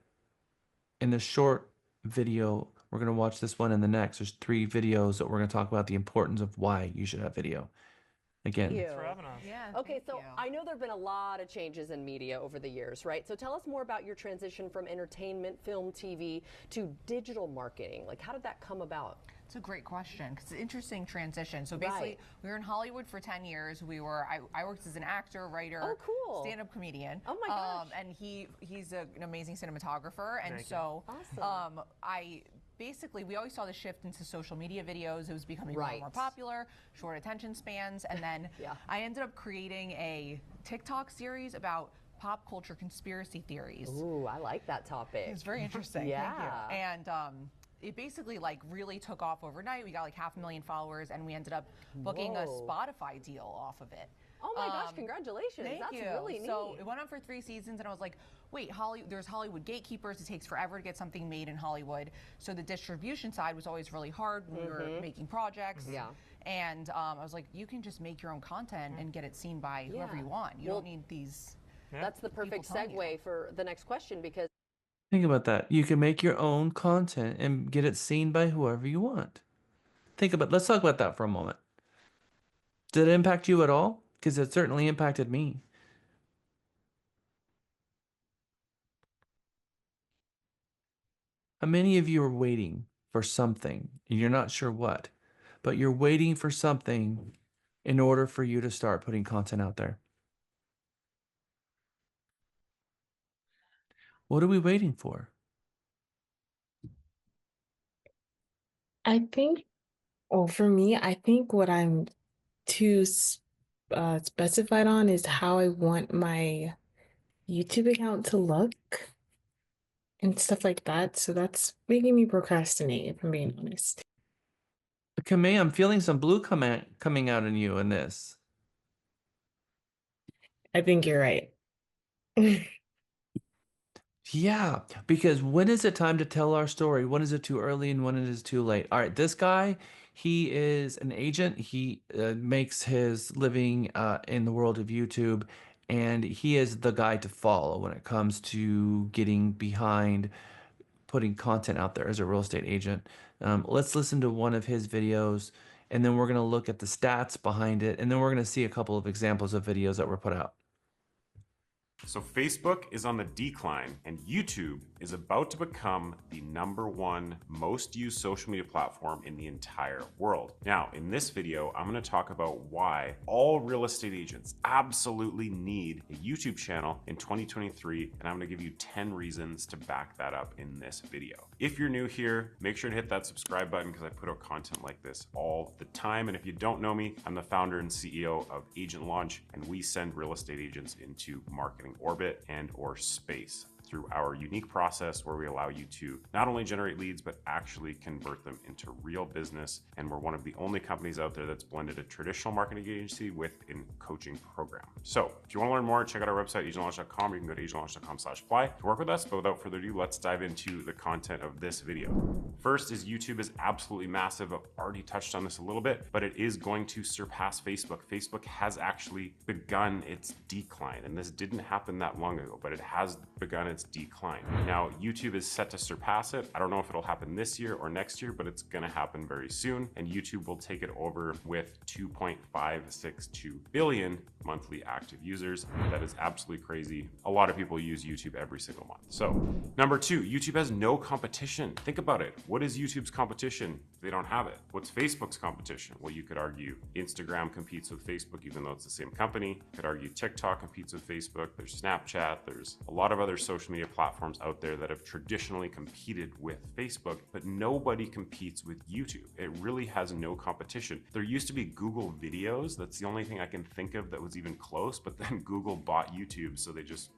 in the short video, we're going to watch this one and the next. There's 3 videos that we're going to talk about the importance of why you should have video. Again, Thanks for having us. Yeah, okay, so I know there have been a lot of changes in media over the years, right? So tell us more about your transition from entertainment, film, TV to digital marketing. Like, how did that come about? It's a great question because it's an interesting transition. So basically, we were in Hollywood for 10 years. I worked as an actor, writer, stand-up comedian. Oh my gosh! And he's an amazing cinematographer, and we always saw the shift into social media videos. It was becoming more and more popular, short attention spans, and then I ended up creating a TikTok series about pop culture conspiracy theories. Ooh, I like that topic. It's very interesting. Thank you. And it basically really took off overnight. We got 500,000 followers, and we ended up booking a Spotify deal off of it. Oh my gosh, congratulations. Thank That's you. really neat. So it went on for 3 seasons, and I was like, wait, there's Hollywood gatekeepers. It takes forever to get something made in Hollywood. So the distribution side was always really hard when we were making projects. Yeah. And I was like, you can just make your own content and get it seen by whoever you want. You don't need these. That's the perfect segue for the next question, because think about that. You can make your own content and get it seen by whoever you want. Let's talk about that for a moment. Did it impact you at all? Because it certainly impacted me. How many of you are waiting for something and you're not sure what, but you're waiting for something in order for you to start putting content out there? What are we waiting for? I think, well, for me, I think what I'm too specified on is how I want my YouTube account to look and stuff like that. So that's making me procrastinate, if I'm being honest. Kamei, I'm feeling some blue coming out in you in this. I think you're right. Yeah, because when is it time to tell our story? When is it too early and when it is too late? All right, this guy, he is an agent. He makes his living in the world of YouTube, and he is the guy to follow when it comes to getting behind putting content out there as a real estate agent. Let's listen to one of his videos, and then we're going to look at the stats behind it, and then we're going to see a couple of examples of videos that were put out. So Facebook is on the decline and YouTube is about to become the #1 most used social media platform in the entire world. Now, in this video, I'm going to talk about why all real estate agents absolutely need a YouTube channel in 2023, and I'm going to give you 10 reasons to back that up in this video. If you're new here, make sure to hit that subscribe button because I put out content like this all the time. And if you don't know me, I'm the founder and CEO of Agent Launch, and we send real estate agents into marketing orbit and or space through our unique process where we allow you to not only generate leads, but actually convert them into real business. And we're one of the only companies out there that's blended a traditional marketing agency with a coaching program. So if you want to learn more, check out our website, agentlaunch.com. You can go to agentlaunch.com/apply to work with us. But without further ado, let's dive into the content of this video. First is YouTube is absolutely massive. I've already touched on this a little bit, but it is going to surpass Facebook. Facebook has actually begun its decline, and this didn't happen that long ago, but it has begun its decline. Now, YouTube is set to surpass it. I don't know if it'll happen this year or next year, but it's gonna happen very soon, and YouTube will take it over with 2.562 billion monthly active users. That is absolutely crazy. A lot of people use YouTube every single month. So, number 2, YouTube has no competition. Think about it. What is YouTube's competition? They don't have it. What's Facebook's competition? Well, you could argue Instagram competes with Facebook, even though it's the same company. You could argue TikTok competes with Facebook. There's Snapchat. There's a lot of other social media platforms out there that have traditionally competed with Facebook, but nobody competes with YouTube. It really has no competition. There used to be Google videos. That's the only thing I can think of that was even close, but then Google bought YouTube, so they just,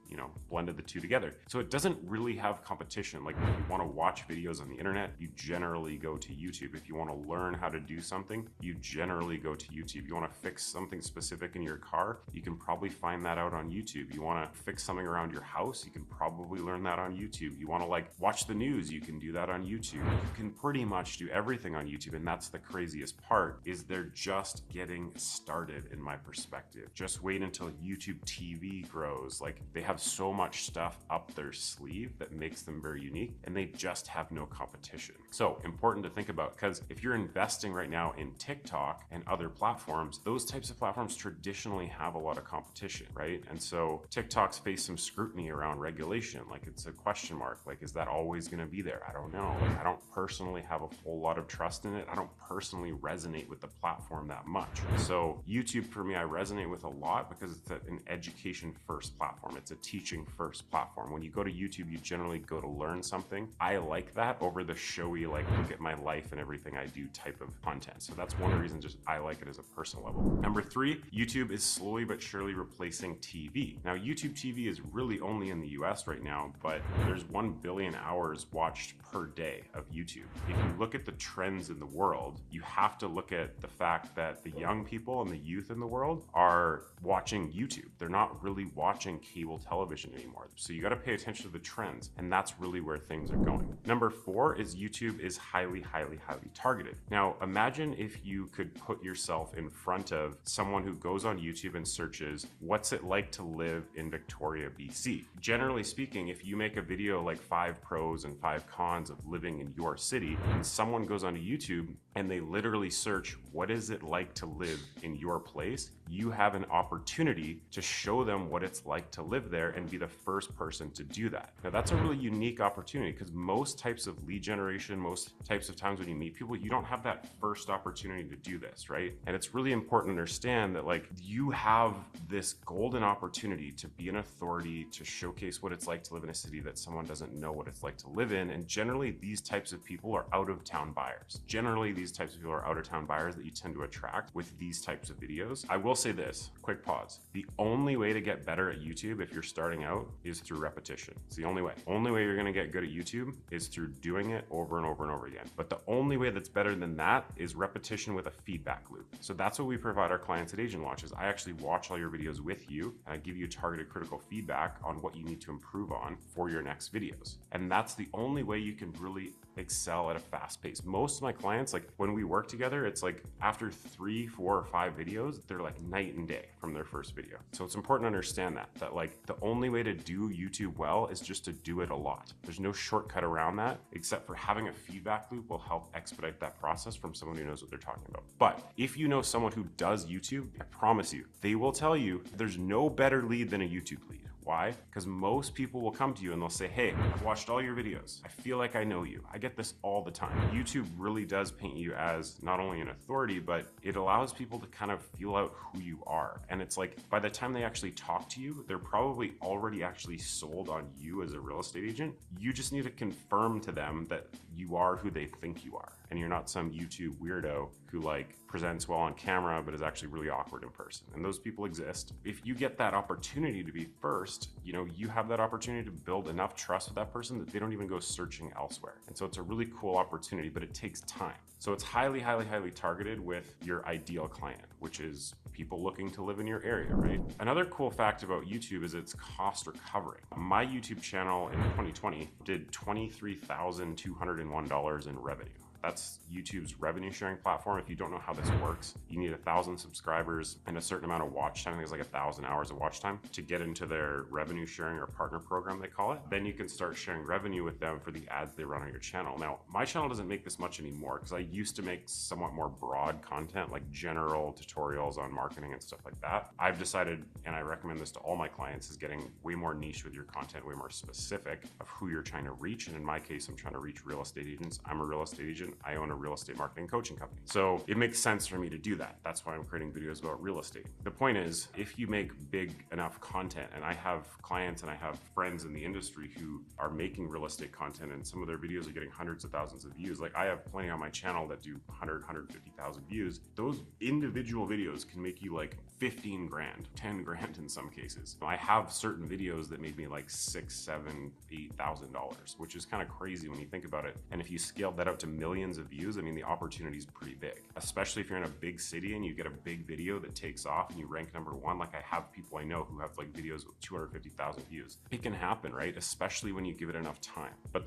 blended the two together. So it doesn't really have competition. Like, if you want to watch videos on the internet, you generally go to YouTube. If you want to learn how to do something, you generally go to YouTube. You want to fix something specific in your car, you can probably find that out on YouTube. You want to fix something around your house, you can probably learn that on YouTube. You want to watch the news, you can do that on YouTube. You can pretty much do everything on YouTube, and that's the craziest part, is they're just getting started in my perspective. Just wait until YouTube TV grows. They have so much stuff up their sleeve that makes them very unique, and they just have no competition. So important to think about, because if you're investing right now in TikTok and other platforms, those types of platforms traditionally have a lot of competition, right? And so TikTok's faced some scrutiny around regulation. It's a question mark. Is that always going to be there? I don't know. I don't personally have a whole lot of trust in it. I don't personally resonate with the platform that much. So YouTube, for me, I resonate with a lot because it's an education first platform. It's a teaching first platform. When you go to YouTube, you generally go to learn something. I like that over the showy, look at my life and everything I do type of content. So that's one of the reasons just I like it as a personal level. Number 3, YouTube is slowly but surely replacing TV. Now, YouTube TV is really only in the US right now, but there's 1 billion hours watched per day of YouTube. If you look at the trends in the world, you have to look at the fact that the young people and the youth in the world are watching YouTube. They're not really watching cable television anymore. So you got to pay attention to the trends, and that's really where things are going. Number 4 is YouTube is highly, highly, highly targeted. Now, imagine if you could put yourself in front of someone who goes on YouTube and searches, what's it like to live in Victoria, BC? Generally speaking, if you make a video like 5 pros and 5 cons of living in your city, and someone goes onto YouTube and they literally search, what is it like to live in your place? You have an opportunity to show them what it's like to live there and be the first person to do that. Now, that's a really unique opportunity because most types of lead generation, most types of times when you meet people, you don't have that first opportunity to do this, right? And it's really important to understand that you have this golden opportunity to be an authority, to showcase what it's like to live in a city that someone doesn't know what it's like to live in. And generally, these types of people are out-of-town buyers. Generally, these types of people are out-of-town buyers that you tend to attract with these types of videos. I will say this, quick pause. The only way to get better at YouTube if you're starting out is through repetition. It's the only way. Only way you're gonna get good at YouTube is through doing it over and over and over again. But the only way that's better than that is repetition with a feedback loop. So that's what we provide our clients at Agent Launch is I actually watch all your videos with you and I give you targeted critical feedback on what you need to improve on for your next videos. And that's the only way you can really excel at a fast pace. Most of my clients, like when we work together, it's like after 3, 4, or 5 videos, they're like night and day from their first video. So it's important to understand that like the only way to do YouTube well is just to do it a lot. There's no shortcut around that, except for having a feedback loop will help expedite that process from someone who knows what they're talking about. But if you know someone who does YouTube, I promise you, they will tell you there's no better lead than a YouTube lead. Why? Because most people will come to you and they'll say, hey, I've watched all your videos. I feel like I know you. I get this all the time. YouTube really does paint you as not only an authority, but it allows people to kind of feel out who you are. And it's like, by the time they actually talk to you, they're probably already actually sold on you as a real estate agent. You just need to confirm to them that you are who they think you are. And you're not some YouTube weirdo who like presents well on camera, but is actually really awkward in person. And those people exist. If you get that opportunity to be first, you know, you have that opportunity to build enough trust with that person that they don't even go searching elsewhere. And so it's a really cool opportunity, but it takes time. So it's highly, highly, highly targeted with your ideal client, which is people looking to live in your area, right? Another cool fact about YouTube is its cost recovery. My YouTube channel in 2020 did $23,201 in revenue. That's YouTube's revenue sharing platform. If you don't know how this works, you need 1,000 subscribers and a certain amount of watch time. I think it's like 1,000 hours of watch time to get into their revenue sharing or partner program, they call it. Then you can start sharing revenue with them for the ads they run on your channel. Now, my channel doesn't make this much anymore because I used to make somewhat more broad content, like general tutorials on marketing and stuff like that. I've decided, and I recommend this to all my clients, is getting way more niche with your content, way more specific of who you're trying to reach. And in my case, I'm trying to reach real estate agents. I'm a real estate agent. I own a real estate marketing coaching company. So it makes sense for me to do that. That's why I'm creating videos about real estate. The point is, if you make big enough content, and I have clients and I have friends in the industry who are making real estate content and some of their videos are getting hundreds of thousands of views. Like I have plenty on my channel that do 100, 150,000 views. Those individual videos can make you like 15 grand, 10 grand in some cases. I have certain videos that made me like $6,000, $7,000, $8,000, which is kind of crazy when you think about it. And if you scale that out to millions of views, I mean, the opportunity is pretty big, especially if you're in a big city and you get a big video that takes off and you rank #1. Like I have people I know who have like videos with 250,000 views. It can happen, right? Especially when you give it enough time. But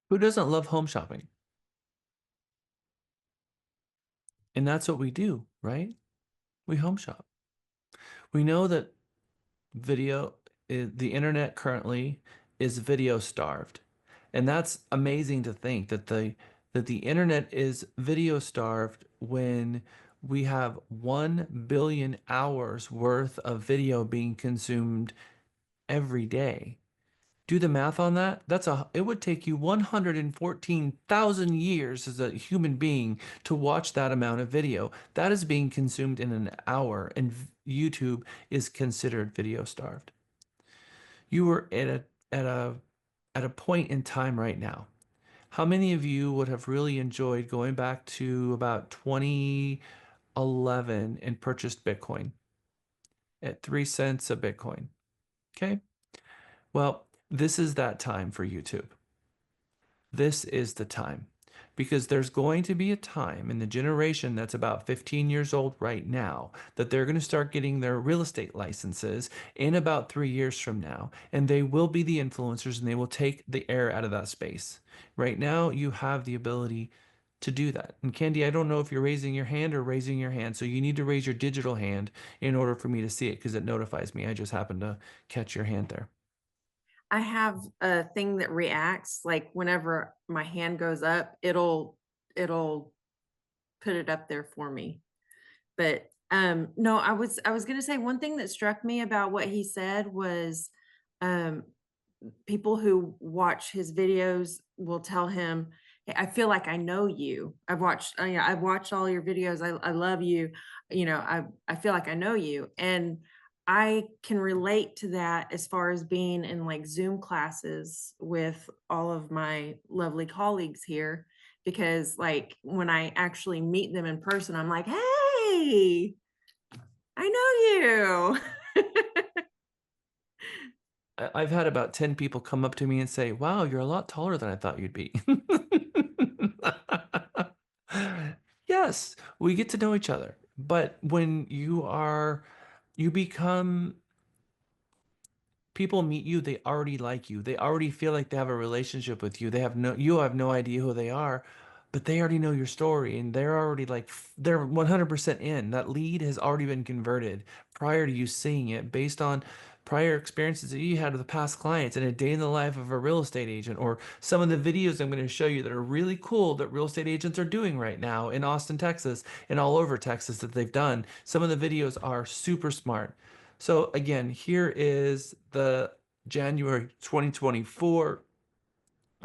Who doesn't love home shopping? And that's what we do, right? We home shop. We know that the internet currently is video starved. And that's amazing to think that the internet is video starved when we have 1 billion hours worth of video being consumed every day. Do the math on that. It would take you 114,000 years as a human being to watch that amount of video. That is being consumed in an hour, and YouTube is considered video starved. You were at a point in time right now. How many of you would have really enjoyed going back to about 2011 and purchased Bitcoin at 3 cents a Bitcoin? Okay. Well, this is that time for YouTube. This is the time, because there's going to be a time in the generation that's about 15 years old right now that they're going to start getting their real estate licenses in about 3 years from now, and they will be the influencers and they will take the air out of that space. Right now, you have the ability to do that. And Candy, I don't know if you're raising your hand or raising your hand, so you need to raise your digital hand in order for me to see it because it notifies me. I just happened to catch your hand there. I have a thing that reacts, like whenever my hand goes up, it'll put it up there for me. But no, I was gonna say one thing that struck me about what he said was people who watch his videos will tell him, "Hey, I feel like I know you. I've watched all your videos. I love you. You know, I feel like I know you." And I can relate to that as far as being in like Zoom classes with all of my lovely colleagues here, because like when I actually meet them in person, I'm like, "Hey, Hi. I know you. I've had about 10 people come up to me and say, "Wow, you're a lot taller than I thought you'd be." Yes, we get to know each other. But when you become people meet you, they already like you. They already feel like they have a relationship with you. You have no idea who they are, but they already know your story and they're already like they're 100% in. That lead has already been converted prior to you seeing it based on prior experiences that you had with the past clients and a day in the life of a real estate agent or some of the videos I'm going to show you that are really cool that real estate agents are doing right now in Austin, Texas and all over Texas that they've done. Some of the videos are super smart. So again, here is the January 2024,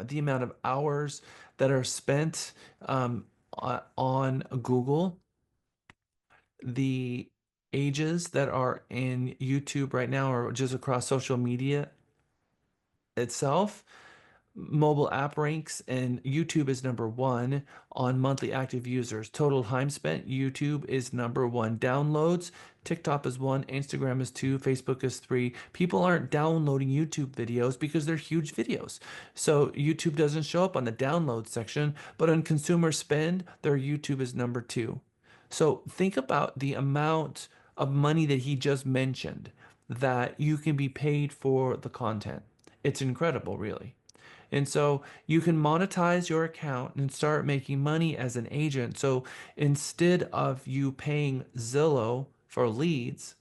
the amount of hours that are spent on Google, the ages that are in YouTube right now or just across social media itself. Mobile app ranks and YouTube is number one on monthly active users. Total time spent, YouTube is number one. Downloads, TikTok is one, Instagram is two, Facebook is three. People aren't downloading YouTube videos because they're huge videos. So YouTube doesn't show up on the download section, but on consumer spend, their YouTube is number two. So think about the amount of money that he just mentioned that you can be paid for the content. It's incredible, really. And so you can monetize your account and start making money as an agent. So instead of you paying Zillow for leads,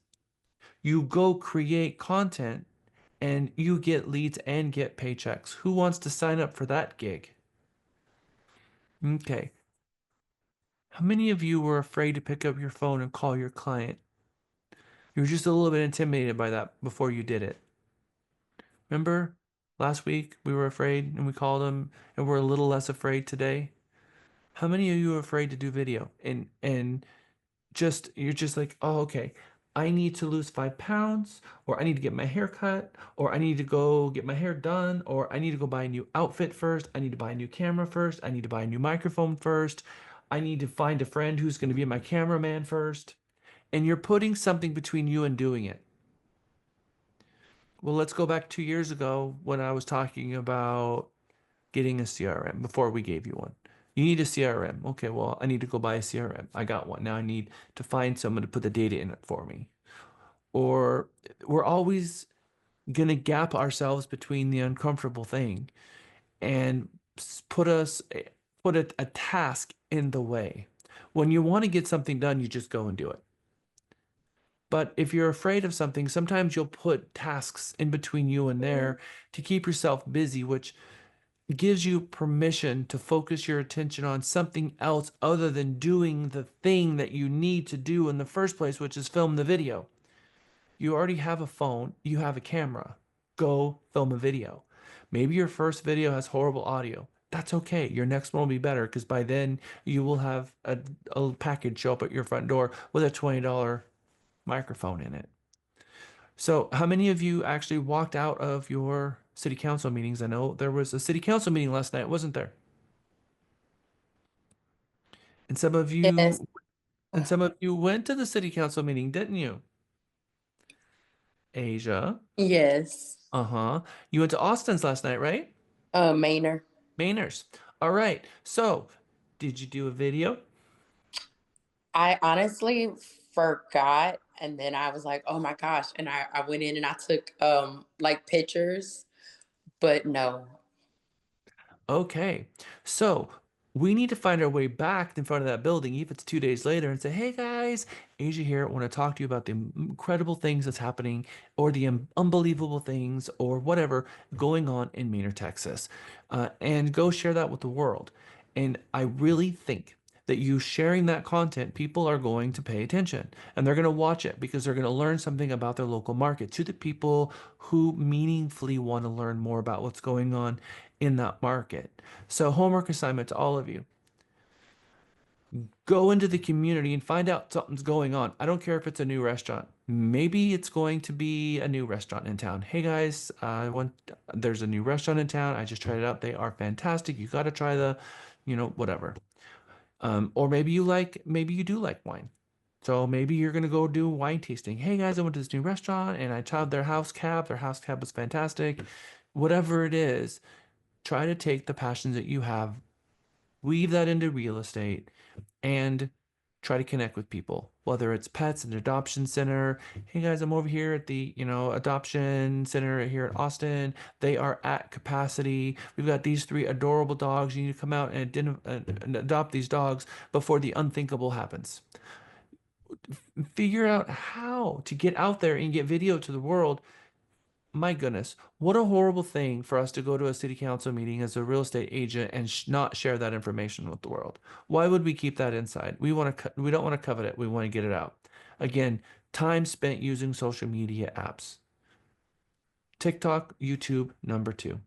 you go create content and you get leads and get paychecks. Who wants to sign up for that gig? Okay. How many of you were afraid to pick up your phone and call your client? You were just a little bit intimidated by that before you did it. Remember last week we were afraid and we called them and we're a little less afraid today? How many of you are afraid to do video and just you're just like, oh, okay, I need to lose 5 pounds, or I need to get my hair cut, or I need to go get my hair done, or I need to go buy a new outfit first, I need to buy a new camera first, I need to buy a new microphone first, I need to find a friend who's going to be my cameraman first, and you're putting something between you and doing it. Well, let's go back 2 years ago when I was talking about getting a CRM before we gave you one. You need a CRM. Okay, well, I need to go buy a CRM. I got one. Now I need to find someone to put the data in it for me. Or we're always going to gap ourselves between the uncomfortable thing and put a task in the way. When you want to get something done, you just go and do it. But if you're afraid of something, sometimes you'll put tasks in between you and there to keep yourself busy, which gives you permission to focus your attention on something else other than doing the thing that you need to do in the first place, which is film the video. You already have a phone, you have a camera. Go film a video. Maybe your first video has horrible audio. That's okay. Your next one will be better because by then you will have a package show up at your front door with a $20 microphone in it. So, how many of you actually walked out of your city council meetings? I know there was a city council meeting last night, wasn't there? And some of Yes. you and some of you went to the city council meeting, didn't you? Asia. Yes. Uh-huh. You went to Austin's last night, right? Maynard. Mainers. All right. So, did you do a video? I honestly forgot, and then I was like, oh my gosh. And I went in and I took like pictures, but no. Okay. So we need to find our way back in front of that building, even if it's 2 days later, and say, hey guys, Asia here. I want to talk to you about the incredible things that's happening or the unbelievable things or whatever going on in Maynard, Texas. And go share that with the world. And I really think that you sharing that content, people are going to pay attention and they're going to watch it because they're going to learn something about their local market. To the people who meaningfully want to learn more about what's going on in that market. So, homework assignment to all of you: go into the community and find out something's going on. I don't care if it's a new restaurant. Maybe it's going to be a new restaurant in town. Hey guys, there's a new restaurant in town. I just tried it out. They are fantastic. You got to try whatever. Or maybe you do like wine. So maybe you're gonna go do wine tasting. Hey guys, I went to this new restaurant and I tried their house cab. Their house cab was fantastic. Whatever it is, try to take the passions that you have, weave that into real estate, and try to connect with people, whether it's pets, an adoption center. Hey guys, I'm over here at the adoption center here in Austin. They are at capacity. We've got these 3 adorable dogs. You need to come out and adopt these dogs before the unthinkable happens. Figure out how to get out there and get video to the world. My goodness, what a horrible thing for us to go to a city council meeting as a real estate agent and not share that information with the world. Why would we keep that inside? We don't want to covet it. We want to get it out. Again, time spent using social media apps. TikTok, YouTube, number 2.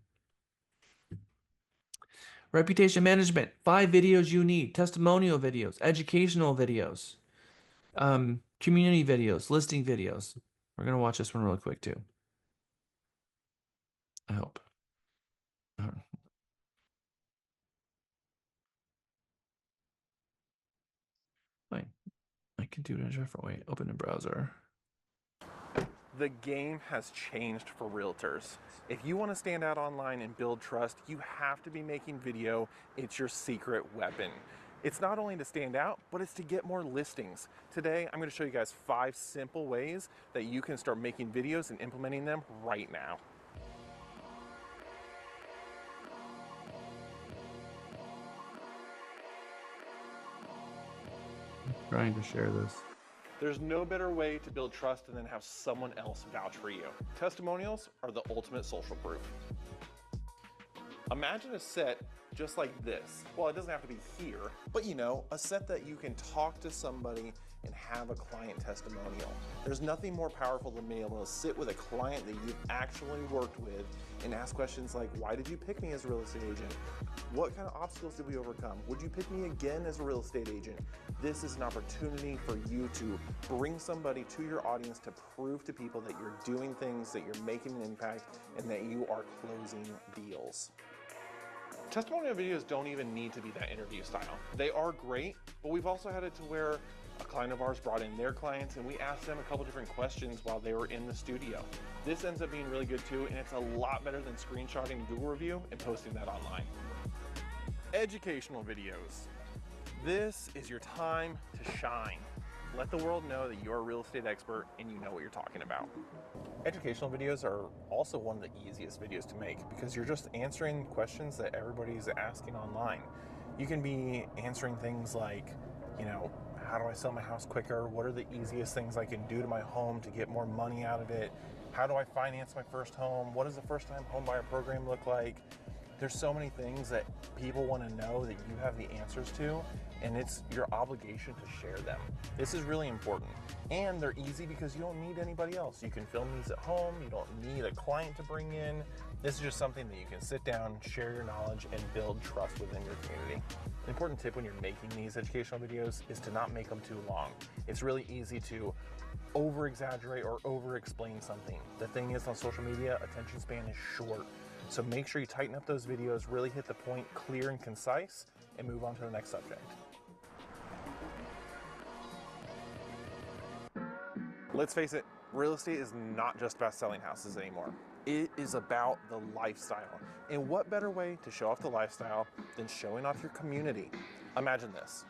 Reputation management, 5 videos you need: testimonial videos, educational videos, community videos, listing videos. We're going to watch this one really quick too. I hope. Fine. I can do it in a different way. Open a browser. The game has changed for realtors. If you want to stand out online and build trust, you have to be making video. It's your secret weapon. It's not only to stand out, but it's to get more listings. Today, I'm going to show you guys 5 simple ways that you can start making videos and implementing them right now. I'm trying to share this. There's no better way to build trust than have someone else vouch for you. Testimonials are the ultimate social proof. Imagine a set just like this. Well, it doesn't have to be here, but you know, a set that you can talk to somebody and have a client testimonial. There's nothing more powerful than being able to sit with a client that you've actually worked with and ask questions like, why did you pick me as a real estate agent? What kind of obstacles did we overcome? Would you pick me again as a real estate agent? This is an opportunity for you to bring somebody to your audience to prove to people that you're doing things, that you're making an impact, and that you are closing deals. Testimonial videos don't even need to be that interview style. They are great, but we've also had it to where a client of ours brought in their clients and we asked them a couple different questions while they were in the studio. This ends up being really good too, and it's a lot better than screenshotting a Google review and posting that online. Educational videos. This is your time to shine. Let the world know that you're a real estate expert and you know what you're talking about. Educational videos are also one of the easiest videos to make because you're just answering questions that everybody's asking online. You can be answering things like, you know, how do I sell my house quicker? What are the easiest things I can do to my home to get more money out of it? How do I finance my first home? What does the first time home buyer program look like? There's so many things that people want to know that you have the answers to, and it's your obligation to share them. This is really important. And they're easy because you don't need anybody else. You can film these at home. You don't need a client to bring in. This is just something that you can sit down, share your knowledge, and build trust within your community. An important tip when you're making these educational videos is to not make them too long. It's really easy to over-exaggerate or over-explain something. The thing is, on social media, attention span is short. So make sure you tighten up those videos, really hit the point, clear and concise, and move on to the next subject. Let's face it, real estate is not just about selling houses anymore. It is about the lifestyle. And what better way to show off the lifestyle than showing off your community? Imagine this.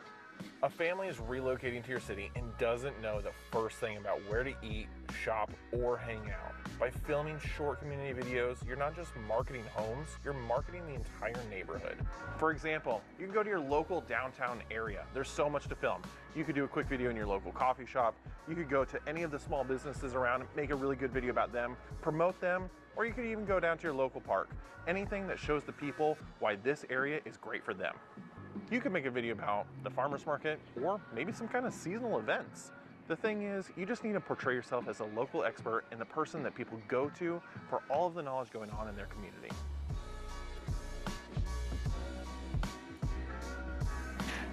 A family is relocating to your city and doesn't know the first thing about where to eat, shop, or hang out. By filming short community videos, you're not just marketing homes, you're marketing the entire neighborhood. For example, you can go to your local downtown area. There's so much to film. You could do a quick video in your local coffee shop. You could go to any of the small businesses around, make a really good video about them, promote them, or you could even go down to your local park. Anything that shows the people why this area is great for them. You could make a video about the farmer's market or maybe some kind of seasonal events. The thing is, you just need to portray yourself as a local expert and the person that people go to for all of the knowledge going on in their community.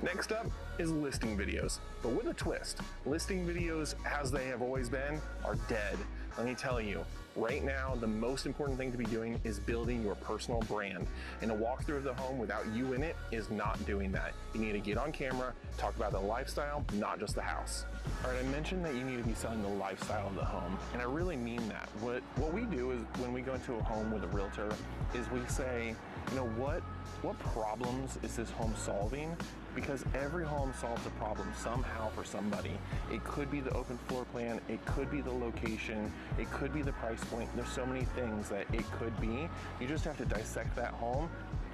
Next up is listing videos, but with a twist. Listing videos, as they have always been, are dead. Let me tell you, Right now, the most important thing to be doing is building your personal brand. And a walkthrough of the home without you in it is not doing that. You need to get on camera, talk about the lifestyle, not just the house. All right, I mentioned that you need to be selling the lifestyle of the home, and I really mean that. What we do is when we go into a home with a realtor is we say, you know, what problems is this home solving? Because every home solves a problem somehow for somebody. It could be the open floor plan, it could be the location, it could be the price point. There's so many things that it could be. You just have to dissect that home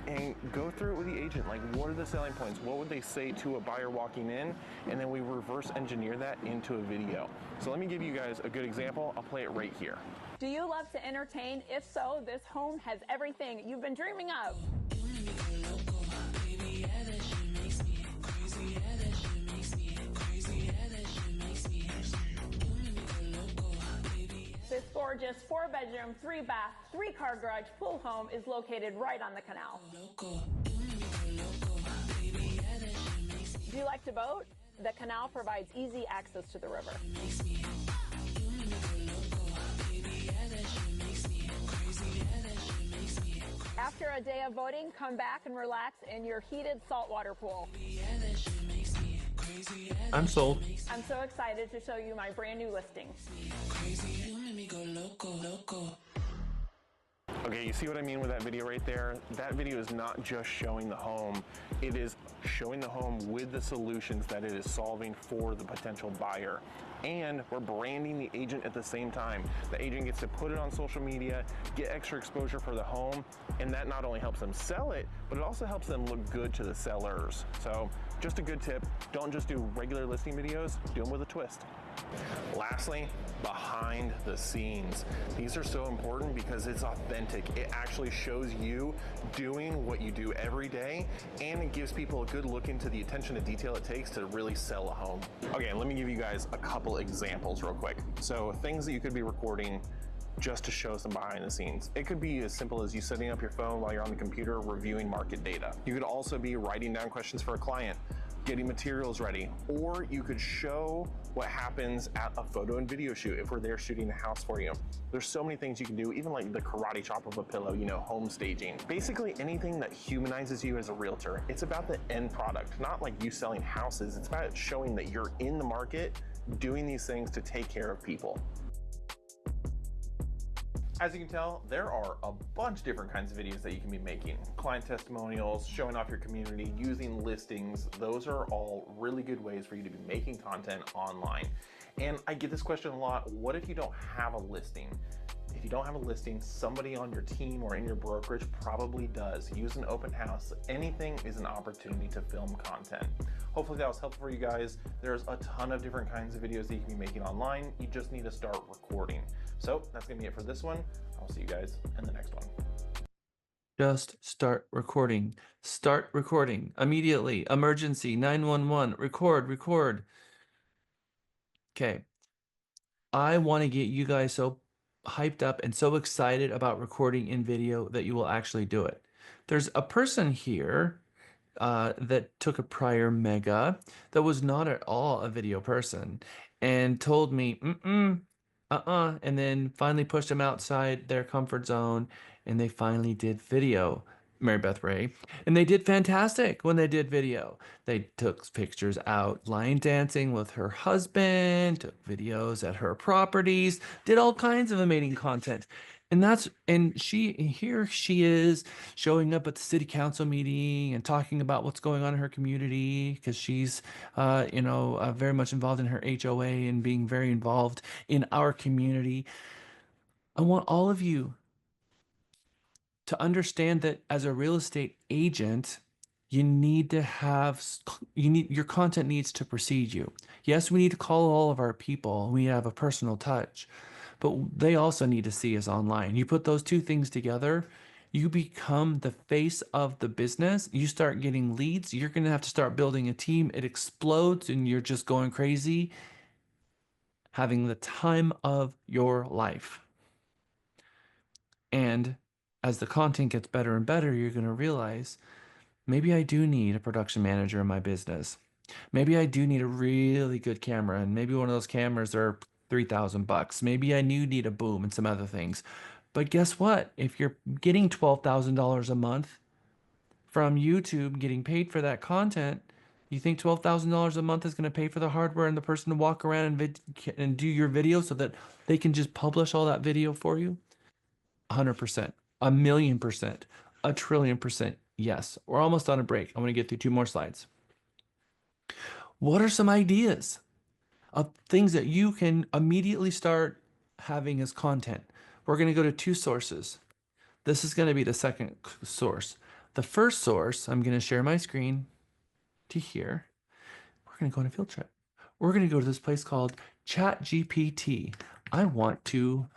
and go through it with the agent. Like, what are the selling points? What would they say to a buyer walking in? And then we reverse engineer that into a video. So let me give you guys a good example. I'll play it right here. Do you love to entertain? If so, this home has everything you've been dreaming of. This gorgeous 4-bedroom, 3-bath, 3-car garage pool home is located right on the canal. Do you like to boat? The canal provides easy access to the river. After a day of boating, come back and relax in your heated saltwater pool. I'm sold. I'm so excited to show you my brand new listing. Okay, you see what I mean with that video right there? That video is not just showing the home, it is showing the home with the solutions that it is solving for the potential buyer. And we're branding the agent at the same time. The agent gets to put it on social media, get extra exposure for the home, and that not only helps them sell it, but it also helps them look good to the sellers. So just a good tip, don't just do regular listing videos, do them with a twist. Lastly, behind the scenes. These are so important because it's authentic. It actually shows you doing what you do every day, and it gives people a good look into the attention to detail it takes to really sell a home. Okay, let me give you guys a couple examples real quick. So things that you could be recording just to show some behind the scenes. It could be as simple as you setting up your phone while you're on the computer reviewing market data. You could also be writing down questions for a client, getting materials ready, or you could show what happens at a photo and video shoot if we're there shooting a house for you. There's so many things you can do, even like the karate chop of a pillow, you know, home staging. Basically anything that humanizes you as a realtor. It's about the end product, not like you selling houses. It's about showing that you're in the market doing these things to take care of people. As you can tell, there are a bunch of different kinds of videos that you can be making. Client testimonials, showing off your community, using listings. Those are all really good ways for you to be making content online. And I get this question a lot. What if you don't have a listing? If you don't have a listing, somebody on your team or in your brokerage probably does. Use an open house. Anything is an opportunity to film content. Hopefully that was helpful for you guys. There's a ton of different kinds of videos that you can be making online. You just need to start recording. So that's gonna be it for this one. I'll see you guys in the next one. Just start recording. Start recording immediately. Emergency 911. Record. Okay. I want to get you guys so hyped up and so excited about recording in video that you will actually do it. There's a person here that took a prior mega that was not at all a video person and told me, and then finally pushed them outside their comfort zone, and they finally did video. Mary Beth Ray, and they did fantastic when they did video. They took pictures out line dancing with her husband, took videos at her properties, did all kinds of amazing content. And here she is showing up at the city council meeting and talking about what's going on in her community because she's, very much involved in her HOA and being very involved in our community. I want all of you to understand that as a real estate agent, you need to your content needs to precede you. Yes, we need to call all of our people. We have a personal touch, but they also need to see us online. You put those two things together, you become the face of the business. You start getting leads. You're going to have to start building a team. It explodes and you're just going crazy, having the time of your life. And as the content gets better and better, you're going to realize maybe I do need a production manager in my business. Maybe I do need a really good camera, and maybe one of those cameras are $3,000. Maybe I do need a boom and some other things. But guess what? If you're getting $12,000 a month from YouTube, getting paid for that content, you think $12,000 a month is going to pay for the hardware and the person to walk around and do your video so that they can just publish all that video for you? 100%, 1,000,000%, 1,000,000,000,000%. Yes. We're almost on a break. I'm going to get through 2 more slides. What are some ideas of things that you can immediately start having as content? We're going to go to 2 sources. This is going to be the second source. The first source, I'm going to share my screen to here. We're going to go on a field trip. We're going to go to this place called ChatGPT. I want to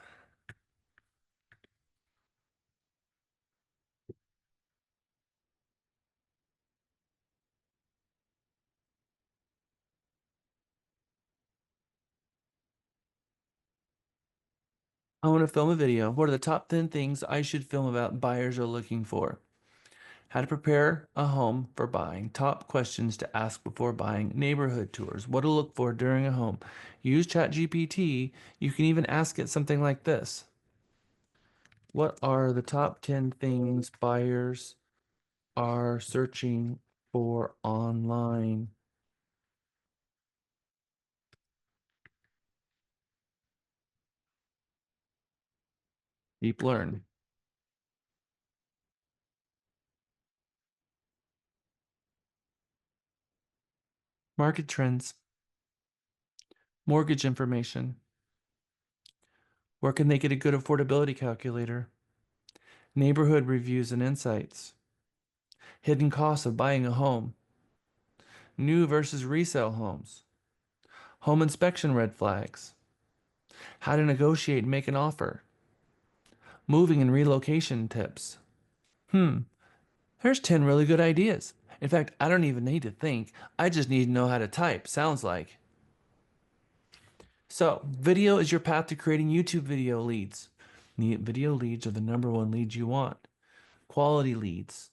film a video. What are the top 10 things I should film about buyers are looking for? How to prepare a home for buying. Top questions to ask before buying. Neighborhood tours. What to look for during a home. Use ChatGPT. You can even ask it something like this. What are the top 10 things buyers are searching for online? Deep learn. Market trends. Mortgage information. Where can they get a good affordability calculator? Neighborhood reviews and insights. Hidden costs of buying a home. New versus resale homes. Home inspection red flags. How to negotiate and make an offer. Moving and relocation tips. There's 10 really good ideas. In fact, I don't even need to think. I just need to know how to type, sounds like. So, video is your path to creating YouTube video leads. Video leads are the #1 leads you want. Quality leads.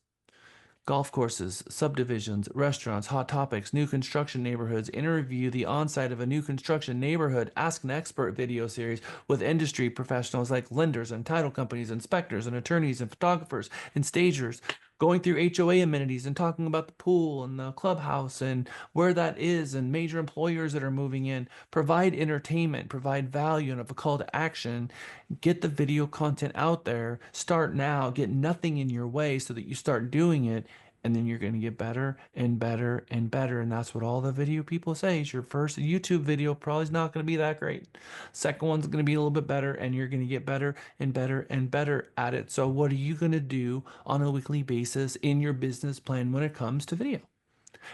Golf courses, subdivisions, restaurants, hot topics, new construction neighborhoods, interview the on-site of a new construction neighborhood, ask an expert video series with industry professionals like lenders and title companies, inspectors and attorneys and photographers and stagers, going through HOA amenities and talking about the pool and the clubhouse and where that is and major employers that are moving in. Provide entertainment, provide value and a call to action. Get the video content out there. Start now. Get nothing in your way so that you start doing it. And then you're going to get better and better and better. And that's what all the video people say is your first YouTube video probably is not going to be that great. Second one's going to be a little bit better and you're going to get better and better and better at it. So what are you going to do on a weekly basis in your business plan when it comes to video?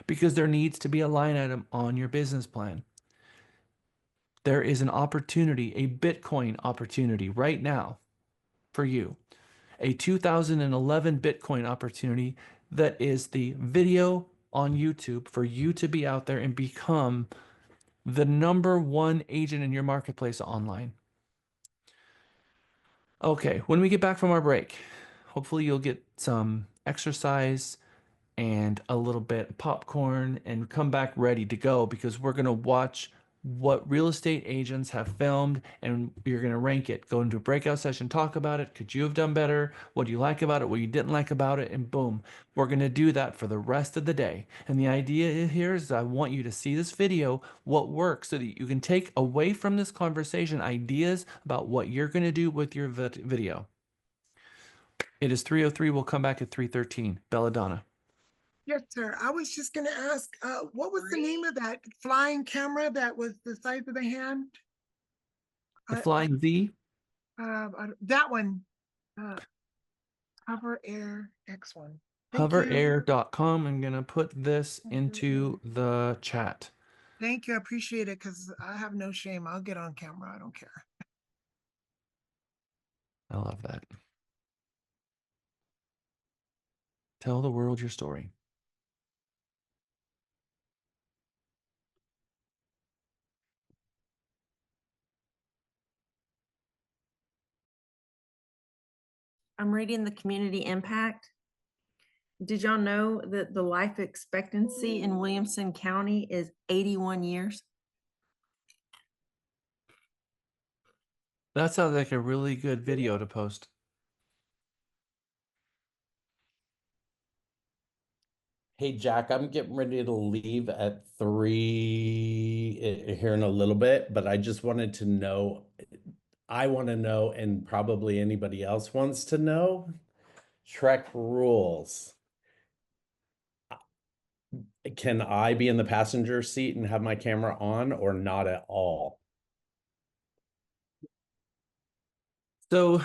Because there needs to be a line item on your business plan. There is an opportunity, a Bitcoin opportunity right now for you. A 2011 Bitcoin opportunity that is the video on YouTube for you to be out there and become the #1 agent in your marketplace online. Okay, when we get back from our break, hopefully you'll get some exercise and a little bit of popcorn and come back ready to go because we're going to watch what real estate agents have filmed and you're going to rank it. Go into a breakout session, talk about it. Could you have done better? What do you like about it? What you didn't like about it? And boom, we're going to do that for the rest of the day. And the idea here is I want you to see this video, what works, so that you can take away from this conversation ideas about what you're going to do with your video. It is 3:03. We'll come back at 3:13. Belladonna. Yes, sir. I was just going to ask, what was the name of that flying camera that was the size of the hand? The Flying V? That one. Hover Air X1. Thank you. Hoverair.com. I'm going to put this into the chat. Thank you. I appreciate it because I have no shame. I'll get on camera. I don't care. I love that. Tell the world your story. I'm reading the community impact. Did y'all know that the life expectancy in Williamson County is 81 years? That sounds like a really good video to post. Hey, Jack, I'm getting ready to leave at 3 here in a little bit, but I just wanted to know, I want to know, and probably anybody else wants to know, Trek rules. Can I be in the passenger seat and have my camera on or not at all? So,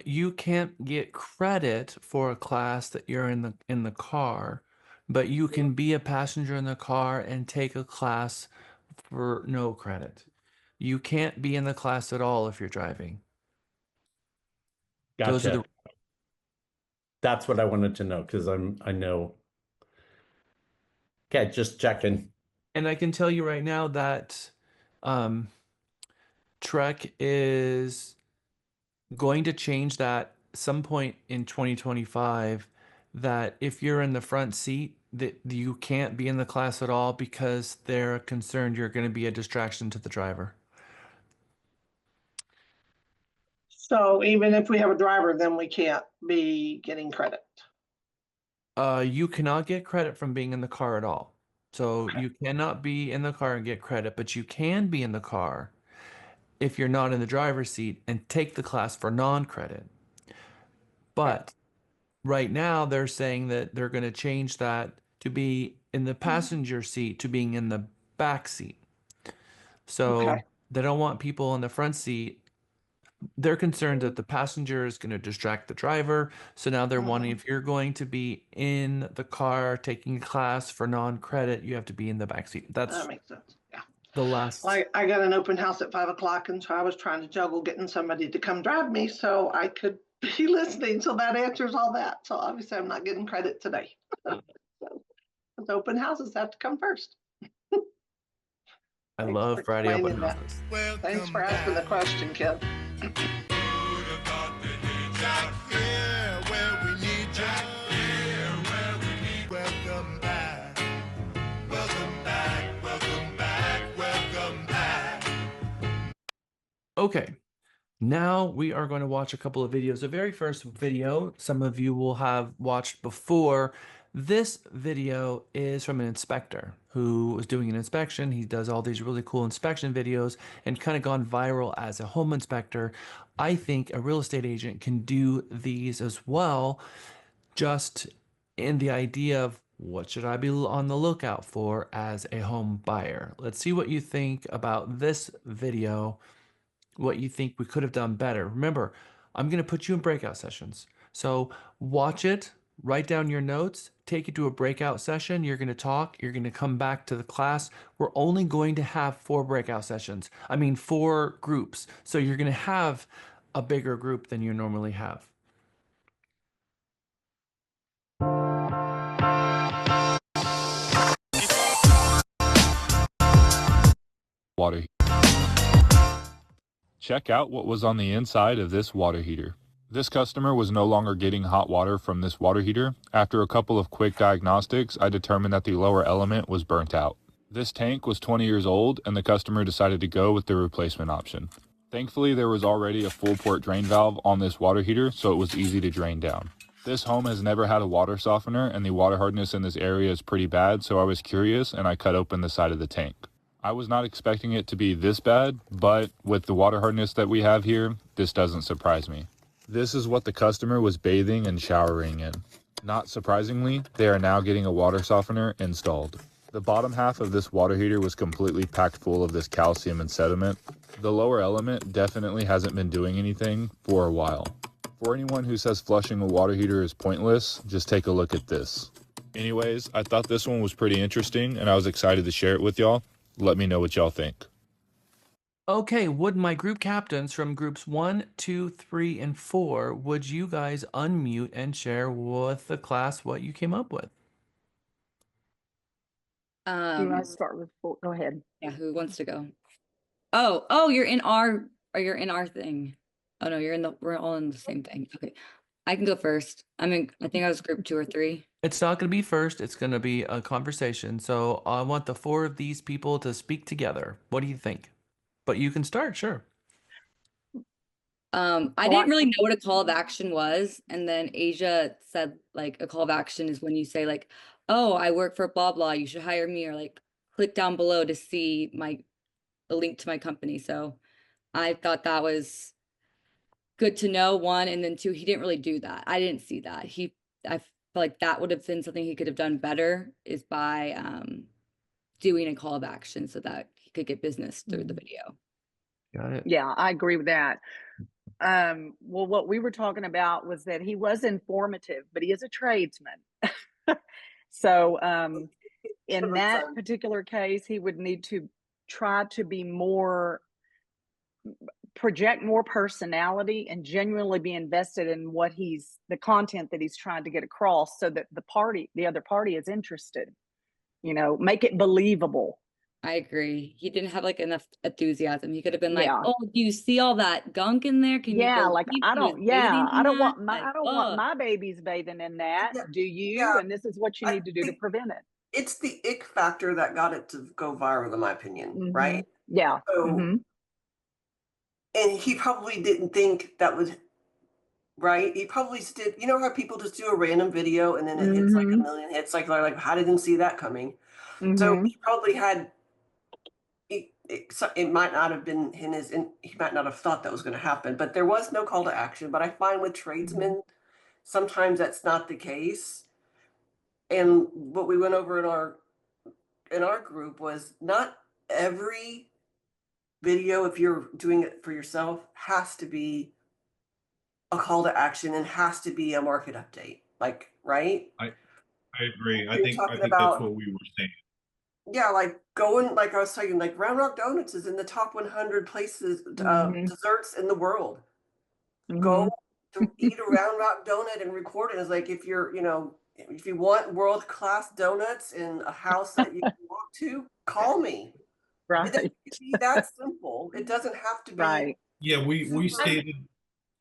you can't get credit for a class that you're in the car, but you can be a passenger in the car and take a class for no credit. You can't be in the class at all if you're driving. Those are Gotcha. the That's what I wanted to know because I know. Okay, just checking. And I can tell you right now that um, Trek is going to change that some point in 2025, that if you're in the front seat that you can't be in the class at all because they're concerned you're going to be a distraction to the driver. So even if we have a driver, then we can't be getting credit. You cannot get credit from being in the car at all. So you cannot be in the car and get credit, but you can be in the car if you're not in the driver's seat and take the class for non-credit. But right now they're saying that they're going to change that to be in the passenger seat to being in the back seat. So they don't want people in the front seat. They're concerned that the passenger is going to distract the driver. So now they're wanting, if you're going to be in the car taking a class for non-credit, you have to be in the back seat. That's That makes sense. Yeah. the last. I got an open house at 5 o'clock, and so I was trying to juggle getting somebody to come drive me so I could be listening. So that answers all that. So obviously I'm not getting credit today. So the open houses have to come first. I love Friday open Explaining that. houses. Thanks for asking the question, Ken. Here where we need you. Here where we need. Welcome back. Welcome back. Welcome back. Welcome back. Okay, now we are going to watch a couple of videos. The very first video, some of you will have watched before. This video is from an inspector who was doing an inspection. He does all these really cool inspection videos and kind of gone viral as a home inspector. I think a real estate agent can do these as well, just in the idea of what should I be on the lookout for as a home buyer. Let's see what you think about this video, what you think we could have done better. Remember, I'm going to put you in breakout sessions. So watch it, write down your notes, take it to a breakout session. You're going to talk, you're going to come back to the class. We're only going to have 4 breakout sessions. I mean, 4 groups. So you're going to have a bigger group than you normally have. Water. Check out what was on the inside of this water heater. This customer was no longer getting hot water from this water heater. After a couple of quick diagnostics, I determined that the lower element was burnt out. This tank was 20 years old and the customer decided to go with the replacement option. Thankfully, there was already a full port drain valve on this water heater, so it was easy to drain down. This home has never had a water softener and the water hardness in this area is pretty bad, so I was curious and I cut open the side of the tank. I was not expecting it to be this bad, but with the water hardness that we have here, this doesn't surprise me. This is what the customer was bathing and showering in. Not surprisingly, they are now getting a water softener installed. The bottom half of this water heater was completely packed full of this calcium and sediment. The lower element definitely hasn't been doing anything for a while. For anyone who says flushing a water heater is pointless, just take a look at this. Anyways, I thought this one was pretty interesting and I was excited to share it with y'all. Let me know what y'all think. Okay, would my group captains from groups 1, 2, 3, and 4, would you guys unmute and share with the class what you came up with? I start with 4? Go ahead. Yeah, who wants to go? Oh, you're in our thing. Oh no, we're all in the same thing. Okay. I can go first. I think I was group 2 or 3. It's not going to be first. It's going to be a conversation. So I want the 4 of these people to speak together. What do you think? But you can start, sure. I didn't really know what a call of action was, and then Asia said like a call of action is when you say like, "Oh, I work for blah blah, you should hire me," or like click down below to see a link to my company. So I thought that was good to know, one, and then two, he didn't really do that. I didn't see that. I feel like that would have been something he could have done better is by doing a call of action so that he could get business through the video. Got it. Yeah, I agree with that. Well, what we were talking about was that he was informative, but he is a tradesman. So, in that particular case, he would need to try to be more, project more personality and genuinely be invested in the content that he's trying to get across so that the other party is interested, make it believable. I agree. He didn't have like enough enthusiasm. He could have been like, Yeah. "Oh, do you see all that gunk in there? Can you Yeah, believe like he was bathing I in don't that?" want my Like, I don't want ugh. my babies bathing in that. Do you? Yeah. And this is what you need to do to prevent it. It's the ick factor that got it to go viral, in my opinion, right? Yeah. So, and he probably didn't think that was right. He probably did. You know how people just do a random video and then it hits like a million hits? Like they're like, how didn't see that coming? So he probably had. It might not have been he might not have thought that was going to happen, but there was no call to action. But I find with tradesmen, sometimes that's not the case. And what we went over in our group was not every video, if you're doing it for yourself, has to be a call to action and has to be a market update. Like, right? I agree. I You're think talking that's about, what we were saying. yeah, like going, like I was saying, like Round Rock Donuts is in the top 100 places, desserts in the world. Go to eat a Round Rock donut and record it. It's like if you're, if you want world class donuts in a house that you walk to, call me. Right. It doesn't have to be that simple. It doesn't have to be Right. Yeah, we stated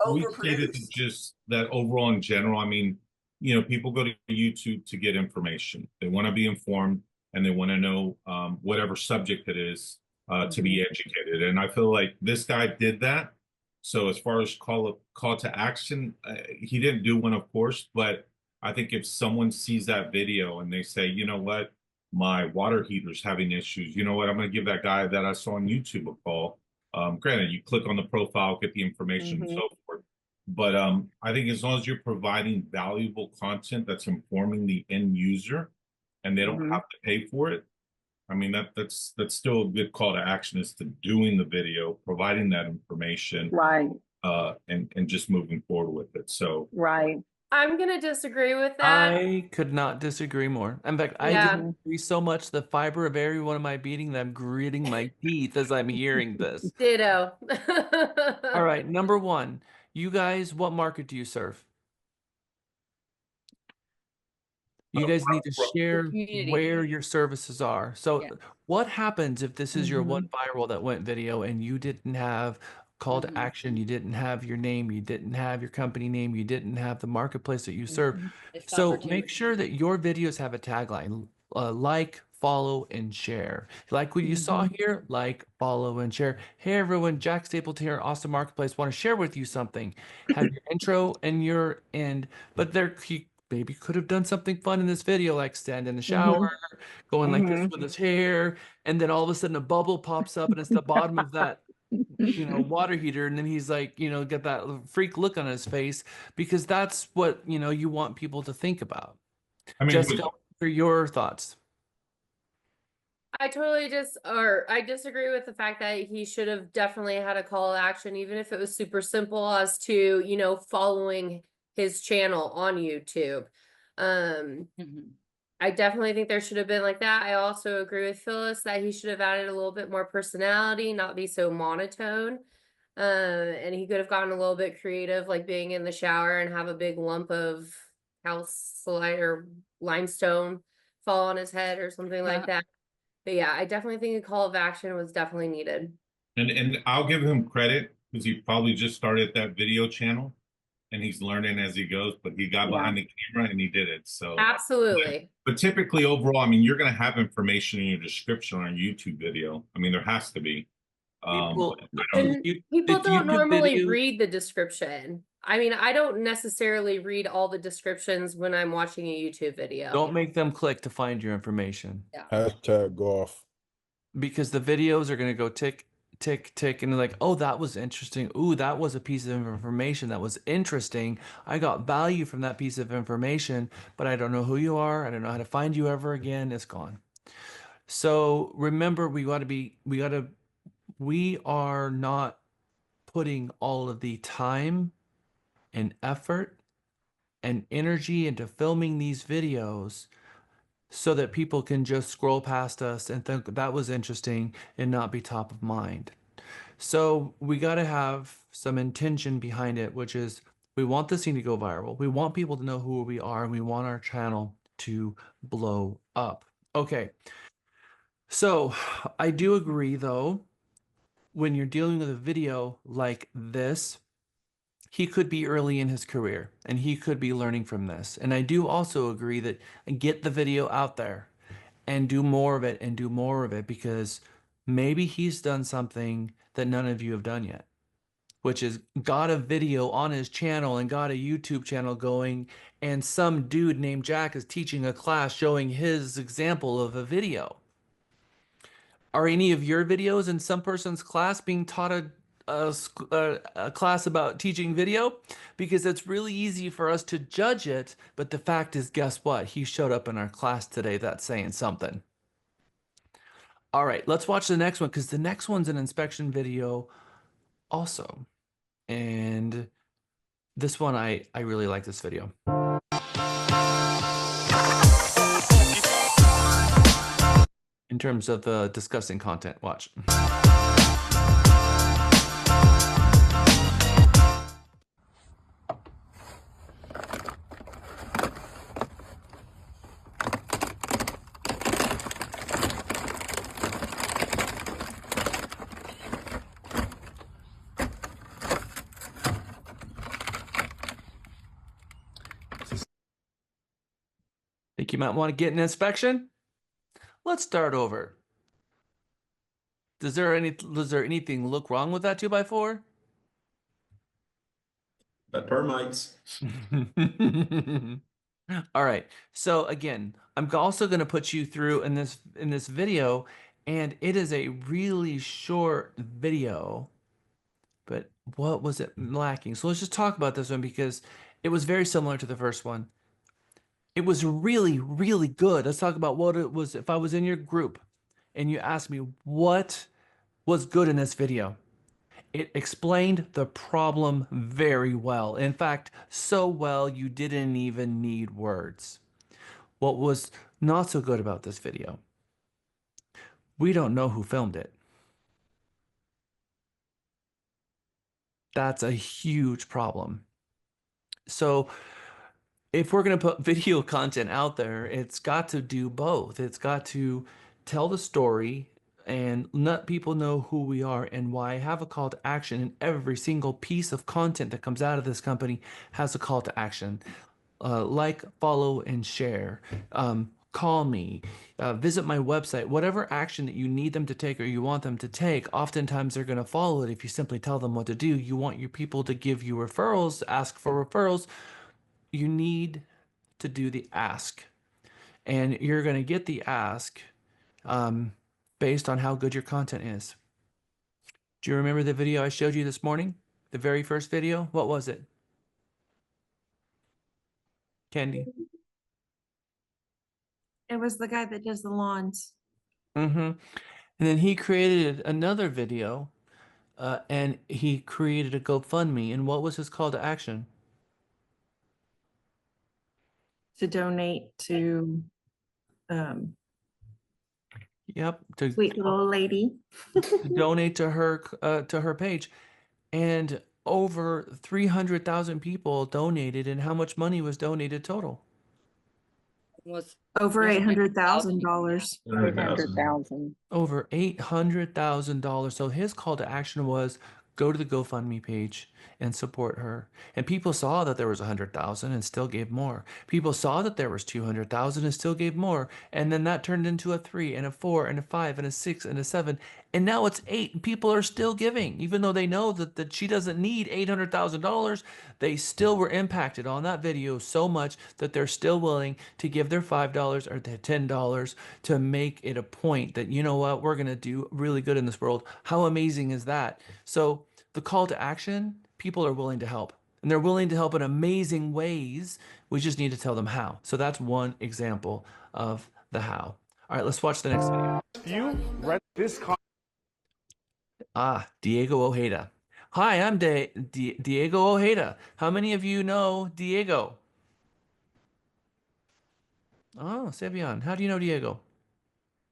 that just that overall in general. I mean, people go to YouTube to get information. They want to be informed and they want to know whatever subject it is to be educated. And I feel like this guy did that. So as far as call to action, he didn't do one, of course, but I think if someone sees that video and they say, you know what, my water heater's having issues, you know what, I'm going to give that guy that I saw on YouTube a call. Granted, you click on the profile, get the information and so forth. But I think as long as you're providing valuable content that's informing the end user and they don't have to pay for it, I mean, that's still a good call to action is to doing the video, providing that information, right, and just moving forward with it. So right. I'm gonna disagree with that. I could not disagree more. In fact, I disagree so much the fiber of every one of my beating that I'm gritting my teeth as I'm hearing this. Ditto. All right, number one, you guys, what market do you serve? You guys need to share where your services are. So what happens if this is your one viral that went video and you didn't have call to action, you didn't have your name, you didn't have your company name, you didn't have the marketplace that you serve. So make sure that your videos have a tagline, like, follow, and share. Like what you saw here, like, follow, and share. Hey everyone, Jack Stapleton here, Austin Marketplace. Want to share with you something. Have your intro and your end, but he maybe could have done something fun in this video, like stand in the shower, going like this with his hair, and then all of a sudden a bubble pops up and it's the bottom of that water heater, and then he's like, get that freak look on his face, because that's what you want people to think about. I mean, Jessica, for your thoughts. I disagree with the fact that he should have definitely had a call to action, even if it was super simple as to, following his channel on YouTube. I definitely think there should have been like that. I also agree with Phyllis that he should have added a little bit more personality, not be so monotone. And he could have gotten a little bit creative, like being in the shower and have a big lump of calcite or limestone fall on his head or something like that. But yeah, I definitely think a call of action was definitely needed. And I'll give him credit because he probably just started that video channel and he's learning as he goes, but he got behind the camera and he did it. So absolutely. But typically overall, I mean, you're going to have information in your description on a YouTube video. I mean, there has to be. But I don't And people don't YouTube normally videos- read the description. I mean, I don't necessarily read all the descriptions when I'm watching a YouTube video. Don't make them click to find your information. Yeah. Hashtag golf. Because the videos are going to go tick, tick, tick, and they're like, oh, that was interesting. Ooh, that was a piece of information that was interesting. I got value from that piece of information, but I don't know who you are. I don't know how to find you ever again. It's gone. So remember, we are not putting all of the time and effort and energy into filming these videos so that people can just scroll past us and think that was interesting and not be top of mind. So we got to have some intention behind it, which is we want this thing to go viral. We want people to know who we are, and we want our channel to blow up. Okay. So I do agree, though, when you're dealing with a video like this, he could be early in his career and he could be learning from this. And I do also agree that get the video out there and do more of it and do more of it, because maybe he's done something that none of you have done yet, which is got a video on his channel and got a YouTube channel going, and some dude named Jack is teaching a class showing his example of a video. Are any of your videos in some person's class being taught a class about teaching video? Because it's really easy for us to judge it, but the fact is, guess what? He showed up in our class today. That's saying something. All right, let's watch the next one, because the next one's an inspection video also. And this one, I really like this video. In terms of discussing content, watch. Think you might want to get an inspection? Let's start over. Does there anything look wrong with that 2x4? But termites. All right. So again, I'm also going to put you through in this video, and it is a really short video, but what was it lacking? So let's just talk about this one, because it was very similar to the first one. It was really, really good. Let's talk about what it was. If I was in your group and you asked me what was good in this video, it explained the problem very well. In fact, so well you didn't even need words. What was not so good about this video? We don't know who filmed it. That's a huge problem. So if we're going to put video content out there, it's got to do both. It's got to tell the story and let people know who we are and why. Have a call to action, and every single piece of content that comes out of this company has a call to action. Like, follow, and share. Call me, visit my website, whatever action that you need them to take or you want them to take. Oftentimes they're going to follow it if you simply tell them what to do. You want your people to give you referrals, ask for referrals. You need to do the ask, and you're going to get the ask based on how good your content is. Do you remember the video I showed you this morning? The very first video? What was it? Candy. It was the guy that does the lawns. And then he created another video, and he created a GoFundMe. And what was his call to action? To donate to Yep, sweet little lady. donate to her page. And over 300,000 people donated. And how much money was donated total? Was over $800,000. $800,000. Over $800,000. So his call to action was go to the GoFundMe page and support her. And people saw that there was 100,000 and still gave more. People saw that there was 200,000 and still gave more. And then that turned into a 3 and a 4 and a 5 and a 6 and a 7. And now it's 8 and people are still giving, even though they know that she doesn't need $800,000. They still were impacted on that video so much that they're still willing to give their $5 or their $10 to make it a point that, you know what, we're going to do really good in this world. How amazing is that? So the call to action, people are willing to help. And they're willing to help in amazing ways. We just need to tell them how. So that's one example of the how. All right, let's watch the next video. Diego Ojeda. Hi, I'm Diego Ojeda. How many of you know Diego? Oh, Sevian. How do you know Diego?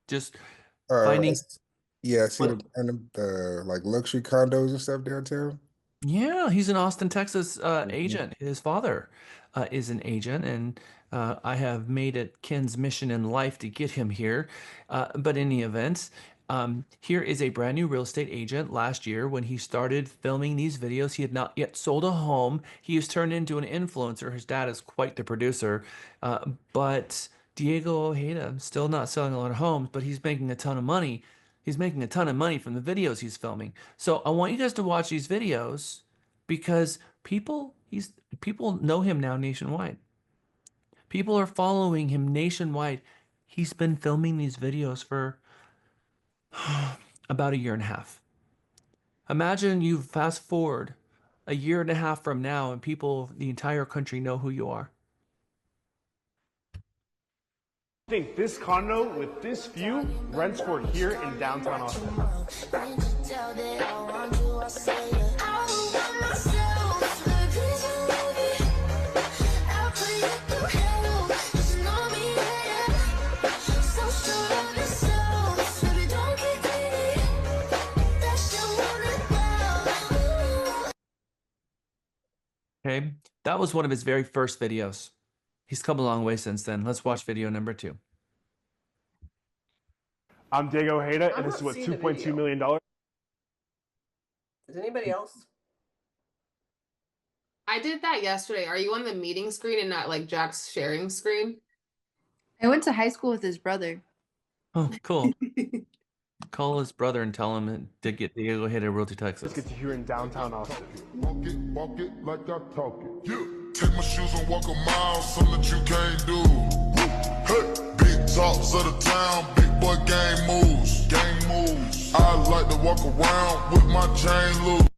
Just finding. Yeah, I see the like luxury condos and stuff downtown. Yeah, he's an Austin, Texas agent. His father is an agent, and I have made it Ken's mission in life to get him here. But in any event, here is a brand new real estate agent. Last year, when he started filming these videos, he had not yet sold a home. He has turned into an influencer. His dad is quite the producer. But Diego Ojeda, still not selling a lot of homes, but he's making a ton of money. He's making a ton of money from the videos he's filming. So I want you guys to watch these videos because people know him now nationwide. People are following him nationwide. He's been filming these videos for about a year and a half. Imagine you fast forward a year and a half from now and people, the entire country know who you are. I think this condo with this view rents for here in downtown Austin. Okay, that was one of his very first videos. He's come a long way since then. Let's watch video number 2. I'm Diego Ojeda, and this is what $2.2 million. Is anybody else? I did that yesterday. Are you on the meeting screen and not like Jack's sharing screen? I went to high school with his brother. Oh, cool. Call his brother and tell him to get Diego Ojeda Realty Texas. Let's get you here in downtown Austin. Walk it like I talk it. Yeah. Take my shoes and walk a mile, something that you can't do. Hey, big talks of the town, big boy game moves, game moves. I like to walk around with my chain loose.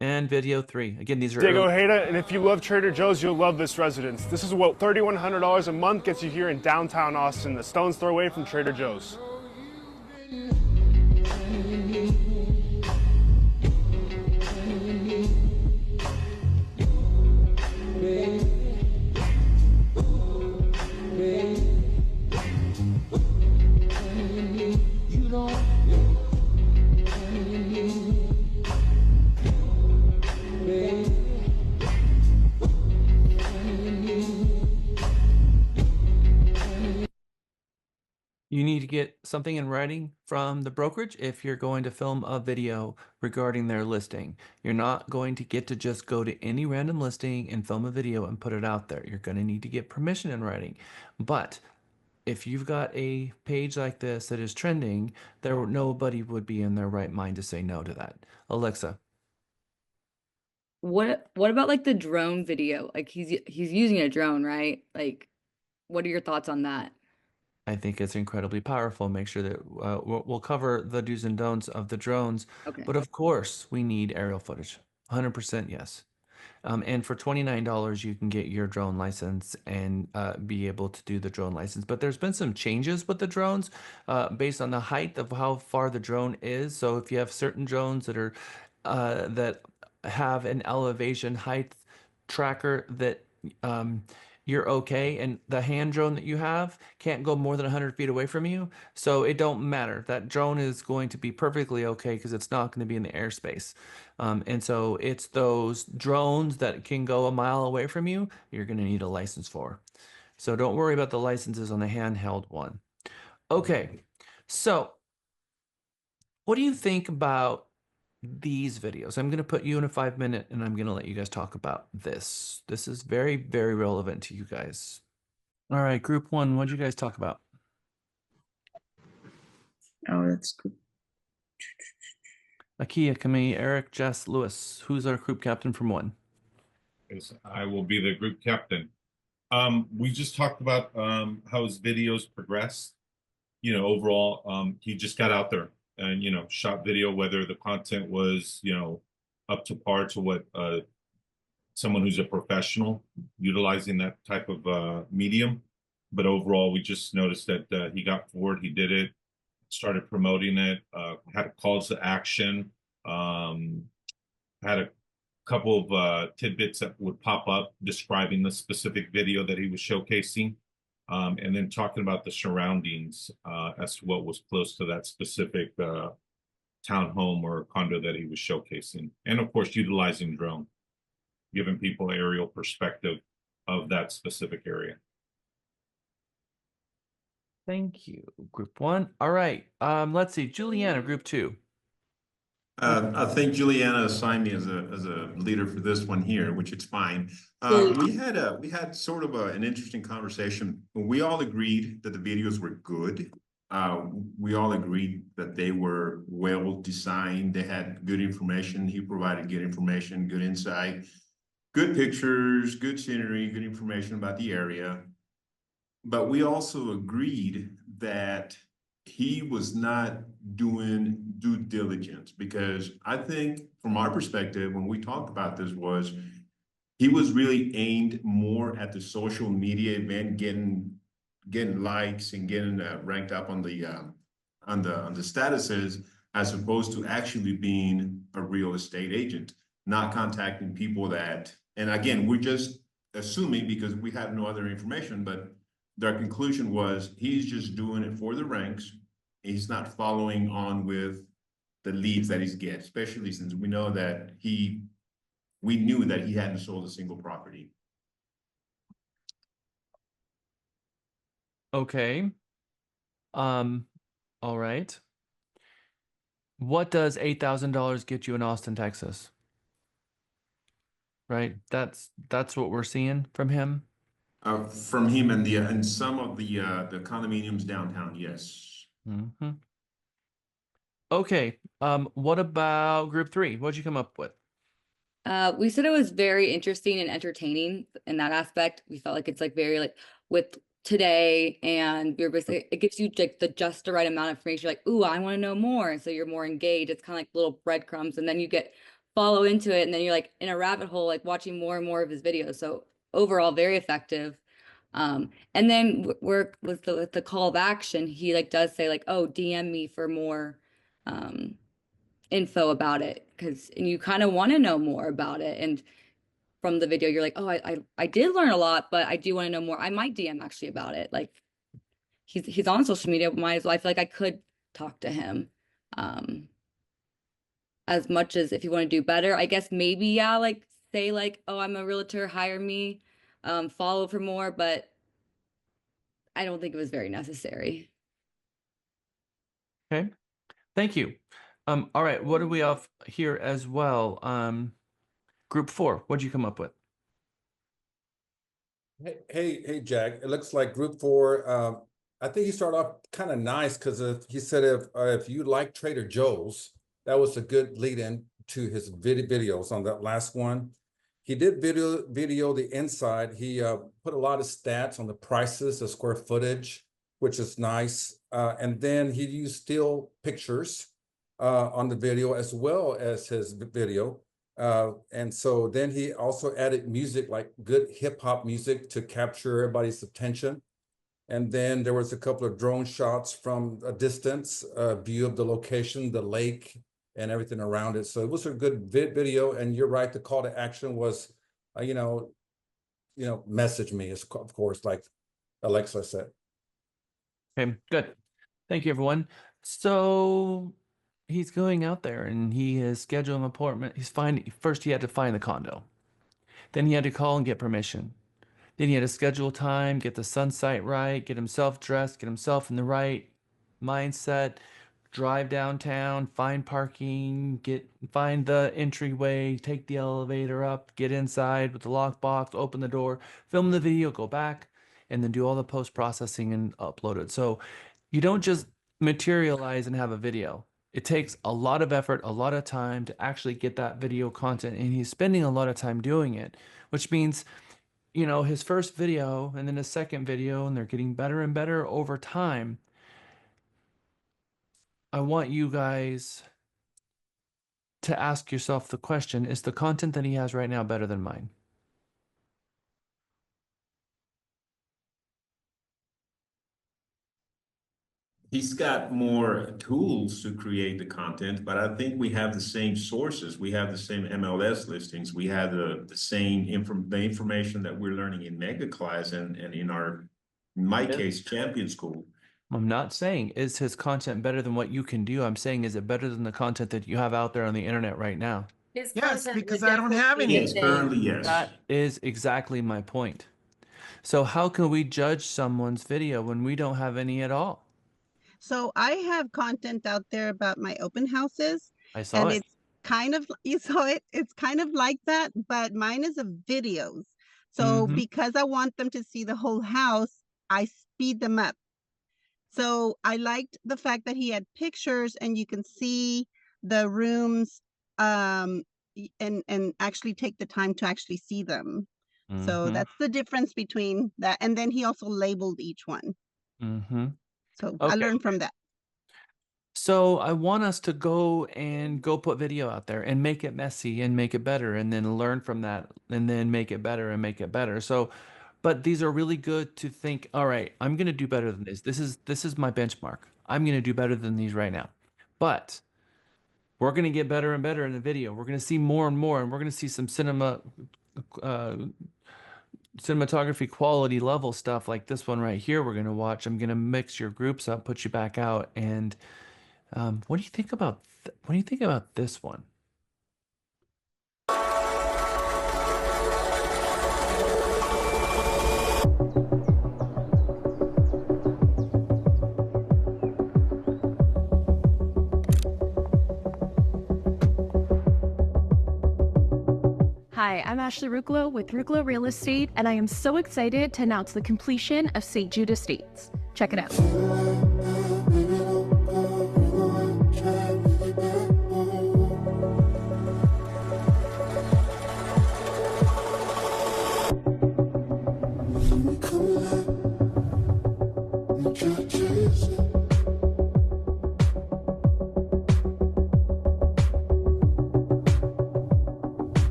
And video 3. Again, these are Diego Ojeda, and if you love Trader Joe's, you'll love this residence. This is what $3,100 a month gets you here in downtown Austin, the stone's throw away from Trader Joe's. You need to get something in writing from the brokerage if you're going to film a video regarding their listing. You're not going to get to just go to any random listing and film a video and put it out there. You're going to need to get permission in writing. But if you've got a page like this that is trending, nobody would be in their right mind to say no to that. Alexa. What about like the drone video? Like he's using a drone, right? Like, what are your thoughts on that? I think it's incredibly powerful. Make sure that we'll cover the do's and don'ts of the drones. Okay. But of course, we need aerial footage. 100% yes. And for $29, you can get your drone license and be able to do the drone license. But there's been some changes with the drones based on the height of how far the drone is. So if you have certain drones that are that have an elevation height tracker that you're okay, and the hand drone that you have can't go more than 100 feet away from you, so it don't matter. That drone is going to be perfectly okay because it's not going to be in the airspace. And so it's those drones that can go a mile away from you, you're going to need a license for. So don't worry about the licenses on the handheld one. Okay, so what do you think about these videos? I'm going to put you in a 5-minute and I'm going to let you guys talk about this. This is very, very relevant to you guys. All right, group 1, what did you guys talk about? Oh, that's good. Akia, Kami, Eric, Jess, Lewis. Who's our group captain from 1? Yes, I will be the group captain. We just talked about how his videos progressed. You know, overall, he just got out there and, you know, shot video, whether the content was, you know, up to par to what someone who's a professional utilizing that type of medium. But overall, we just noticed that he got forward, he did it, started promoting it, had calls to action, had a couple of tidbits that would pop up describing the specific video that he was showcasing, and then talking about the surroundings as to what was close to that specific townhome or condo that he was showcasing. And of course, utilizing drone, giving people aerial perspective of that specific area. Thank you, group 1. All right. Let's see. Juliana, group 2. I think Juliana assigned me as a leader for this one here, which it's fine. We had sort of an interesting conversation. We all agreed that the videos were good. We all agreed that they were well designed. They had good information. He provided good information, good insight, good pictures, good scenery, good information about the area. But we also agreed that he was not doing due diligence, because I think from our perspective, when we talked about this, was he was really aimed more at the social media event, getting likes and getting ranked up on the statuses, as opposed to actually being a real estate agent, not contacting people that. And again, we're just assuming because we have no other information, but their conclusion was he's just doing it for the ranks. He's not following on with the leads that he's getting, especially since we know that we knew that he hadn't sold a single property. Okay. All right. What does $8,000 get you in Austin, Texas? Right? That's what we're seeing from him. From him and some of the condominiums downtown, yes. Mm-hmm. Okay. What about group 3? What'd you come up with? We said it was very interesting and entertaining in that aspect. We felt like it's like very like with today, and you're basically it gives you like the just the right amount of information. You're like, ooh, I want to know more, and so you're more engaged. It's kind of like little breadcrumbs, and then you get follow into it, and then you're like in a rabbit hole, like watching more and more of his videos. So overall, very effective. And then we're with the call of action, he like does say like, oh, DM me for more info about it, because and you kind of want to know more about it. And from the video, you're like, oh, I did learn a lot, but I do want to know more. I might DM actually about it. Like he's on social media, might as well. I feel like I could talk to him. As much as if you want to do better, I guess maybe, yeah, like say like, oh, I'm a realtor, hire me, follow for more, but I don't think it was very necessary. Okay. Thank you. All right. What do we have here as well? Group 4, what'd you come up with? Hey, Jack. It looks like group 4. I think he started off kind of nice because he said if you like Trader Joe's, that was a good lead in to his videos on that last one. He did video the inside. He put a lot of stats on the prices, the square footage, which is nice. And then he used still pictures on the video as well as his video. And so then he also added music, like good hip hop music to capture everybody's attention. And then there was a couple of drone shots from a distance, view of the location, the lake, and everything around it. So it was a good video. And you're right, the call to action was, message me, of course, like Alexa said. Okay, good. Thank you, everyone. So he's going out there and he is scheduling an appointment. First he had to find the condo. Then he had to call and get permission. Then he had to schedule time, get the sun site right, get himself dressed, get himself in the right mindset, drive downtown, find parking, find the entryway, take the elevator up, get inside with the lockbox, open the door, film the video, go back, and then do all the post processing and upload it. So you don't just materialize and have a video. It takes a lot of effort, a lot of time to actually get that video content, and he's spending a lot of time doing it, which means, you know, his first video and then his second video, and they're getting better and better over time. I want you guys to ask yourself the question, is the content that he has right now better than mine? He's got more tools to create the content, but I think we have the same sources. We have the same MLS listings. We have the same the information that we're learning in mega class and in our, in my case, champion school. I'm not saying is his content better than what you can do. I'm saying, is it better than the content that you have out there on the internet right now? His Yes, content because would I don't have definitely any. Yes, currently, yes. That is exactly my point. So how can we judge someone's video when we don't have any at all? So I have content out there about my open houses, I saw and it. it's kind of, you saw it, it's kind of like that, but mine is of videos. So Mhm. because I want them to see the whole house, I speed them up. So I liked the fact that he had pictures and you can see the rooms, and actually take the time to actually see them. So Mhm. that's the difference between that. And then he also labeled each one. Mhm. So I Okay. learned from that. So I want us to go put video out there and make it messy and make it better, and then learn from that and then make it better and make it better. So, but these are really good to think, all right, I'm going to do better than this. This is my benchmark. I'm going to do better than these right now. But we're going to get better and better in the video. We're going to see more and more, and we're going to see some uh, cinematography quality level stuff like this one right here we're going to watch. I'm going to mix your groups up, put you back out, and what do you think about what do you think about this one? Hi, I'm Ashley Ruclo with Ruclo Real Estate, and I am so excited to announce the completion of St. Jude Estates. Check it out.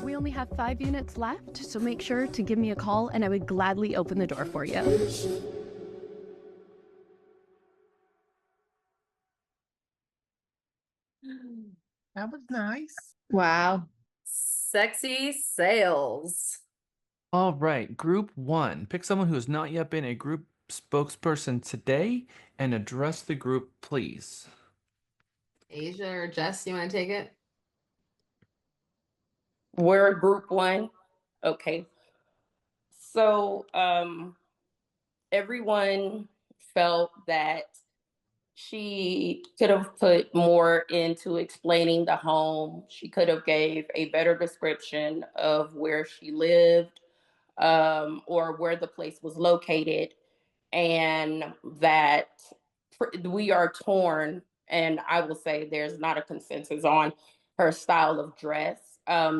We only have 5 units left, so make sure to give me a call and I would gladly open the door for you. That was nice. Wow. Sexy sales. All right, group one. Pick someone who has not yet been a group spokesperson today and address the group, please. Asia or Jess, you want to take it? We're group one. Okay. So everyone felt that she could have put more into explaining the home. She could have gave a better description of where she lived, or where the place was located, and that we are torn. And I will say there's not a consensus on her style of dress.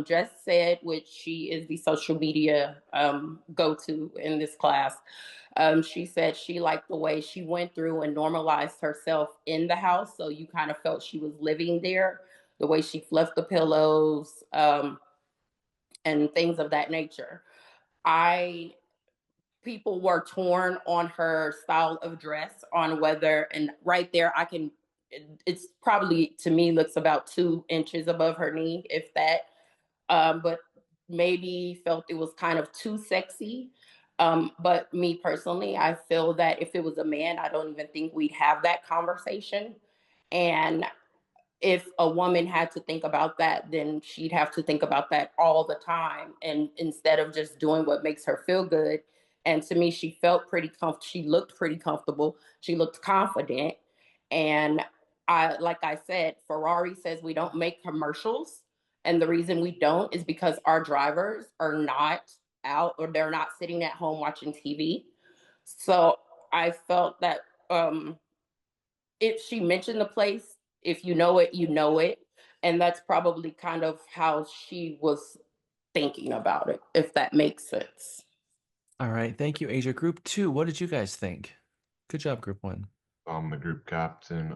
Jess said, which she is the social media go-to in this class, she said she liked the way she went through and normalized herself in the house. So you kind of felt she was living there, the way she fluffed the pillows, and things of that nature. People were torn on her style of dress, on whether, and right there, it's probably, to me, looks about 2 inches above her knee, if that, but maybe felt it was kind of too sexy. But me personally, I feel that if it was a man, I don't even think we'd have that conversation. And if a woman had to think about that, then she'd have to think about that all the time. And instead of just doing what makes her feel good. And to me, she felt pretty comfortable. She looked pretty comfortable. She looked confident. And like I said, Ferrari says we don't make commercials. And the reason we don't is because our drivers are not out, or they're not sitting at home watching TV. So I felt that if she mentioned the place, if you know it, you know it. And that's probably kind of how she was thinking about it, if that makes sense. All right. Thank you, Asia. Group 2, what did you guys think? Good job, Group 1. I'm the group captain.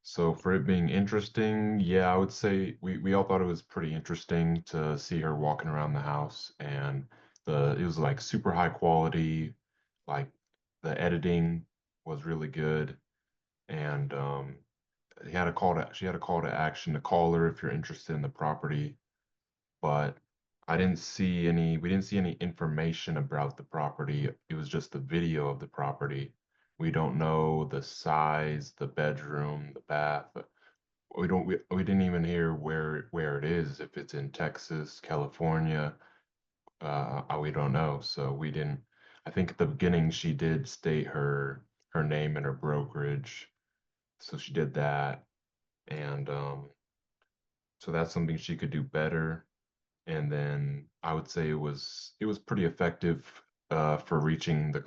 So for it being interesting, yeah, I would say we all thought it was pretty interesting to see her walking around the house, and it was like super high quality, like the editing was really good, and she had a call to action to call her if you're interested in the property, but we didn't see any information about the property. It was just the video of the property. We don't know the size, the bedroom, the bath. We didn't even hear where it is, if it's in Texas, California. We don't know. So we didn't. I think at the beginning she did state her name and her brokerage. So she did that, and so that's something she could do better. And then I would say it was pretty effective for reaching the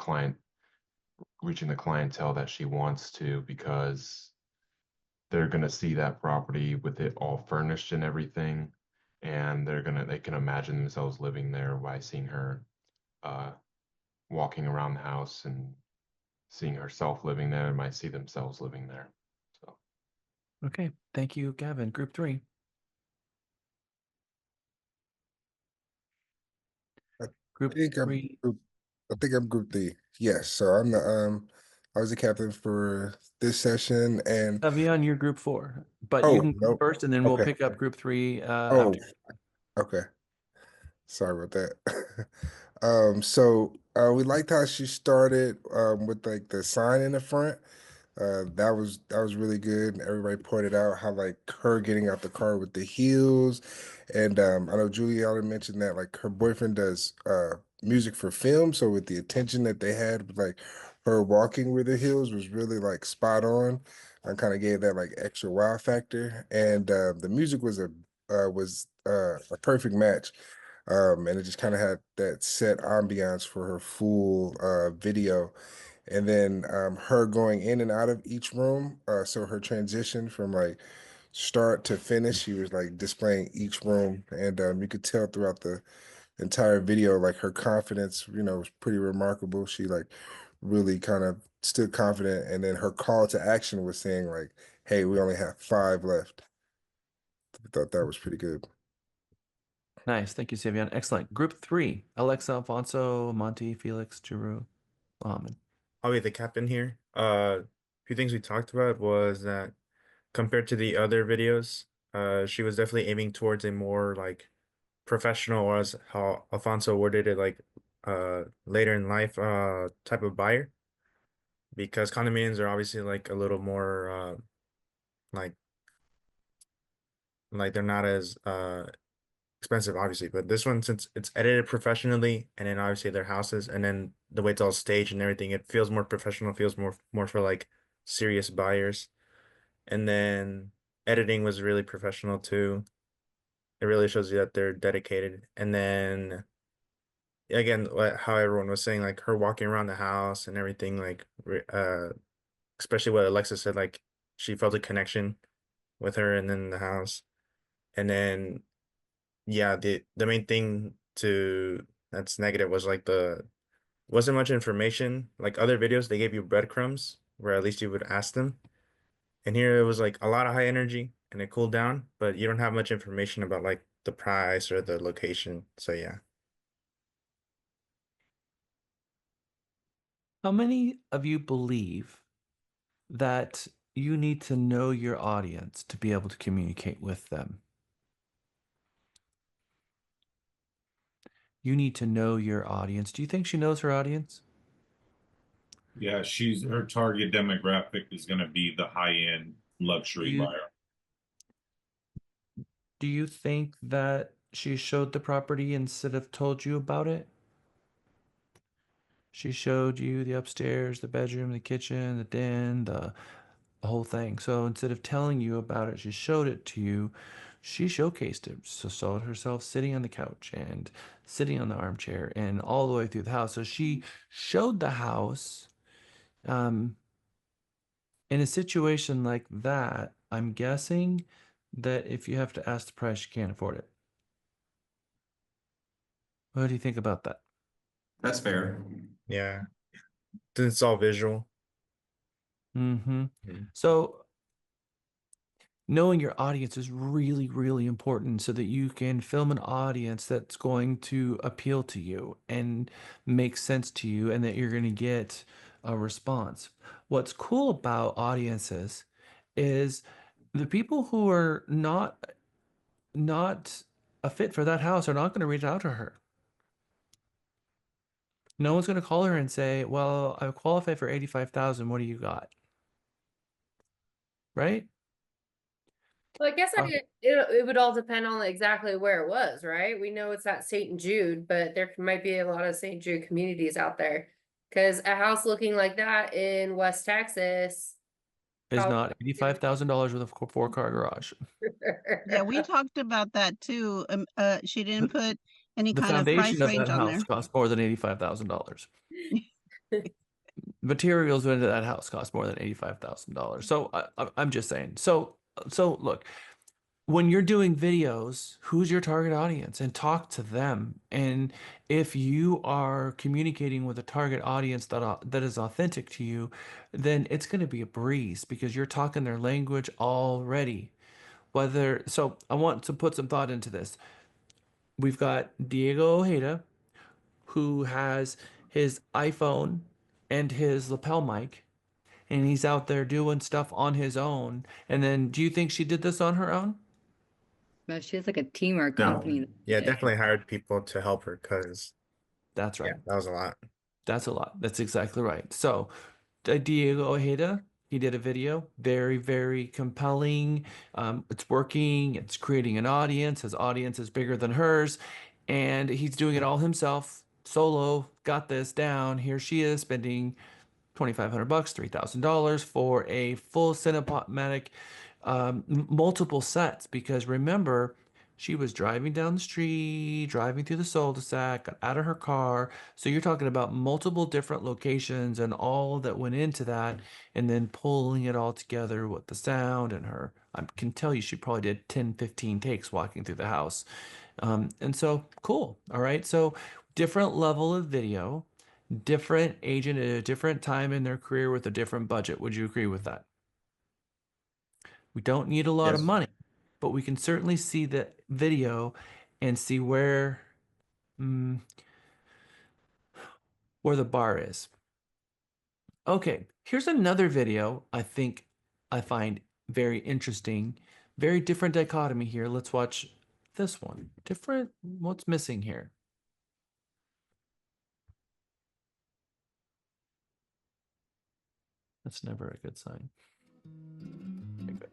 clientele that she wants to, because they're gonna see that property with it all furnished and everything, and they can imagine themselves living there by seeing her uh, walking around the house, and seeing herself living there, and might see themselves living there. So Okay. Thank you, Gavin. Group 3. I Group think I'm 3. group. I think I'm group D. Yes. So I'm the I was the captain for this session, and Savion, you're Group 4. But you oh can go no. first, and then we'll Okay. pick up Group 3 Oh, after. okay. Sorry about that. So we liked how she started with like the sign in the front. That was really good. Everybody pointed out how like her getting out the car with the heels, and I know Juliana mentioned that like her boyfriend does music for film, so with the attention that they had with like her walking with the heels was really like spot on. I kind of gave that like extra wow factor, and the music was a perfect match. And it just kind of had that set ambiance for her full video, and then her going in and out of each room. So her transition from like start to finish, she was like displaying each room, and you could tell throughout the entire video, like her confidence, was pretty remarkable. She like really kind of stood confident, and then her call to action was saying like, "Hey, we only have 5 left." I thought that was pretty good. Nice. Thank you, Savion. Excellent. Group 3. Alexa, Alfonso, Monty, Felix, Giroux, Mohammed. I'll be the captain here. A few things we talked about was that compared to the other videos, she was definitely aiming towards a more like professional, or as how Alfonso worded it, like later in life type of buyer. Because condominiums are obviously like a little more like they're not as expensive, obviously, but this one, since it's edited professionally, and then obviously their houses, and then the way it's all staged and everything, it feels more professional, feels more for like serious buyers. And then editing was really professional too. It really shows you that they're dedicated. And then again, how everyone was saying, like her walking around the house and everything, like especially what Alexa said, like she felt a connection with her and then the house. And then yeah, the main thing to that's negative was like the wasn't much information. Like other videos, they gave you breadcrumbs where at least you would ask them. And here it was like a lot of high energy and it cooled down, but you don't have much information about like the price or the location. So yeah. How many of you believe that you need to know your audience to be able to communicate with them? You need to know your audience. Do you think she knows her audience? Yeah, her target demographic is going to be the high-end luxury buyer. Do you think that she showed the property instead of told you about it? She showed you the upstairs, the bedroom, the kitchen, the den, the whole thing. So instead of telling you about it, she showed it to you. She showcased it. So saw herself sitting on the couch and sitting on the armchair and all the way through the house. So she showed the house. In a situation like that, I'm guessing that if you have to ask the price, you can't afford it. What do you think about that? That's fair. Yeah. It's all visual. Mm-hmm. So knowing your audience is really, really important so that you can film an audience that's going to appeal to you and make sense to you and that you're going to get a response. What's cool about audiences is the people who are not a fit for that house are not going to reach out to her. No one's going to call her and say, "Well, I qualify for 85,000. What do you got?" Right? Well, I guess it would all depend on exactly where it was, right? We know it's at St. Jude, but there might be a lot of St. Jude communities out there. Because a house looking like that in West Texas Is not $85,000 with a four-car garage. Yeah, we talked about that too. She didn't put any The kind of price foundation of range that on there. house costs more than $85,000. Materials into that house cost more than $85,000. So I'm just saying. So look, when you're doing videos, who's your target audience and talk to them. And if you are communicating with a target audience that is authentic to you, then it's going to be a breeze because you're talking their language already. So I want to put some thought into this. We've got Diego Ojeda, who has his iPhone and his lapel mic, and he's out there doing stuff on his own. And then, do you think she did this on her own? No, she has like a team or a company. Yeah, definitely hired people to help her because That's right. Yeah, that was a lot. That's a lot. That's exactly right. So, Diego Ojeda, he did a video, very, very compelling. It's working. It's creating an audience. His audience is bigger than hers, and he's doing it all himself, solo. Got this down. Here she is spending $2,500, $3,000 for a full cinematic, multiple sets. Because remember, she was driving down the street, driving through the cul-de-sac, got out of her car. So you're talking about multiple different locations and all that went into that, and then pulling it all together with the sound and her. I can tell you she probably did 10, 15 takes walking through the house. And so cool. All right. So different level of video, different agent at a different time in their career with a different budget. Would you agree with that? We don't need a lot of Yes. money, but we can certainly see the video and see where the bar is. Okay, here's another video I find very interesting. Very different dichotomy here. Let's watch this one. Different, what's missing here? That's never a good sign. Okay, good.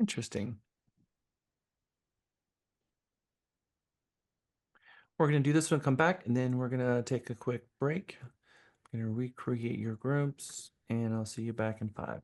Interesting. We're going to do this one, come back, and then we're going to take a quick break. I'm going to recreate your groups, and I'll see you back in 5.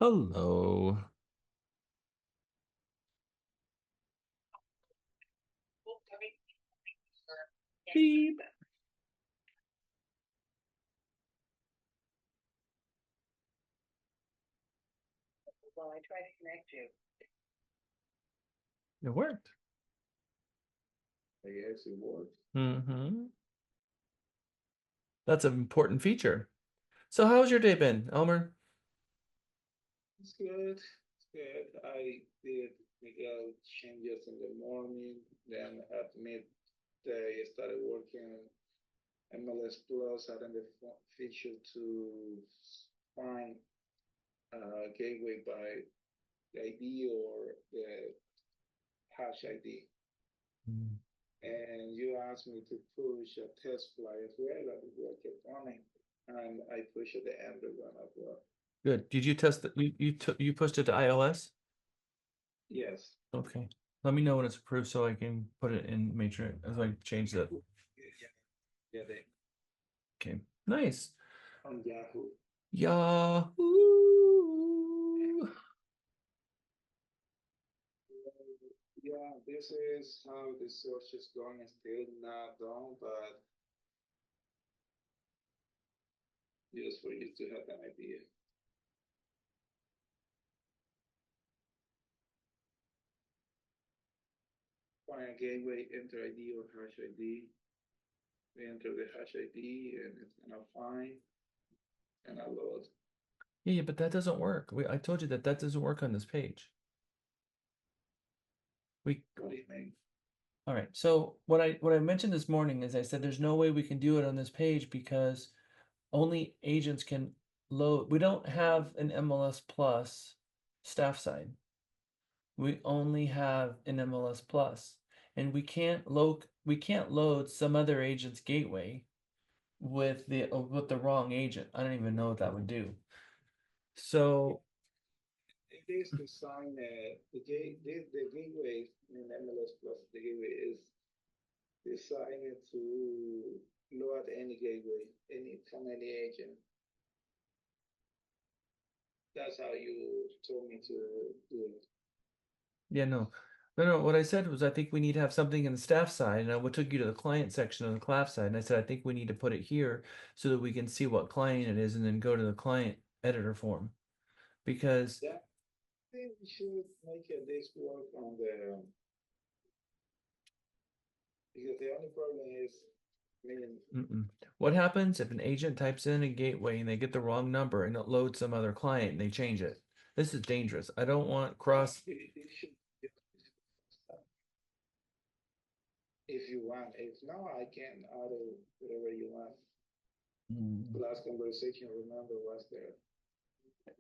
Hello. Beep. Well, I tried to connect you. It worked. Yes, it worked. Mm-hmm. That's an important feature. So how's your day been, Elmer? It's good. It's good. I did Miguel changes in the morning. Then at midday, I started working MLS Plus, adding the feature to find gateway by the ID or the hash ID. Mm. And you asked me to push a test flight as well. I worked on it, and I pushed the Android one as well. Good. Did you test that? You pushed it to iOS? Yes. Okay. Let me know when it's approved so I can put it in Matrix as I change it. Yeah, they Okay. Nice. on Yahoo. Yahoo. Yeah, this is how the search is going. It's still not done, but just for you to have an idea. Find a gateway, enter ID or hash ID. We enter the hash ID and it's gonna find and load. Yeah, but that doesn't work. I told you that doesn't work on this page. What do you mean? All right. So what I mentioned this morning is I said there's no way we can do it on this page because only agents can load. We don't have an MLS Plus staff side. We only have an MLS Plus, and we can't load some other agent's gateway with the wrong agent. I don't even know what that would do. So It is designed the gateway in MLS Plus. The gateway is designed to load any gateway, from any agent. That's how you told me to do it. yeah, no. What I said was I think we need to have something in the staff side, and I took you to the client section on the class side, and I said I think we need to put it here so that we can see what client it is, and then go to the client editor form, because Yeah, I think we should make this work on the because the only problem is, I mean, what happens if an agent types in a gateway and they get the wrong number and it loads some other client and they change it? This is dangerous. I don't want cross. it should if you want. If not, I can add whatever you want. The last conversation, remember, was there.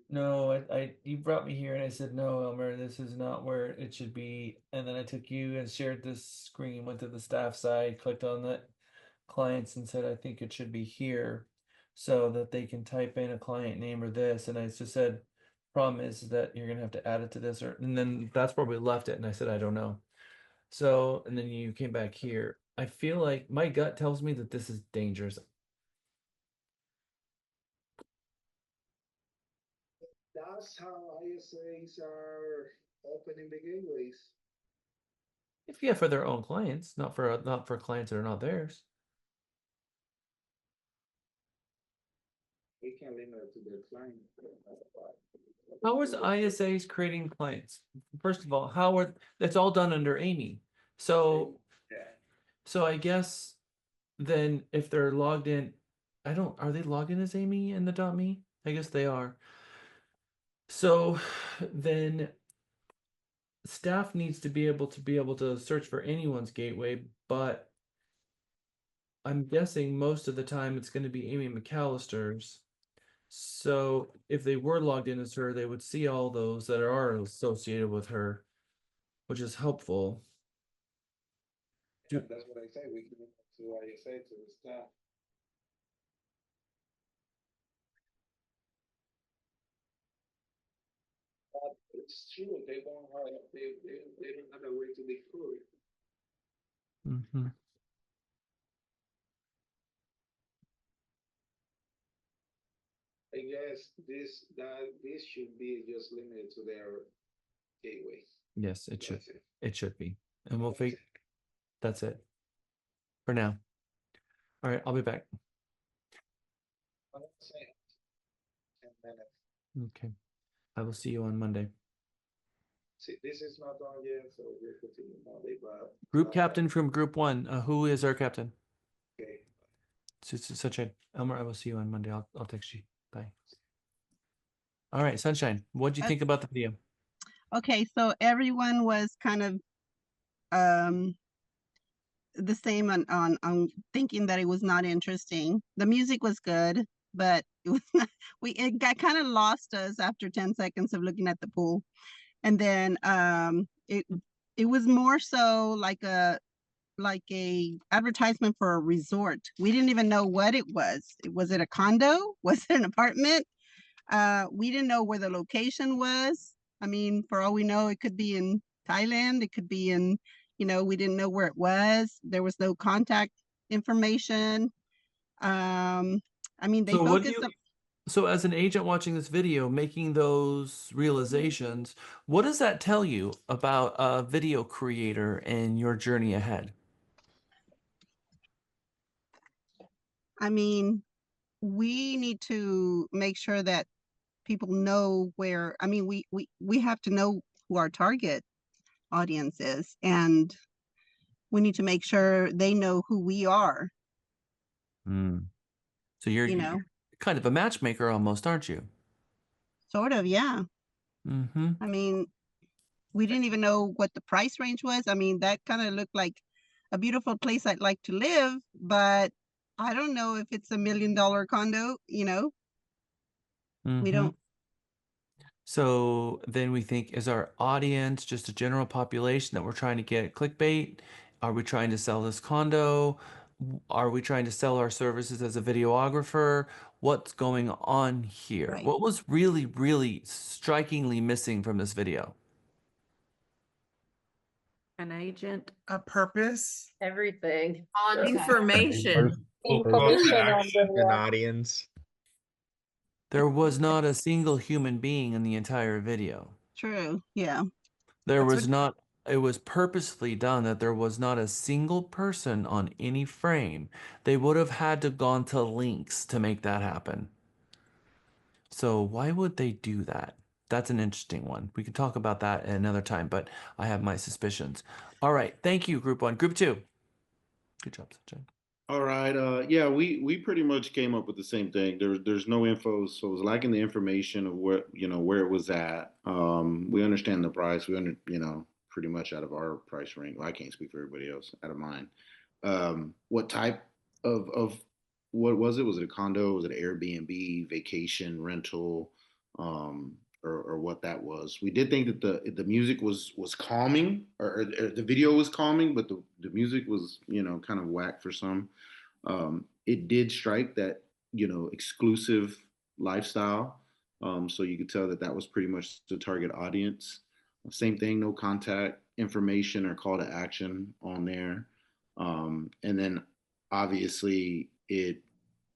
No, you brought me here and I said, no, Elmer, this is not where it should be. And then I took you and shared this screen, went to the staff side, clicked on the clients and said, I think it should be here so that they can type in a client name or this. And I just said, problem is that you're gonna have to add it to this, and then that's where we left it. And I said, I don't know. So, and then you came back here. I feel like my gut tells me that this is dangerous. That's how ISAs are opening the gateways. If yeah, for their own clients, not for clients that are not theirs. We can limit it to the client. How is ISAs creating clients? First of all, how are that's all done under Amy. So Yeah. so I guess then if they're logged in, are they logged in as Amy in the .me? I guess they are. So then staff needs to be able to search for anyone's gateway, but I'm guessing most of the time it's going to be Amy McAllister's. So if they were logged in as her, they would see all those that are associated with her, which is helpful. Yeah, that's what I say. We can to what you say to the staff. But it's true. They don't have they don't have a way to decode it. Mm-hmm. I guess this should be just limited to their gateway. Yes, it should. That's it. It should be. And we'll figure. That's it for now. All right, I'll be back. That's it. 10 minutes. Okay. I will see you on Monday. See, this is not on yet, so we're continuing Monday, but Group captain from group 1. Who is our captain? okay. Sunshine. Elmer, I will see you on Monday. I'll text you. Bye. All right, Sunshine. What do you think about the video? Okay, so everyone was kind of the same on thinking that it was not interesting. The music was good, but it was not, it got kind of lost us after 10 seconds of looking at the pool. And then it was more so like a advertisement for a resort. We didn't even know what it was. Was it a condo? Was it an apartment? We didn't know where the location was. I mean, for all we know, it could be in Thailand. It could be in, we didn't know where it was. There was no contact information. I mean, they So what do focused you on, So as an agent watching this video, making those realizations, what does that tell you about a video creator and your journey ahead? I mean, we need to make sure that people know where, I mean, we have to know who our target audience is, and we need to make sure they know who we are, So you're you know, kind of a matchmaker almost, aren't you? sort of, yeah. Mm-hmm. I mean, we didn't even know what the price range was. I mean, that kind of looked like a beautiful place I'd like to live, but I don't know if it's $1 million condo, we Mm-hmm. don't. So then we think, is our audience just a general population that we're trying to get clickbait? Are we trying to sell this condo? Are we trying to sell our services as a videographer? What's going on here? Right. What was really, really strikingly missing from this video? An agent. A purpose. Everything. Information. Information on An the audience. There was not a single human being in the entire video. True, yeah. There That's was what- not, it was purposely done that there was not a single person on any frame. They would have had to gone to links to make that happen. So why would they do that? That's an interesting one. We can talk about that at another time, but I have my suspicions. All right. Thank you, Group 1. Group 2. Good job, Sunshine. All right. Yeah, we pretty much came up with the same thing. There's no info, so it was lacking the information of where it was at. We understand the price. Pretty much out of our price range. Well, I can't speak for everybody else out of mine. What type of what was it? Was it a condo? Was it an Airbnb, vacation rental, or what that was? We did think that the music was calming, or the video was calming, but the music was kind of whack for some. It did strike that exclusive lifestyle, so you could tell that that was pretty much the target audience. Same thing, no contact information or call to action on there. And then obviously it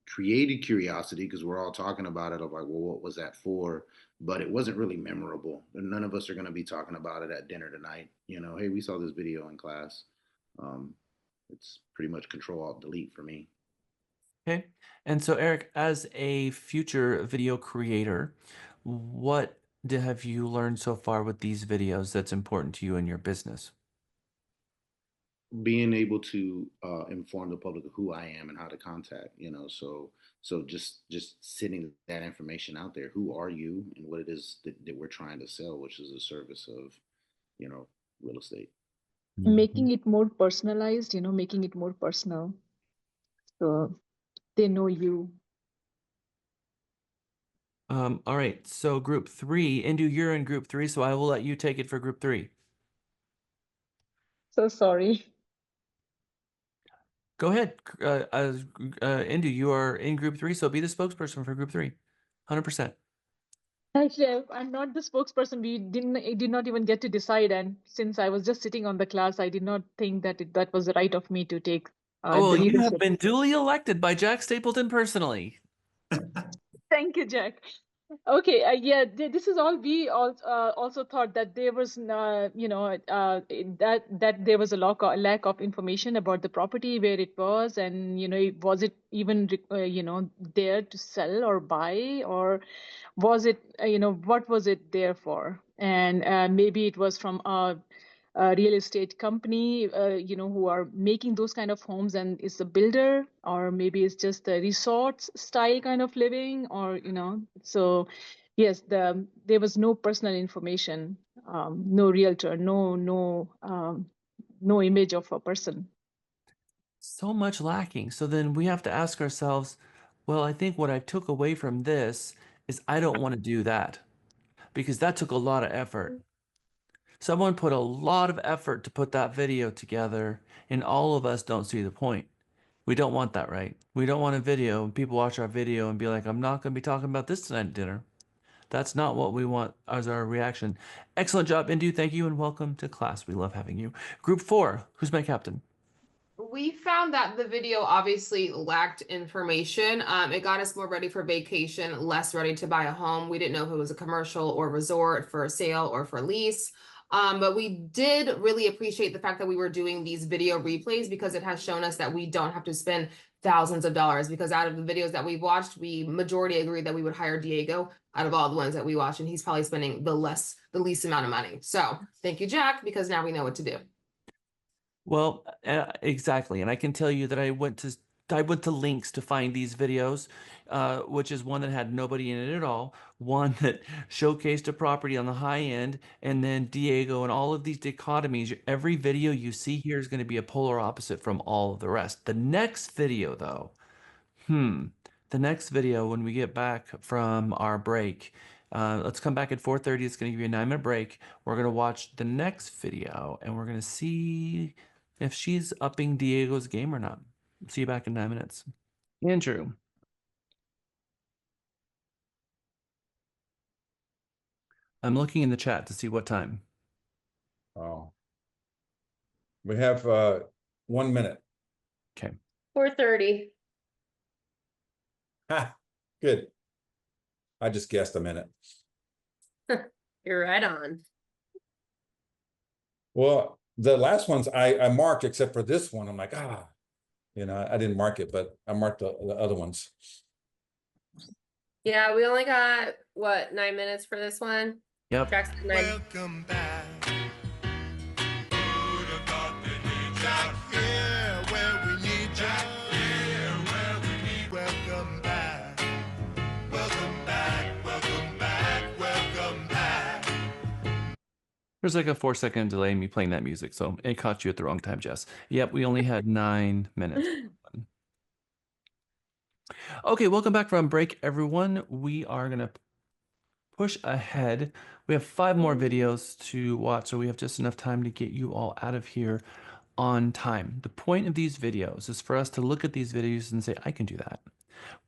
created curiosity because we're all talking about it of like, well, what was that for? But it wasn't really memorable. And none of us are going to be talking about it at dinner tonight. Hey, we saw this video in class. It's pretty much control alt delete for me. Okay. And so, Eric, as a future video creator, what have you learned so far with these videos that's important to you in your business? Being able to inform the public of who I am and how to contact, so just sending that information out there. Who are you and what it is that we're trying to sell, which is a service of real estate. Making it more personalized, making it more personal. So they know you. All right, so group 3, Indu, you're in group 3, so I will let you take it for group 3. So sorry. Go ahead, Indu, you are in group 3, so be the spokesperson for group 3, 100%. Actually, I'm not the spokesperson. We did not even get to decide, and since I was just sitting on the class, I did not think that that was the right of me to take Oh, the you have leadership. been duly elected by Jack Stapleton personally. Thank you, Jack. Okay, yeah, this is all we also thought that there was, that there was a lack of information about the property, where it was, and was it even there to sell or buy, or was it what was it there for? And maybe it was from a real estate company who are making those kind of homes, and it's a builder, or maybe it's just a resort style kind of living, or so yes, there was no personal information, no realtor, no image of a person. So much lacking. So then we have to ask ourselves, well, I think what I took away from this is I don't want to do that, because that took a lot of effort. Someone put a lot of effort to put that video together, and all of us don't see the point. We don't want that, right? We don't want a video and people watch our video and be like, I'm not going to be talking about this tonight at dinner. That's not what we want as our reaction. Excellent job, Indu. Thank you and welcome to class. We love having you. Group 4, who's my captain? We found that the video obviously lacked information. It got us more ready for vacation, less ready to buy a home. We didn't know if it was a commercial or resort, for sale or for lease. But we did really appreciate the fact that we were doing these video replays, because it has shown us that we don't have to spend thousands of dollars, because out of the videos that we've watched, we majority agreed that we would hire Diego out of all the ones that we watched, and he's probably spending the least amount of money. So thank you, Jack, because now we know what to do. Well, exactly. And I can tell you that I went to links to find these videos, which is one that had nobody in it at all, one that showcased a property on the high end, and then Diego, and all of these dichotomies. Every video you see here is going to be a polar opposite from all of the rest. The next video, though, the next video, when we get back from our break, let's come back at 4:30. It's going to give you a 9-minute break. We're going to watch the next video, and we're going to see if she's upping Diego's game or not. See you back in 9 minutes. Andrew. I'm looking in the chat to see what time. Oh. We have 1 minute. Okay. 4:30. Ha, good. I just guessed a minute. You're right on. Well, the last ones I marked, except for this one. I'm like, I didn't mark it, but I marked the other ones. Yeah, we only got, what, 9 minutes for this one? Yep. Jackson, 9. Welcome back. Who'd have thought they'd need Jack here where we need Jack here where we need. Welcome back. Welcome back. Welcome back. Welcome back. There's like a 4-second delay in me playing that music, so it caught you at the wrong time, Jess. Yep, we only had 9 minutes. Okay, welcome back from break, everyone. We are going to push ahead. We have 5 more videos to watch, so we have just enough time to get you all out of here on time. The point of these videos is for us to look at these videos and say, I can do that.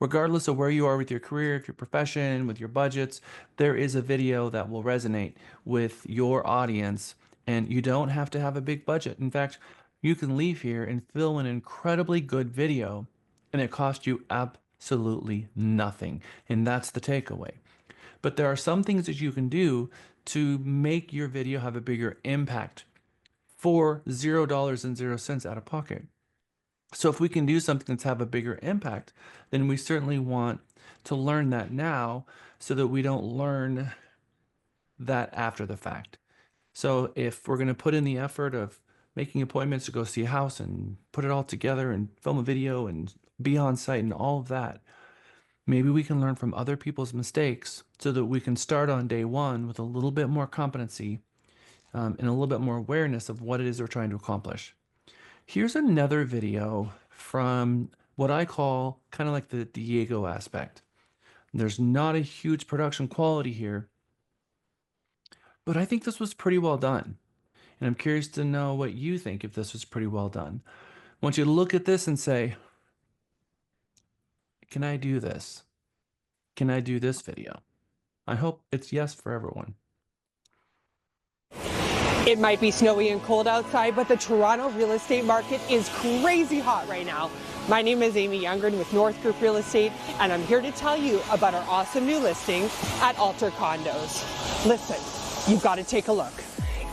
Regardless of where you are with your career, if your profession, with your budgets, there is a video that will resonate with your audience, and you don't have to have a big budget. In fact, you can leave here and film an incredibly good video, and it costs you absolutely nothing. And that's the takeaway. But there are some things that you can do to make your video have a bigger impact for $0 out of pocket. So if we can do something that's have a bigger impact, then we certainly want to learn that now, so that we don't learn that after the fact. So if we're going to put in the effort of making appointments to go see a house and put it all together and film a video and be on site and all of that, maybe we can learn from other people's mistakes so that we can start on day one with a little bit more competency and a little bit more awareness of what it is they're trying to accomplish. Here's another video from what I call kind of like the Diego aspect. There's not a huge production quality here, but I think this was pretty well done. And I'm curious to know what you think if this was pretty well done. I want you to look at this and say, can I do this? Can I do this video? I hope it's yes for everyone. It might be snowy and cold outside, but the Toronto real estate market is crazy hot right now. My name is Amy Youngren with North Group Real Estate, and I'm here to tell you about our awesome new listing at Alter Condos. Listen, you've got to take a look.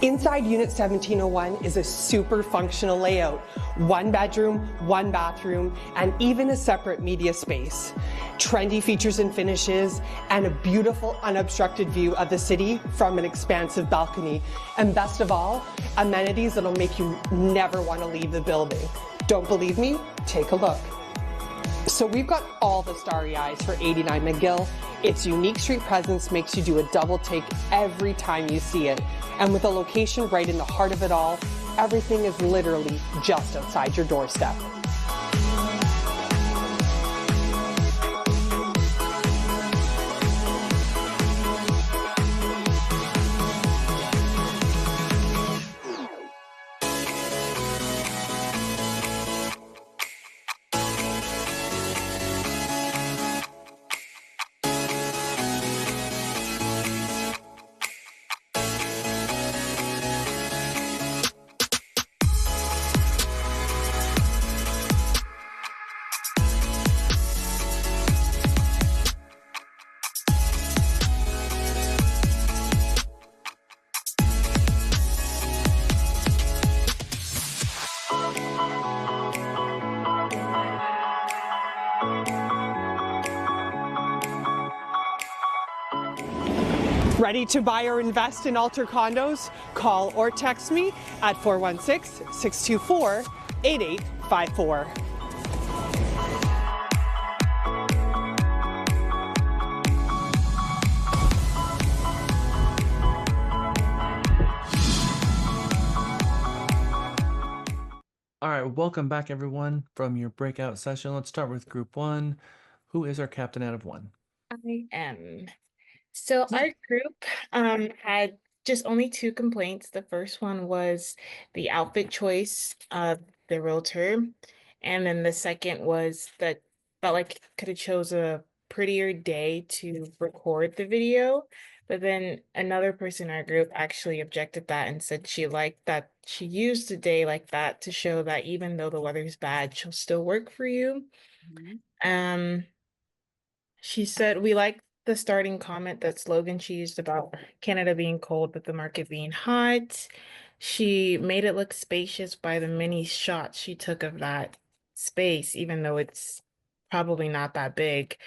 Inside Unit 1701 is a super functional layout. 1 bedroom, 1 bathroom, and even a separate media space. Trendy features and finishes, and a beautiful unobstructed view of the city from an expansive balcony. And best of all, amenities that'll make you never want to leave the building. Don't believe me? Take a look. So we've got all the starry eyes for 89 McGill. Its unique street presence makes you do a double take every time you see it. And with a location right in the heart of it all, everything is literally just outside your doorstep. Ready to buy or invest in Alter Condos? Call or text me at 416-624-8854. All right, welcome back everyone from your breakout session. Let's start with group 1. Who is our captain out of 1? I am. So our group had just only 2 complaints. The first one was the outfit choice of the realtor, and then the second was that felt like could have chose a prettier day to record the video. But then another person in our group actually objected that and said she liked that she used a day like that to show that even though the weather's bad, she'll still work for you. Um, she said, we like the starting comment, that slogan she used about Canada being cold, but the market being hot. She made it look spacious by the many shots she took of that space, even though it's probably not that big.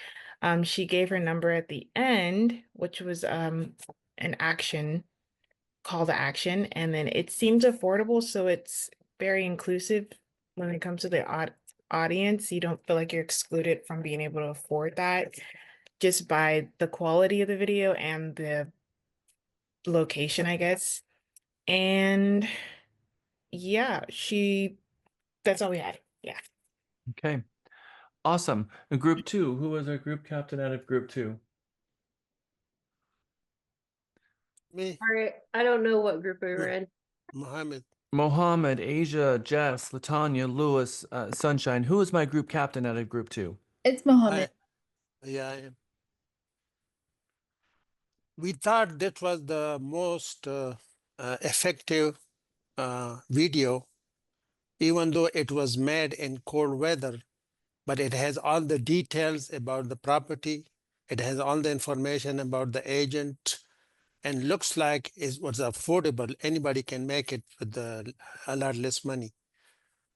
She gave her number at the end, which was an action, call to action, and then it seems affordable, so it's very inclusive when it comes to the audience. You don't feel like you're excluded from being able to afford that just by the quality of the video and the location, I guess. And yeah, that's all we had. Yeah. Okay, awesome. And group 2, who was our group captain out of group 2? Me, All right, I don't know what group we were in. Mohammed. Mohammed, Asia, Jess, Latanya, Lewis, Sunshine. Who is my group captain out of group 2? It's Mohammed. Yeah, I am. We thought that was the most effective video, even though it was made in cold weather, but it has all the details about the property. It has all the information about the agent, and looks like it was affordable. Anybody can make it with a lot less money.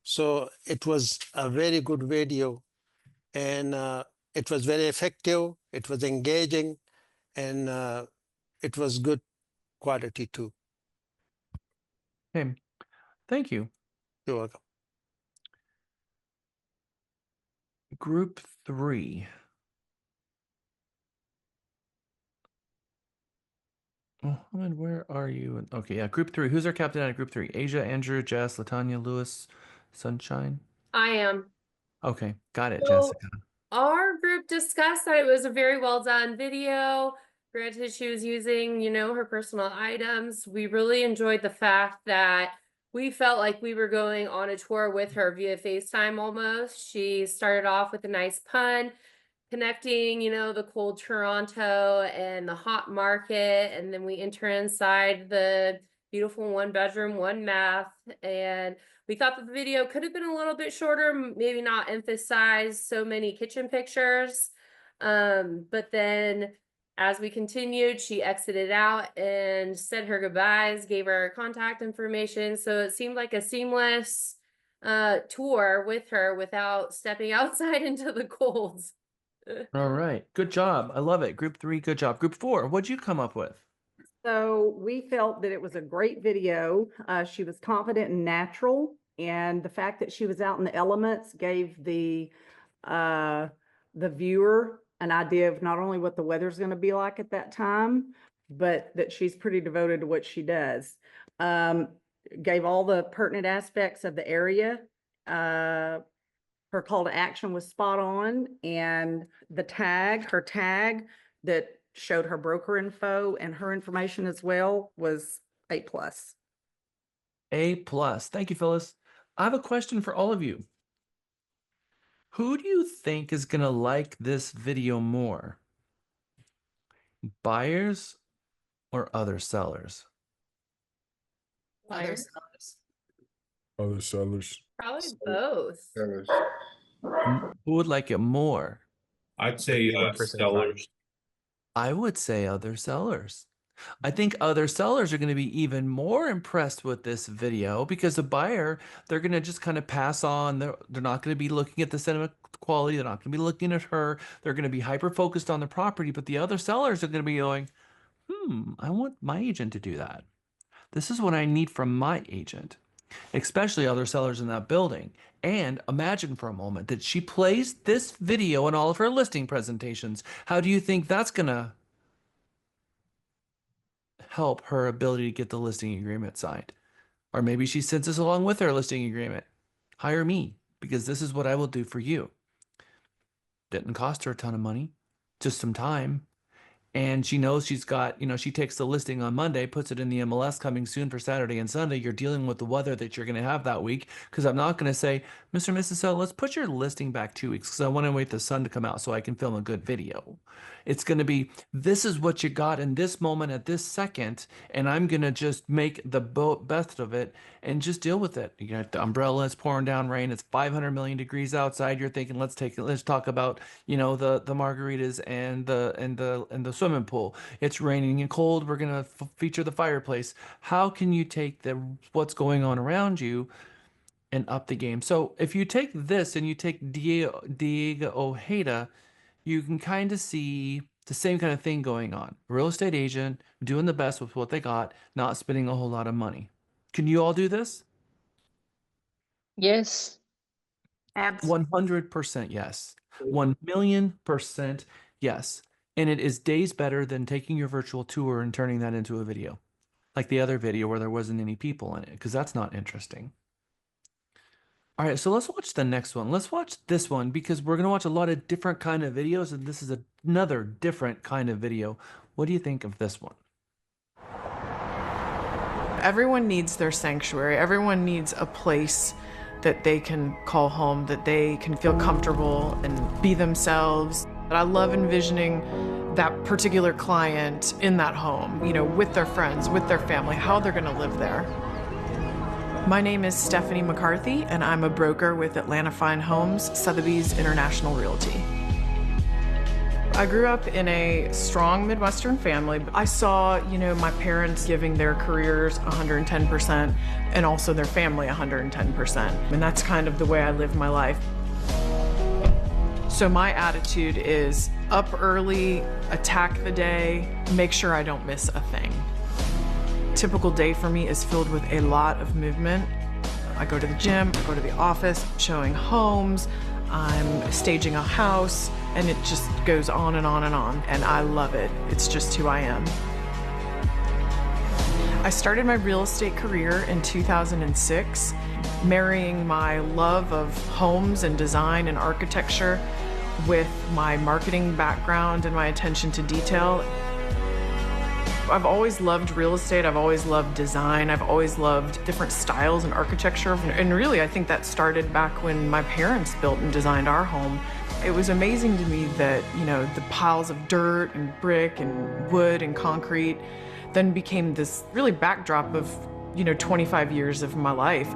So it was a very good video, and it was very effective. It was engaging, and it was good quality too. Okay, thank you. You're welcome. Group 3. Mohammed, where are you? Okay, yeah, group 3. Who's our captain out of group 3? Asia, Andrew, Jess, Latanya, Lewis, Sunshine. I am. Okay, got it, So Jessica. our group discussed that it was a very well done video. Granted, she was using, her personal items. We really enjoyed the fact that we felt like we were going on a tour with her via FaceTime almost. She started off with a nice pun, connecting, the cold Toronto and the hot market. And then we enter inside the beautiful 1-bedroom, 1-bath. And we thought that the video could have been a little bit shorter, maybe not emphasize so many kitchen pictures. But then as we continued, she exited out and said her goodbyes, gave her contact information. So it seemed like a seamless tour with her without stepping outside into the cold. All right, good job. I love it. Group 3, good job. Group 4, what'd you come up with? So we felt that it was a great video. She was confident and natural, and the fact that she was out in the elements gave the viewer an idea of not only what the weather's going to be like at that time, but that she's pretty devoted to what she does. Gave all the pertinent aspects of the area. Her call to action was spot on, and her tag that showed her broker info and her information as well was A+. A+. Thank you, Phyllis. I have a question for all of you. Who do you think is going to like this video more? Buyers or other sellers? Buyers. Other sellers. Probably both. Who would like it more? I'd say 51% sellers. I would say other sellers. I think other sellers are going to be even more impressed with this video because the buyer, they're going to just kind of pass on. They're not going to be looking at the cinema quality. They're not going to be looking at her. They're going to be hyper focused on the property. But the other sellers are going to be going, I want my agent to do that. This is what I need from my agent, especially other sellers in that building. And imagine for a moment that she plays this video in all of her listing presentations. How do you think that's going to help her ability to get the listing agreement signed? Or maybe she sends us along with her listing agreement. Hire me because this is what I will do for you. Didn't cost her a ton of money, just some time. And she knows she's got, she takes the listing on Monday, puts it in the MLS coming soon for Saturday and Sunday. You're dealing with the weather that you're going to have that week. Because I'm not going to say, Mr. and Mrs. So let's put your listing back 2 weeks because I want to wait the sun to come out so I can film a good video. It's going to be, this is what you got in this moment at this second. And I'm going to just make the best of it and just deal with it. You got the umbrella, it's pouring down rain. It's 500 million degrees outside. You're thinking, let's talk about, the margaritas and the swimming pool. It's raining and cold. We're going to feature the fireplace. How can you take what's going on around you and up the game? So if you take this and you take Diego Ojeda, you can kind of see the same kind of thing going on. Real estate agent doing the best with what they got, not spending a whole lot of money. Can you all do this? Yes. 100% yes. 1,000,000% yes. And it is days better than taking your virtual tour and turning that into a video. Like the other video where there wasn't any people in it, because that's not interesting. All right, so let's watch the next one. Let's watch this one because we're going to watch a lot of different kind of videos, and this is another different kind of video. What do you think of this one? Everyone needs their sanctuary. Everyone needs a place that they can call home, that they can feel comfortable and be themselves. But I love envisioning that particular client in that home, with their friends, with their family, how they're going to live there. My name is Stephanie McCarthy, and I'm a broker with Atlanta Fine Homes, Sotheby's International Realty. I grew up in a strong Midwestern family. I saw, my parents giving their careers 110% and also their family 110%. And that's kind of the way I live my life. So my attitude is up early, attack the day, make sure I don't miss a thing. Typical day for me is filled with a lot of movement. I go to the gym, I go to the office, showing homes, I'm staging a house, and it just goes on and on and on, and I love it. It's just who I am. I started my real estate career in 2006, marrying my love of homes and design and architecture with my marketing background and my attention to detail. I've always loved real estate, I've always loved design, I've always loved different styles and architecture, and really I think that started back when my parents built and designed our home. It was amazing to me that, you know, the piles of dirt and brick and wood and concrete then became this really backdrop of, you know, 25 years of my life.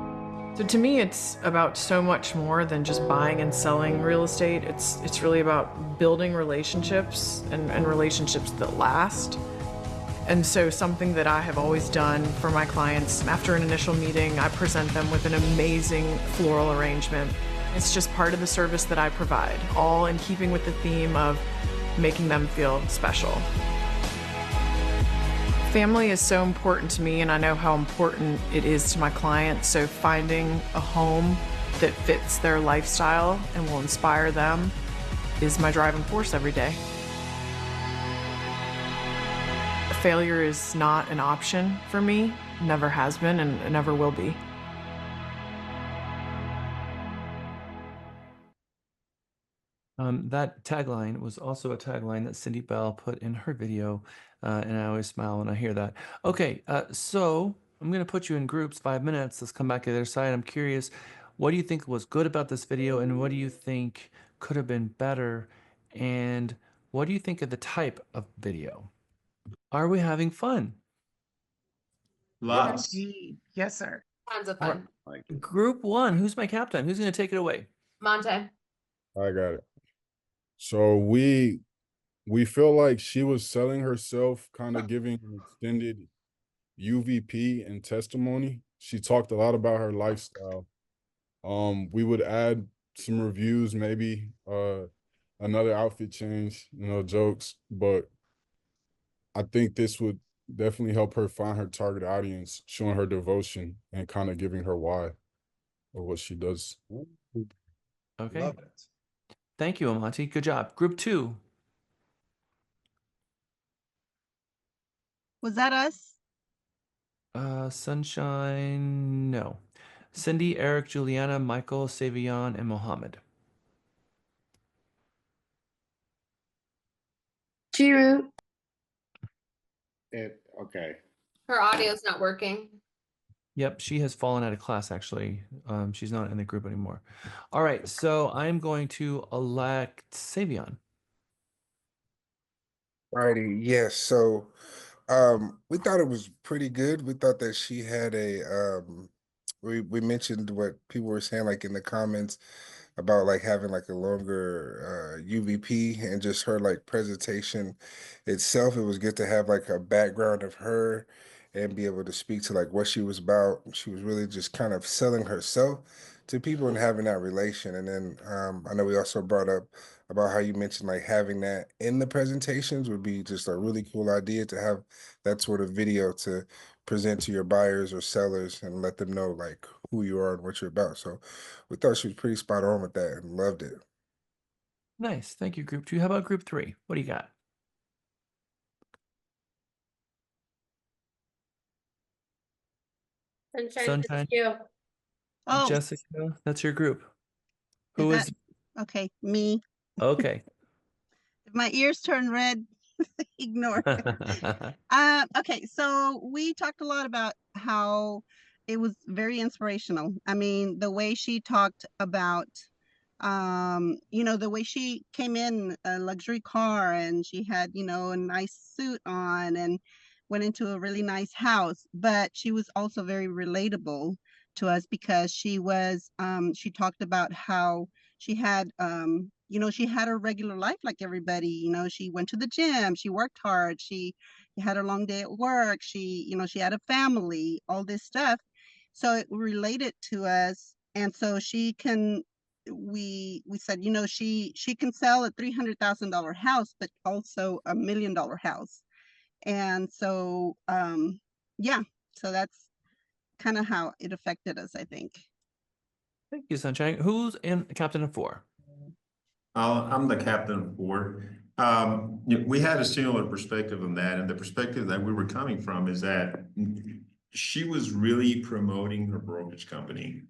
So to me, it's about so much more than just buying and selling real estate. It's really about building relationships and relationships that last. And so something that I have always done for my clients, after an initial meeting, I present them with an amazing floral arrangement. It's just part of the service that I provide, all in keeping with the theme of making them feel special. Family is so important to me, and I know how important it is to my clients, so finding a home that fits their lifestyle and will inspire them is my driving force every day. Failure is not an option for me, never has been and never will be. That tagline was also a tagline that Cindy Bell put in her video, and I always smile when I hear that. Okay, so I'm going to put you in groups, 5 minutes. Let's come back to the other side. I'm curious, what do you think was good about this video, and what do you think could have been better? And what do you think of the type of video? Are we having fun? Lots. Yes, sir. Tons of All fun. right. Group 1, who's my captain? Who's going to take it away? Monte. I got it. So we feel like she was selling herself, kind of giving an extended UVP and testimony. She talked a lot about her lifestyle. We would add some reviews, maybe another outfit change, you know, jokes, but I think this would definitely help her find her target audience, showing her devotion and kind of giving her why of what she does. Okay. Love it. Thank you, Amati. Good job. Group 2. Was that us? Sunshine, no. Cindy, Eric, Juliana, Michael, Savion, and Mohammed. Chiru. Okay. Her audio's not working. Yep, she has fallen out of class, actually. She's not in the group anymore. All right, so I'm going to elect Savion. Righty, yes. So we thought it was pretty good. We thought that she had a we mentioned what people were saying like in the comments about like having like a longer UVP and just her like presentation itself. It was good to have like a background of her and be able to speak to like what she was about. She was really just kind of selling herself to people and having that relation. And then I know we also brought up about how you mentioned like having that in the presentations would be just a really cool idea to have that sort of video to present to your buyers or sellers and let them know like who you are and what you're about. So we thought she was pretty spot on with that and loved it. Nice. Thank you, Group 2. How about Group 3? What do you got? Sunshine, Sunshine. it's you. Oh, Jessica, that's your group. Who that is? okay? Me. Okay. If my ears turn red, ignore. Okay, so we talked a lot about how it was very inspirational. I mean, the way she talked about, you know, the way she came in a luxury car and she had, you know, a nice suit on and went into a really nice house, but she was also very relatable to us because she talked about how she had, you know, she had a regular life like everybody. You know, she went to the gym, she worked hard, she had a long day at work, she, you know, she had a family, all this stuff. So it related to us. And so she can, we said, you know, she can sell a $300,000 house, but also a $1 million house. And so, yeah, so that's kind of how it affected us, I think. Thank you, Sunshine. Who's in Captain of 4? I'm the captain of 4. We had a similar perspective on that, and the perspective that we were coming from is that she was really promoting her brokerage company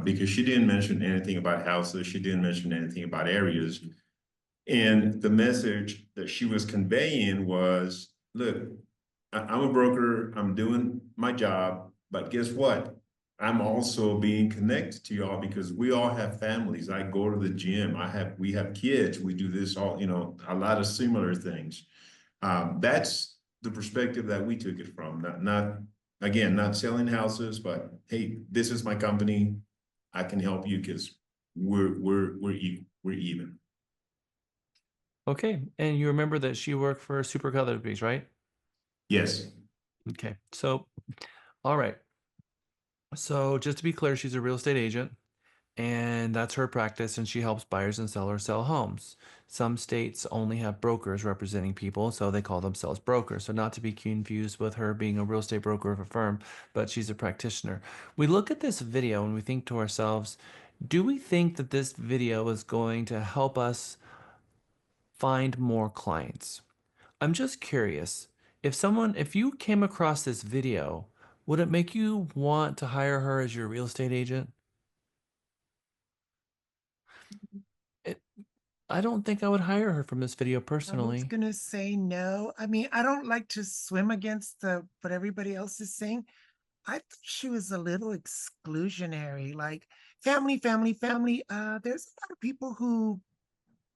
because she didn't mention anything about houses. She didn't mention anything about areas. And the message that she was conveying was, look, I'm a broker, I'm doing my job, but guess what? I'm also being connected to y'all because we all have families. I go to the gym, we have kids, we do this all, a lot of similar things. That's the perspective that we took it from. Not selling houses, but hey, this is my company. I can help you because we're even. Okay, and you remember that she worked for Super Sotheby's, right? Yes. Okay, so, all right. So just to be clear, she's a real estate agent, and that's her practice, and she helps buyers and sellers sell homes. Some states only have brokers representing people, so they call themselves brokers. So not to be confused with her being a real estate broker of a firm, but she's a practitioner. We look at this video and we think to ourselves, do we think that this video is going to help us find more clients? I'm just curious, if you came across this video, would it make you want to hire her as your real estate agent? It, I don't think I would hire her from this video I was personally. gonna say no. I mean, I don't like to swim against what everybody else is saying. I thought she was a little exclusionary, like family, family, family. There's a lot of people who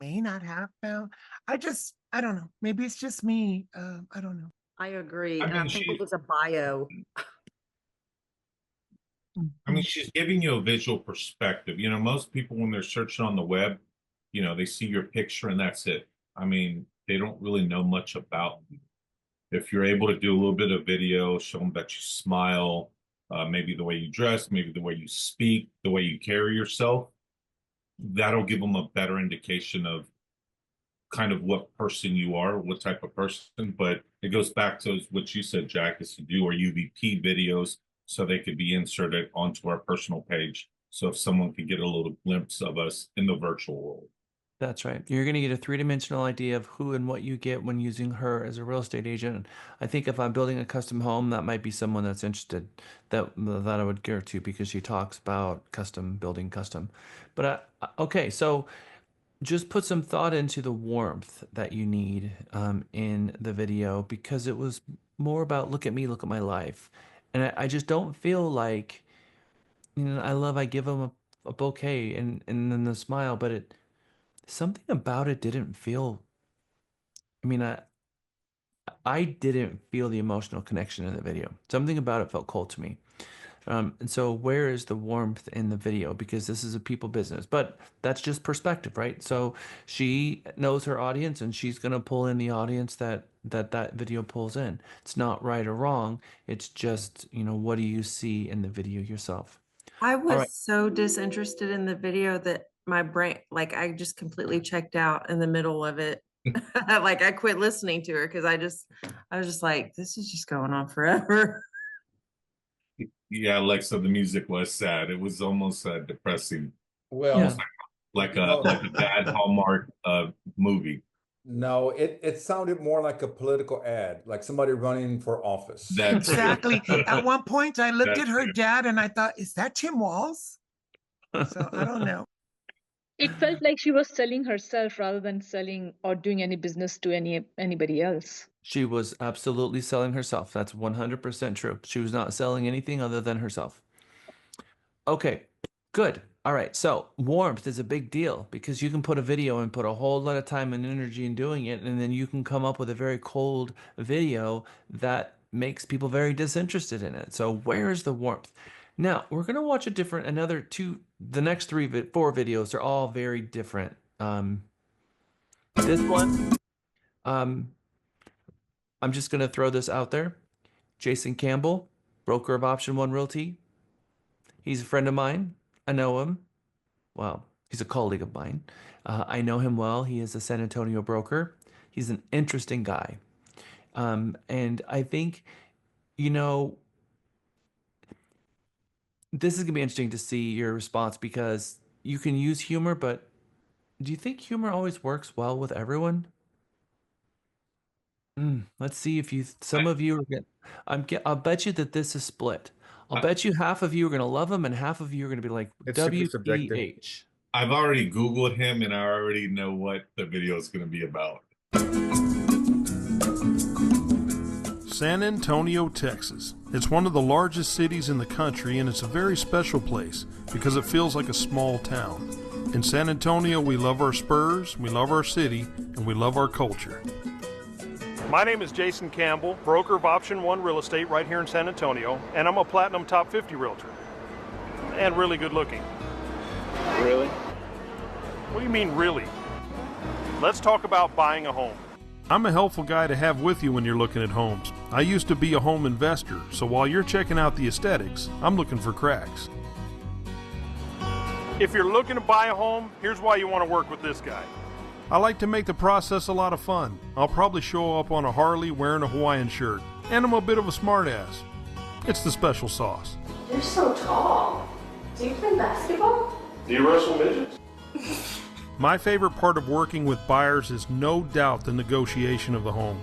may not have found. I don't know. Maybe it's just me. I don't know. I agree. I And I mean, think it was a bio. I mean, she's giving you a visual perspective. Most people when they're searching on the web, they see your picture and that's it. I mean, they don't really know much about you. If you're able to do a little bit of video, show them that you smile, maybe the way you dress, maybe the way you speak, the way you carry yourself, that'll give them a better indication of kind of what person you are, what type of person. But it goes back to what you said, Jack, is to do our UVP videos so they could be inserted onto our personal page. So if someone could get a little glimpse of us in the virtual world. That's right. You're going to get a three-dimensional idea of who and what you get when using her as a real estate agent. I think if I'm building a custom home, that might be someone that's interested that I would gear to because she talks about building custom. But okay, so just put some thought into the warmth that you need in the video because it was more about look at me, look at my life. And I just don't feel like, I give them a bouquet and then the smile, but something about it didn't feel, I mean, I didn't feel the emotional connection in the video. Something about it felt cold to me. And so where is the warmth in the video? Because this is a people business, but that's just perspective, right? So she knows her audience and she's going to pull in the audience that video pulls in. It's not right or wrong. It's just, what do you see in the video yourself? I All was right. so disinterested in the video that my brain, like, I just completely checked out in the middle of it. Like, I quit listening to her because I was just like, this is just going on forever. Yeah, Alexa, the music was sad. It was almost depressing. Well, Almost like a bad Hallmark movie. No, it sounded more like a political ad, like somebody running for office. That's Exactly. At one point, I looked at That's her dad and I thought, is that Tim Walz? So I don't know. It felt like she was selling herself rather than selling or doing any business to anybody else. She was absolutely selling herself. That's 100% true. She was not selling anything other than herself. Okay, good. All right. So warmth is a big deal because you can put a video and put a whole lot of time and energy in doing it, and then you can come up with a very cold video that makes people very disinterested in it. So where is the warmth? Now we're gonna watch the next four videos are all very different. This one, um, I'm just gonna throw this out there. Jason Campbell, broker of Option One Realty. He's a friend of mine. I know him. Well, he's a colleague of mine. I know him well. He is a San Antonio broker. He's an interesting guy. And I think, you know, this is going to be interesting to see your response because you can use humor, but do you think humor always works well with everyone? Let's see if some of you are I'll bet you that this is split. I'll bet you half of you are gonna love him and half of you are gonna be like It's super subjective. WPH. I've already Googled him and I already know what the video is going to be about. San Antonio, Texas. It's one of the largest cities in the country, and it's a very special place because it feels like a small town. In San Antonio, we love our Spurs, we love our city, and we love our culture. My name is Jason Campbell, broker of Option 1 Real Estate right here in San Antonio, and I'm a Platinum Top 50 realtor. And really good looking. Really? What do you mean, really? Let's talk about buying a home. I'm a helpful guy to have with you when you're looking at homes. I used to be a home investor, so while you're checking out the aesthetics, I'm looking for cracks. If you're looking to buy a home, here's why you want to work with this guy. I like to make the process a lot of fun. I'll probably show up on a Harley wearing a Hawaiian shirt, and I'm a bit of a smartass. It's the special sauce. You're so tall. Do you play basketball? Do you wrestle midgets? My favorite part of working with buyers is no doubt the negotiation of the home.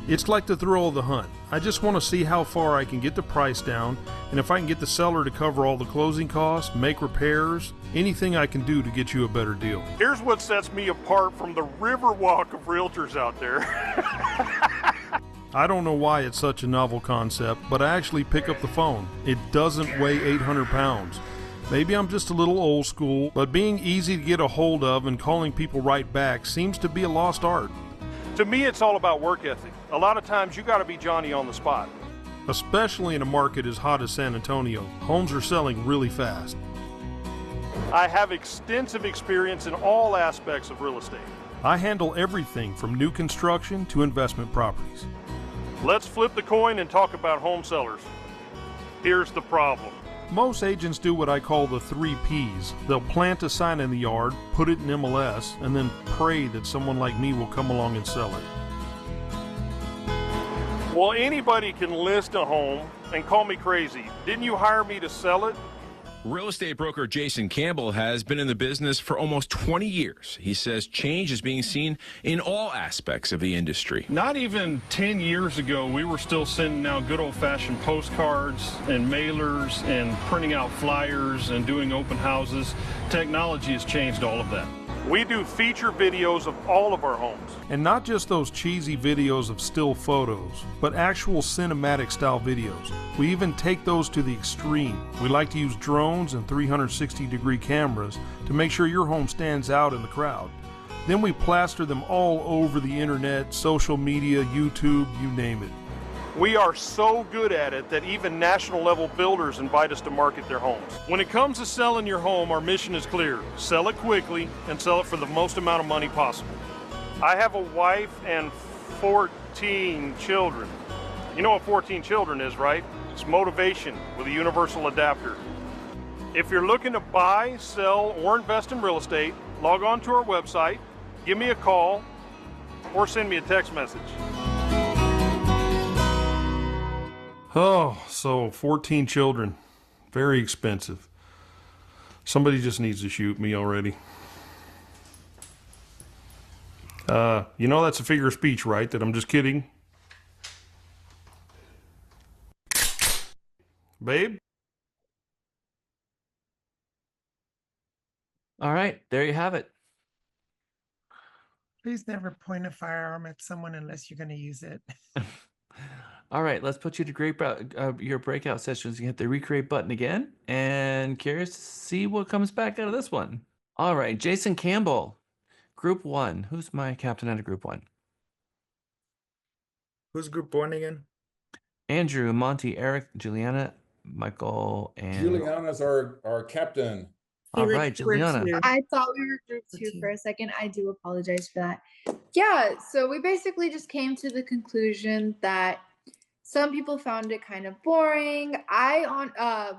It's like the thrill of the hunt. I just want to see how far I can get the price down, and if I can get the seller to cover all the closing costs, make repairs, anything I can do to get you a better deal. Here's what sets me apart from the riverwalk of realtors out there. I don't know why it's such a novel concept, but I actually pick up the phone. It doesn't weigh 800 pounds. Maybe I'm just a little old school, but being easy to get a hold of and calling people right back seems to be a lost art. To me, it's all about work ethic. A lot of times you got to be Johnny on the spot. Especially in a market as hot as San Antonio, homes are selling really fast. I have extensive experience in all aspects of real estate. I handle everything from new construction to investment properties. Let's flip the coin and talk about home sellers. Here's the problem. Most agents do what I call the 3 Ps. They'll plant a sign in the yard, put it in MLS, and then pray that someone like me will come along and sell it. Well, anybody can list a home and call me crazy. Didn't you hire me to sell it? Real estate broker Jason Campbell has been in the business for almost 20 years. He says change is being seen in all aspects of the industry. Not even 10 years ago, we were still sending out good old-fashioned postcards and mailers and printing out flyers and doing open houses. Technology has changed all of that. We do feature videos of all of our homes. And not just those cheesy videos of still photos, but actual cinematic style videos. We even take those to the extreme. We like to use drones and 360-degree cameras to make sure your home stands out in the crowd. Then we plaster them all over the internet, social media, YouTube, you name it. We are so good at it that even national level builders invite us to market their homes. When it comes to selling your home, our mission is clear. Sell it quickly and sell it for the most amount of money possible. I have a wife and 14 children. You know what 14 children is, right? It's motivation with a universal adapter. If you're looking to buy, sell, or invest in real estate, log on to our website, give me a call, or send me a text message. Oh, so 14 children. Very expensive. Somebody just needs to shoot me already. You know that's a figure of speech, right? That I'm just kidding? Babe? All right, there you have it. Please never point a firearm at someone unless you're going to use it. All right, let's put you to your breakout sessions. You hit the recreate button again, and curious to see what comes back out of this one. All right, Jason Campbell, Group 1. Who's my captain out of Group 1? Who's Group 1 again? Andrew, Monty, Eric, Juliana, Michael, and Juliana's our captain. All right, Juliana. I thought we were group 2 for a second. I do apologize for that. Yeah, so we basically just came to the conclusion that some people found it kind of boring.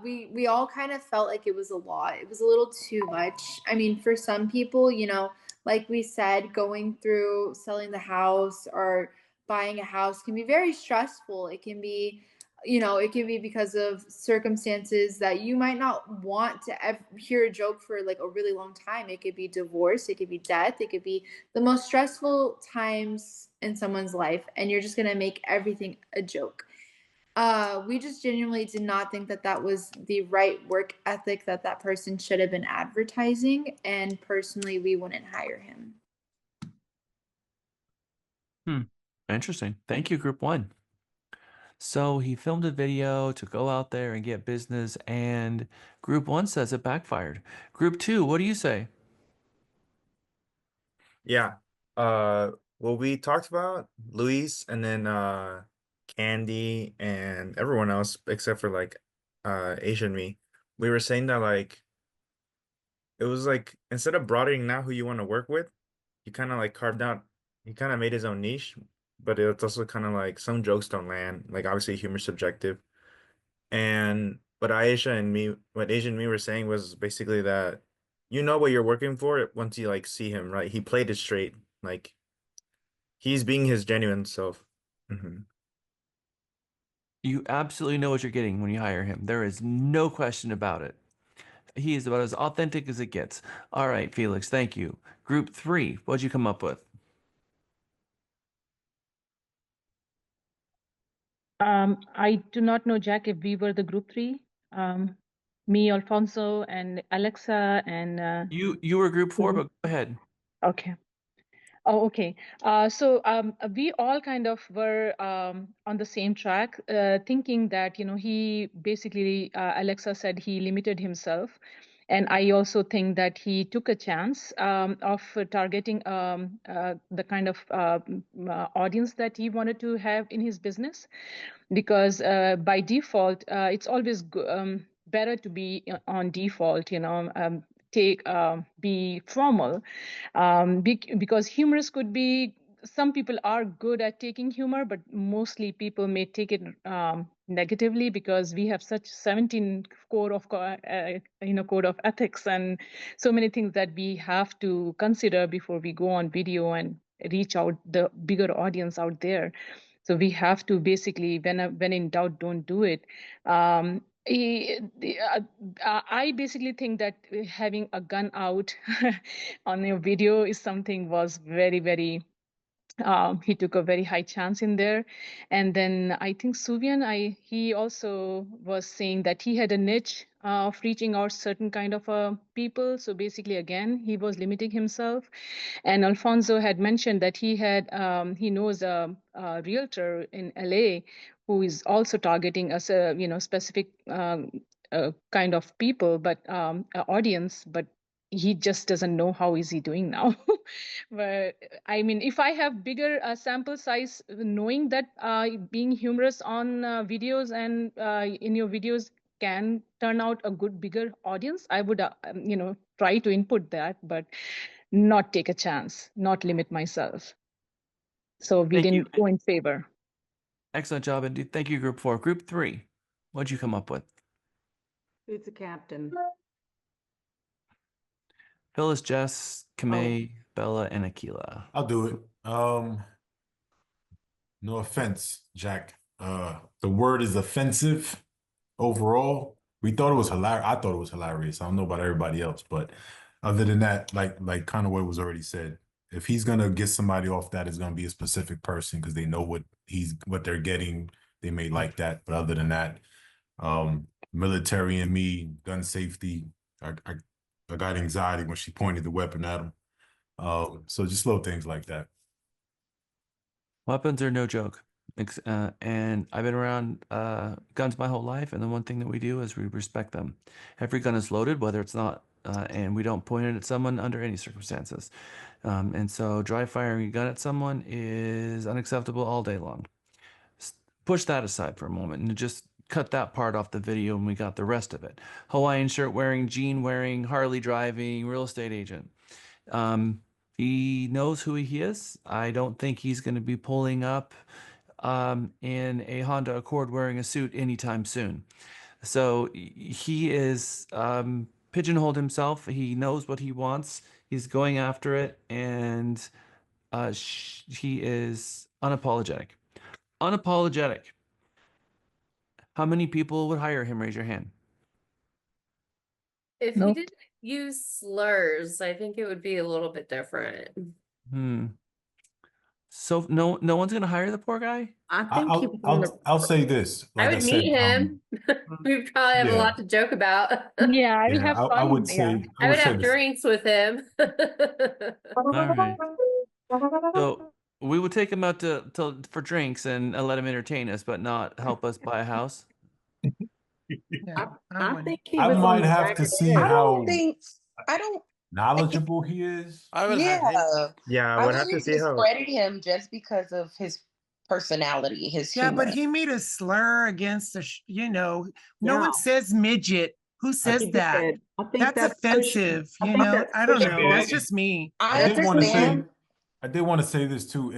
We all kind of felt like it was a lot. It was a little too much. I mean, for some people, you know, like we said, going through selling the house or buying a house can be very stressful. It can be it could be because of circumstances that you might not want to hear a joke for like a really long time. It could be divorce, it could be death, it could be the most stressful times in someone's life, and you're just going to make everything a joke. We just genuinely did not think that that was the right work ethic that that person should have been advertising, and personally, we wouldn't hire him. Interesting. Thank you, Group 1. So he filmed a video to go out there and get business, and Group 1 says it backfired. Group 2, what do you say? Yeah. What we talked about, Luis and then Candy and everyone else except for like Asian me, we were saying that like it was like instead of broadening out who you want to work with, he kind of like carved out, he kind of made his own niche, but it's also kind of like some jokes don't land. Like obviously humor's subjective. And what Aisha and me, what Asian me were saying was basically that you know what you're working for once you like see him, right? He played it straight. Like he's being his genuine self. Hmm. You absolutely know what you're getting when you hire him. There is no question about it. He is about as authentic as it gets. All right, Felix, thank you. Group 3, what'd you come up with? I do not know, Jack, if we were the group three. Me, Alfonso, and Alexa, and You were Group 4, but go ahead. okay. Oh, okay. So we all kind of were on the same track, thinking that, he basically, Alexa said he limited himself. And I also think that he took a chance of targeting the kind of audience that he wanted to have in his business. Because by default, it's always better to be on default, be formal, because humorous could be, some people are good at taking humor, but mostly people may take it negatively, because we have such 17 code of code of ethics and so many things that we have to consider before we go on video and reach out the bigger audience out there. So we have to basically, when in doubt, don't do it. I basically think that having a gun out on your video is something was very, very, he took a very high chance in there. And then I think Suvian, he also was saying that he had a niche of reaching out certain kind of people. So basically, again, he was limiting himself. And Alfonso had mentioned that he knows a realtor in LA who is also targeting us, specific kind of people, but audience, but he just doesn't know how is he doing now. But I mean, if I have bigger sample size, knowing that being humorous on videos and in your videos can turn out a good bigger audience, I would try to input that, but not take a chance, not limit myself. So we Thank you. didn't go in favor. Excellent job, and thank you, Group 4. Group 3, what'd you come up with? Who's the captain? Phyllis, Jess, Kamei, Bella, and Akila. I'll do it. No offense, Jack. The word is offensive overall. We thought it was hilarious. I thought it was hilarious. I don't know about everybody else, but other than that, like kind of what was already said, if he's gonna get somebody off that, it's gonna be a specific person because they know what they're getting. They may like that, but other than that, military and me, gun safety, I got anxiety when she pointed the weapon at him. So just little things like that. Weapons are no joke. And I've been around guns my whole life, and the one thing that we do is we respect them. Every gun is loaded, whether it's not, and we don't point it at someone under any circumstances. And so dry firing a gun at someone is unacceptable all day long. Push that aside for a moment and just cut that part off the video, and we got the rest of it. Hawaiian shirt wearing, jean wearing, Harley driving, real estate agent. He knows who he is. I don't think he's going to be pulling up in a Honda Accord wearing a suit anytime soon. So he is pigeonholed himself. He knows what he wants. He's going after it, and he is unapologetic. Unapologetic. How many people would hire him? Raise your hand. If he didn't use slurs, I think it would be a little bit different. So no one's gonna hire the poor guy? I think he was on the. I'll say this. I Like I would said, meet him. We probably have a yeah, lot to joke about. Yeah, I will yeah. have I fun. would Yeah. say I I would would say have this. drinks with him. All right. So we would take him out to for drinks and let him entertain us, but not help us buy a house. Yeah, I would. think he I was on might the have to ragged see edge. I don't how think I don't knowledgeable he is. yeah. I Yeah, I would have to wouldn't see how. discredit him just because of his personality, his Yeah, but humor. he made a slur against no Yeah. one says midget. Who I says think he that? said, I think That's that's pushing. offensive, I think that's I don't pushing know. That's boundaries. just me. I I did want to say understand. I did want to say this too.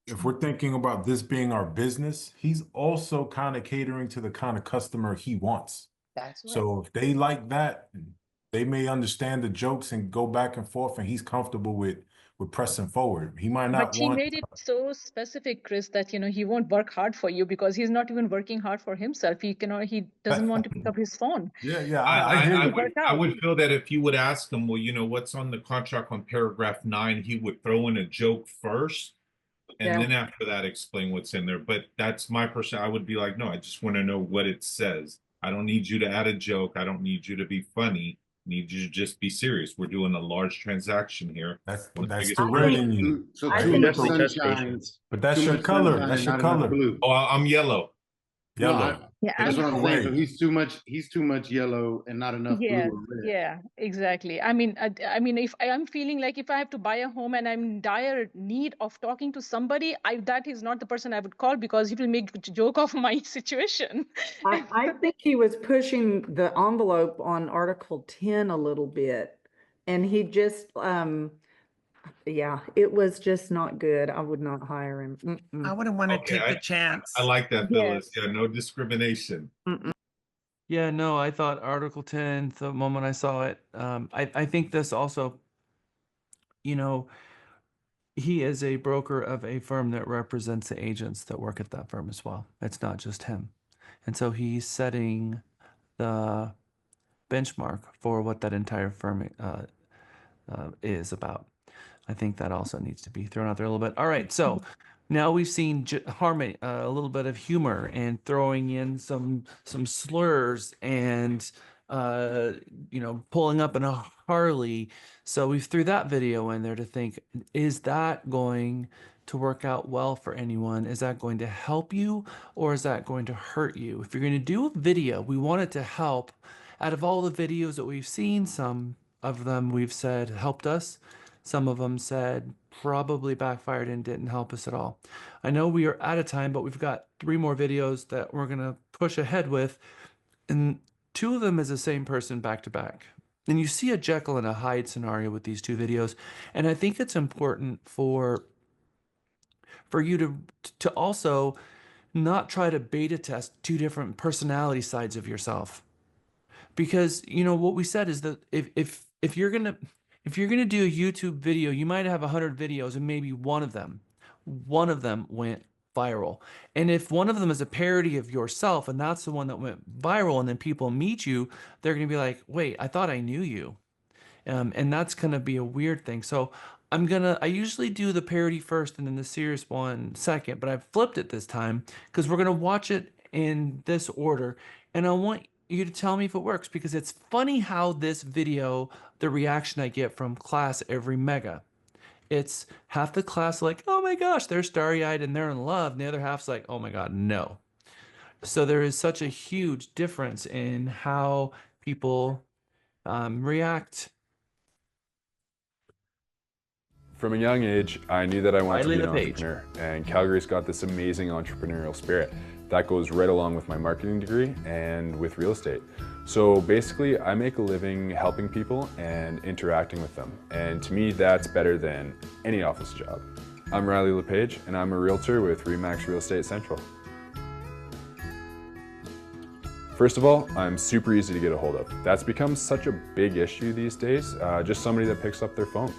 If we're thinking about this being our business, he's also kind of catering to the kind of customer he wants. That's right. So if they like that, they may understand the jokes and go back and forth, and he's comfortable with pressing forward. He might But not he want. made it so specific, Chris, that he won't work hard for you because he's not even working hard for himself. He doesn't want to pick up his phone. Yeah, I, I hear I, I you. would I would feel that if you would ask him, well, what's on the contract on paragraph 9, he would throw in a joke first, and Yeah. then after that explain what's in there. But that's my person. I would be like, no, I just want to know what it says. I don't need you to add a joke. I don't need you to be funny. I need you to just be serious. We're doing a large transaction here. That's One of the that's biggest the red commercials. in you. So I too think much definitely touch sunshine. bases. But that's Too your much color. sunshine That's and your not enough color. blue. Oh, I'm yellow. No, Yellow. Yeah, that's what I'm saying. So Red. he's too much yellow and not enough blue yes, or red. yeah, exactly. I mean, if I am feeling like if I have to buy a home and I'm in dire need of talking to somebody, that is not the person I would call because he will make a joke of my situation. I think he was pushing the envelope on Article 10 a little bit. And he just, yeah, it was just not good. I would not hire him. I wouldn't want to Okay, take the chance. I like that, Yes. Phyllis. Yeah, no discrimination. Yeah, no, I thought Article 10, the moment I saw it, I think this also, he is a broker of a firm that represents the agents that work at that firm as well. It's not just him. And so he's setting the benchmark for what that entire firm is about. I think that also needs to be thrown out there a little bit. All right, so now we've seen harmony, a little bit of humor, and throwing in some slurs, and pulling up in a Harley. So we threw that video in there to think: is that going to work out well for anyone? Is that going to help you, or is that going to hurt you? If you're going to do a video, we want it to help. Out of all the videos that we've seen, some of them we've said helped us. Some of them said probably backfired and didn't help us at all. I know we are out of time, but we've got 3 more videos that we're going to push ahead with. And 2 of them is the same person back to back. And you see a Jekyll and a Hyde scenario with these 2 videos. And I think it's important for you to also not try to beta test 2 different personality sides of yourself. Because what we said is that if you're gonna do a YouTube video, you might have 100 videos and maybe one of them went viral. And if one of them is a parody of yourself and that's the one that went viral, and then people meet you, they're gonna be like, wait, I thought I knew you. And that's gonna be a weird thing. So I usually do the parody first and then the serious one second, but I've flipped it this time because we're gonna watch it in this order, and I want you to tell me if it works, because it's funny how this video, the reaction I get from class every mega, it's half the class like, oh my gosh, they're starry-eyed and they're in love, and the other half's like, oh my god, no. So there is such a huge difference in how people react. From a young age, I knew that I wanted to be an Riley LePage. entrepreneur, and Calgary's got this amazing entrepreneurial spirit that goes right along with my marketing degree and with real estate. So basically, I make a living helping people and interacting with them, and to me, that's better than any office job. I'm Riley LePage, and I'm a realtor with RE/MAX Real Estate Central. First of all, I'm super easy to get a hold of. That's become such a big issue these days, just somebody that picks up their phone.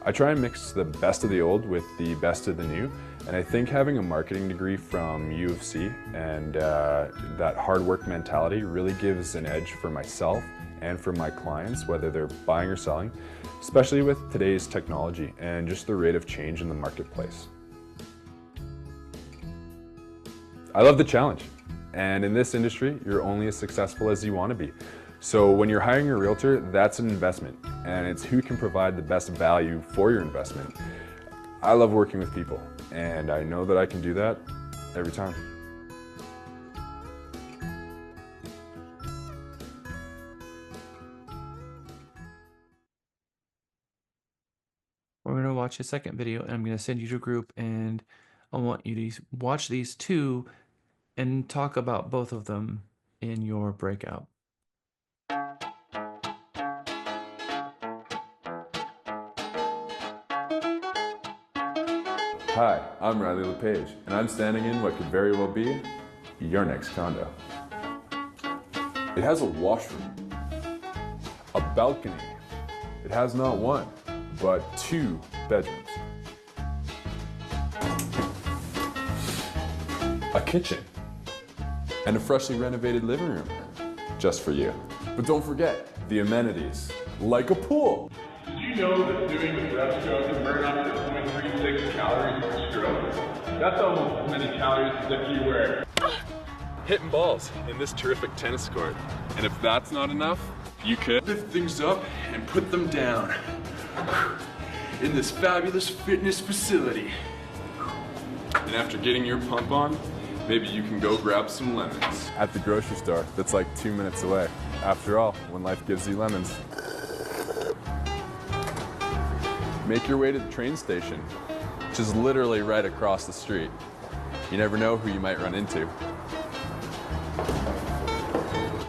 I try and mix the best of the old with the best of the new, And I think having a marketing degree from U of C and that hard work mentality really gives an edge for myself and for my clients, whether they're buying or selling, especially with today's technology and just the rate of change in the marketplace. I love the challenge. And in this industry, you're only as successful as you want to be. So when you're hiring a realtor, that's an investment, and it's who can provide the best value for your investment. I love working with people, and I know that I can do that every time. We're going to watch a second video, and I'm going to send you to a group, and I want you to watch these two and talk about both of them in your breakout. Hi, I'm Riley LePage, and I'm standing in what could very well be your next condo. It has a washroom, a balcony. It has not one, but 2 bedrooms, a kitchen, and a freshly renovated living room, just for you. But don't forget the amenities, like a pool. Did you know that doing the breaststroke can burn up to 0.36 calories per stroke? That's almost as many calories as if you were hitting balls in this terrific tennis court. And if that's not enough, you could lift things up and put them down in this fabulous fitness facility. And after getting your pump on, maybe you can go grab some lemons at the grocery store that's like 2 minutes away. After all, when life gives you lemons. Make your way to the train station, which is literally right across the street. You never know who you might run into.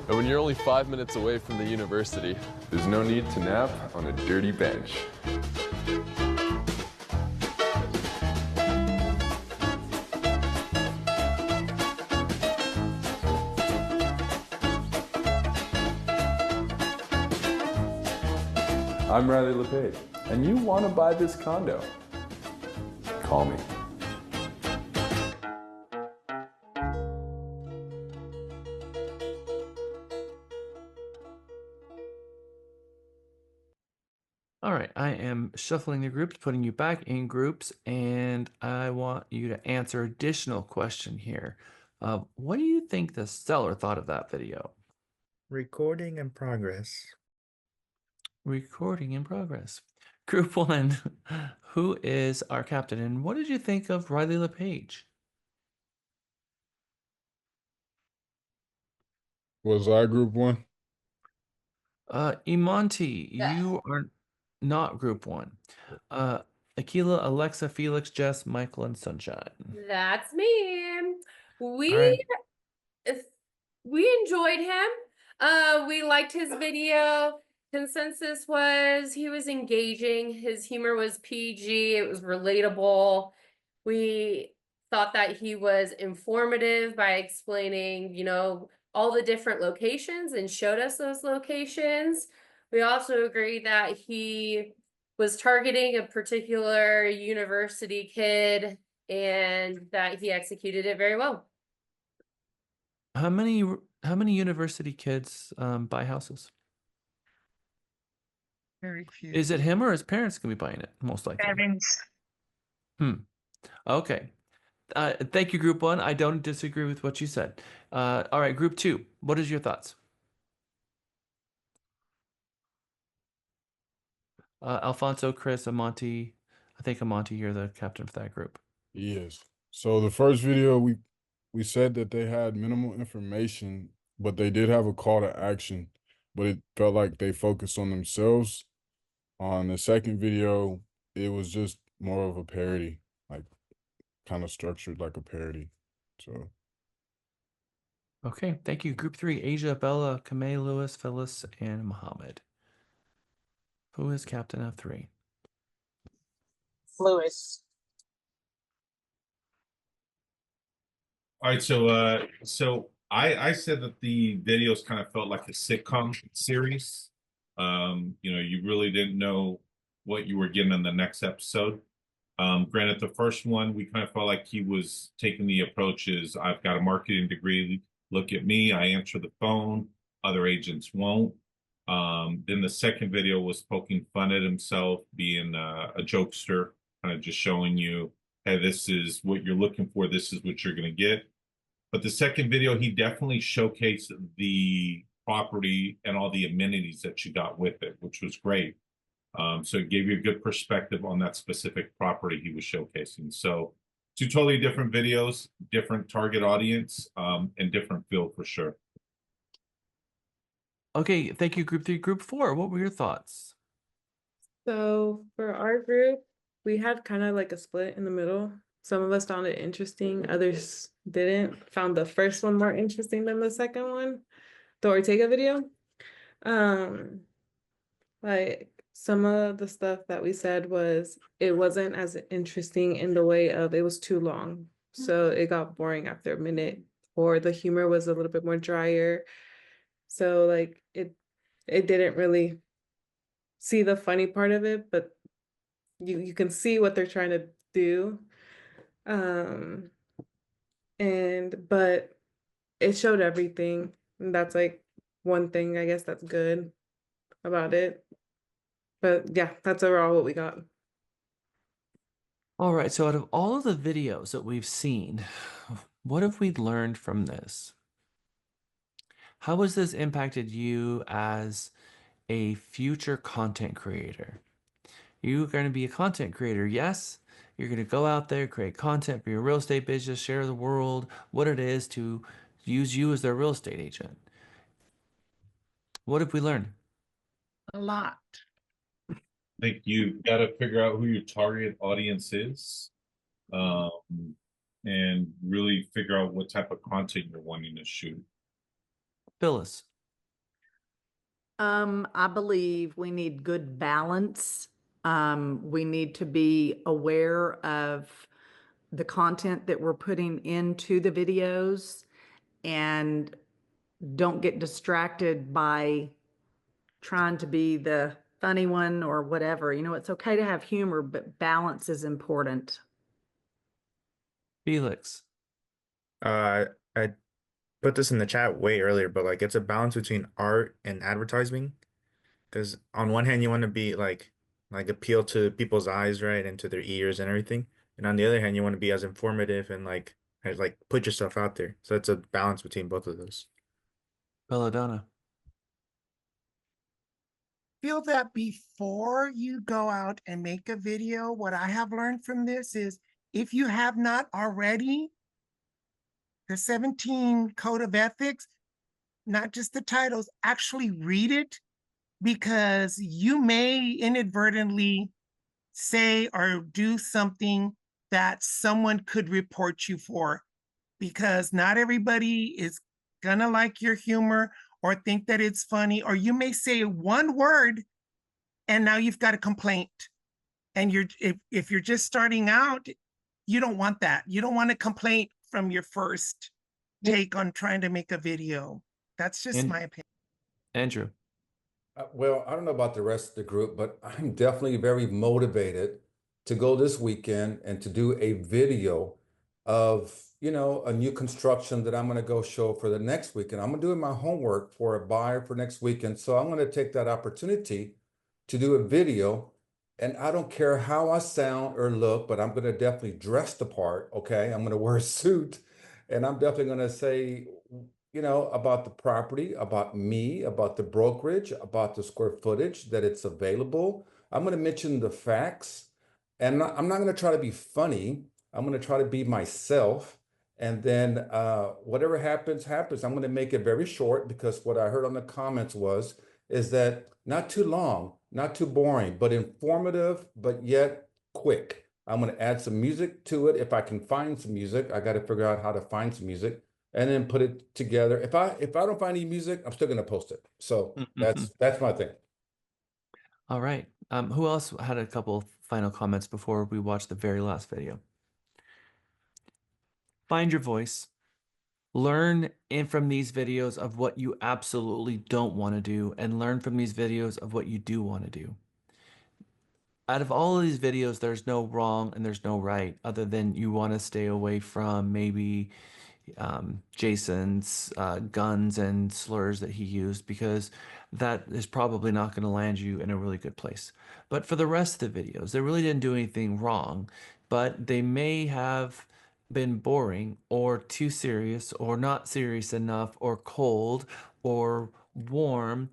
And when you're only 5 minutes away from the university, there's no need to nap on a dirty bench. I'm Riley LePage, and you want to buy this condo? Call me. All right, I am shuffling the groups, putting you back in groups, and I want you to answer additional question here. What do you think the seller thought of that video? Recording in progress. Recording in progress. Group 1, who is our captain, and what did you think of Riley LePage? Was I group 1? Imonti, you are not group 1. Aquila, Alexa, Felix, Jess, Michael, and Sunshine. That's me. All We right. we enjoyed him. We liked his video. Consensus was he was engaging. His humor was PG. It was relatable. We thought that he was informative by explaining, all the different locations and showed us those locations. We also agreed that he was targeting a particular university kid and that he executed it very well. How many university kids buy houses? Very few. Is it him or his parents gonna be buying it? Most likely. Parents. Okay. Thank you, group 1. I don't disagree with what you said. All right, group 2. What is your thoughts? Alfonso, Chris, Amonte. I think Amonte, you're the captain for that group. Yes. So the first video we said that they had minimal information, but they did have a call to action, but it felt like they focused on themselves. On the second video, it was just more of a parody, like kind of structured like a parody. So Okay, thank you. Group 3, Asia, Bella, Kamei, Lewis, Phyllis, and Mohammed. Who is captain of 3? Lewis. All right, so I said that the videos kind of felt like a sitcom series. You really didn't know what you were getting in the next episode. Granted, the first one, we kind of felt like he was taking the approach is I've got a marketing degree. Look at me. I answer the phone. Other agents won't. Then the second video was poking fun at himself, being a jokester, kind of just showing you, hey, this is what you're looking for. This is what you're going to get. But the second video, he definitely showcased the property and all the amenities that you got with it, which was great. So it gave you a good perspective on that specific property he was showcasing. So two totally different videos, different target audience, and different feel for sure. Okay, thank you, group 3. Group 4, what were your thoughts? So for our group, we had kind of like a split in the middle. Some of us found it interesting, others didn't. Found the first one more interesting than the second one, the Ortega video. Like some of the stuff that we said was it wasn't as interesting in the way of it was too long. So it got boring after a minute, or the humor was a little bit more drier. So like it didn't really see the funny part of it, but you can see what they're trying to do. But it showed everything. And that's like one thing I guess that's good about it. But yeah, that's overall what we got. All right, so out of all of the videos that we've seen, what have we learned from this? How has this impacted you as a future content creator? You're going to be a content creator, yes? You're going to go out there, create content for your real estate business, share the world what it is to use you as their real estate agent. What have we learned? A lot. I think you've got to figure out who your target audience is, and really figure out what type of content you're wanting to shoot. Phyllis. I believe we need good balance. We need to be aware of the content that we're putting into the videos and don't get distracted by trying to be the funny one or whatever. You know, it's okay to have humor, but balance is important. Felix. I put this in the chat way earlier, but like it's a balance between art and advertising. Because on one hand, you want to be like appeal to people's eyes, right, and to their ears and everything. And on the other hand, you want to be as informative and like as like put yourself out there. So it's a balance between both of those. Belladonna. Feel that before you go out and make a video, what I have learned from this is if you have not already, the 17 Code of Ethics, not just the titles, actually read it, because you may inadvertently say or do something that someone could report you for, because not everybody is gonna like your humor or think that it's funny, or you may say one word and now you've got a complaint. And if you're just starting out, you don't want that. You don't want a complaint from your first take on trying to make a video. That's just my opinion. Andrew. Well, I don't know about the rest of the group, but I'm definitely very motivated to go this weekend and to do a video of, you know, a new construction that I'm going to go show for the next weekend. I'm doing my homework for a buyer for next weekend. So I'm going to take that opportunity to do a video. And I don't care how I sound or look, but I'm going to definitely dress the part. Okay. I'm going to wear a suit and I'm definitely going to say, you know, about the property, about me, about the brokerage, about the square footage, that it's available. I'm going to mention the facts, and I'm not going to try to be funny. I'm going to try to be myself. And then whatever happens, happens. I'm going to make it very short because what I heard on the comments is that not too long, not too boring, but informative, but yet quick. I'm going to add some music to it. If I can find some music, I got to figure out how to find some music and then put it together. If I don't find any music, I'm still gonna post it. So that's my thing. All right. Who else had a couple final comments before we watch the very last video? Find your voice. Learn from these videos of what you absolutely don't want to do, and learn from these videos of what you do want to do. out of all of these videos, there's no wrong and there's no right, other than you want to stay away from maybe Jason's guns and slurs that he used, because that is probably not going to land you in a really good place. But for the rest of the videos, they really didn't do anything wrong, but they may have been boring or too serious or not serious enough or cold or warm.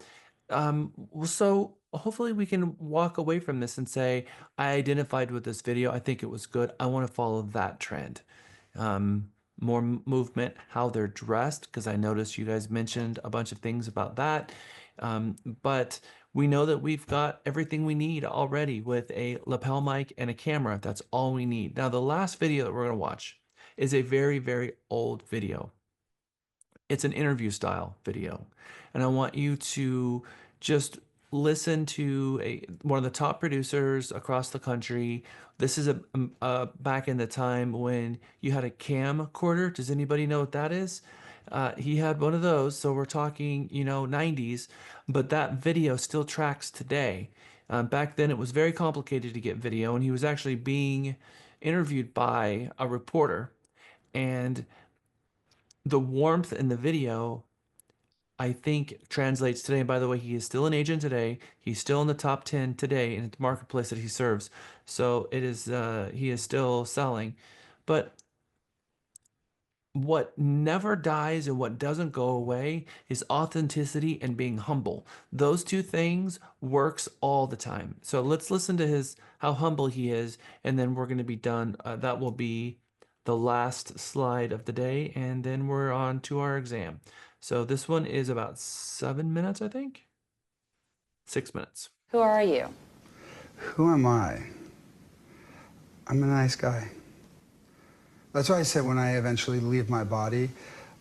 So hopefully we can walk away from this and say, I identified with this video. I think it was good. I want to follow that trend. More movement, how they're dressed, because I noticed you guys mentioned a bunch of things about that. But we know that we've got everything we need already with a lapel mic and a camera. That's all we need. Now, the last video that we're going to watch is a very, very old video. It's an interview style video. And I want you to just listen to one of the top producers across the country. This is back in the time when you had a camcorder. Does anybody know what that is? He had one of those. So we're talking, 90s, but that video still tracks today. Back then it was very complicated to get video, and he was actually being interviewed by a reporter. And the warmth in the video, I think, translates today. And by the way, he is still an agent today. He's still in the top 10 today in the marketplace that he serves. So he is still selling. But what never dies and what doesn't go away is authenticity and being humble. Those two things works all the time. So let's listen to how humble he is, and then we're going to be done. That will be the last slide of the day, and then we're on to our exam. So this one is about 7 minutes, I think. 6 minutes. Who are you? Who am I? I'm a nice guy. That's why I said when I eventually leave my body,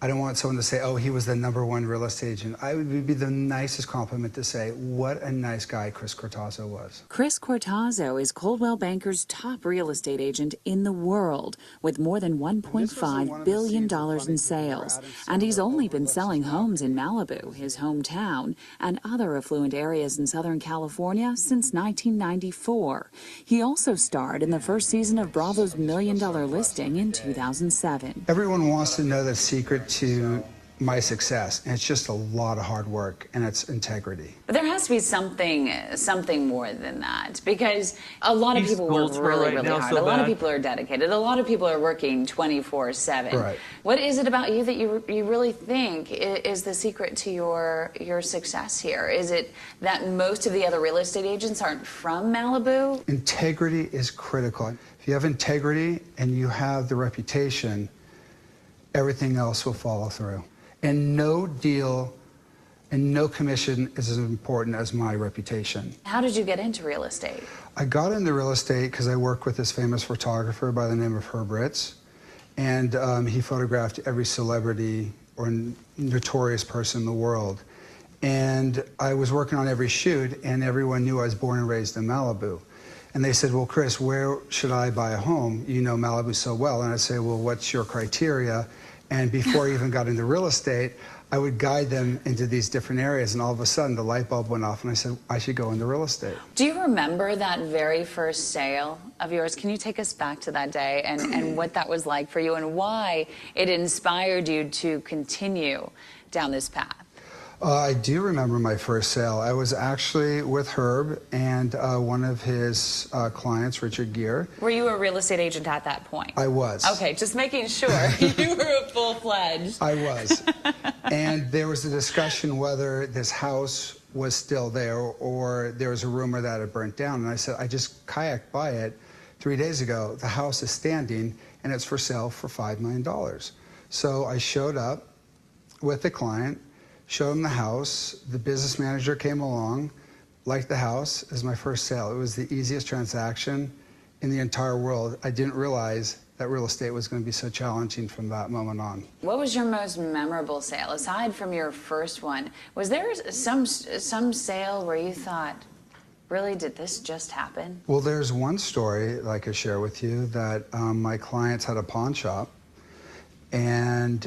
I don't want someone to say, oh, he was the #1 real estate agent. I would be the nicest compliment to say, what a nice guy Chris Cortazzo was. Chris Cortazzo is Coldwell Banker's top real estate agent in the world, with more than $1.5 billion in sales. And he's only been selling homes in Malibu, his hometown, and other affluent areas in Southern California since 1994. He also starred in the first season of Bravo's $1 Million Listing in 2007. Everyone wants to know the secret to my success, and it's just a lot of hard work, and it's integrity. But there has to be something more than that, because a lot of people work really hard. A lot of people are dedicated. A lot of people are working 24/7. Right. What is it about you that you really think is the secret to your success here? Is it that most of the other real estate agents aren't from Malibu? Integrity is critical. If you have integrity and you have the reputation, everything else will follow through. And no deal and no commission is as important as my reputation. How did you get into real estate? I got into real estate because I worked with this famous photographer by the name of Herb Ritz. And he photographed every celebrity or notorious person in the world. And I was working on every shoot, and everyone knew I was born and raised in Malibu. And they said, well, Chris, where should I buy a home? You know Malibu so well. And I'd say, well, what's your criteria? And before I even got into real estate, I would guide them into these different areas. And all of a sudden, the light bulb went off, and I said, I should go into real estate. Do you remember that very first sale of yours? Can you take us back to that day and what that was like for you, and why it inspired you to continue down this path? I do remember my first sale. I was actually with Herb and one of his clients, Richard Gere. Were you a real estate agent at that point? I was. Okay, just making sure you were a full-fledged. I was. And there was a discussion whether this house was still there, or there was a rumor that it burnt down. And I said, I just kayaked by it 3 days ago. The house is standing, and it's for sale for $5 million. So I showed up with the client, showed him the house. The business manager came along, liked the house. It was my first sale. It was the easiest transaction in the entire world. I didn't realize that real estate was going to be so challenging from that moment on. What was your most memorable sale, aside from your first one? Was there some sale where you thought, really, did this just happen? Well, there's one story that I could share with you that my clients had a pawn shop, and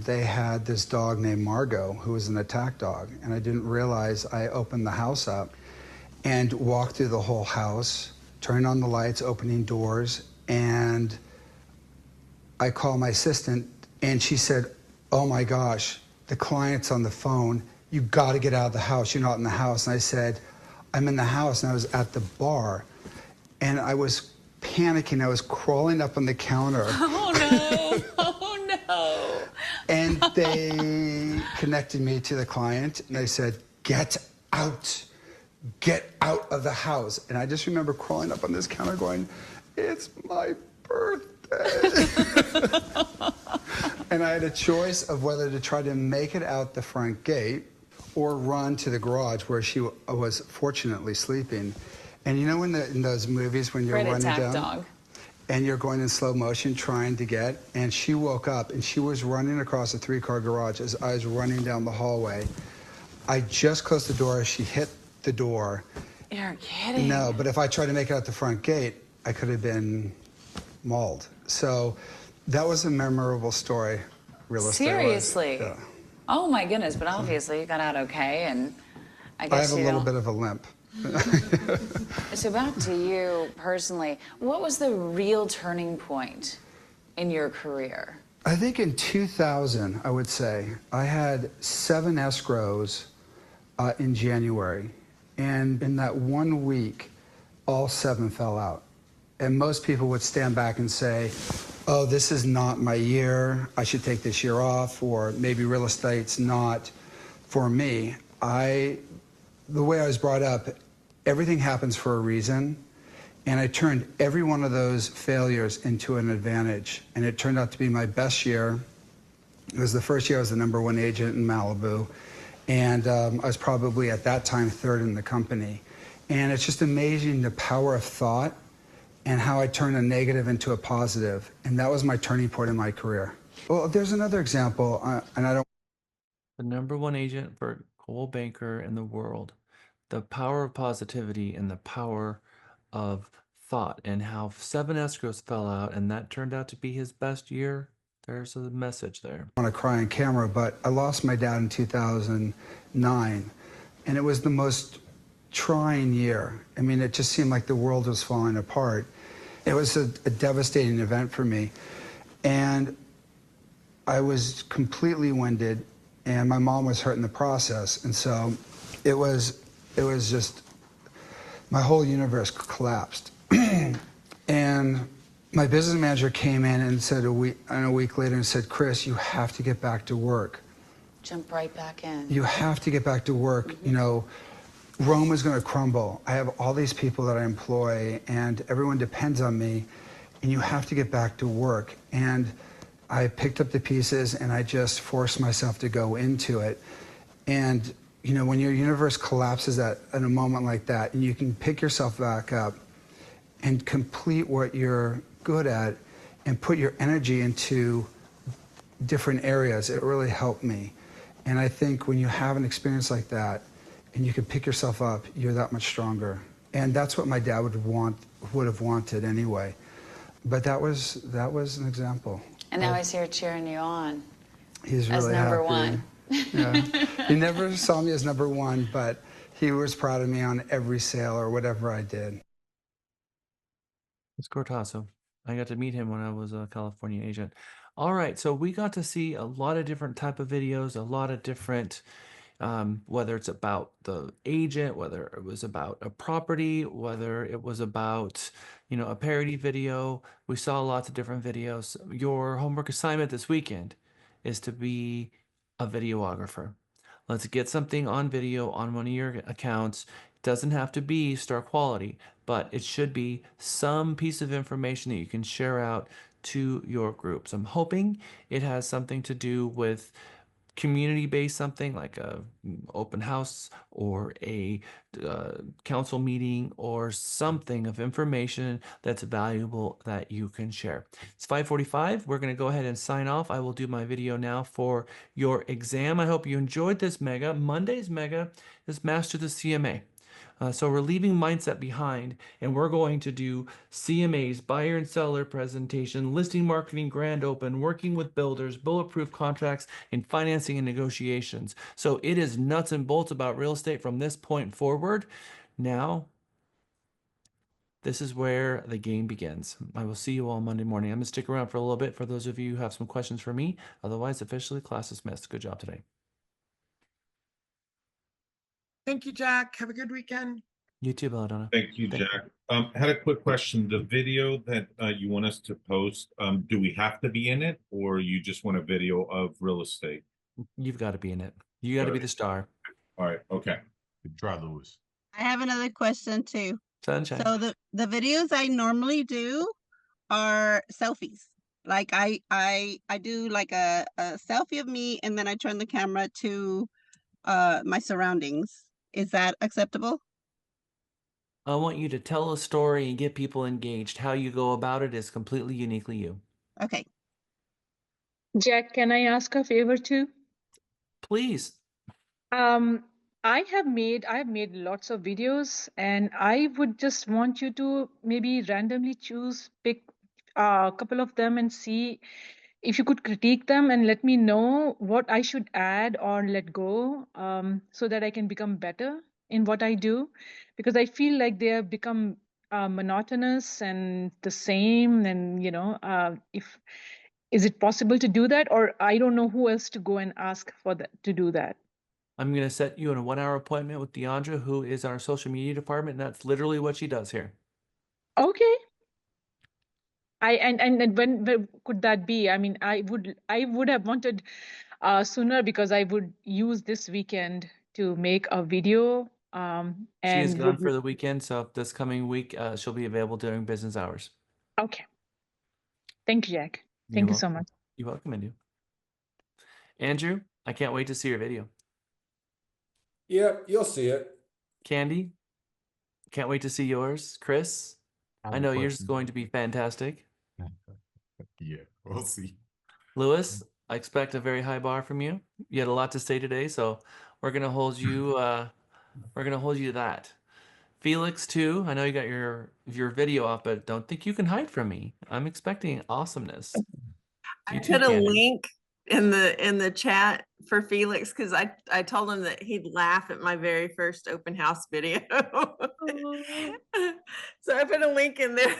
they had this dog named Margot, who was an attack dog. And I didn't realize I opened the house up and walked through the whole house, turning on the lights, opening doors, and I call my assistant, and she said, "Oh my gosh, the client's on the phone. You got to get out of the house. You're not in the house." And I said, "I'm in the house," and I was at the bar, and I was panicking. I was crawling up on the counter. Oh no! Oh no! And they connected me to the client, and they said, "Get out. Get out of the house." And I just remember crawling up on this counter going, "It's my birthday." And I had a choice of whether to try to make it out the front gate or run to the garage where she was fortunately sleeping. And you know in those movies when you're Great running attack down dog. and you're going in slow motion trying to get, and she woke up and she was running across a 3-car garage as I was running down the hallway. I just closed the door as she hit the door. You're kidding. No, but if I tried to make it out the front gate, I could have been mauled. So that was a memorable story, real estate. Seriously. Yeah. Oh my goodness! But obviously you got out okay, and I I guess have a you little don't- bit of a limp. So back to you personally, what was the real turning point in your career? I think in 2000, I would say, I had 7 escrows in January. And in that 1 week, all 7 fell out. And most people would stand back and say, "Oh, this is not my year. I should take this year off," or maybe real estate's not for me. The way I was brought up, everything happens for a reason. And I turned every one of those failures into an advantage. And it turned out to be my best year. It was the first year I was the #1 agent in Malibu. And I was probably at that time 3rd in the company. And it's just amazing the power of thought and how I turned a negative into a positive. And that was my turning point in my career. Well, there's another example, and I don't. The #1 agent for Coldwell Banker in the world. The power of positivity and the power of thought, and how 7 escrows fell out, and that turned out to be his best year. There's a message there. I want to cry on camera, but I lost my dad in 2009, and it was the most trying year. I mean, it just seemed like the world was falling apart. It was a devastating event for me, and I was completely winded, and my mom was hurt in the process, and so it was just, my whole universe collapsed. And my business manager came in and said a week later and said, "Chris, you have to get back to work. Jump right back in. You have to get back to work. You know, Rome is going to crumble. I have all these people that I employ, and everyone depends on me, and you have to get back to work." And I picked up the pieces, and I just forced myself to go into it. And, you know, when your universe collapses at a moment like that, and you can pick yourself back up and complete what you're good at and put your energy into different areas, it really helped me. And I think when you have an experience like that and you can pick yourself up, you're that much stronger. And that's what my dad would have wanted anyway. But that was an example. And now he's here cheering you on. He's as really #1. Yeah. He never saw me as #1, but he was proud of me on every sale or whatever I did. It's Cortasso. I got to meet him when I was a California agent. All right, so we got to see a lot of different type of videos, a lot of different, whether it's about the agent, whether it was about a property, whether it was about, a parody video. We saw lots of different videos. Your homework assignment this weekend is to be a videographer. Let's get something on video on one of your accounts. It doesn't have to be star quality, but it should be some piece of information that you can share out to your groups. I'm hoping it has something to do with community-based, something like a open house or a council meeting or something of information that's valuable that you can share. It's 5:45. We're going to go ahead and sign off. I will do my video now for your exam. I hope you enjoyed this mega. Monday's mega is Master the CMA. So we're leaving mindset behind, and we're going to do CMAs, buyer and seller presentation, listing marketing grand open, working with builders, bulletproof contracts, and financing and negotiations. So it is nuts and bolts about real estate from this point forward. Now, This is where the game begins. I will see you all Monday morning. I'm going to stick around for a little bit for those of you who have some questions for me. Otherwise, officially, class dismissed. Good job today. Thank you, Jack. Have a good weekend. You too, Belladonna. Thank you, Jack. Had a quick question. The video that you want us to post, do we have to be in it, or you just want a video of real estate? You've got to be in it. You got to be the star. All right. Okay. Try Lewis. I have another question too. Sunshine. So the videos I normally do are selfies. Like I do like a selfie of me, and then I turn the camera to my surroundings. Is that acceptable? I want you to tell a story and get people engaged. How you go about it is completely uniquely you. Okay. Jack, can I ask a favor too? Please. I have made lots of videos, and I would just want you to maybe randomly pick a couple of them and see if you could critique them and let me know what I should add or let go, so that I can become better in what I do, because I feel like they have become monotonous and the same. And if is it possible to do that, or I don't know who else to go and ask for that to do that. I'm going to set you in a 1-hour appointment with Deandra, who is our social media department. And that's literally what she does here. Okay. And when could that be? I mean, I would have wanted sooner, because I would use this weekend to make a video. She is And gone for the weekend, so this coming week she'll be available during business hours. Okay. Thank you, Jack. You're Thank you so welcome. much. You're welcome, Indu. Andrew, I can't wait to see your video. Yep, you'll see it. Candy, can't wait to see yours. Chris, I know yours is going to be fantastic. Yeah, we'll see. Lewis, I expect a very high bar from you. You had a lot to say today, so we're gonna hold you. We're gonna hold you to that. Felix, too. I know you got your video off, but don't think you can hide from me. I'm expecting awesomeness. I You too, put a Candy. link in the chat for Felix because I told him that he'd laugh at my very first open house video. So I put a link in there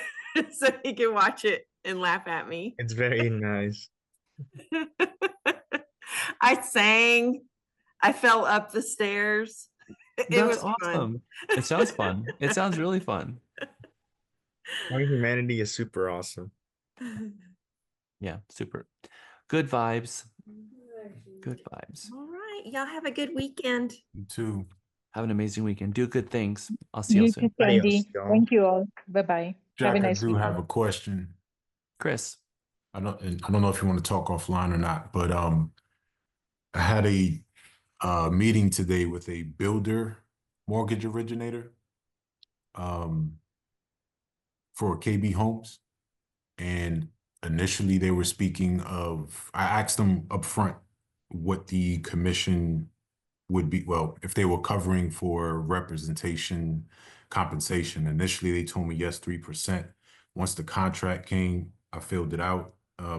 so he can watch it and laugh at me. It's very nice. I sang. I fell up the stairs. It That's was awesome. fun. It sounds fun. It sounds really fun. My humanity is super awesome. Yeah, super. Good vibes. Good vibes. All right. Y'all have a good weekend. You too. Have an amazing weekend. Do good things. I'll see you You soon. too, Candy. Thank you all. Bye-bye. Have a Jack, I nice do have weekend. a question. Chris. I don't know if you want to talk offline or not, but I had a meeting today with a builder, mortgage originator, for KB Homes. And initially they were speaking of, I asked them up front what the commission would be, well, if they were covering for representation compensation. Initially they told me yes, 3%. Once the contract came, I filled it out.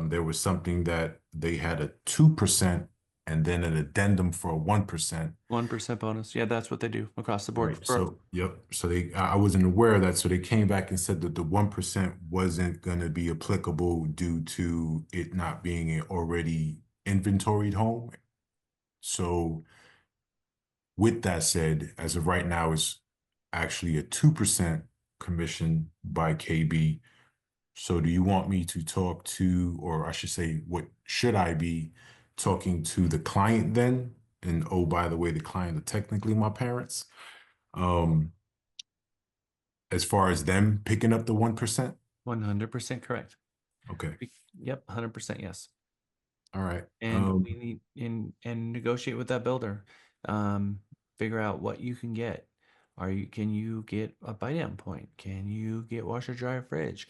There was something that they had a 2% and then an addendum for a 1%. 1% bonus. Yeah, that's what they do across the board. Right. So, yep. So I wasn't aware of that. So they came back and said that the 1% wasn't going to be applicable due to it not being an already inventoried home. So with that said, as of right now, it's actually a 2% commission by KB. So do you want me to talk to, or I should say, what should I be talking to the client then? And oh, by the way, the client are technically my parents. As far as them picking up the 1%? 100% correct. Okay. Yep, 100% yes. All right. And we need and negotiate with that builder. Figure out what you can get. Can you get a buy down point? Can you get washer dryer fridge?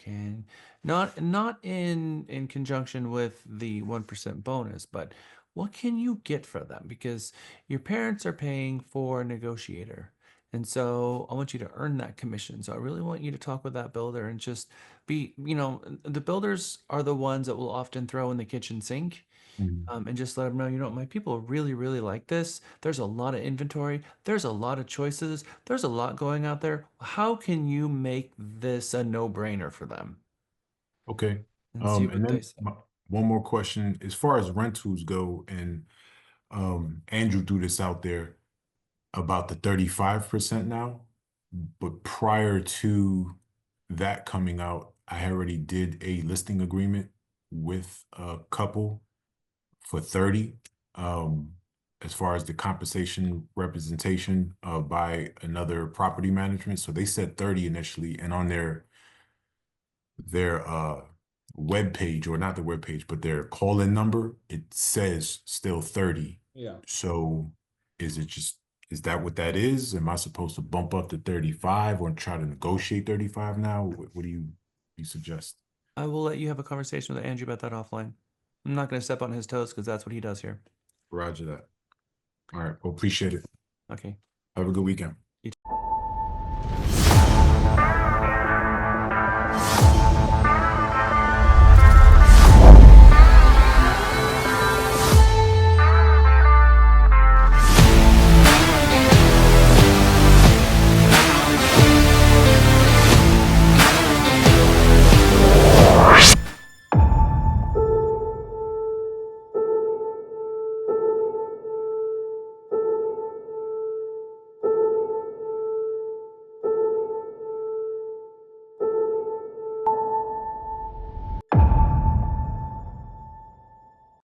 Not in conjunction with the 1% bonus, but what can you get for them? Because your parents are paying for a negotiator. And so I want you to earn that commission. So I really want you to talk with that builder and just be, the builders are the ones that will often throw in the kitchen sink. and just let them know, my people really, really like this. There's a lot of inventory. There's a lot of choices. There's a lot going out there. How can you make this a no-brainer for them? Okay. And see And what they then say. one more question. As far as rentals go, and Andrew threw this out there about the 35% now, but prior to that coming out, I already did a listing agreement with a couple for 30. As far as the compensation representation by another property management. So they said 30 initially, and on their web page, or not the web page, but their call-in number, it says still 30. Yeah. So is that what that is? Am I supposed to bump up to 35 or try to negotiate 35 now? What do you suggest? I will let you have a conversation with Andrew about that offline. I'm not going to step on his toes because that's what he does here. Roger that. All right. Well, appreciate it. Okay. Have a good weekend. You too.